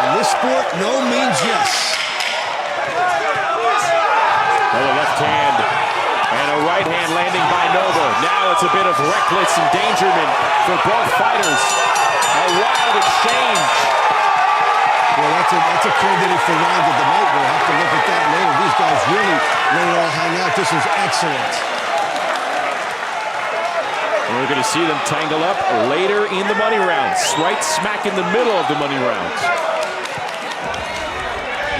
In this sport, no means yes. Well, the left hand And a right hand landing by Nova. Now it's a bit of reckless endangerment for both fighters. A wild exchange. Well, that's a candidate for round of the night. We'll have to look at that later. These guys really let it all hang out. This was excellent. And we're going to see them tangle up later in the money rounds. Right smack in the middle of the money rounds.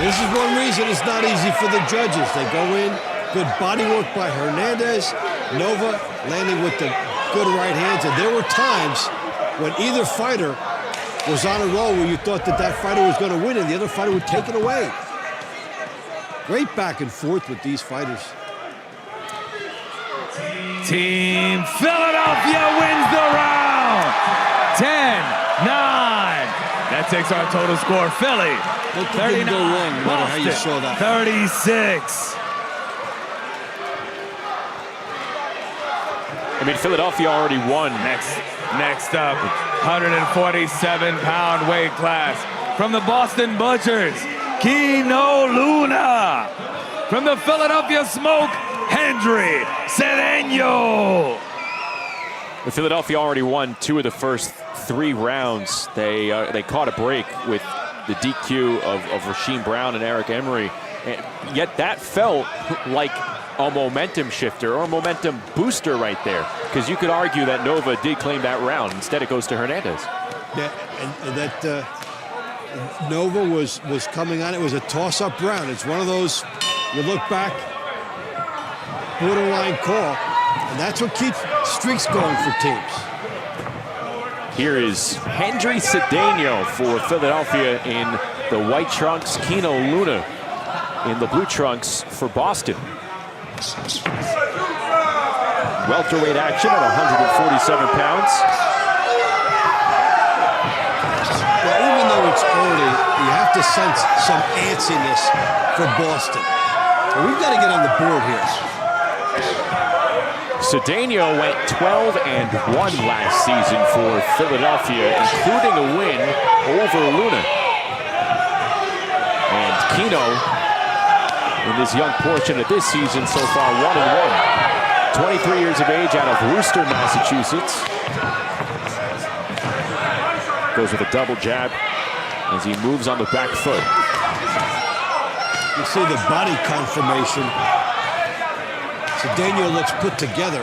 This is one reason it's not easy for the judges. They go in, good body work by Hernandez, Nova landing with the good right hands. And there were times when either fighter was on a roll where you thought that fighter was going to win and the other fighter would take it away. Great back and forth with these fighters. Team Philadelphia wins the round. 10-9. That takes our total score. Philly, 39. Go wrong, no matter how you saw that. 36. I mean, Philadelphia already won. Next up, 147-pound weight class. From the Boston Butchers, Kino Luna. From the Philadelphia Smoke, Hendry Cedeño. Philadelphia already won 2 of the first 3 rounds. They caught a break with the DQ of Rasheem Brown and Eric Emery. And yet that felt like a momentum shifter or a momentum booster right there, because you could argue that Nova did claim that round. Instead, it goes to Hernandez. Yeah, and that Nova was coming on. It was a toss-up round. It's one of those, you look back, borderline call, and that's what keeps streaks going for teams. Here is Hendry Cedeño for Philadelphia in the white trunks, Kino Luna in the blue trunks for Boston. Welterweight action at 147 pounds. Well, even though it's early, you have to sense some antsiness for Boston. So we've got to get on the board here. Cedeño went 12-1 last season for Philadelphia, including a win over Luna. And Kino, in this young portion of this season so far, 1-1. 23 years of age out of Worcester, Massachusetts. Goes with a double jab as he moves on the back foot. You see the body conformation. Cedeño looks put together.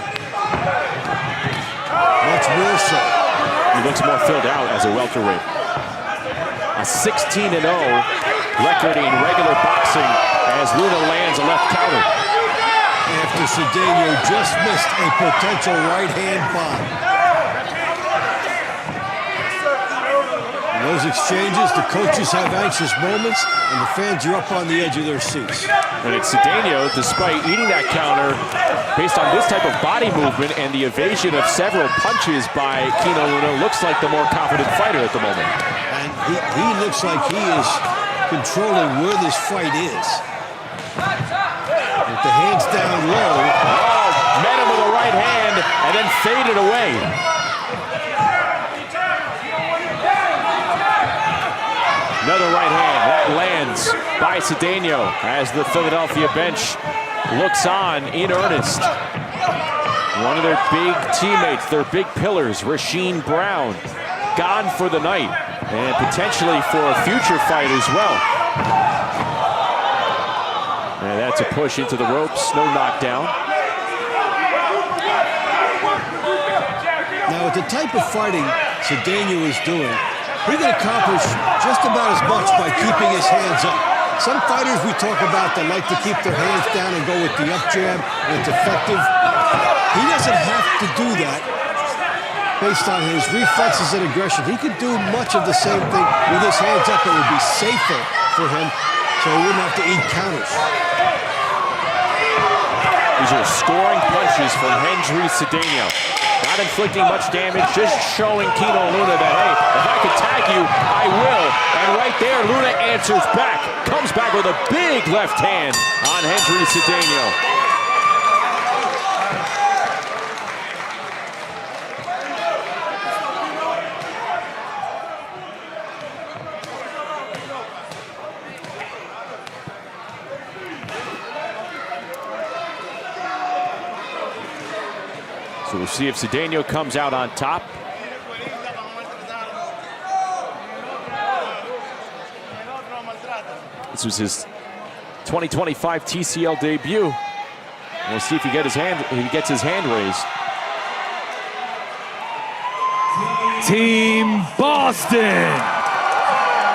Much more so. He looks more filled out as a welterweight. A 16-0 record in regular boxing as Luna lands a left counter. After Cedeño just missed a potential right-hand bomb. In those exchanges, the coaches have anxious moments, and the fans are up on the edge of their seats. And it's Cedeño, despite eating that counter, based on this type of body movement and the evasion of several punches by Kino Luna, looks like the more confident fighter at the moment. And he looks like he is controlling where this fight is. With the hands down low. Oh, met him with a right hand and then faded away. Another right hand that lands by Cedeño as the Philadelphia bench looks on in earnest. One of their big teammates, their big pillars, Rasheem Brown, gone for the night and potentially for a future fight as well. And that's a push into the ropes, no knockdown. Now, with the type of fighting Cedeño is doing, he can accomplish just about as much by keeping his hands up. Some fighters we talk about that like to keep their hands down and go with the up jab, and it's effective. He doesn't have to do that based on his reflexes and aggression. He could do much of the same thing with his hands up. It would be safer for him, so he wouldn't have to eat counters. These are scoring punches from Hendry Cedeño. Not inflicting much damage, just showing Kino Luna that, hey, if I could tag you, I will. And right there, Luna answers back. Comes back with a big left hand on Hendry Cedeño. So we'll see if Cedeno comes out on top. This was his 2025 TCL debut. We'll see if he gets his hand raised. Team Boston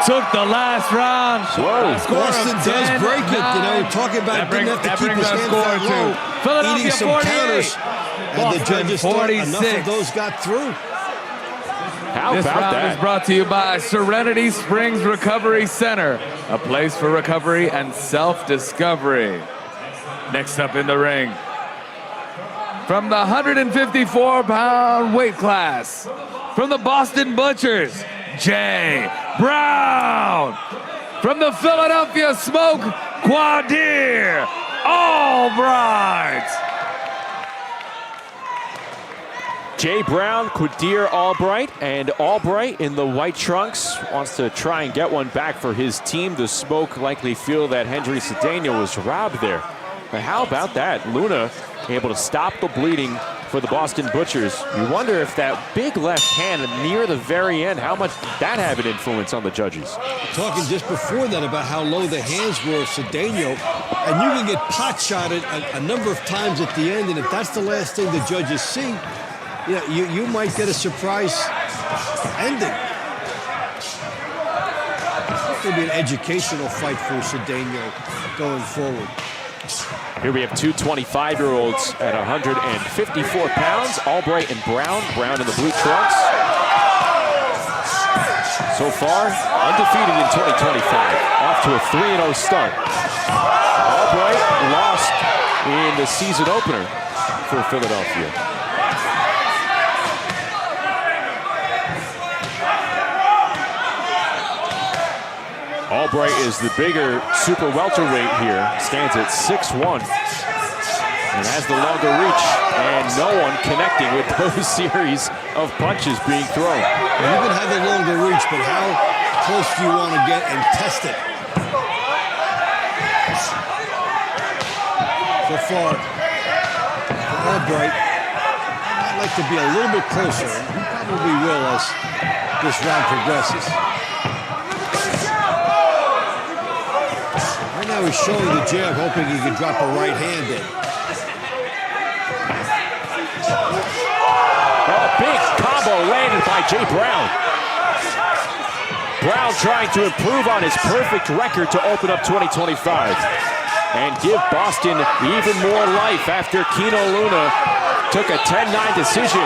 took the last round. Boston does break it. You know, we're talking about didn't have to keep his hands down low, eating some counters, and the judges thought enough of those got through. This round is brought to you by Serenity Springs Recovery Center, a place for recovery and self-discovery. Next up in the ring, from the 154-pound weight class, from the Boston Butchers, Jay Brown. From the Philadelphia Smoke, Quadir Albright. Jay Brown, Quadir Albright, and Albright in the white trunks wants to try and get one back for his team. The Smoke likely feel that Henry Cedeno was robbed there. But how about that? Luna able to stop the bleeding for the Boston Butchers. You wonder if that big left hand near the very end, how much did that have an influence on the judges? Talking just before that about how low the hands were of Cedeno, and you can get pot-shotted a number of times at the end, and if that's the last thing the judges see, you might get a surprise ending. It's going to be an educational fight for Cedeno going forward. Here we have two 25-year-olds at 154 pounds, Albright and Brown. Brown in the blue trunks. So far, undefeated in 2025. Off to a 3-0 start. Albright lost in the season opener for Philadelphia. Albright is the bigger super welterweight here, stands at 6'1", and has the longer reach, and no one connecting with those series of punches being thrown. You can have the longer reach, but how close do you want to get and test it? So far, for Albright, I'd like to be a little bit closer, and he probably will as this round progresses. Now he's showing the jab, hoping he can drop a right hand in. A big combo landed by Jay Brown. Brown trying to improve on his perfect record to open up 2025 and give Boston even more life after Kino Luna took a 10-9 decision.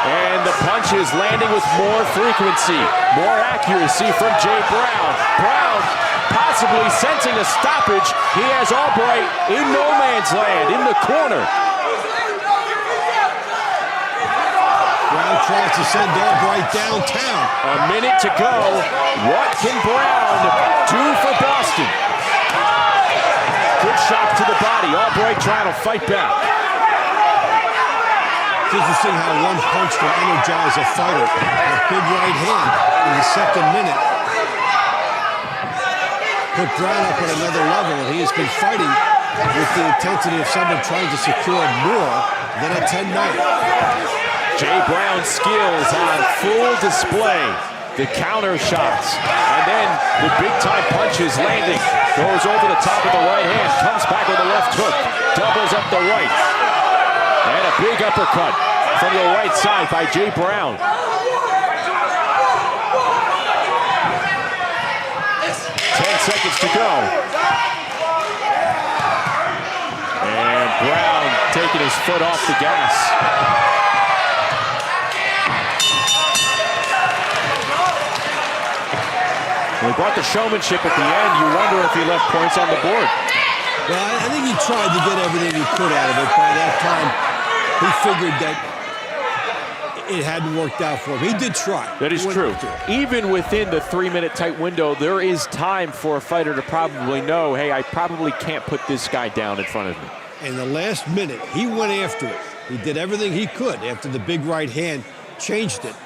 And the punches landing with more frequency, more accuracy from Jay Brown. Brown possibly sensing a stoppage. He has Albright in no man's land in the corner. Brown tries to send Albright downtown. A minute to go. What can Brown do for Boston? Good shot to the body. Albright trying to fight back. It's interesting how one punch can energize a fighter. A big right hand in the second minute put Brown up at another level, and he has been fighting with the intensity of someone trying to secure more than a 10-9. Jay Brown's skills on full display. The counter shots, and then the big-time punches landing. Goes over the top of the right hand, comes back with a left hook, doubles up the right. And a big uppercut from the right side by Jay Brown. 10 seconds to go. And Brown taking his foot off the gas. He brought the showmanship at the end. You wonder if he left points on the board. Well, I think he tried to get everything he could out of it. By that time, he figured that it hadn't worked out for him. He did try. That is true. Even within the 3-minute tight window, there is time for a fighter to probably know, hey, I probably can't put this guy down in front of me. In the last minute, he went after it. He did everything he could after the big right hand changed it.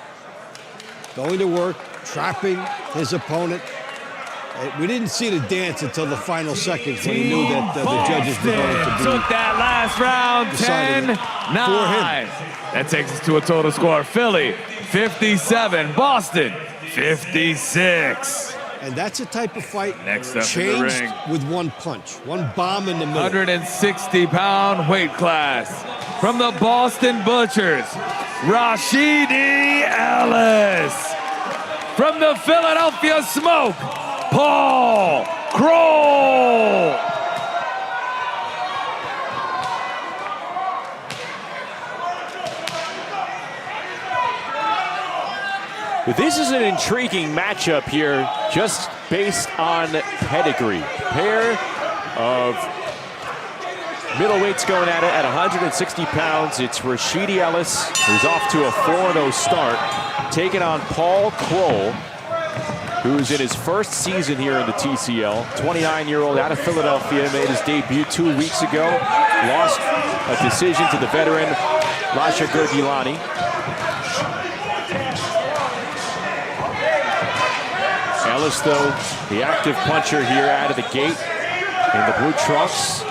Going to work, trapping his opponent. We didn't see the dance until the final seconds when he knew that the judges were going to be took that last round, 10-9. That takes us to a total score. Philly, 57. Boston, 56. And that's a type of fight Next up changed in the ring, with one punch, one bomb in the middle. 160-pound weight class. From the Boston Butchers, Rashidi Ellis. From the Philadelphia Smoke, Paul Kroll. This is an intriguing matchup here, just based on pedigree. Pair of middleweights going at it at 160 pounds. It's Rashidi Ellis, who's off to a 4-0 start, taking on Paul Kroll, who's in his first season here in the TCL. 29-year-old out of Philadelphia, made his debut 2 weeks ago. Lost a decision to the veteran Lasha Gurgilani. Ellis, though, the active puncher here out of the gate in the blue trunks.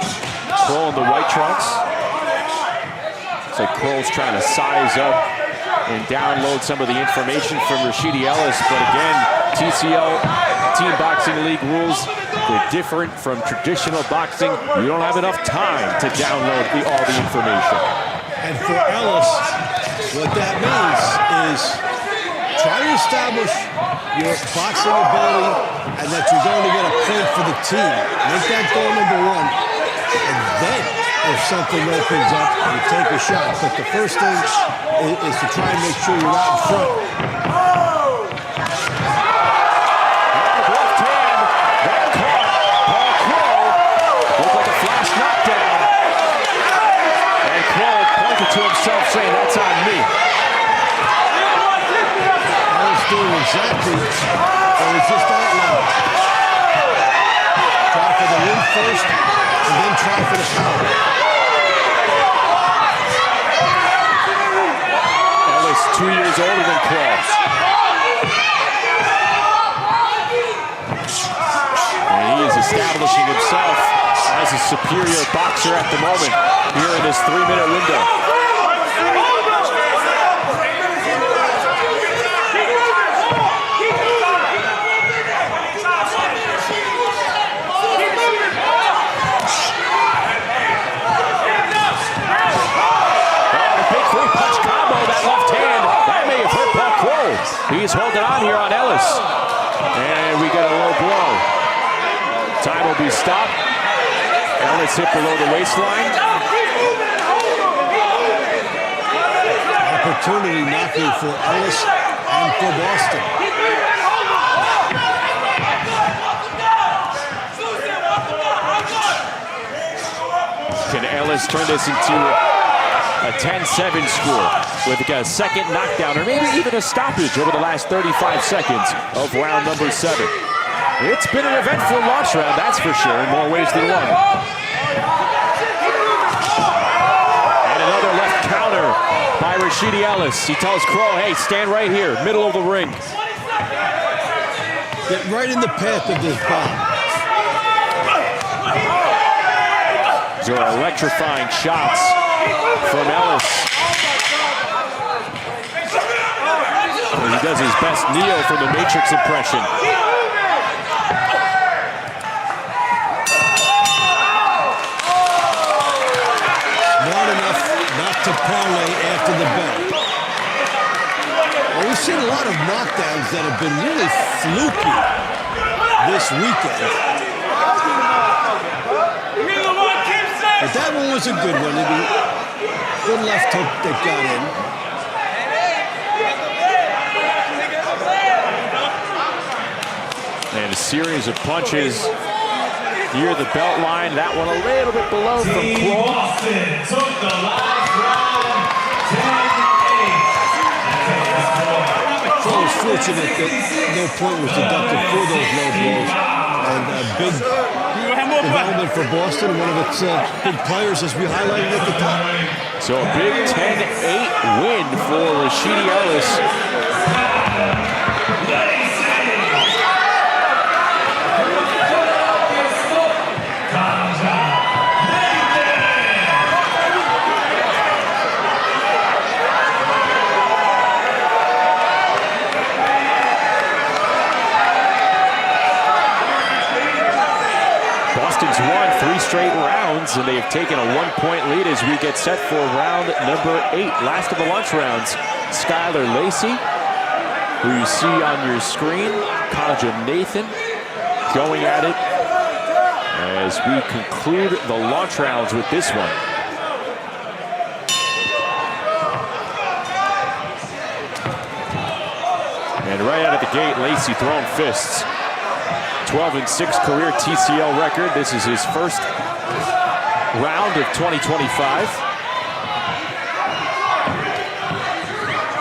Kroll in the white trunks. Looks like Kroll's trying to size up and download some of the information from Rashidi Ellis. But again, TCL, Team Boxing League rules, they're different from traditional boxing. You don't have enough time to download all the information. And for Ellis, what that means is try to establish your boxing ability and that you're going to get a point for the team. Make that goal number one. And then, if something opens up, you take a shot. But the first thing is to try and make sure you're out in front. Left hand, that caught Paul Kroll. Looked like a flash knockdown. And Kroll pointed to himself saying, "That's on me." Doing exactly what was just outlined. Try for the win first, and then try for the power. Ellis, 2 years older than Kroll. And he is establishing himself as a superior boxer at the moment here in this 3-minute window. He's holding on here on Ellis. And we got a low blow. Time will be stopped. Ellis hit below the waistline. Opportunity knocking for Ellis and for Boston. Can Ellis turn this into a 10-7 score with a second knockdown or maybe even a stoppage over the last 35 seconds of round number 7? It's been an eventful launch round, that's for sure, in more ways than one. And another left counter by Rashidi Ellis. He tells Kroll, "Hey, stand right here, middle of the ring." Get right in the path of this bomb. These are electrifying shots from Ellis. And he does his best Neo from the Matrix impression. Smart enough not to parlay after the bell. Well, we've seen a lot of knockdowns that have been really fluky this weekend. But that one was a good one. Good left hook that got in. And a series of punches near the belt line. That one a little bit below from Kroll. Boston took the last round, 10-8. Kroll was fortunate that no point was deducted for those low blows. And a big development for Boston, one of its big players, as we highlighted at the top. So a big 10-8 win for Rashidi Ellis. Boston's won 3 straight rounds, and they have taken a 1-point lead as we get set for round number 8. Last of the lunch rounds, Skylar Lacey, who you see on your screen, Kaja Nathan going at it as we conclude the launch rounds with this one. And right out of the gate, Lacey throwing fists. 12-6 career TCL record. This is his first round of 2025.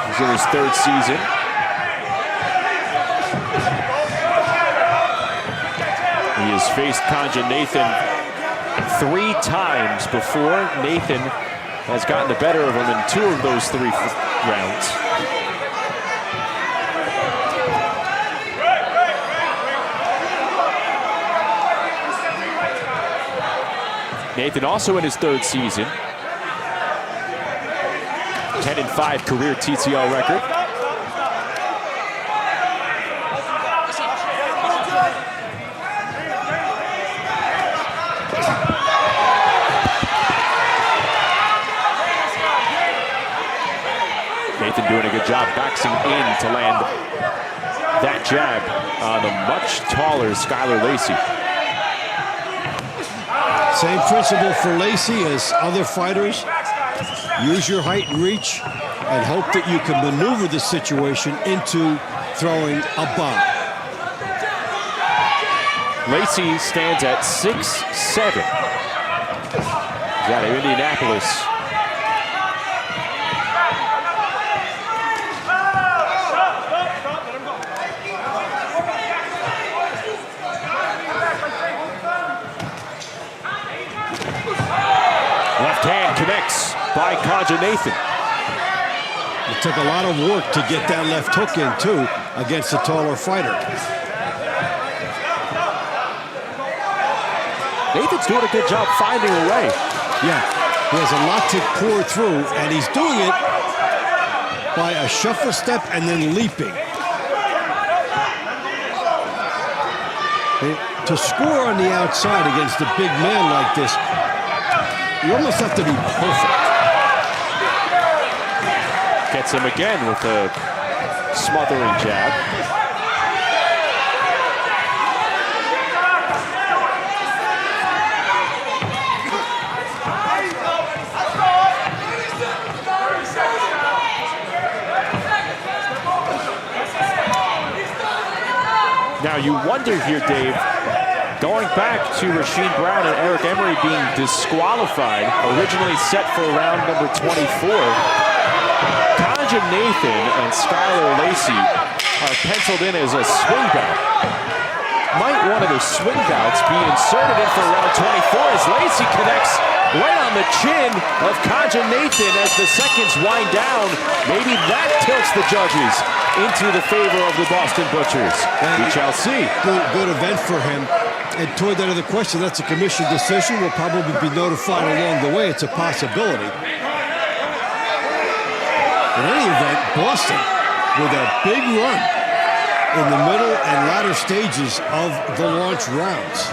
He's in his 3rd season. He has faced Kaja Nathan 3 times before. Nathan has gotten the better of him in 2 of those 3 rounds. Nathan also in his 3rd season. 10-5 career TCL record. Nathan doing a good job boxing in to land that jab on the much taller Skylar Lacey. Same principle for Lacey as other fighters. Use your height and reach and hope that you can maneuver the situation into throwing a bomb. Lacey stands at 6'7". He's out of Indianapolis. Left hand connects by Kaja Nathan. It took a lot of work to get that left hook in, too, against a taller fighter. Nathan's doing a good job finding a way. Yeah, he has a lot to pour through, and he's doing it by a shuffle step and then leaping. To score on the outside against a big man like this, you almost have to be perfect. Gets him again with a smothering jab. Now you wonder here, Dave, going back to Rasheed Brown and Eric Emery being disqualified, originally set for round number 24, Kaja Nathan and Skylar Lacey are penciled in as a swing bout. Might one of the swing bouts be inserted in for round 24 as Lacey connects right on the chin of Kaja Nathan as the seconds wind down. Maybe that tilts the judges into the favor of the Boston Butchers. We shall see. Good event for him. And toward that other question, that's a commission decision. We'll probably be notified along the way. It's a possibility. In any event, Boston with a big run in the middle and latter stages of the launch rounds.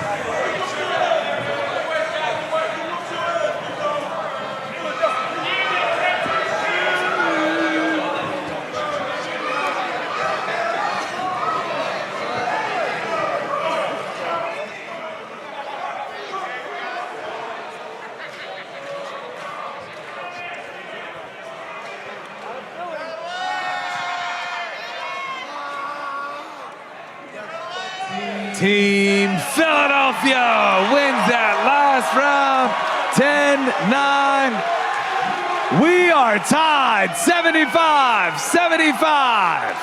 Team Philadelphia wins that last round, 10-9. We are tied 75-75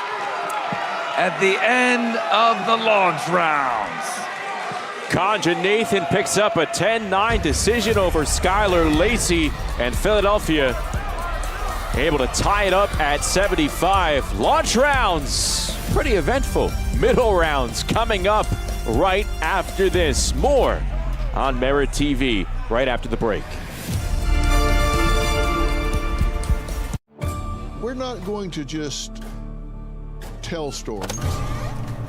at the end of the launch rounds. Kaja Nathan picks up a 10-9 decision over Skylar Lacey, and Philadelphia able to tie it up at 75. Launch rounds, pretty eventful. Middle rounds coming up right after this. More on MeritTV right after the break. We're not going to just tell stories.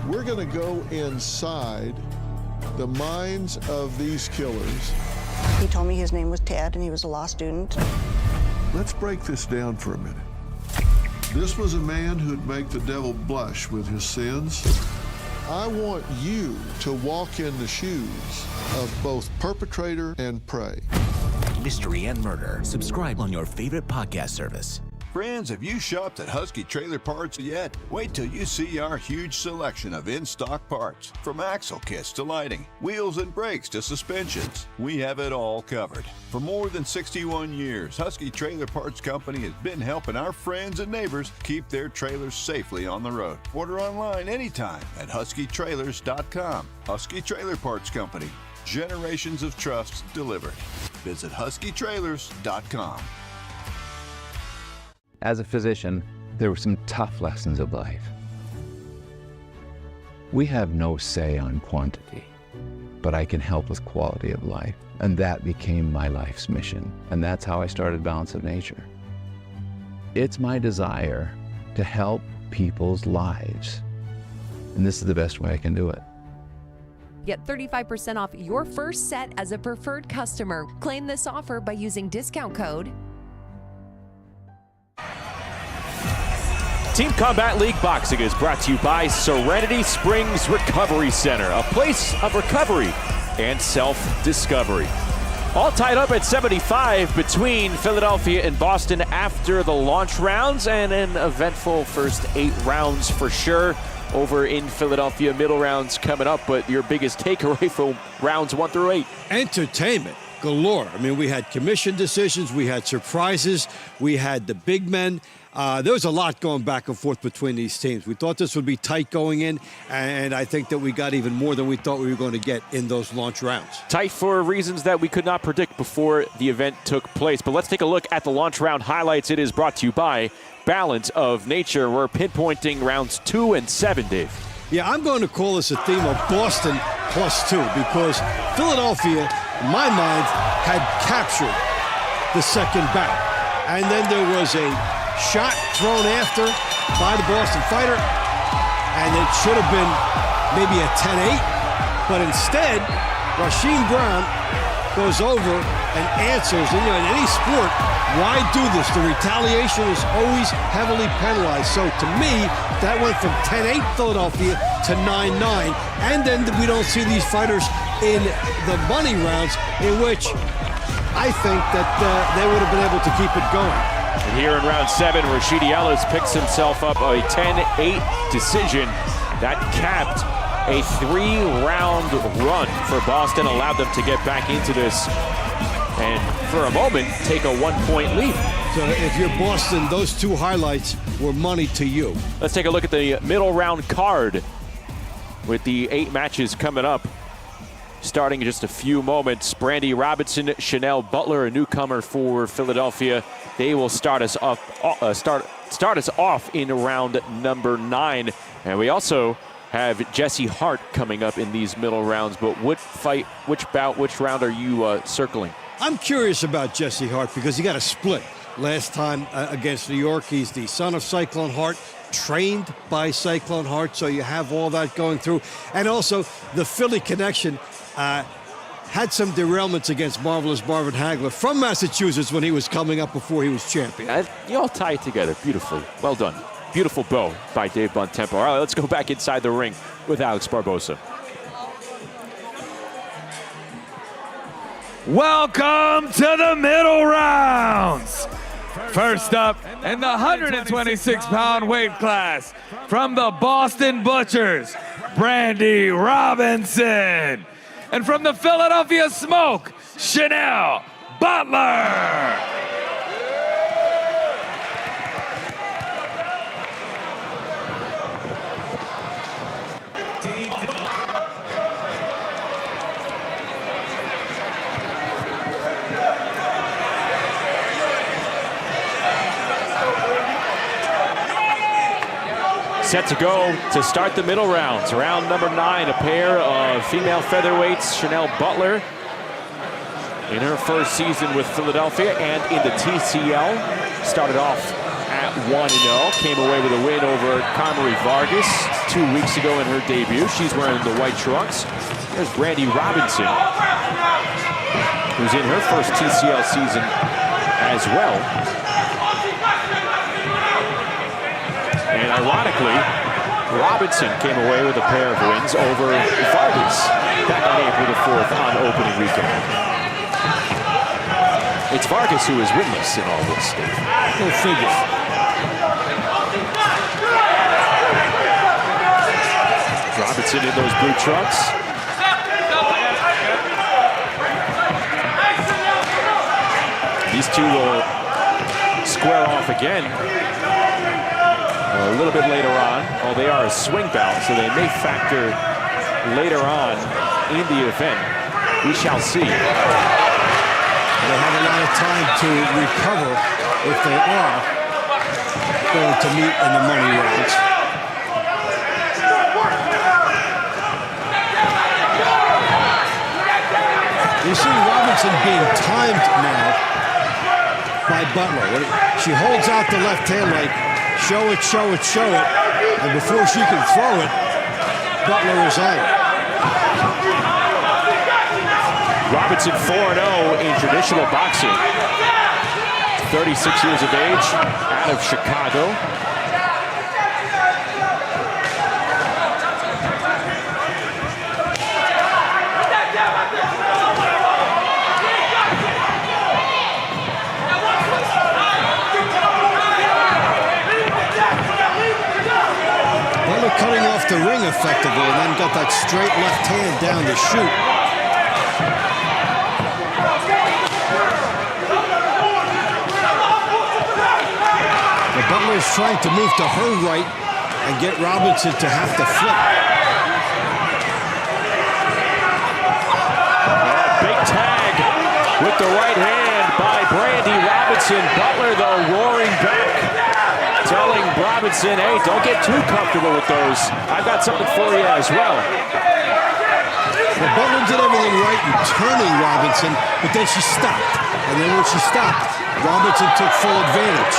We're going to go inside The minds of these killers. He told me his name was Ted and he was a law student. Let's break this down for a minute. This was a man who'd make the devil blush with his sins. I want you to walk in the shoes of both perpetrator and prey. Mystery and Murder. Subscribe on your favorite podcast service. Friends, have you shopped at Husky Trailer Parts yet? Wait till you see our huge selection of in-stock parts. From axle kits to lighting, wheels and brakes to suspensions, we have it all covered. For more than 61 years, Husky Trailer Parts Company has been helping our friends and neighbors keep their trailers safely on the road. Order online anytime at huskytrailers.com. Husky Trailer Parts Company. Generations of trust delivered. Visit huskytrailers.com. As a physician, there were some tough lessons of life. We have no say on quantity, but I can help with quality of life. And that became my life's mission. And that's how I started Balance of Nature. It's my desire to help people's lives. And this is the best way I can do it. Get 35% off your first set as a preferred customer. Claim this offer by using discount code. Team Combat League Boxing is brought to you by Serenity Springs Recovery Center, a place of recovery and self-discovery. All tied up at 75 between Philadelphia and Boston after the launch rounds, and an eventful first 8 rounds for sure over in Philadelphia. Middle rounds coming up, but your biggest takeaway from rounds 1 through 8? Entertainment galore. I mean, we had commission decisions, we had surprises, we had the big men. There was a lot going back and forth between these teams. We thought this would be tight going in, and I think that we got even more than we thought we were going to get in those launch rounds. Tight for reasons that we could not predict before the event took place. But let's take a look at the launch round highlights. It is brought to you by Balance of Nature. We're pinpointing rounds 2 and 7, Dave. Yeah, I'm going to call this a theme of Boston +2 because Philadelphia, in my mind, had captured the second bout. And then there was a shot thrown after by the Boston fighter, and it should have been maybe a 10-8, but instead, Rasheem Brown goes over and answers. And, in any sport, why do this? The retaliation is always heavily penalized. So to me, that went from 10-8 Philadelphia to 9-9, and then we don't see these fighters in the money rounds, in which I think that they would have been able to keep it going. And here in round 7, Rashidi Ellis picks himself up a 10-8 decision that capped a 3-round run for Boston, allowed them to get back into this and for a moment take a 1-point lead. So if you're Boston, those 2 highlights were money to you. Let's take a look at the middle round card with the 8 matches coming up. Starting in just a few moments, Brandy Robinson, Chanel Butler, a newcomer for Philadelphia. They will start us off in round number 9. And we also have Jesse Hart coming up in these middle rounds. But which round are you circling? I'm curious about Jesse Hart because he got a split last time against New York. He's the son of Cyclone Hart, trained by Cyclone Hart, so you have all that going through. And also, the Philly connection had some derailments against Marvelous Marvin Hagler from Massachusetts when he was coming up before he was champion. You all tie it together beautifully. Well done. Beautiful bow by Dave Bontempo. All right, let's go back inside the ring with Alex Barbosa. Welcome to the middle rounds. First up in the 126-pound weight class from the Boston Butchers, Brandy Robinson. And from the Philadelphia Smoke, Chanel Butler. Set to go to start the middle rounds. Round number 9, a pair of female featherweights. Chanel Butler in her first season with Philadelphia and in the TCL. Started off at 1-0. Came away with a win over Carmery Vargas 2 weeks ago in her debut. She's wearing the white trunks. There's Randy Robinson, who's in her first TCL season as well. And ironically, Robinson came away with a pair of wins over Vargas back on April the 4th on opening weekend. It's Vargas who is winless in all this. Go figure. Robinson in those blue trunks. These two will square off again a little bit later on. Oh, they are a swing bout, so they may factor later on in the event. We shall see. They have a lot of time to recover if they are going to meet in the money rounds. You see Robinson being timed now by Butler. She holds out the left hand like, show it, show it, show it. And before she can throw it, Butler is on it. Robinson 4-0 in traditional boxing. 36 years of age, out of Chicago. Cutting off the ring effectively, and then got that straight left hand down to shoot. The Butler is trying to move to her right and get Robinson to have to flip. Big tag with the right hand by Brandy Robinson. Butler, though, roaring back, telling Robinson, hey, don't get too comfortable with those. I've got something for you as well. Well, Butler did everything right in turning Robinson, but then she stopped. And then when she stopped, Robinson took full advantage.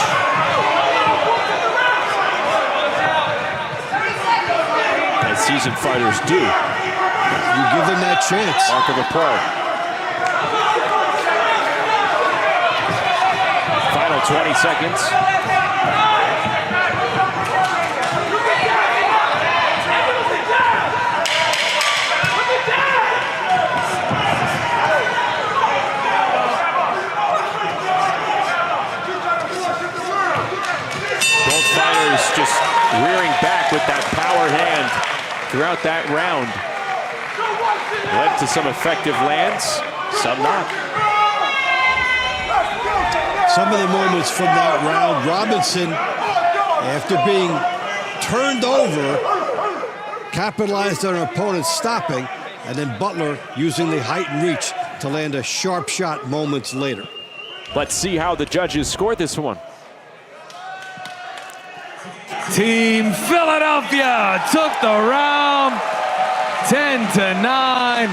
As seasoned fighters do. You give them that chance. Mark of a pro. Final 20 seconds. Just rearing back with that power hand throughout that round. Led to some effective lands, some not. Some of the moments from that round, Robinson, after being turned over, capitalized on her opponent stopping, and then Butler using the height and reach to land a sharp shot moments later. Let's see how the judges scored this one. Team Philadelphia took the round 10-9.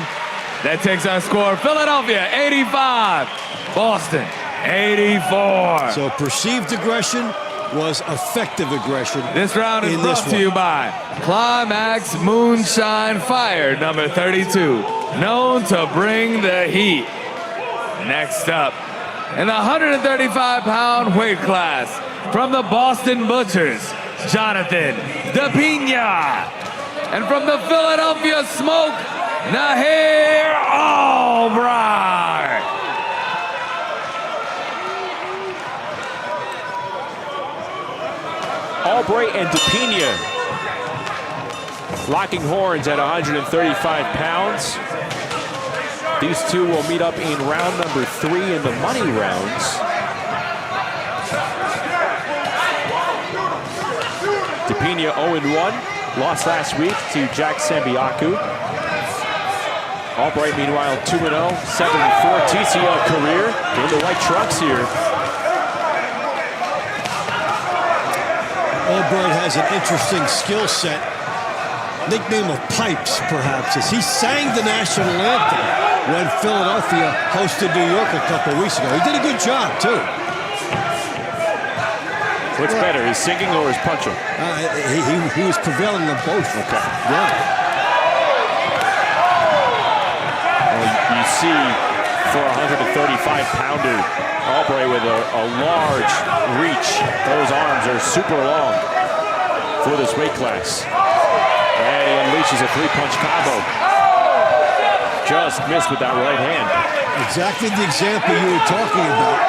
That takes our score. Philadelphia 85, Boston 84. So perceived aggression was effective aggression. This round is brought to you by Climax Moonshine Fire number 32, known to bring the heat. Next up, in the 135-pound weight class, from the Boston Butchers, Jonathan DePina. And from the Philadelphia Smoke, Nahir Albright. Albright and DePina locking horns at 135 pounds. These two will meet up in round number 3 in the money rounds. DePina 0-1, lost last week to Jack Sambiaku. Albright, meanwhile, 2-0, 7-4 TCL career in the white trunks here. Albright has an interesting skill set. Nickname of Pipes, perhaps, as he sang the national anthem when Philadelphia hosted New York a couple weeks ago. He did a good job, too. What's better, his singing or his punching? He was prevailing on both. Okay. Yeah. see for a 135-pounder. Albright with a large reach. Those arms are super long for this weight class. And he unleashes a three-punch combo. Just missed with that right hand. Exactly the example you were talking about.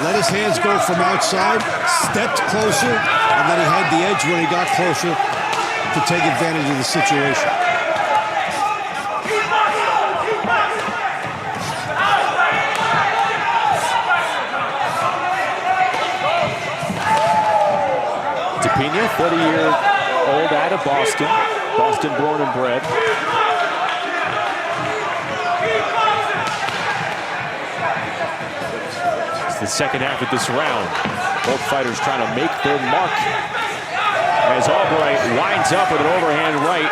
Let his hands go from outside, stepped closer, and then he had the edge when he got closer to take advantage of the situation. Pena, 30-year-old out of Boston. Boston born and bred. It's the second half of this round. Both fighters trying to make their mark. As Albright winds up with an overhand right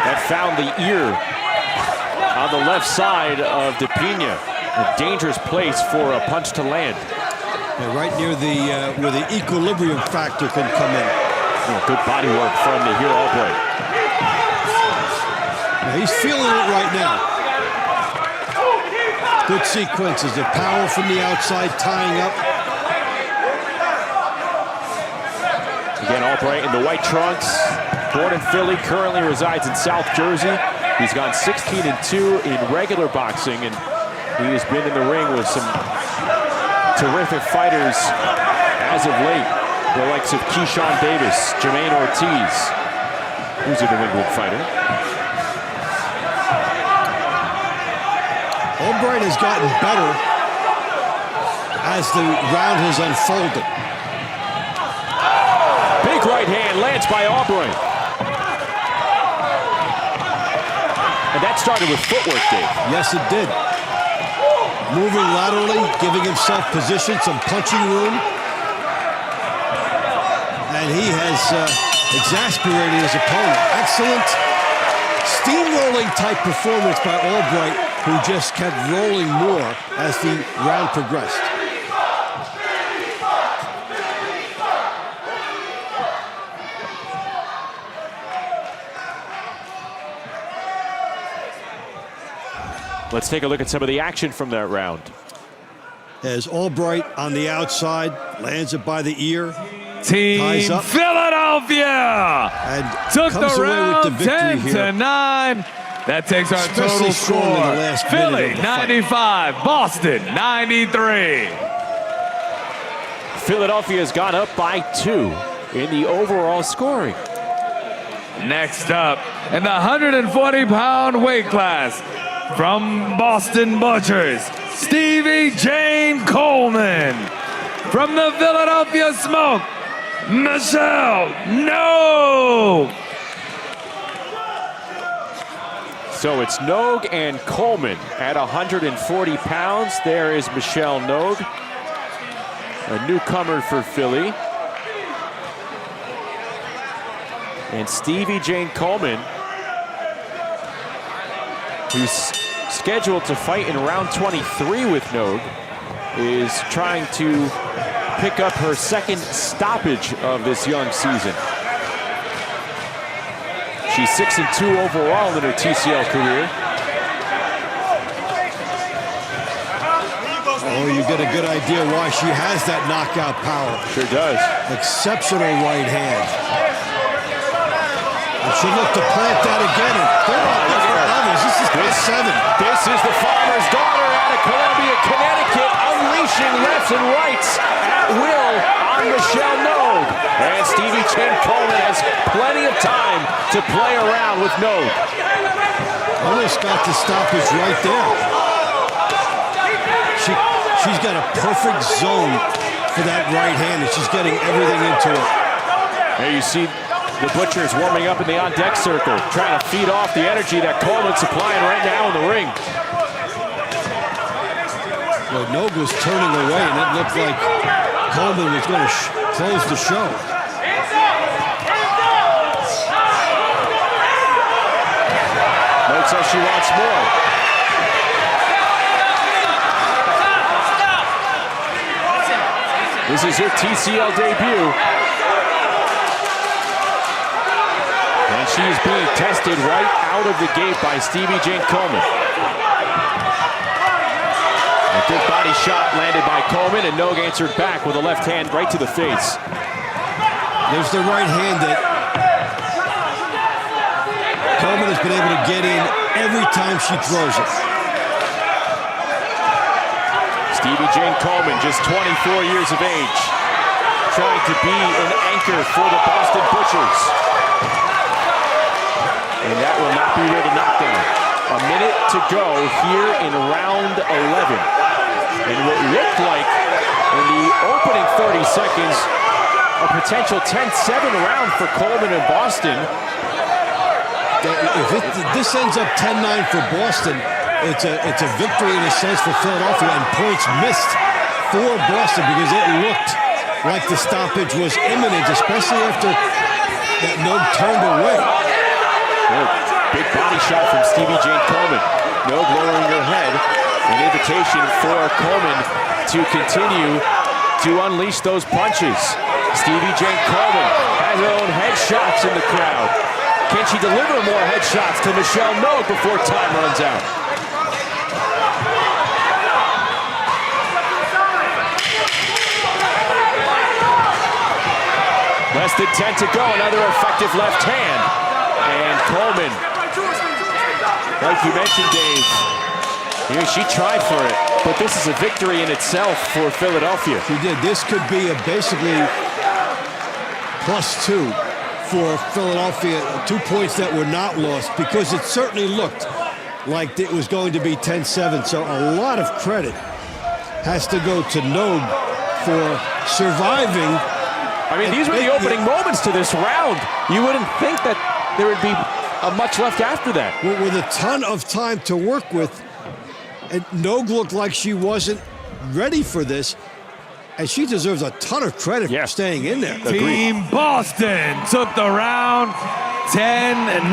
that found the ear on the left side of Pena. A dangerous place for a punch to land. Yeah, right near the where the equilibrium factor can come in. Oh, good body work from the hero Albright. Yeah, he's feeling it right now. Good sequences of power from the outside, tying up. Again, Albright in the white trunks. Born in Philly, currently resides in South Jersey. He's gone 16-2 in regular boxing, and he has been in the ring with some terrific fighters as of late. The likes of Keyshawn Davis, Jermaine Ortiz, who's a New England fighter. Albright has gotten better as the round has unfolded. Big right hand lands by Albright. And that started with footwork, Dave. Yes, it did. Moving laterally, giving himself position, some punching room. And he has exasperated his opponent. Excellent steamrolling type performance by Albright, who just kept rolling more as the round progressed. Let's take a look at some of the action from that round. As Albright on the outside, lands it by the ear. Team up, Philadelphia and took the round with the 10-9. That takes our total score. Philly 95, Boston 93. Philadelphia's gone up by 2 in the overall scoring. Next up, in the 140-pound weight class, from Boston Butchers, Stevie Jane Coleman. From the Philadelphia Smoke, Michelle Nogue. So it's Nogue and Coleman at 140 pounds. There is Michelle Nogue, a newcomer for Philly. And Stevie Jane Coleman, who's scheduled to fight in round 23 with Nogue, is trying to pick up her second stoppage of this young season. She's 6-2 overall in her TCL career. Oh, you get a good idea why she has that knockout power. Sure does. Exceptional right hand. And she'll look to plant that again. And they're on different levels. This is class 7. This is the farmer's daughter out of Columbia, Connecticut, unleashing lefts and rights at will on Michelle Nogue. And Stevie Jane Coleman has plenty of time to play around with Nogue. Almost got the stoppage right there. She's got a perfect zone for that right hand, and she's getting everything into it. There you see the Butchers warming up in the on-deck circle, trying to feed off the energy that Coleman's supplying right now in the ring. Well, Nogue was turning away, and it looked like Coleman was going to close the show. Nogue says she wants more. This is her TCL debut. And she is being tested right out of the gate by Stevie Jane Coleman. A good body shot landed by Coleman, and Nogue answered back with a left hand right to the face. There's the right hand that Coleman has been able to get in every time she throws it. Stevie Jane Coleman, just 24 years of age, trying to be an anchor for the Boston Butchers. And that will not be with a knockdown. A minute to go here in round 11. And what looked like in the opening 30 seconds, a potential 10-7 round for Coleman and Boston. If this ends up 10-9 for Boston, it's a victory in a sense for Philadelphia, and points missed for Boston because it looked like the stoppage was imminent, especially after that Nogue turned away. Big body shot from Stevie Jane Coleman. Nogue lowering her head. An invitation for Coleman to continue to unleash those punches. Stevie Jane Coleman has her own headshots in the crowd. Can she deliver more headshots to Michelle Nogue before time runs out? Less than 10 to go, another effective left hand. And Coleman, like you mentioned, Dave, she tried for it, but this is a victory in itself for Philadelphia. She did. This could be a basically +2 for Philadelphia, 2 points that were not lost, because it certainly looked like it was going to be 10-7. So a lot of credit has to go to Nogue for surviving. I mean, these were the opening moments to this round. You wouldn't think that there would be much left after that. With a ton of time to work with, and Nogue looked like she wasn't ready for this, and she deserves a ton of credit for staying in there. Team Boston took the round 10-9.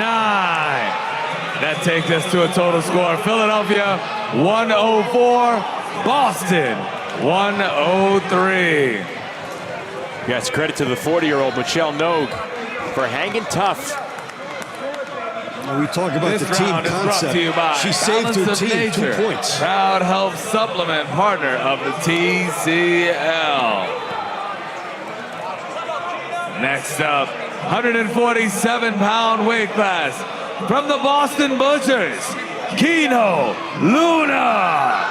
That takes us to a total score. Philadelphia 104, Boston 103. Yes, credit to the 40-year-old Michelle Nogue for hanging tough. When we talk about the team concept, she saved her team 2 points. Proud health supplement partner of the TCL. Next up, 147-pound weight class from the Boston Butchers, Kino Luna.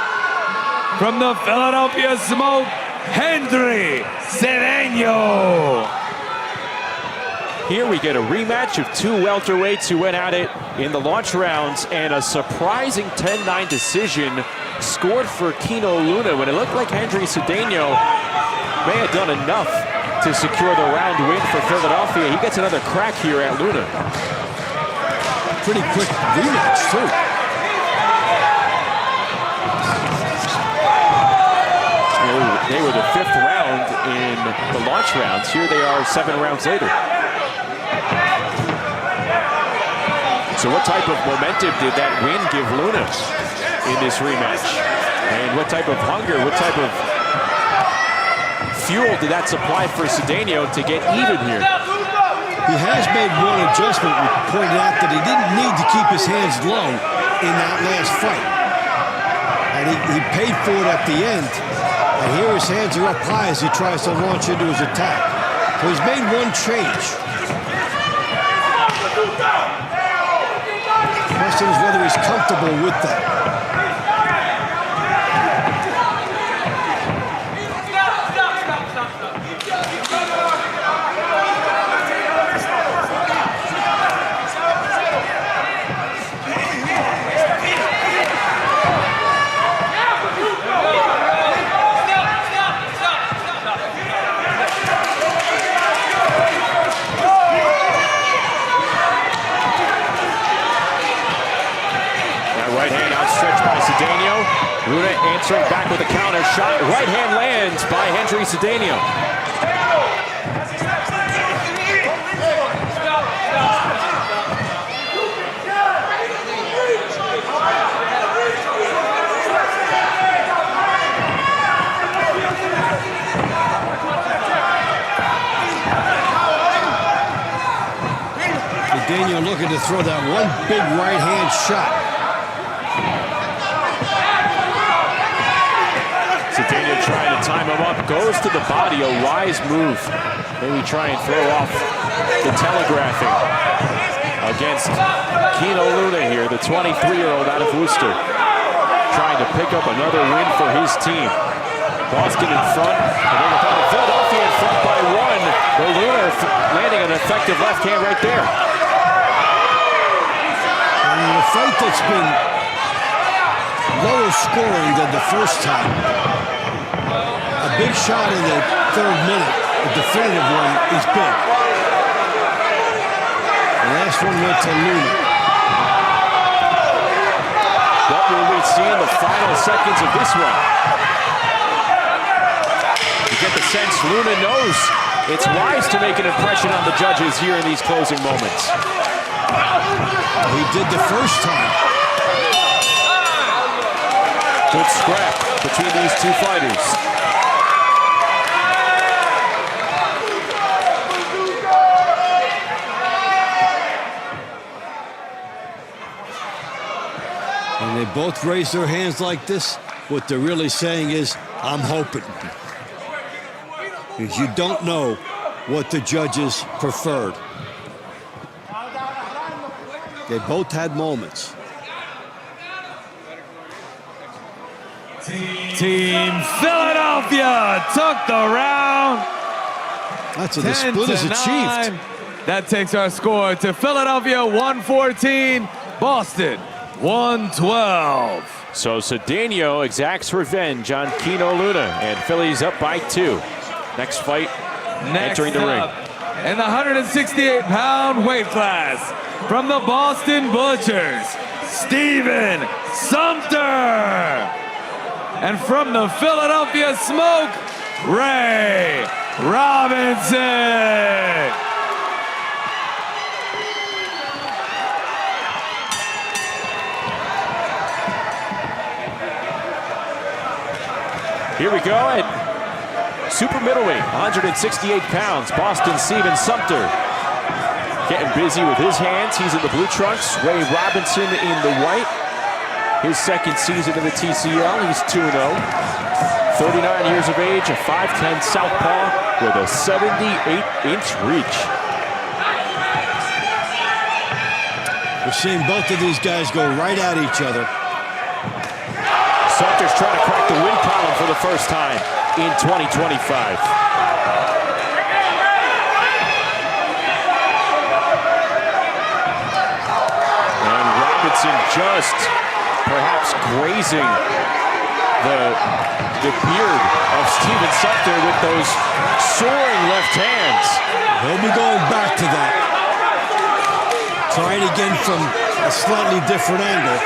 From the Philadelphia Smoke, Henry Cedeño. Here we get a rematch of two welterweights who went at it in the launch rounds, and a surprising 10-9 decision scored for Kino Luna when it looked like Henry Cedeño may have done enough to secure the round win for Philadelphia. He gets another crack here at Luna. Pretty quick rematch, too. They were the 5th round in the launch rounds. Here they are 7 rounds later. So what type of momentum did that win give Luna in this rematch? And what type of hunger, what type of fuel did that supply for Cedeño to get even here? He has made one adjustment. We pointed out that he didn't need to keep his hands low in that last fight. And he paid for it at the end. And here his hands are up high as he tries to launch into his attack. So he's made one change. The question is whether he's comfortable with that. Luna answering back with a counter shot. Right hand lands by Henry Cedeño. Cedeño looking to throw that one big right hand shot. Cedeno trying to time him up, goes to the body, a wise move. Maybe try and throw off the telegraphing against Kino Luna here, the 23-year-old out of Worcester. Trying to pick up another win for his team. Boston in front, and then Philadelphia in front by 1. But Luna landing an effective left hand right there. And in a fight that's been lower scoring than the first time, a big shot in the 3rd minute, a definitive one, is big. The last one went to Luna. What will we see in the final seconds of this one? You get the sense Luna knows it's wise to make an impression on the judges here in these closing moments. He did the first time. Good scrap between these two fighters. When they both raise their hands like this, what they're really saying is, I'm hoping. Because you don't know what the judges preferred. They both had moments. Team Philadelphia took the round. That's the split is achieved. That takes our score to Philadelphia 114, Boston 112. So Cedeno exacts revenge on Kino Luna, and Philly's up by 2. Next fight, entering the ring. In the 168-pound weight class, from the Boston Butchers, Stephen Sumter. And from the Philadelphia Smoke, Ray Robinson. Here we go at super middleweight, 168 pounds, Boston Stephen Sumter. Getting busy with his hands. He's in the blue trunks. Ray Robinson in the white. His second season in the TCL. He's 2-0. 39 years of age, a 5'10 southpaw with a 78-inch reach. We're seeing both of these guys go right at each other. Sumter's trying to crack the win column for the first time in 2025. And Robinson just perhaps grazing the beard of Stephen Sumter with those soaring left hands. He'll be going back to that. Trying again from a slightly different angle.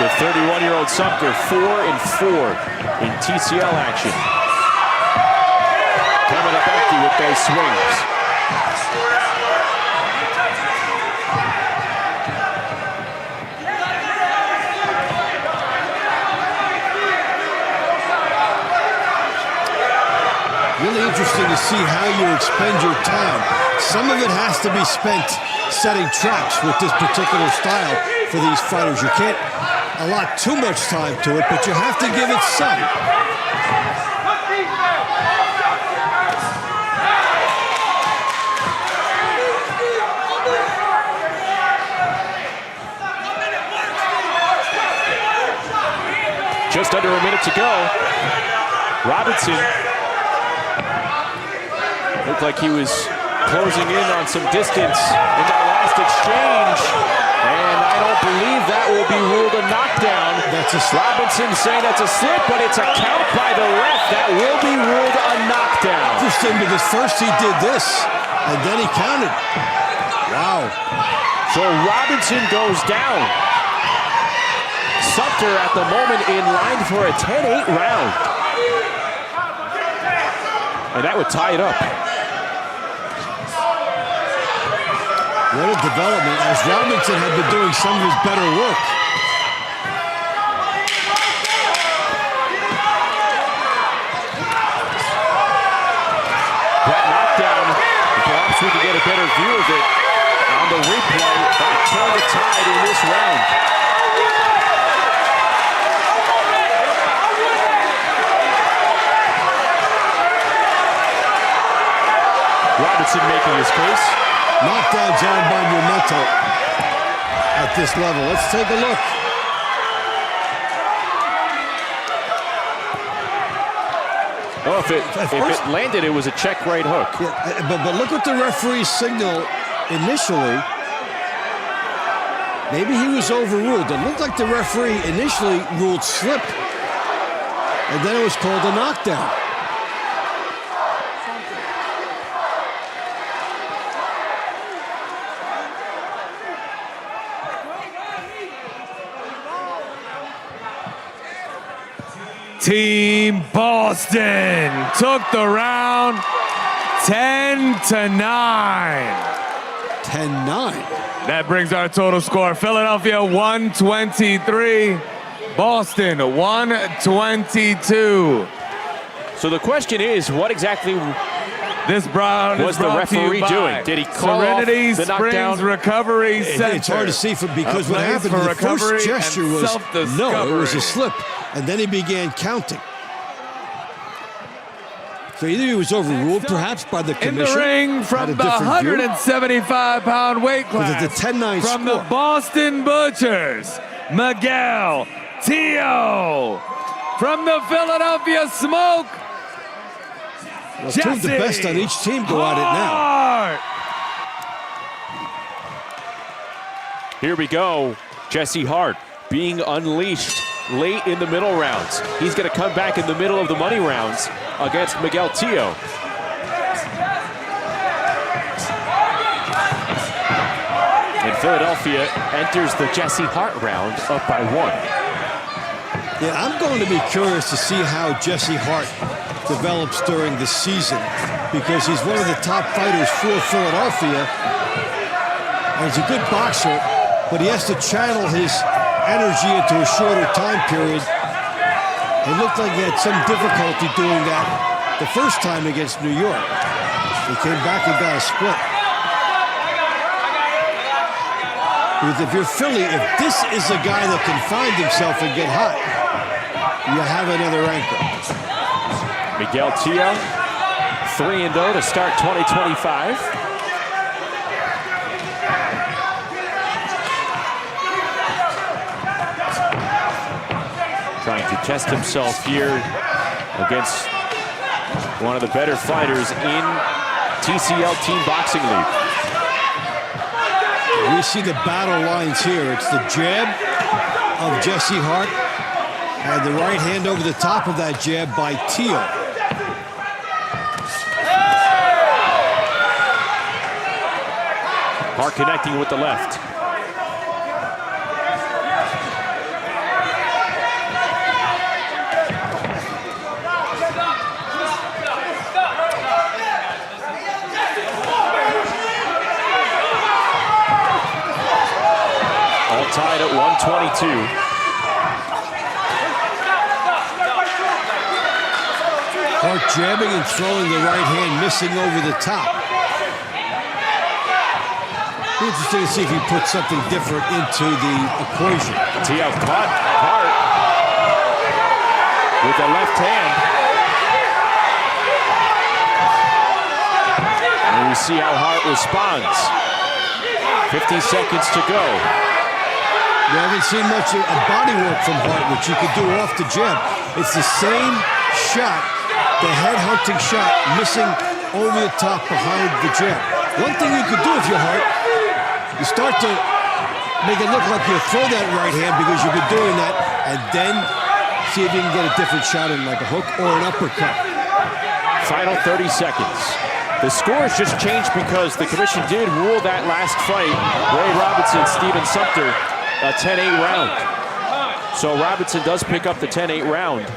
The 31-year-old Sumter, 4-4 in TCL action. Coming up empty with those swings. Really interesting to see how you expend your time. Some of it has to be spent setting traps with this particular style for these fighters. You can't allot too much time to it, but you have to give it some. Just under a minute to go. Robinson looked like he was closing in on some distance in that last exchange. And I don't believe that will be ruled a knockdown. That's a slip. Robinson saying that's a slip, but it's a count by the ref. That will be ruled a knockdown. Interesting, because first he did this, and then he counted. Wow. So Robinson goes down. Sumter at the moment in line for a 10-8 round. And that would tie it up. What a development, as Robinson had been doing some of his better work. view of it on the replay. That turned the tide in this round. Robinson making his case. Knockdown zone by Munoz at this level. Let's take a look. Oh, if it landed, it was a check right hook. Yeah, but look what the referee signaled initially. Maybe he was overruled. It looked like the referee initially ruled slip, and then it was called a knockdown. Team Boston took the round 10-9. 10-9. That brings our total score. Philadelphia 123, Boston 122. So the question is, what exactly this round was the referee doing? Did he call Serenity off the Springs knockdown? Recovery Center? It's hard to see because what happened, the first gesture was no, it was a slip. And then he began counting. So either he was overruled, perhaps, by the commission. In the ring from the 175-pound weight class, the 10-9 from the Boston Butchers, Miguel Tio. From the Philadelphia Smoke, well, two of the best on each team go at it now. Here we go. Jesse Hart being unleashed late in the middle rounds. He's going to come back in the middle of the money rounds against Miguel Tio. And Philadelphia enters the Jesse Hart round up by 1. Yeah, I'm going to be curious to see how Jesse Hart develops during the season, because he's one of the top fighters for Philadelphia. And he's a good boxer, but he has to channel his energy into a shorter time period. It looked like he had some difficulty doing that the first time against New York. He came back and got a split. Because if you're Philly, if this is a guy that can find himself and get hot, you have another anchor. Miguel Tio, 3-0 to start 2025. Trying to test himself here against one of the better fighters in TCL Team Boxing League. We see the battle lines here. It's the jab of Jesse Hart and the right hand over the top of that jab by Tio. Hart connecting with the left. Tied at 122. Hart jabbing and throwing the right hand, missing over the top. Interesting to see if he puts something different into the equation. Tio caught Hart with the left hand. And we see how Hart responds. 50 seconds to go. You haven't seen much of body work from Hart, which you could do off the jab. It's the same shot, the head hunting shot, missing over the top behind the jab. One thing you could do if you're Hart, you start to make it look like you throw that right hand because you've been doing that, and then see if you can get a different shot in like a hook or an uppercut. Final 30 seconds. The scores just changed because the commission did rule that last fight, Ray Robinson, Steven Sumter, a 10-8 round. So Robinson does pick up the 10-8 round. A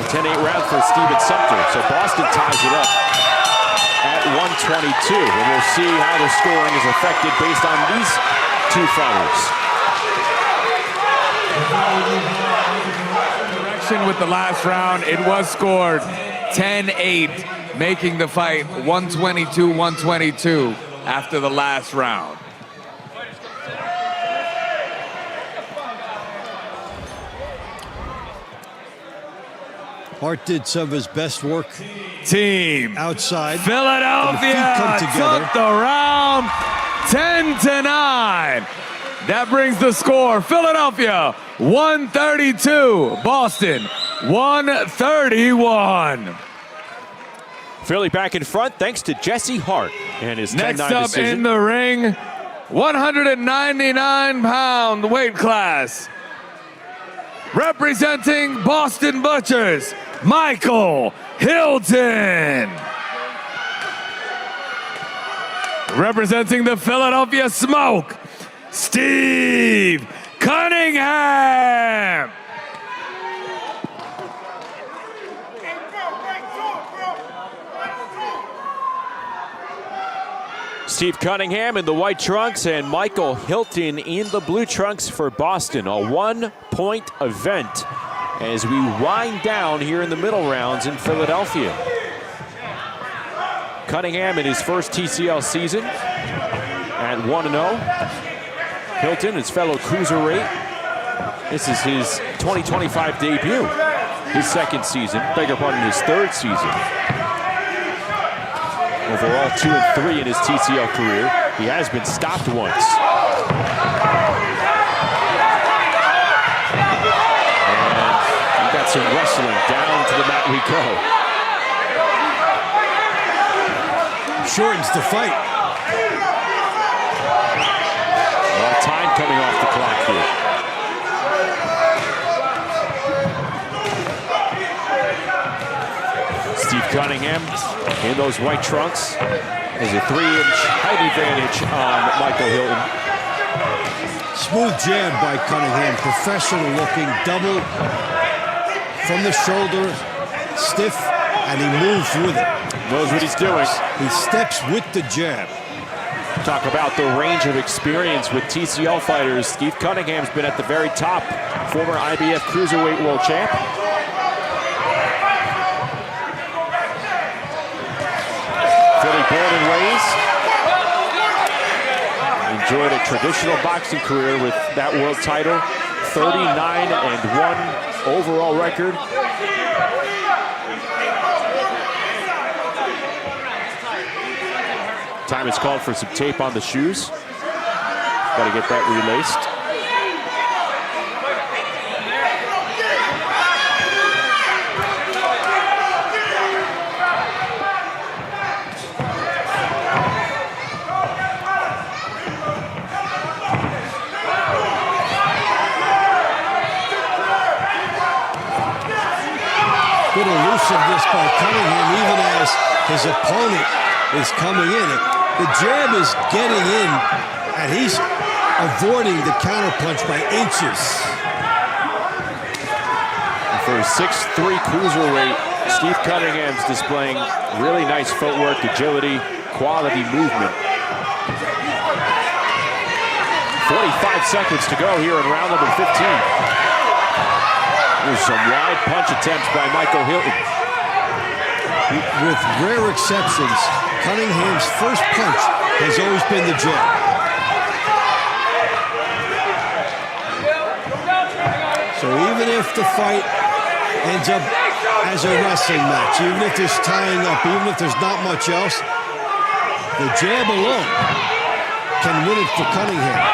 10-8 round for Steven Sumter. So Boston ties it up at 122. And we'll see how the scoring is affected based on these two fighters. Direction with the last round. It was scored 10-8, making the fight 122-122 after the last round. Hart did some of his best work. Team outside. Philadelphia took the round 10-9. That brings the score. Philadelphia 132, Boston 131. Philly back in front thanks to Jesse Hart and his 10-9 Next up decision. in the ring, 199-pound weight class. Representing Boston Butchers, Michael Hilton. Representing the Philadelphia Smoke, Steve Cunningham. Steve Cunningham in the white trunks and Michael Hilton in the blue trunks for Boston. A one-point event as we wind down here in the middle rounds in Philadelphia. Cunningham in his first TCL season at 1-0. Hilton, his fellow cruiserweight. This is his 2025 debut. His second season, his third season. Overall 2-3 in his TCL career. He has been stopped once. And he got some wrestling. Down to the mat we go. Shortens the fight. All time coming off the clock here. Steve Cunningham in those white trunks has a 3-inch height advantage on Michael Hilton. Smooth jab by Cunningham, professional looking, double from the shoulder, stiff, and he moves with it. Knows what he's doing. He steps with the jab. Talk about the range of experience with TCL fighters. Steve Cunningham's been at the very top, former IBF Cruiserweight World Champ. Philly born and raised. Enjoyed a traditional boxing career with that world title. 39-1 overall record. Time is called for some tape on the shoes. Got to get that relaced. Good elusiveness by Cunningham, even as his opponent is coming in. The jab is getting in, and he's avoiding the counterpunch by inches. And for a 6'3" cruiserweight, Steve Cunningham's displaying really nice footwork, agility, quality movement. 45 seconds to go here in round number 15. There's some wide punch attempts by Michael Hilton. With rare exceptions, Cunningham's first punch has always been the jab. So even if the fight ends up as a wrestling match, even if there's tying up, even if there's not much else, the jab alone can win it for Cunningham.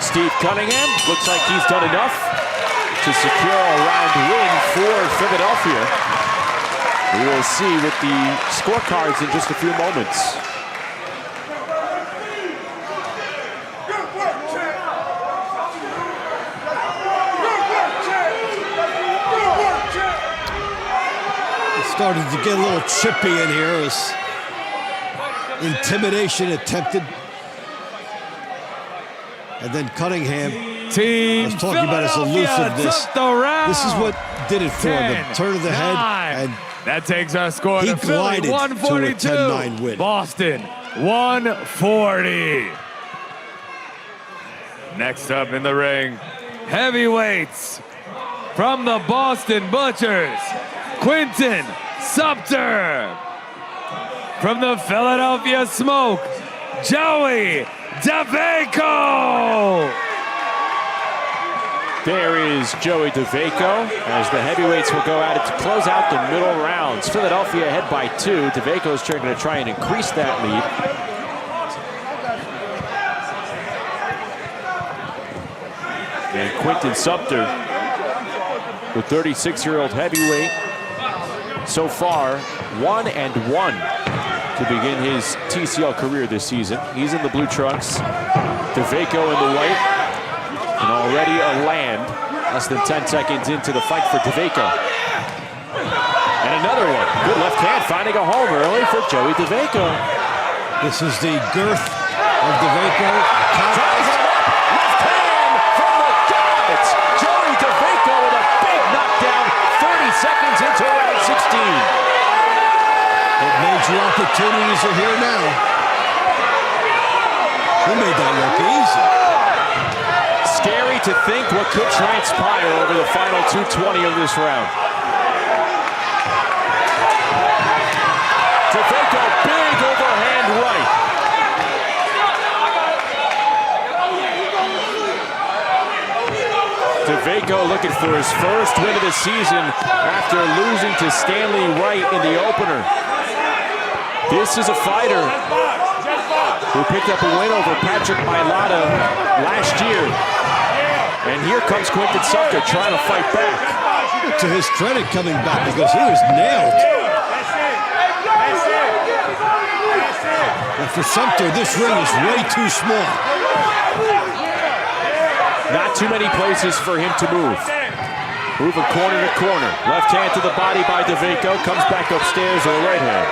Steve Cunningham looks like he's done enough to secure a round win for Philadelphia. We will see with the scorecards in just a few moments. It started to get a little chippy in here as intimidation attempted. And then Cunningham was talking about his elusiveness. This is what did it for him. The turn of the head, and that takes our score to Philly, 142. To a 10-9 win. Boston, 140. Next up in the ring, heavyweights from the Boston Butchers, Quinton Sumter. From the Philadelphia Smoke, Joey DeVaco. There is Joey DeVaco as the heavyweights will go at it to close out the middle rounds. Philadelphia ahead by 2. DeVaco is going to try and increase that lead. And Quinton Sumter, the 36-year-old heavyweight, so far 1-1 to begin his TCL career this season. He's in the blue trunks, DeVaco in the white, and already a land less than 10 seconds into the fight for DeVaco. And another one, good left hand, finding a home early for Joey DeVaco. This is the girth of DeVaco. Left hand from the guards. Joey DeVaco with a big knockdown, 30 seconds into round 16. Major opportunities are here now. He made that look easy. Scary to think what could transpire over the final 2:20 of this round. DeVaco, big overhand right. DeVaco looking for his first win of the season after losing to Stanley Wright in the opener. This is a fighter who picked up a win over Patrick Mailata last year. And here comes Quinton Sumter trying to fight back. To his credit, coming back because he was nailed. And for Sumter, this ring is way too small. Not too many places for him to move. Moving corner to corner. Left hand to the body by DeVaco. Comes back upstairs with a right hand.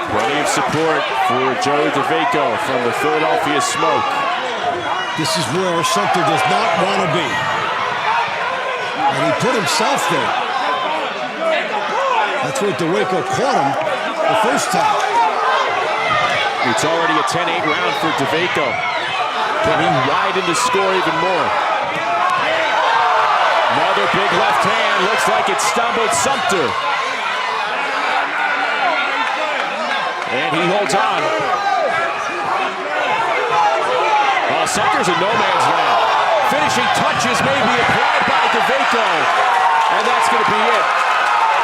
Plenty of support for Joey DeVaco from the Philadelphia Smoke. This is where Sumter does not want to be. And he put himself there. That's where DeVaco caught him the first time. It's already a 10-8 round for DeVaco. Can he widen the score even more? Another big left hand. Looks like it stumbled Sumter. And he holds on. Sumter's in no man's land. Finishing touches may be applied by DeVaco. And that's going to be it.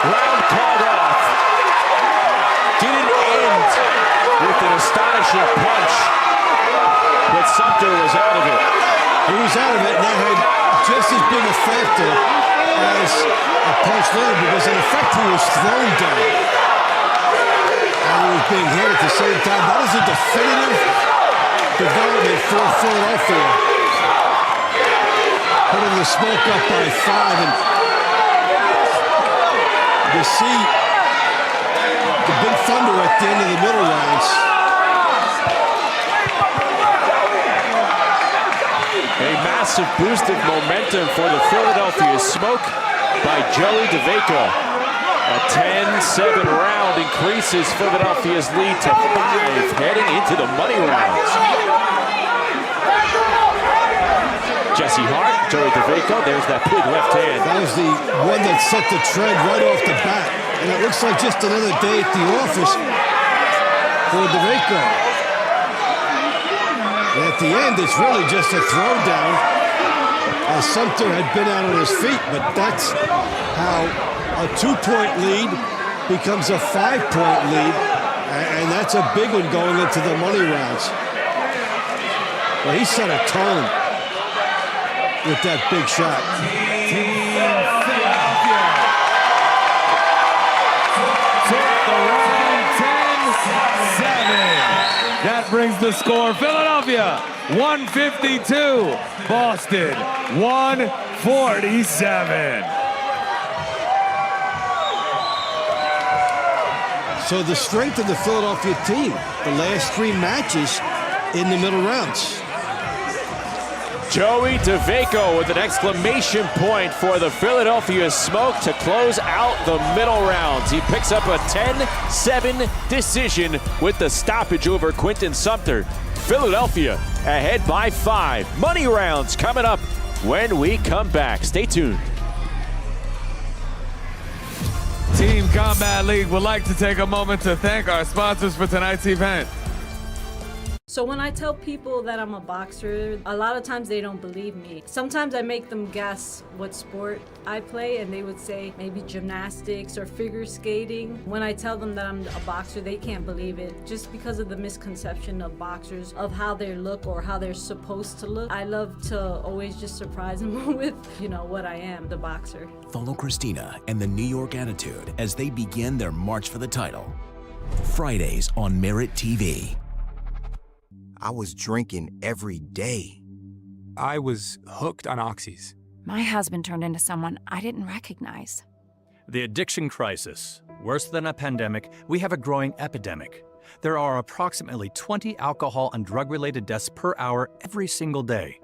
Round called off. Didn't end with an astonishing punch. But Sumter was out of it. He was out of it, and that had just as big a factor as a punch later, because in effect he was thrown down. And he was being hit at the same time. That is a definitive development for Philadelphia. Putting the Smoke up by 5, and you see the big thunder at the end of the middle rounds. A massive boost of momentum for the Philadelphia Smoke by Joey DeVaco. A 10-7 round increases Philadelphia's lead to 5 heading into the money rounds. Jesse Hart, Joey DeVaco, there's that big left hand. That was the one that set the trend right off the bat. And it looks like just another day at the office for DeVaco. And at the end, it's really just a throwdown, as Sumter had been out on his feet. But that's how a 2-point lead becomes a 5-point lead. And that's a big one going into the money rounds. Well, he set a tone with that big shot. Team Philadelphia took the round 10-7. That brings the score. Philadelphia 152, Boston 147. So the strength of the Philadelphia team, the last 3 matches in the middle rounds. Joey Tinoco with an exclamation point for the Philadelphia Smoke to close out the middle rounds. He picks up a 10-7 decision with the stoppage over Quinton Sumter. Philadelphia ahead by 5. Money rounds coming up when we come back. Stay tuned. Team Combat League would like to take a moment to thank our sponsors for tonight's event. So when I tell people that I'm a boxer, a lot of times they don't believe me. Sometimes I make them guess what sport I play, and they would say maybe gymnastics or figure skating. When I tell them that I'm a boxer, they can't believe it, just because of the misconception of boxers, of how they look or how they're supposed to look. I love to always just surprise them with, what I am, the boxer. Follow Christina and the New York Attitude as they begin their march for the title. Fridays on MeritTV. I was drinking every day. I was hooked on oxys. My husband turned into someone I didn't recognize. The addiction crisis. Worse than a pandemic, we have a growing epidemic. There are approximately 20 alcohol and drug-related deaths per hour every single day.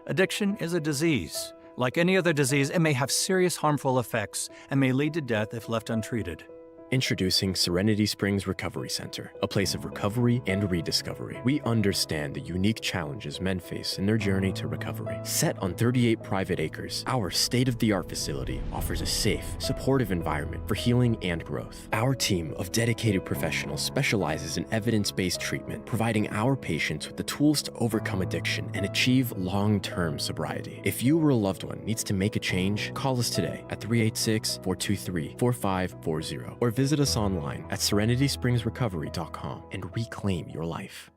Addiction is a disease. Like any other disease, it may have serious harmful effects and may lead to death if left untreated. Introducing Serenity Springs Recovery Center, a place of recovery and rediscovery. We understand the unique challenges men face in their journey to recovery. Set on 38 private acres, our state-of-the-art facility offers a safe, supportive environment for healing and growth. Our team of dedicated professionals specializes in evidence-based treatment, providing our patients with the tools to overcome addiction and achieve long-term sobriety. If you or a loved one needs to make a change, call us today at 386-423-4540 or visit us online at serenityspringsrecovery.com and reclaim your life.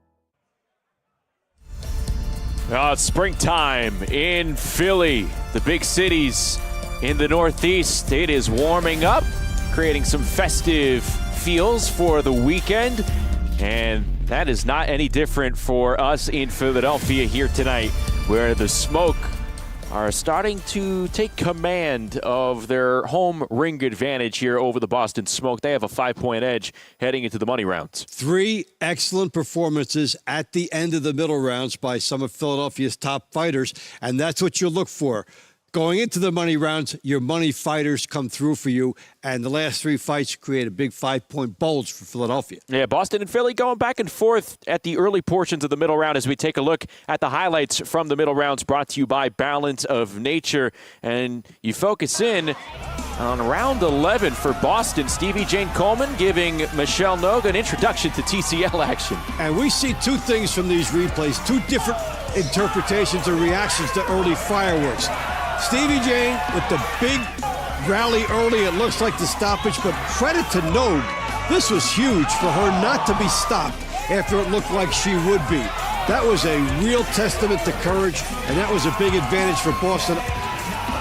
It's springtime in Philly, the big cities in the Northeast. It is warming up, creating some festive feels for the weekend. And that is not any different for us in Philadelphia here tonight, where the Smoke are starting to take command of their home ring advantage here over the Boston Smoke. They have a 5-point edge heading into the money rounds. 3 excellent performances at the end of the middle rounds by some of Philadelphia's top fighters, and that's what you look for. Going into the money rounds, your money fighters come through for you, and the last 3 fights create a big 5-point bulge for Philadelphia. Yeah, Boston and Philly going back and forth at the early portions of the middle round as we take a look at the highlights from the middle rounds brought to you by Balance of Nature. And you focus in on round 11 for Boston. Stevie Jane Coleman giving Michelle Nogue an introduction to TCL action. And we see 2 things from these replays, 2 different interpretations or reactions to early fireworks. Stevie Jane with the big rally early. It looks like the stoppage, but credit to Nogue. This was huge for her not to be stopped after it looked like she would be. That was a real testament to courage, and that was a big advantage for Boston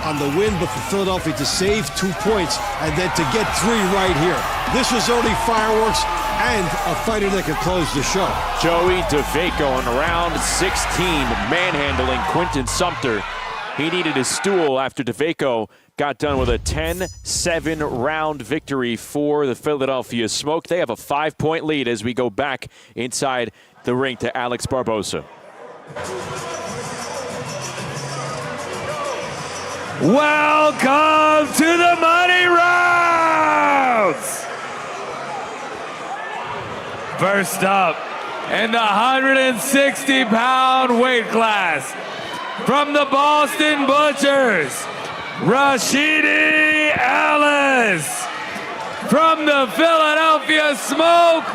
on the win, but for Philadelphia to save 2 points and then to get 3 right here. This was early fireworks and a fighter that could close the show. Joey Tinoco in round 16, manhandling Quinton Sumter. He needed his stool after Tinoco got done with a 10-7 round victory for the Philadelphia Smoke. They have a 5-point lead as we go back inside the ring to Alex Barbosa. Welcome to the money rounds! First up, in the 160-pound weight class, from the Boston Butchers, Rashidi Ellis. From the Philadelphia Smoke,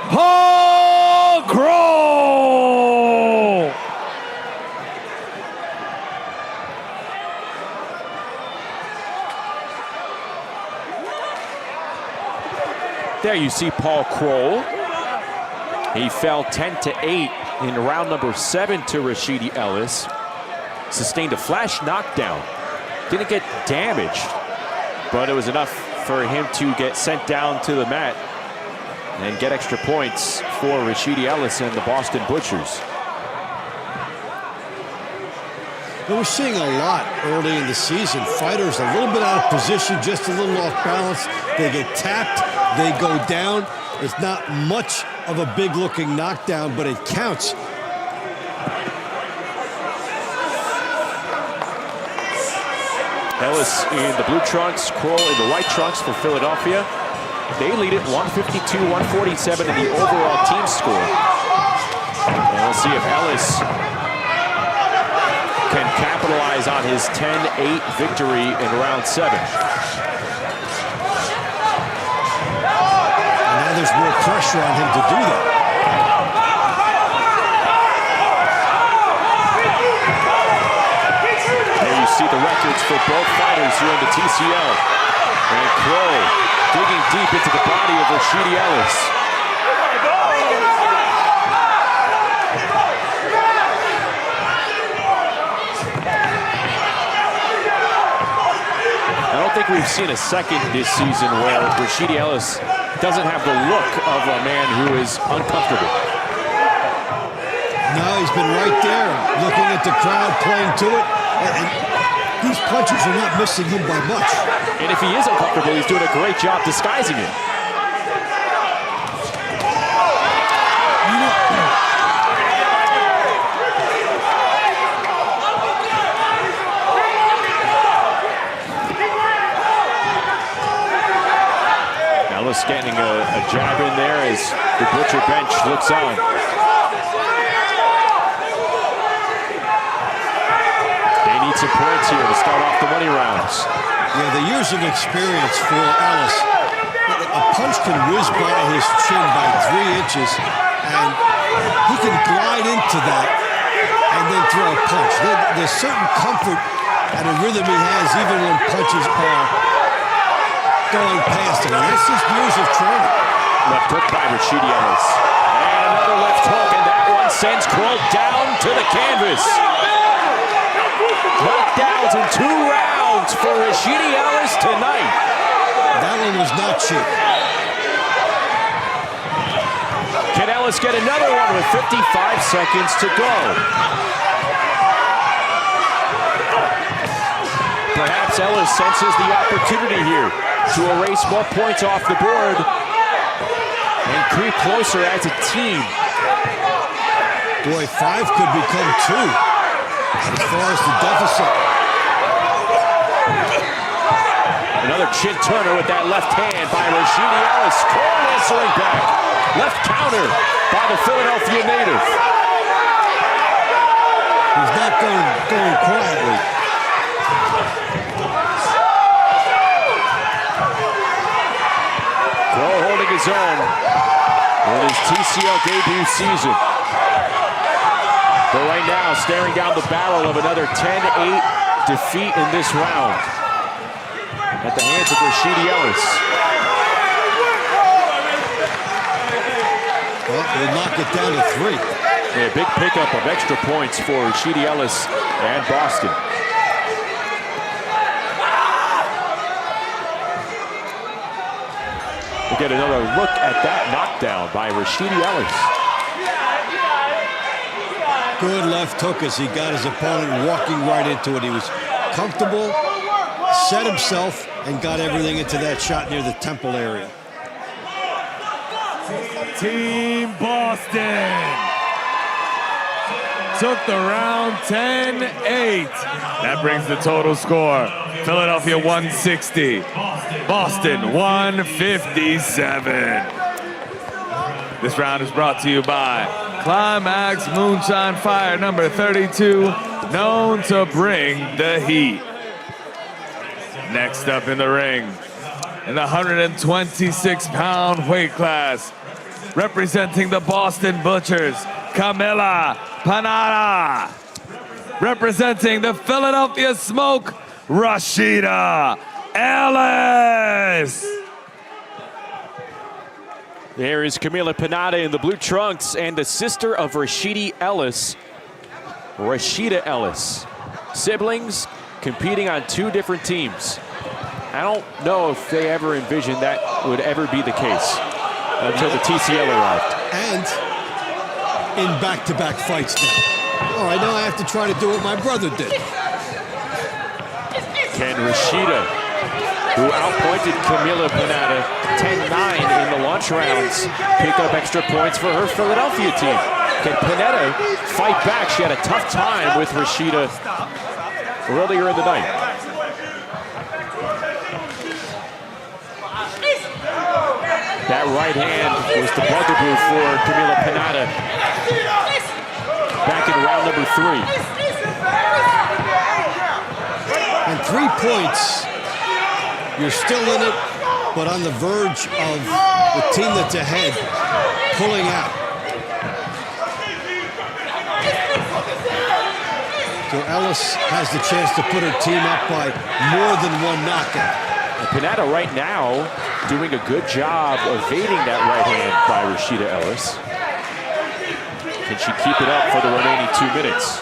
Paul Kroll. There you see Paul Kroll. He fell 10-8 in round number 7 to Rashidi Ellis. Sustained a flash knockdown. Didn't get damaged, but it was enough for him to get sent down to the mat and get extra points for Rashidi Ellis and the Boston Butchers. And we're seeing a lot early in the season. Fighters a little bit out of position, just a little off balance. They get tapped, they go down. It's not much of a big-looking knockdown, but it counts. Ellis in the blue trunks, Kroll in the white trunks for Philadelphia. They lead it 152-147 in the overall team score. And we'll see if Ellis can capitalize on his 10-8 victory in round 7. And now there's more pressure on him to do that. There you see the records for both fighters here in the TCL. And Kroll digging deep into the body of Rashidi Ellis. I don't think we've seen a second this season where Rashidi Ellis doesn't have the look of a man who is uncomfortable. No, he's been right there, looking at the crowd, playing to it. And these punches are not missing him by much. And if he is uncomfortable, he's doing a great job disguising it. Ellis getting a jab in there as the Butcher bench looks on. They need some points here to start off the money rounds. Yeah, the years of experience for Ellis. A punch can whiz by his chin by 3 inches, and he can glide into that and then throw a punch. There's certain comfort and a rhythm he has even when punches are going past him. And that's just years of training. Left hook by Rashidi Ellis. And another left hook, and that one sends Kroll down to the canvas. Knockdowns in 2 rounds for Rashidi Ellis tonight. That one was not cheap. Can Ellis get another one with 55 seconds to go? Perhaps Ellis senses the opportunity here to erase more points off the board and creep closer as a team. Boy, 5 could become 2 as far as the deficit. Another chin turner with that left hand by Rashidi Ellis. Kroll answering back. Left counter by the Philadelphia native. He's not going quietly. Kroll holding his own in his TCL debut season. But right now, staring down the barrel of another 10-8 defeat in this round at the hands of Rashidi Ellis. Well, they'll knock it down to 3. Yeah, big pickup of extra points for Rashidi Ellis and Boston. We'll get another look at that knockdown by Rashidi Ellis. Good left hook as he got his opponent walking right into it. He was comfortable, set himself, and got everything into that shot near the temple area. Team Boston took the round 10-8. That brings the total score. Philadelphia 160, Boston 157. This round is brought to you by Climax Moonshine Fire number 32, known to bring the heat. Next up in the ring, in the 126-pound weight class, representing the Boston Butchers, Camila Panetta. Representing the Philadelphia Smoke, Rashidi Ellis. There is Camila Panetta in the blue trunks and the sister of Rashidi Ellis, Rashidi Ellis. Siblings competing on 2 different teams. I don't know if they ever envisioned that would ever be the case until the TCL arrived. And in back-to-back fights now. All right, now I have to try to do what my brother did. Can Rashida, who outpointed Camila Panetta 10-9 in the launch rounds, pick up extra points for her Philadelphia team? Can Panetta fight back? She had a tough time with Rashida earlier in the night. That right hand was the bugaboo for Camila Panetta back in round number 3. And 3 points, you're still in it, but on the verge of the team that's ahead pulling out. So Ellis has the chance to put her team up by more than 1 knockout. And Panetta right now doing a good job evading that right hand by Rashida Ellis. Can she keep it up for the remaining 2 minutes?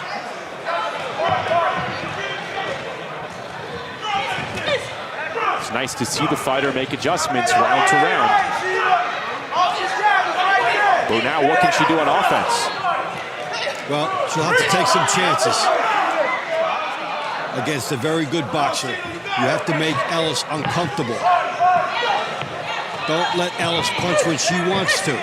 It's nice to see the fighter make adjustments round to round. But now what can she do on offense? Well, she'll have to take some chances against a very good boxer. You have to make Ellis uncomfortable. Don't let Ellis punch when she wants to.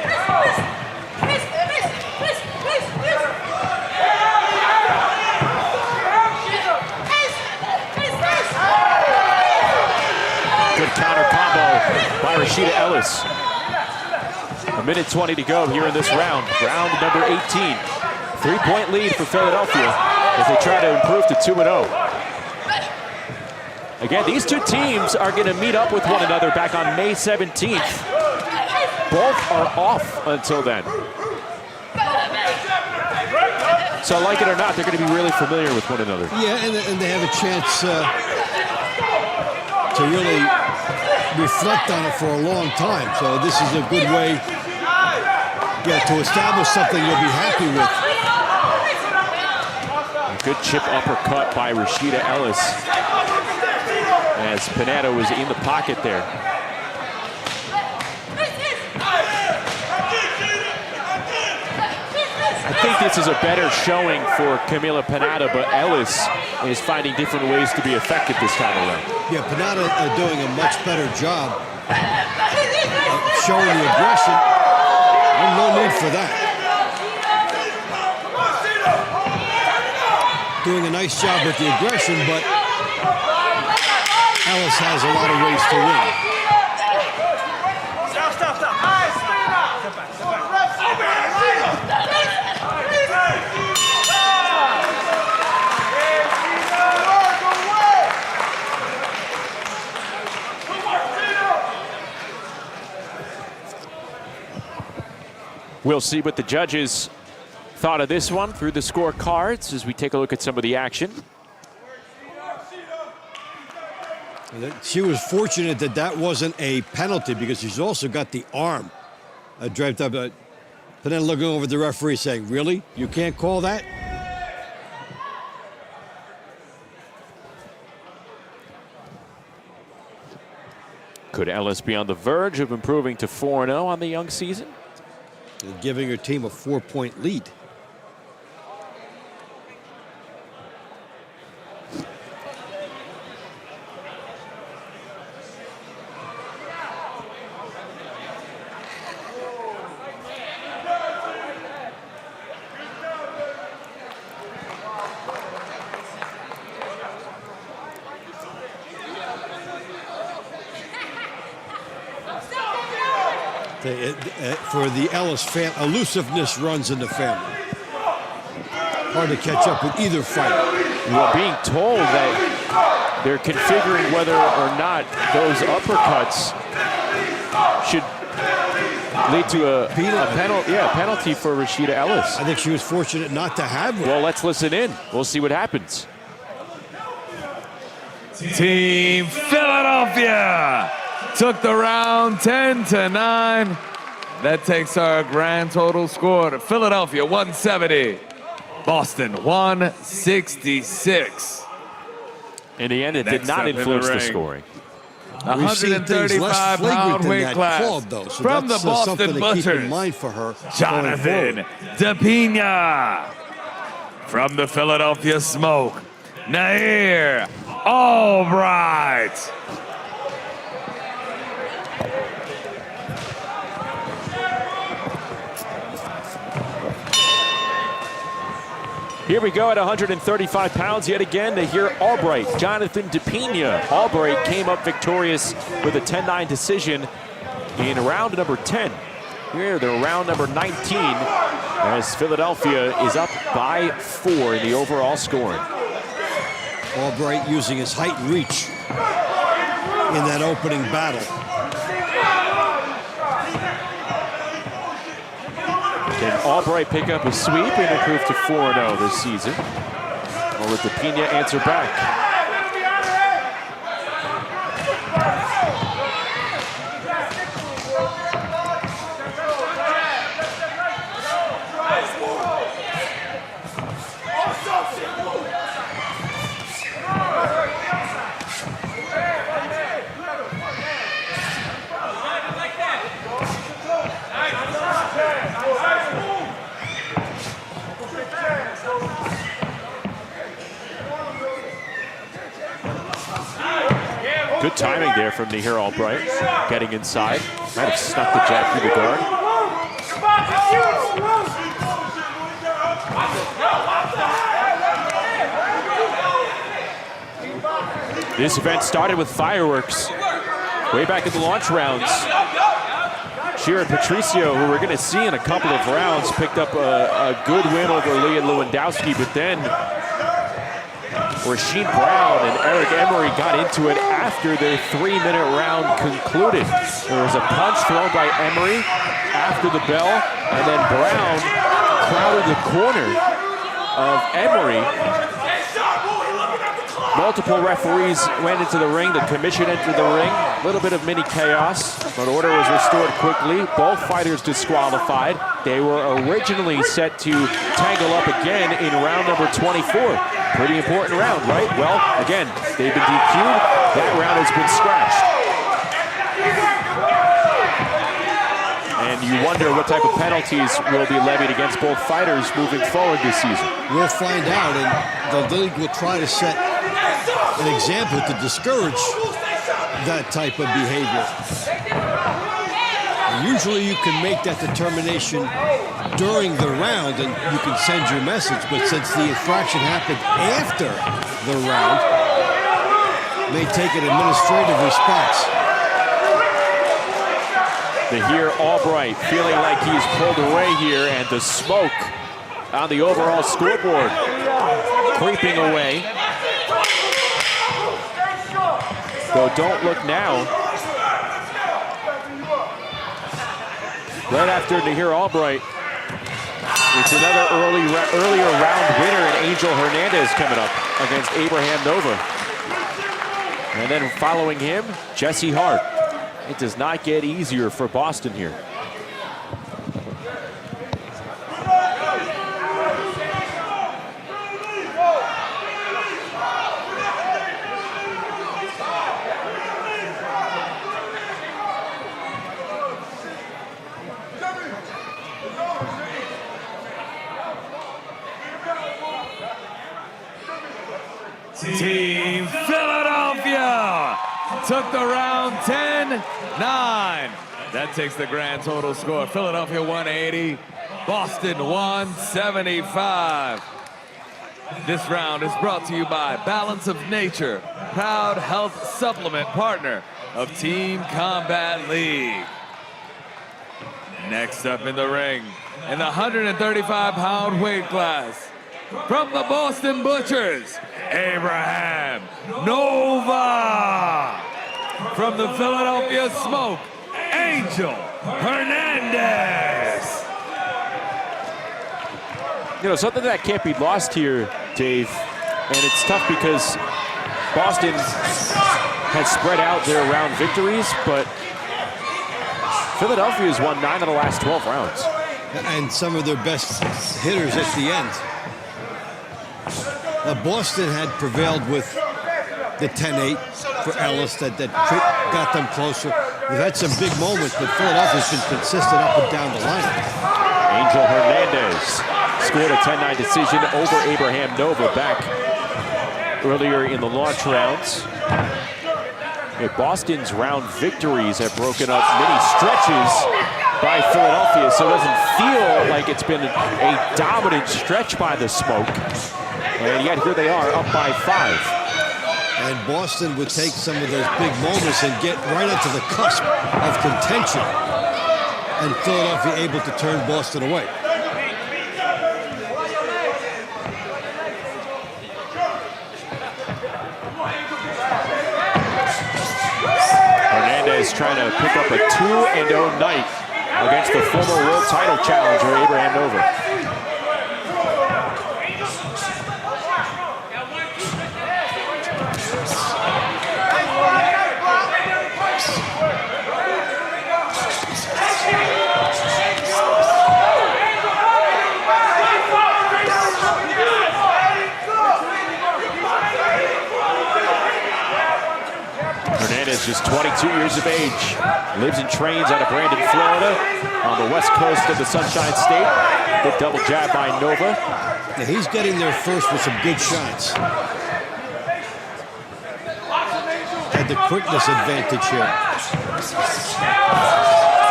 Good counter combo by Rashida Ellis. 1:20 to go here in this round. Round number 18. 3-point lead for Philadelphia as they try to improve to 2-0. Again, these two teams are going to meet up with one another back on May 17th. Both are off until then. So like it or not, they're going to be really familiar with one another. Yeah, and they have a chance to really reflect on it for a long time. So this is a good way to establish something you'll be happy with. A good chip uppercut by Rashida Ellis as Panetta was in the pocket there. I think this is a better showing for Camila Panetta, but Ellis is finding different ways to be effective this time around. Yeah, Panetta doing a much better job of showing the aggression. And no need for that. Doing a nice job with the aggression, but Ellis has a lot of ways to win. We'll see what the judges thought of this one through the scorecards as we take a look at some of the action. She was fortunate that that wasn't a penalty because she's also got the arm draped up. But then looking over at the referee saying, really? You can't call that? Could Ellis be on the verge of improving to 4-0 on the young season? And giving her team a 4-point lead. For the Ellis fan, elusiveness runs in the family. Hard to catch up with either fighter. Well, being told that they're configuring whether or not those uppercuts should lead to a penalty for Rashida Ellis. I think she was fortunate not to have one. Well, let's listen in. We'll see what happens. Team Philadelphia took the round 10-9. That takes our grand total score to Philadelphia 170, Boston 166. In the end, it did not influence the scoring. 135-pound weight class from the Boston Butchers, Jonathan DePina. From the Philadelphia Smoke, Nair Albright. Here we go at 135 pounds yet again to hear Albright, Jonathan DePina. Albright came up victorious with a 10-9 decision in round number 10. Here, the round number 19, as Philadelphia is up by 4 in the overall scoring. Albright using his height and reach in that opening battle. Can Albright pick up a sweep and improve to 4-0 this season? Or will DePina answer back? Good timing there from Nahir Albright, getting inside. Might have snuck the jab through the guard. This event started with fireworks way back in the launch rounds. Shearer and Patricio, who we're going to see in a couple of rounds, picked up a good win over Luwendowski, but then Rasheed Brown and Eric Emery got into it after their 3-minute round concluded. There was a punch thrown by Emery after the bell, and then Brown crowded the corner of Emery. Multiple referees went into the ring. The commission entered the ring. A little bit of mini chaos, but order was restored quickly. Both fighters disqualified. They were originally set to tangle up again in round number 24. Pretty important round, right? Well, again, they've been DQ'd. That round has been scratched. And you wonder what type of penalties will be levied against both fighters moving forward this season. We'll find out, and the league will try to set an example to discourage that type of behavior. Usually you can make that determination during the round and you can send your message, but since the infraction happened after the round, may take an administrative response. Nahir Albright feeling like he's pulled away here, and the smoke on the overall scoreboard creeping away. Though don't look now. Right after Nahir Albright, it's another earlier round winner in Angel Hernandez coming up against Abraham Nova. And then following him, Jesse Hart. It does not get easier for Boston here. Team Philadelphia took the round 10-9. That takes the grand total score. Philadelphia 180, Boston 175. This round is brought to you by Balance of Nature, proud health supplement partner of Team Combat League. Next up in the ring, in the 135-pound weight class, from the Boston Butchers, Abraham Nova. From the Philadelphia Smoke, Angel Hernandez. You know, something that can't be lost here, Dave, and it's tough because Boston has spread out their round victories, but Philadelphia has won 9 of the last 12 rounds. And some of their best hitters at the end. Boston had prevailed with the 10-8 for Ellis that got them closer. They've had some big moments, but Philadelphia's been consistent up and down the line. Angel Hernandez scored a 10-9 decision over Abraham Nova back earlier in the launch rounds. Boston's round victories have broken up many stretches by Philadelphia, so it doesn't feel like it's been a dominant stretch by the Smoke. And yet here they are, up by 5. And Boston would take some of those big moments and get right onto the cusp of contention. And Philadelphia able to turn Boston away. Hernandez trying to pick up a 2-0 night against the former world title challenger, Abraham Nova. Hernandez, just 22 years of age, lives and trains out of Brandon, Florida, on the west coast of the Sunshine State. Good double jab by Nova. Yeah, he's getting there first with some good shots. Had the quickness advantage here.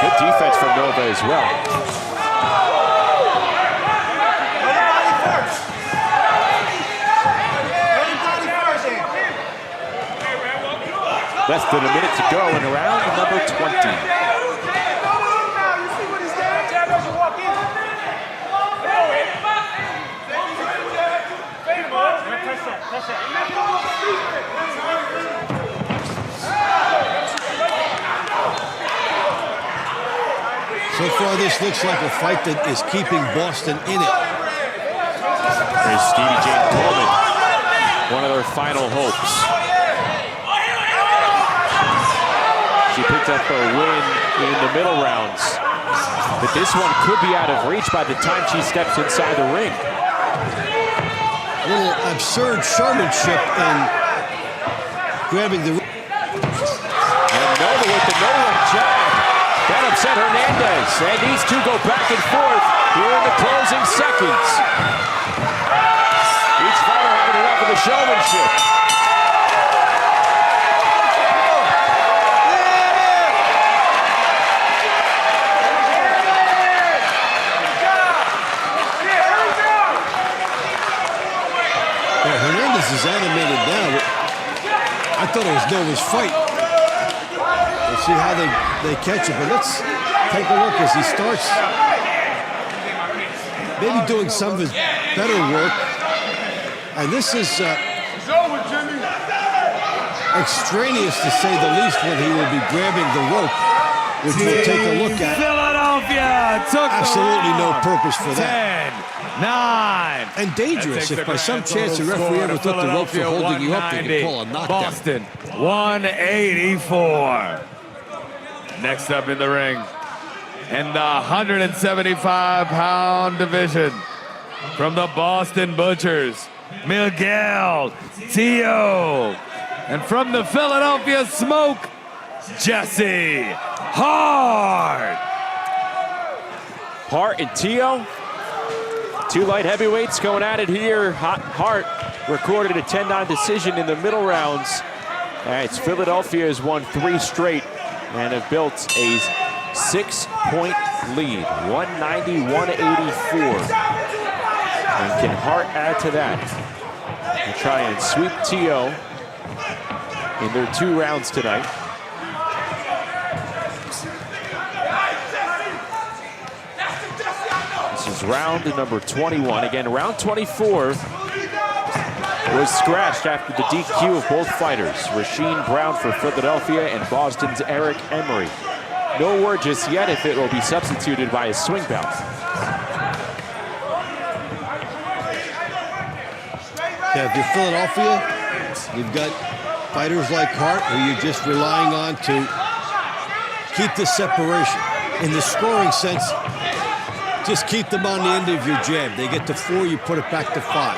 Good defense from Nova as well. Less than a minute to go in round number 20. So far, this looks like a fight that is keeping Boston in it. There's Stevie Jane Coleman, one of their final hopes. She picked up a win in the middle rounds, but this one could be out of reach by the time she steps inside the ring. A little absurd showmanship in grabbing the... And Nova with the no-look jab. That upset Hernandez, and these two go back and forth here in the closing seconds. Each fighter having enough of the showmanship. Hernandez is animated now. I thought it was Nova's fight. We'll see how they catch it, but let's take a look as he starts maybe doing some of his better work. And this is extraneous to say the least when he will be grabbing the rope, which we'll take a look at. Philadelphia took absolutely no purpose for that. 9. And dangerous if by some chance the referee ever took the rope for holding you up, they could call a knockdown. Boston 184. Next up in the ring, in the 175-pound division, from the Boston Butchers, Miguel Tio. And from the Philadelphia Smoke, Jesse Hart. Hart and Tio, two light heavyweights going at it here. Hart recorded a 10-9 decision in the middle rounds. It's Philadelphia has won 3 straight and have built a 6-point lead, 190-184. And can Hart add to that and try and sweep Tio in their 2 rounds tonight? This is round number 21. Again, round 24 was scratched after the DQ of both fighters. Rasheed Brown for Philadelphia and Boston's Eric Emery. No word just yet if it will be substituted by a swing bout. Yeah, if you're Philadelphia, you've got fighters like Hart who you're just relying on to keep the separation. In the scoring sense, just keep them on the end of your jab. They get to 4, you put it back to 5.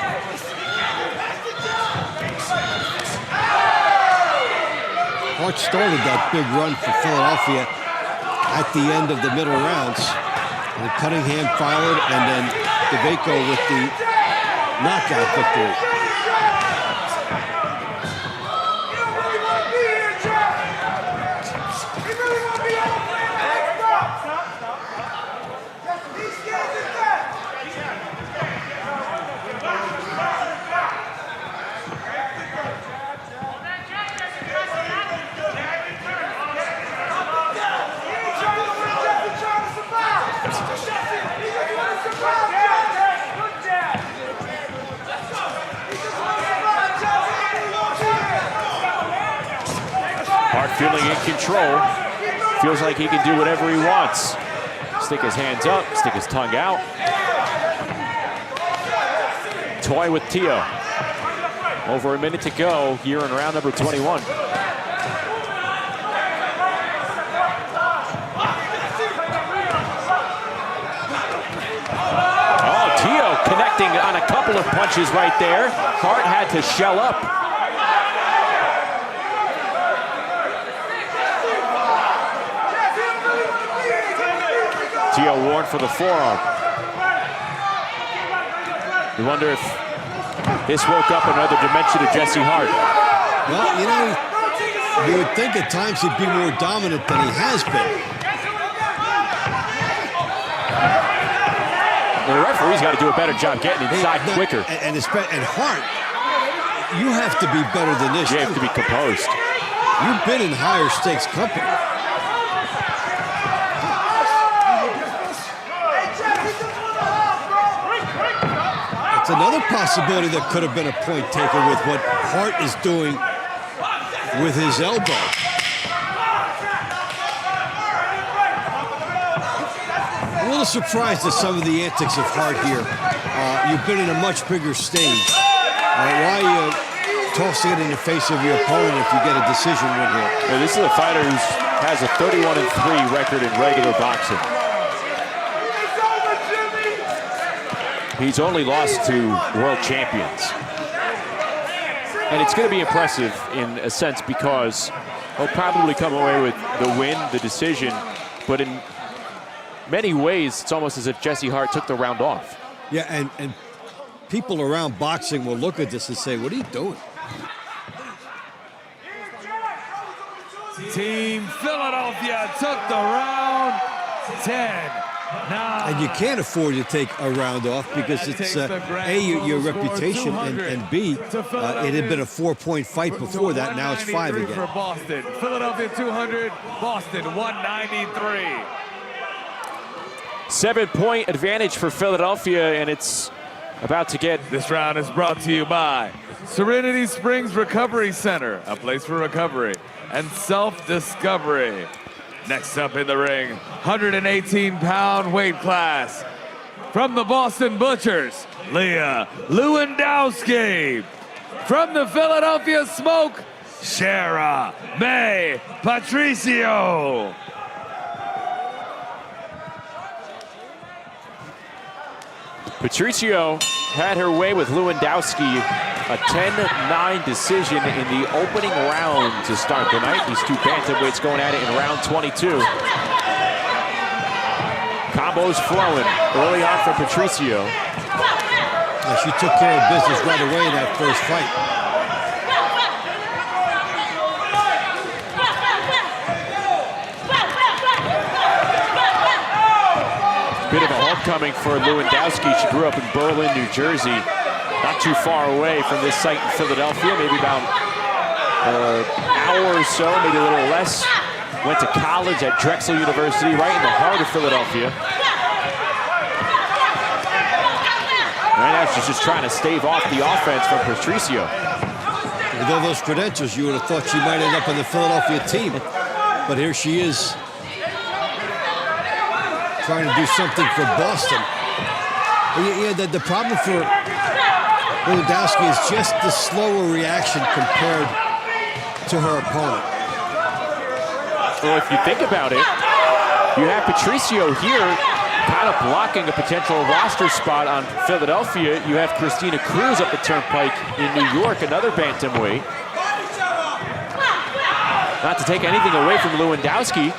Hart started that big run for Philadelphia at the end of the middle rounds. And Cunningham followed, and then Plevako with the knockout victory. feeling in control. Feels like he can do whatever he wants. Stick his hands up, stick his tongue out. Toy with Tio. Over a minute to go here in round number 21. Oh, Tio connecting on a couple of punches right there. Hart had to shell up. Tio warned for the forearm. You wonder if this woke up another dimension of Jesse Hart. Well, you know, you would think at times he'd be more dominant than he has been. The referee's got to do a better job getting inside quicker. And Hart, you have to be better than this. You have to be composed. You've been in higher stakes company. It's another possibility that could have been a point taken with what Hart is doing with his elbow. A little surprised at some of the antics of Hart here. You've been in a much bigger stage. Why are you tossing it in the face of your opponent if you get a decision win here? Well, this is a fighter who has a 31-3 record in regular boxing. He's only lost to world champions. And it's going to be impressive in a sense because he'll probably come away with the win, the decision, but in many ways, it's almost as if Jesse Hart took the round off. Yeah, and people around boxing will look at this and say, what are you doing? Team Philadelphia took the round 10. And you can't afford to take a round off because it's A, your reputation, and B, it had been a 4-point fight before that. Now it's 5 again. For Boston. Philadelphia 200, Boston 193. 7-point advantage for Philadelphia, and it's about to get... This round is brought to you by Serenity Springs Recovery Center, a place for recovery and self-discovery. Next up in the ring, 118-pound weight class. From the Boston Butchers, Leah Luwendowski. From the Philadelphia Smoke, Shara May Patricio. Patricio had her way with Luwendowski. A 10-9 decision in the opening round to start the night. These two bantamweights going at it in round 22. Combos flowing early on from Patricio. Yeah, she took care of business right away in that first fight. Bit of a homecoming for Luwendowski. She grew up in Berlin, New Jersey. Not too far away from this site in Philadelphia, maybe about an hour or so, maybe a little less. Went to college at Drexel University, right in the heart of Philadelphia. Right now she's just trying to stave off the offense from Patricio. With all those credentials, you would have thought she might end up on the Philadelphia team. But here she is, trying to do something for Boston. Yeah, the problem for Luwendowski is just the slower reaction compared to her opponent. Well, if you think about it, you have Patricio here kind of blocking a potential roster spot on Philadelphia. You have Christina Cruz up the turnpike in New York, another bantamweight. Not to take anything away from Luwendowski,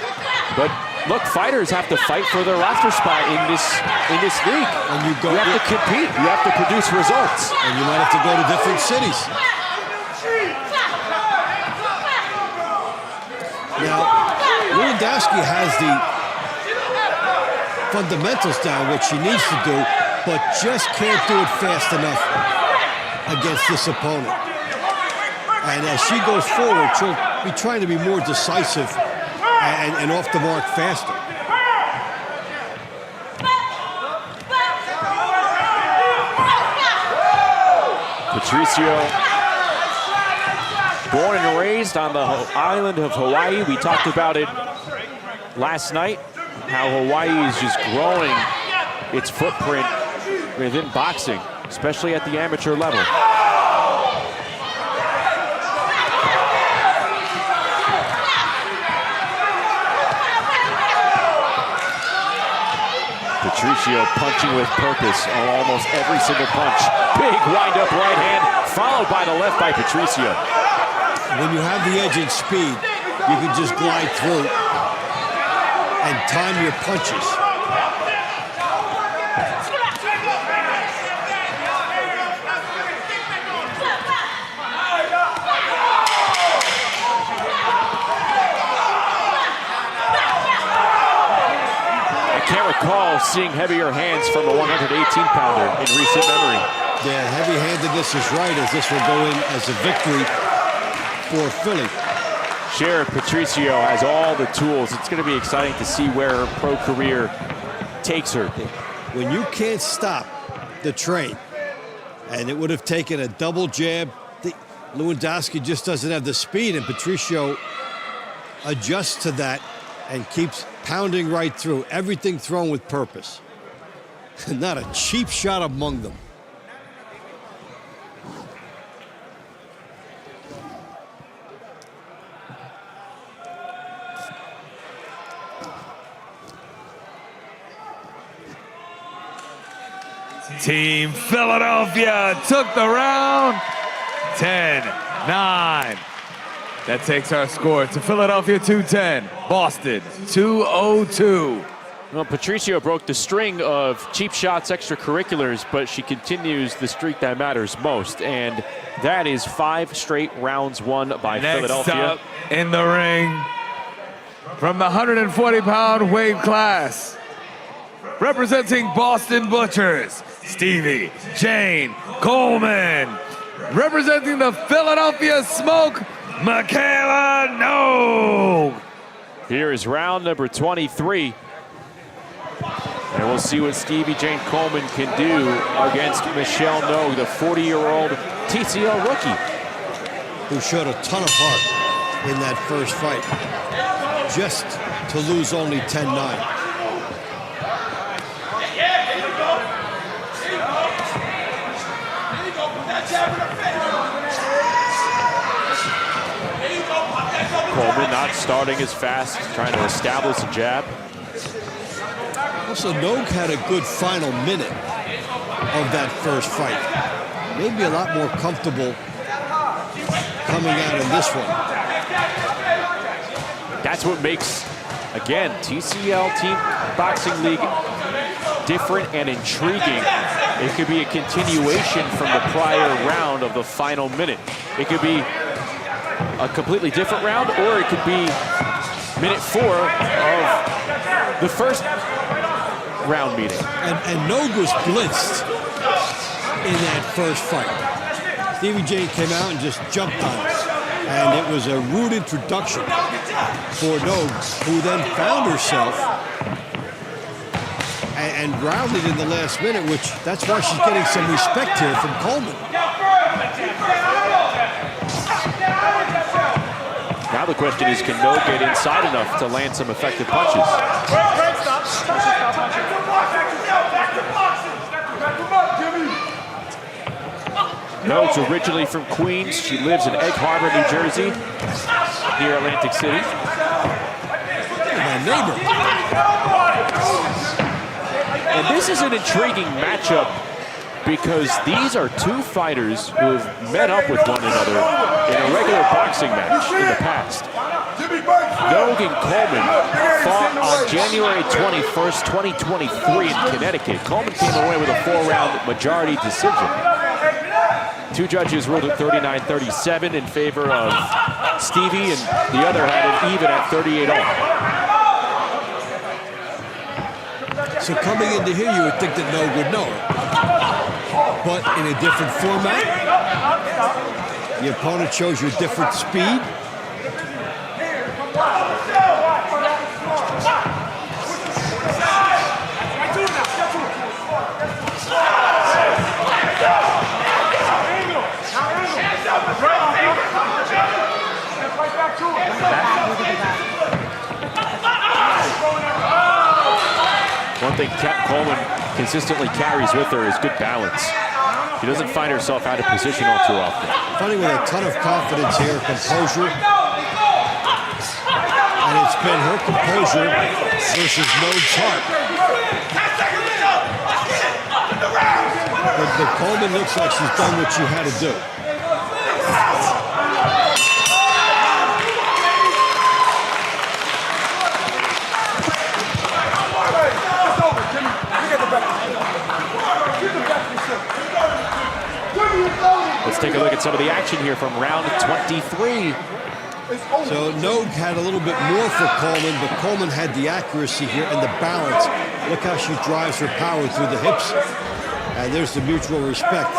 but look, fighters have to fight for their roster spot in this league. And you have to compete. You have to produce results. And you might have to go to different cities. Now, Luwendowski has the fundamentals down, what she needs to do, but just can't do it fast enough against this opponent. And as she goes forward, she'll be trying to be more decisive and off the mark faster. Patricio Born and raised on the island of Hawaii. We talked about it last night, how Hawaii is just growing its footprint within boxing, especially at the amateur level. Patricio punching with purpose on almost every single punch. Big wind-up right hand, followed by the left by Patricio. When you have the edge in speed, you can just glide through and time your punches. I can't recall seeing heavier hands from a 118-pounder in recent memory. Yeah, heavy-handedness is right, as this will go in as a victory for Philly. Sheriff Patricio has all the tools. It's going to be exciting to see where her pro career takes her. When you can't stop the train, and it would have taken a double jab, Luwendowski just doesn't have the speed, and Patricio adjusts to that and keeps pounding right through. Everything thrown with purpose. Not a cheap shot among them. Team Philadelphia took the round 10-9. That takes our score to Philadelphia 210, Boston 202. Well, Patricio broke the string of cheap shots extracurriculars, but she continues the streak that matters most, and that is 5 straight rounds won by Philadelphia. Next up in the ring, from the 140-pound weight class, representing Boston Butchers, Stevie Jane Coleman. Representing the Philadelphia Smoke, Michaela Nogue. Here is round number 23. And we'll see what Stevie Jane Coleman can do against Michelle Nogue, the 40-year-old TCL rookie. Who showed a ton of heart in that first fight, just to lose only 10-9. Coleman not starting as fast, trying to establish a jab. Also, Nogue had a good final minute of that first fight. Maybe a lot more comfortable coming out in this one. That's what makes, again, TCL Team Boxing League different and intriguing. It could be a continuation from the prior round of the final minute. It could be a completely different round, or it could be minute 4 of the first round meeting. And Nogue was blitzed in that first fight. Stevie Jane came out and just jumped on it. And it was a rude introduction for Nogue, who then found herself and grounded in the last minute, which that's why she's getting some respect here from Coleman. Now the question is, can Nogue get inside enough to land some effective punches? Nogue's originally from Queens. She lives in Egg Harbor, New Jersey, near Atlantic City. My neighbor. And this is an intriguing matchup because these are two fighters who have met up with one another in a regular boxing match in the past. Nogue and Coleman fought on January 21st, 2023 in Connecticut. Coleman came away with a 4-round majority decision. 2 judges ruled at 39-37 in favor of Stevie, and the other had it even at 38-all. So coming into here, you would think that Nogue would know it. But in a different format, the opponent shows you a different speed. thing Coleman consistently carries with her is good balance. She doesn't find herself out of position all too often. Fighting with a ton of confidence here, composure. And it's been her composure versus Node's heart. But Coleman looks like she's done what she had to do. Let's take a look at some of the action here from round 23. So Node had a little bit more for Coleman, but Coleman had the accuracy here and the balance. Look how she drives her power through the hips. And there's the mutual respect.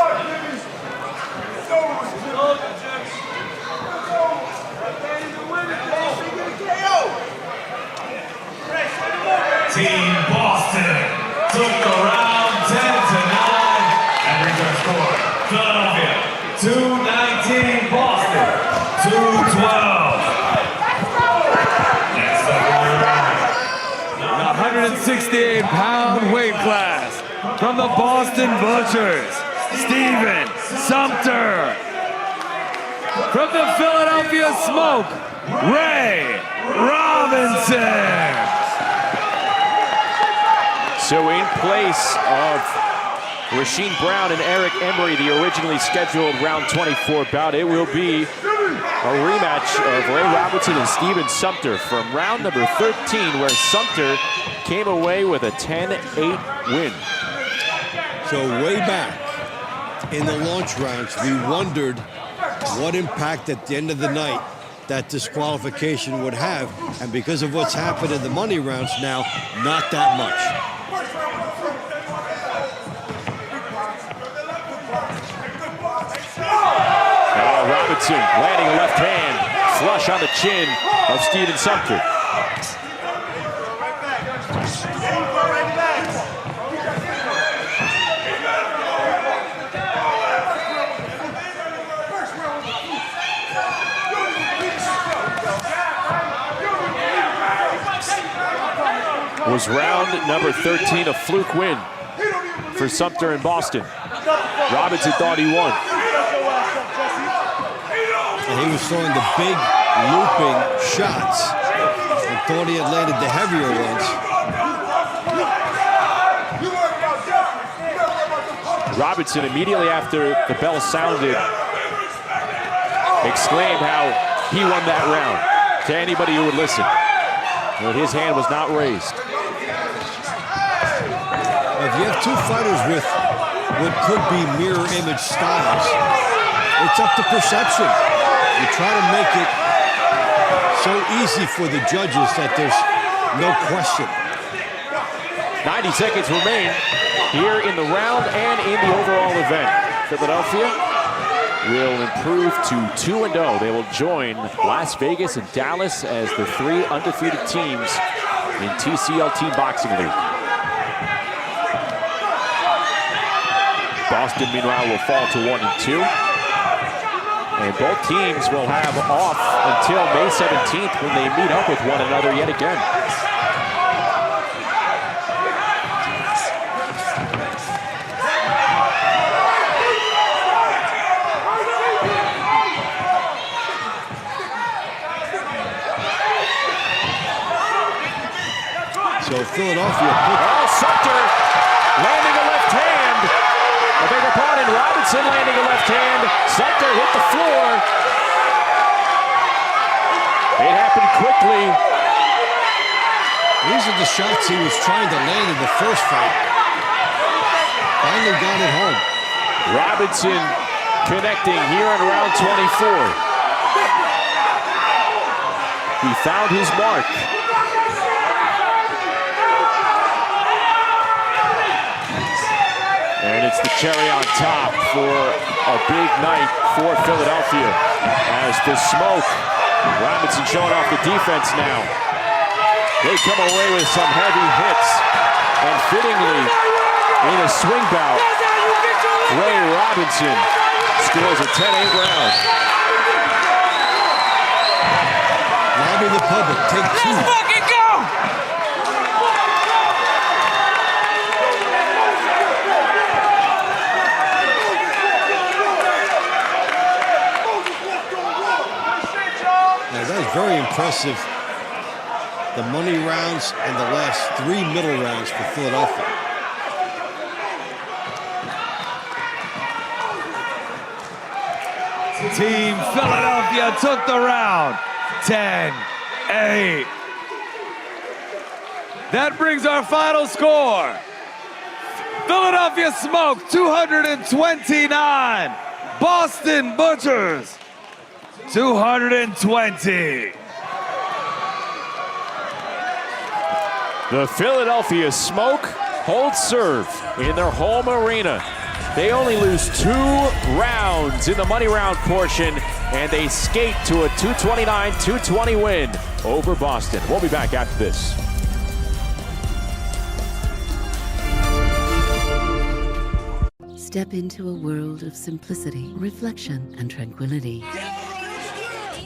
Team Boston took the round 10-9 and brings our score. Philadelphia 219, Boston 212. Next up on the round, the 168-pound weight class from the Boston Butchers, Steven Sumter. From the Philadelphia Smoke, Ray Robinson. So in place of Rasheem Brown and Eric Emery, the originally scheduled round 24 bout, it will be a rematch of Ray Robinson and Steven Sumter from round number 13, where Sumter came away with a 10-8 win. So way back in the launch rounds, we wondered what impact at the end of the night that disqualification would have. And because of what's happened in the money rounds now, not that much. Robinson landing a left hand, flush on the chin of Steven Sumter. Was round number 13 a fluke win for Sumter in Boston? Robinson thought he won. And he was throwing the big looping shots and thought he had landed the heavier ones. Robinson, immediately after the bell sounded, exclaimed how he won that round to anybody who would listen. But his hand was not raised. If you have two fighters with what could be mirror image styles, it's up to perception. You try to make it so easy for the judges that there's no question. 90 seconds remain here in the round and in the overall event. Philadelphia will improve to 2-0. They will join Las Vegas and Dallas as the three undefeated teams in TCL Team Boxing League. Boston, meanwhile, will fall to 1-2. And both teams will have off until May 17th when they meet up with one another yet again. So Philadelphia. Oh, Sumter landing a left hand. I beg your pardon, Robinson landing a left hand. Sumter hit the floor. It happened quickly. These are the shots he was trying to land in the first fight. Finally got it home. Robinson connecting here in round 24. He found his mark. And it's the cherry on top for a big night for Philadelphia. As the smoke, Robinson showing off the defense now. They come away with some heavy hits. And fittingly, in a swing bout, Ray Robinson scores a 10-8 round. Lobby the public, take two. Let's fucking go! very impressive. The money rounds and the last 3 middle rounds for Philadelphia. Team Philadelphia took the round, 10-8. That brings our final score. Philadelphia Smoke, 229. Boston Butchers, 220. The Philadelphia Smoke hold serve in their home arena. They only lose 2 rounds in the money round portion, and they skate to a 229-220 win over Boston. We'll be back after this. Step into a world of simplicity, reflection, and tranquility.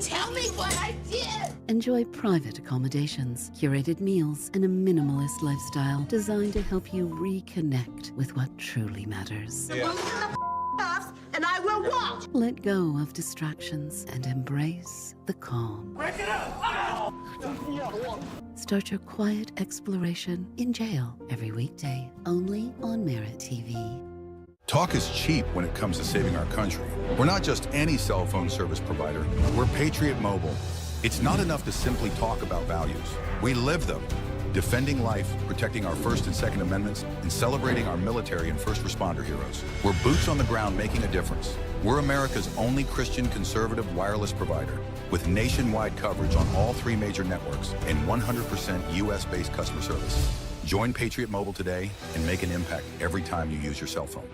Tell me what I did! Enjoy private accommodations, curated meals, and a minimalist lifestyle designed to help you reconnect with what truly matters. And I will watch! Let go of distractions and embrace the calm. Break it up! Start your quiet exploration in jail every weekday, only on MeritTV. Talk is cheap when it comes to saving our country. We're not just any cell phone service provider. We're Patriot Mobile. It's not enough to simply talk about values. We live them. Defending life, protecting our First and Second Amendments, and celebrating our military and first responder heroes. We're boots on the ground making a difference. We're America's only Christian conservative wireless provider with nationwide coverage on all 3 major networks and 100% US-based customer service. Join Patriot Mobile today and make an impact every time you use your cell phone.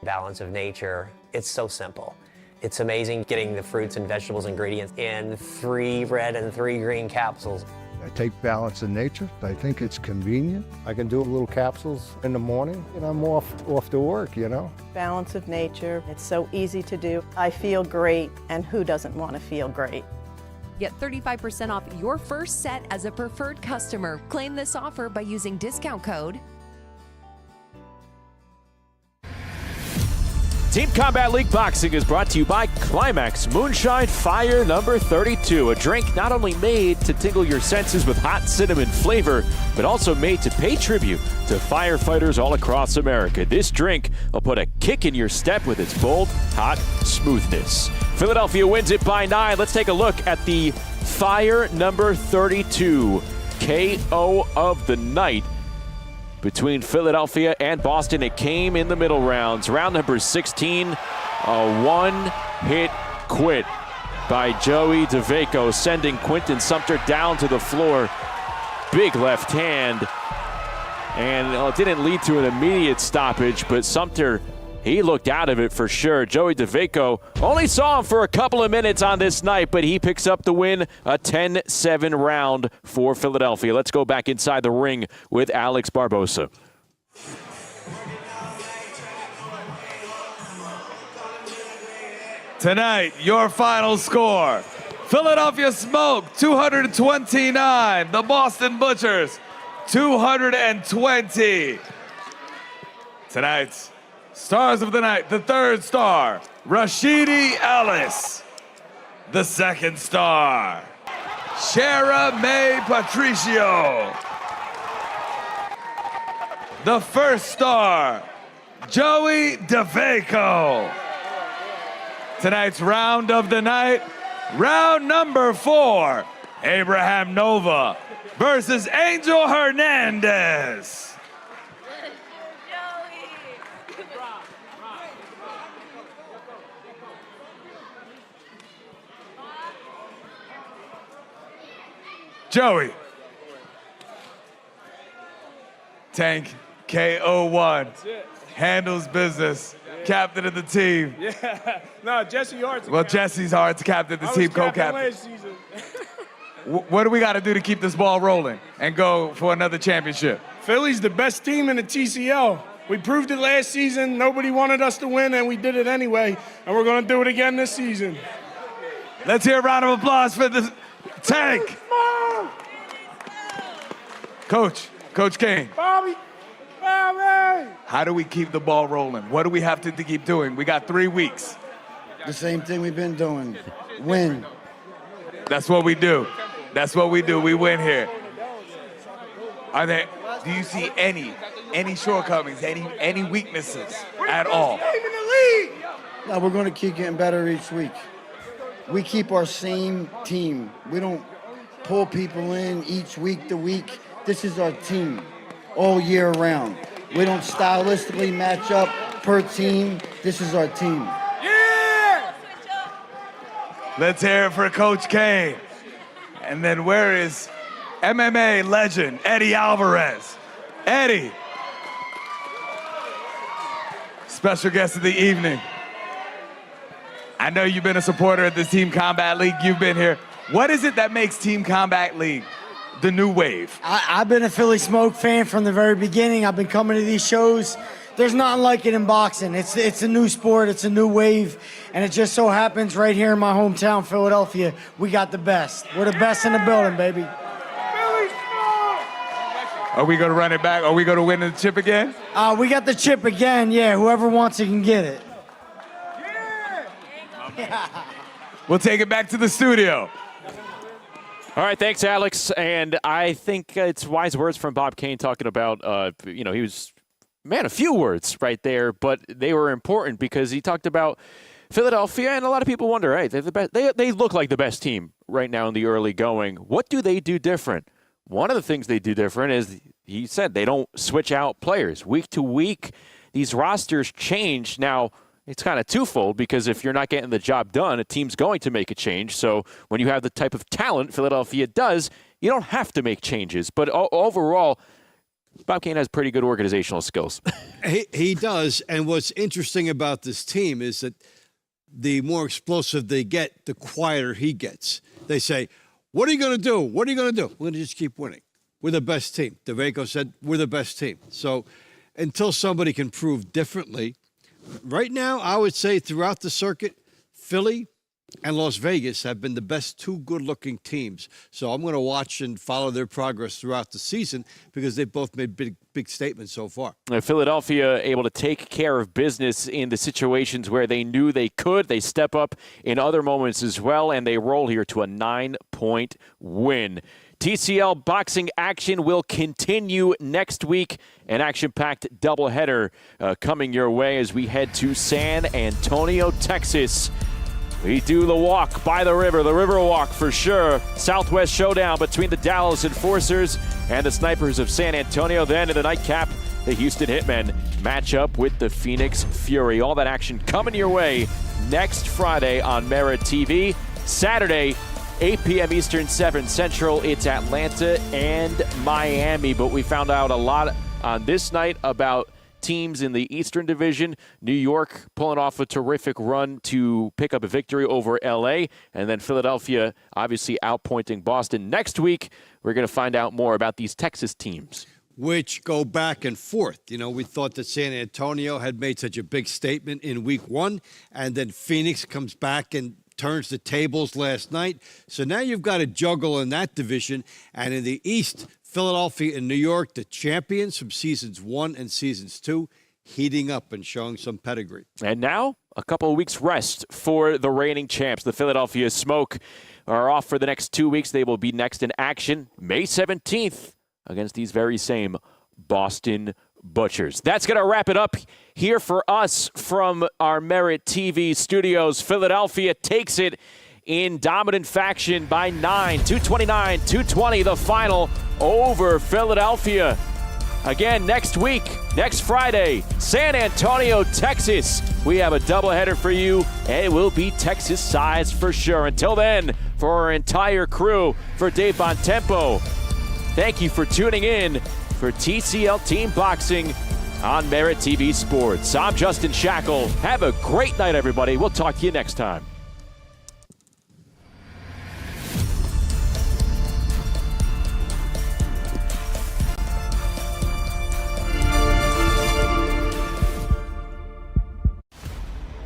Balance of nature, it's so simple. It's amazing getting the fruits and vegetables ingredients in 3 red and 3 green capsules. I take Balance of Nature. I think it's convenient. I can do little capsules in the morning and I'm off to work, you know. Balance of Nature, it's so easy to do. I feel great, and who doesn't want to feel great? Get 35% off your first set as a preferred customer. Claim this offer by using discount code Team Combat League Boxing is brought to you by Climax Moonshine Fire number 32, a drink not only made to tingle your senses with hot cinnamon flavor, but also made to pay tribute to firefighters all across America. This drink will put a kick in your step with its bold, hot smoothness. Philadelphia wins it by 9. Let's take a look at the Fire number 32 KO of the night. Between Philadelphia and Boston, it came in the middle rounds. Round number 16, a one-hit quit by Joey DeVaco, sending Quinton Sumter down to the floor. Big left hand, and it didn't lead to an immediate stoppage, but Sumter, he looked out of it for sure. Joey DeVaco only saw him for a couple of minutes on this night, but he picks up the win, a 10-7 round for Philadelphia. Let's go back inside the ring with Alex Barbosa. Tonight, your final score. Philadelphia Smoke, 229. The Boston Butchers, 220. Tonight's stars of the night, the 3rd star, Rashidi Ellis. The 2nd star, Shara May Patricio. The 1st star, Joey DeVaco. Tonight's round of the night, round number 4, Abraham Nova versus Angel Hernandez. Joey. Tank, KO1. Handles business. Captain of the team. Yeah. No, Jesse Hart's Well, Jesse's Hart's captain of the team, co-captain. last season. What do we got to do to keep this ball rolling and go for another championship? Philly's the best team in the TCL. We proved it last season. Nobody wanted us to win, and we did it anyway. And we're going to do it again this season. Let's hear a round of applause for the Tank. Coach King. Bobby. How do we keep the ball rolling? What do we have to keep doing? We got 3 weeks. The same thing we've been doing. Win. That's what we do. That's what we do. We win here. Do you see any shortcomings, any weaknesses at all? No, we're going to keep getting better each week. We keep our same team. We don't pull people in each week to week. This is our team all year round. We don't stylistically match up per team. This is our team. Yeah! Let's hear it for Coach K. And then where is MMA legend Eddie Alvarez? Eddie. Special guest of the evening. I know you've been a supporter of this Team Combat League. You've been here. What is it that makes Team Combat League the new wave? I've been a Philly Smoke fan from the very beginning. I've been coming to these shows. There's nothing like it in boxing. It's a new sport. It's a new wave. And it just so happens right here in my hometown, Philadelphia, we got the best. We're the best in the building, baby. Are we going to run it back? Are we going to win the chip again? We got the chip again. Yeah, whoever wants it can get it. We'll take it back to the studio. All right, thanks, Alex. And I think it's wise words from Bob Kane talking about, he was, a few words right there, but they were important because he talked about Philadelphia, and a lot of people wonder, hey, they're the best. They look like the best team right now in the early going. What do they do different? One of the things they do different is, he said, they don't switch out players. Week to week, these rosters change. Now, it's kind of twofold because if you're not getting the job done, a team's going to make a change. So when you have the type of talent Philadelphia does, you don't have to make changes. But overall, Bob Kane has pretty good organizational skills. He does. And what's interesting about this team is that the more explosive they get, the quieter he gets. They say, what are you going to do? What are you going to do? We're going to just keep winning. We're the best team. Tinoco said, we're the best team. So until somebody can prove differently, right now, I would say throughout the circuit, Philly and Las Vegas have been the best two good-looking teams. So I'm going to watch and follow their progress throughout the season because they've both made big statements so far. Philadelphia able to take care of business in the situations where they knew they could. They step up in other moments as well, and they roll here to a 9-point win. TCL boxing action will continue next week. An action-packed doubleheader coming your way as we head to San Antonio, Texas. We do the walk by the river walk for sure. Southwest showdown between the Dallas Enforcers and the Snipers of San Antonio. Then in the nightcap, the Houston Hitmen match up with the Phoenix Fury. All that action coming your way next Friday on MeritTV. Saturday, 8 p.m. Eastern, 7 Central. It's Atlanta and Miami. But we found out a lot on this night about teams in the Eastern Division. New York pulling off a terrific run to pick up a victory over L.A. And then Philadelphia obviously outpointing Boston. Next week, we're going to find out more about these Texas teams, which go back and forth. We thought that San Antonio had made such a big statement in week one, and then Phoenix comes back and turns the tables last night. So now you've got to juggle in that division. And in the East, Philadelphia and New York, the champions from seasons 1 and seasons 2, heating up and showing some pedigree. And now a couple of weeks rest for the reigning champs. The Philadelphia Smoke are off for the next 2 weeks. They will be next in action May 17th against these very same Boston Butchers. That's going to wrap it up here for us from our MeritTV studios. Philadelphia takes it in dominant faction by 9, 229-220, the final over Philadelphia. Again, next week, next Friday, San Antonio, Texas. We have a doubleheader for you, and it will be Texas size for sure. Until then, for our entire crew, for Dave Bontempo, thank you for tuning in for TCL Team Boxing on MeritTV Sports. I'm Justin Shackle. Have a great night, everybody. We'll talk to you next time.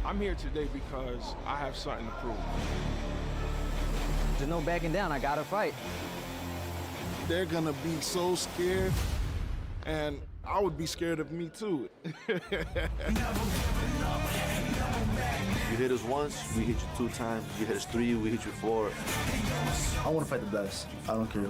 I'm here today because I have something to prove. There's no backing down. I gotta fight. They're gonna be so scared, and I would be scared of me too. You hit us once, we hit you 2 times. You hit us 3, we hit you 4. I want to fight the best. I don't care who.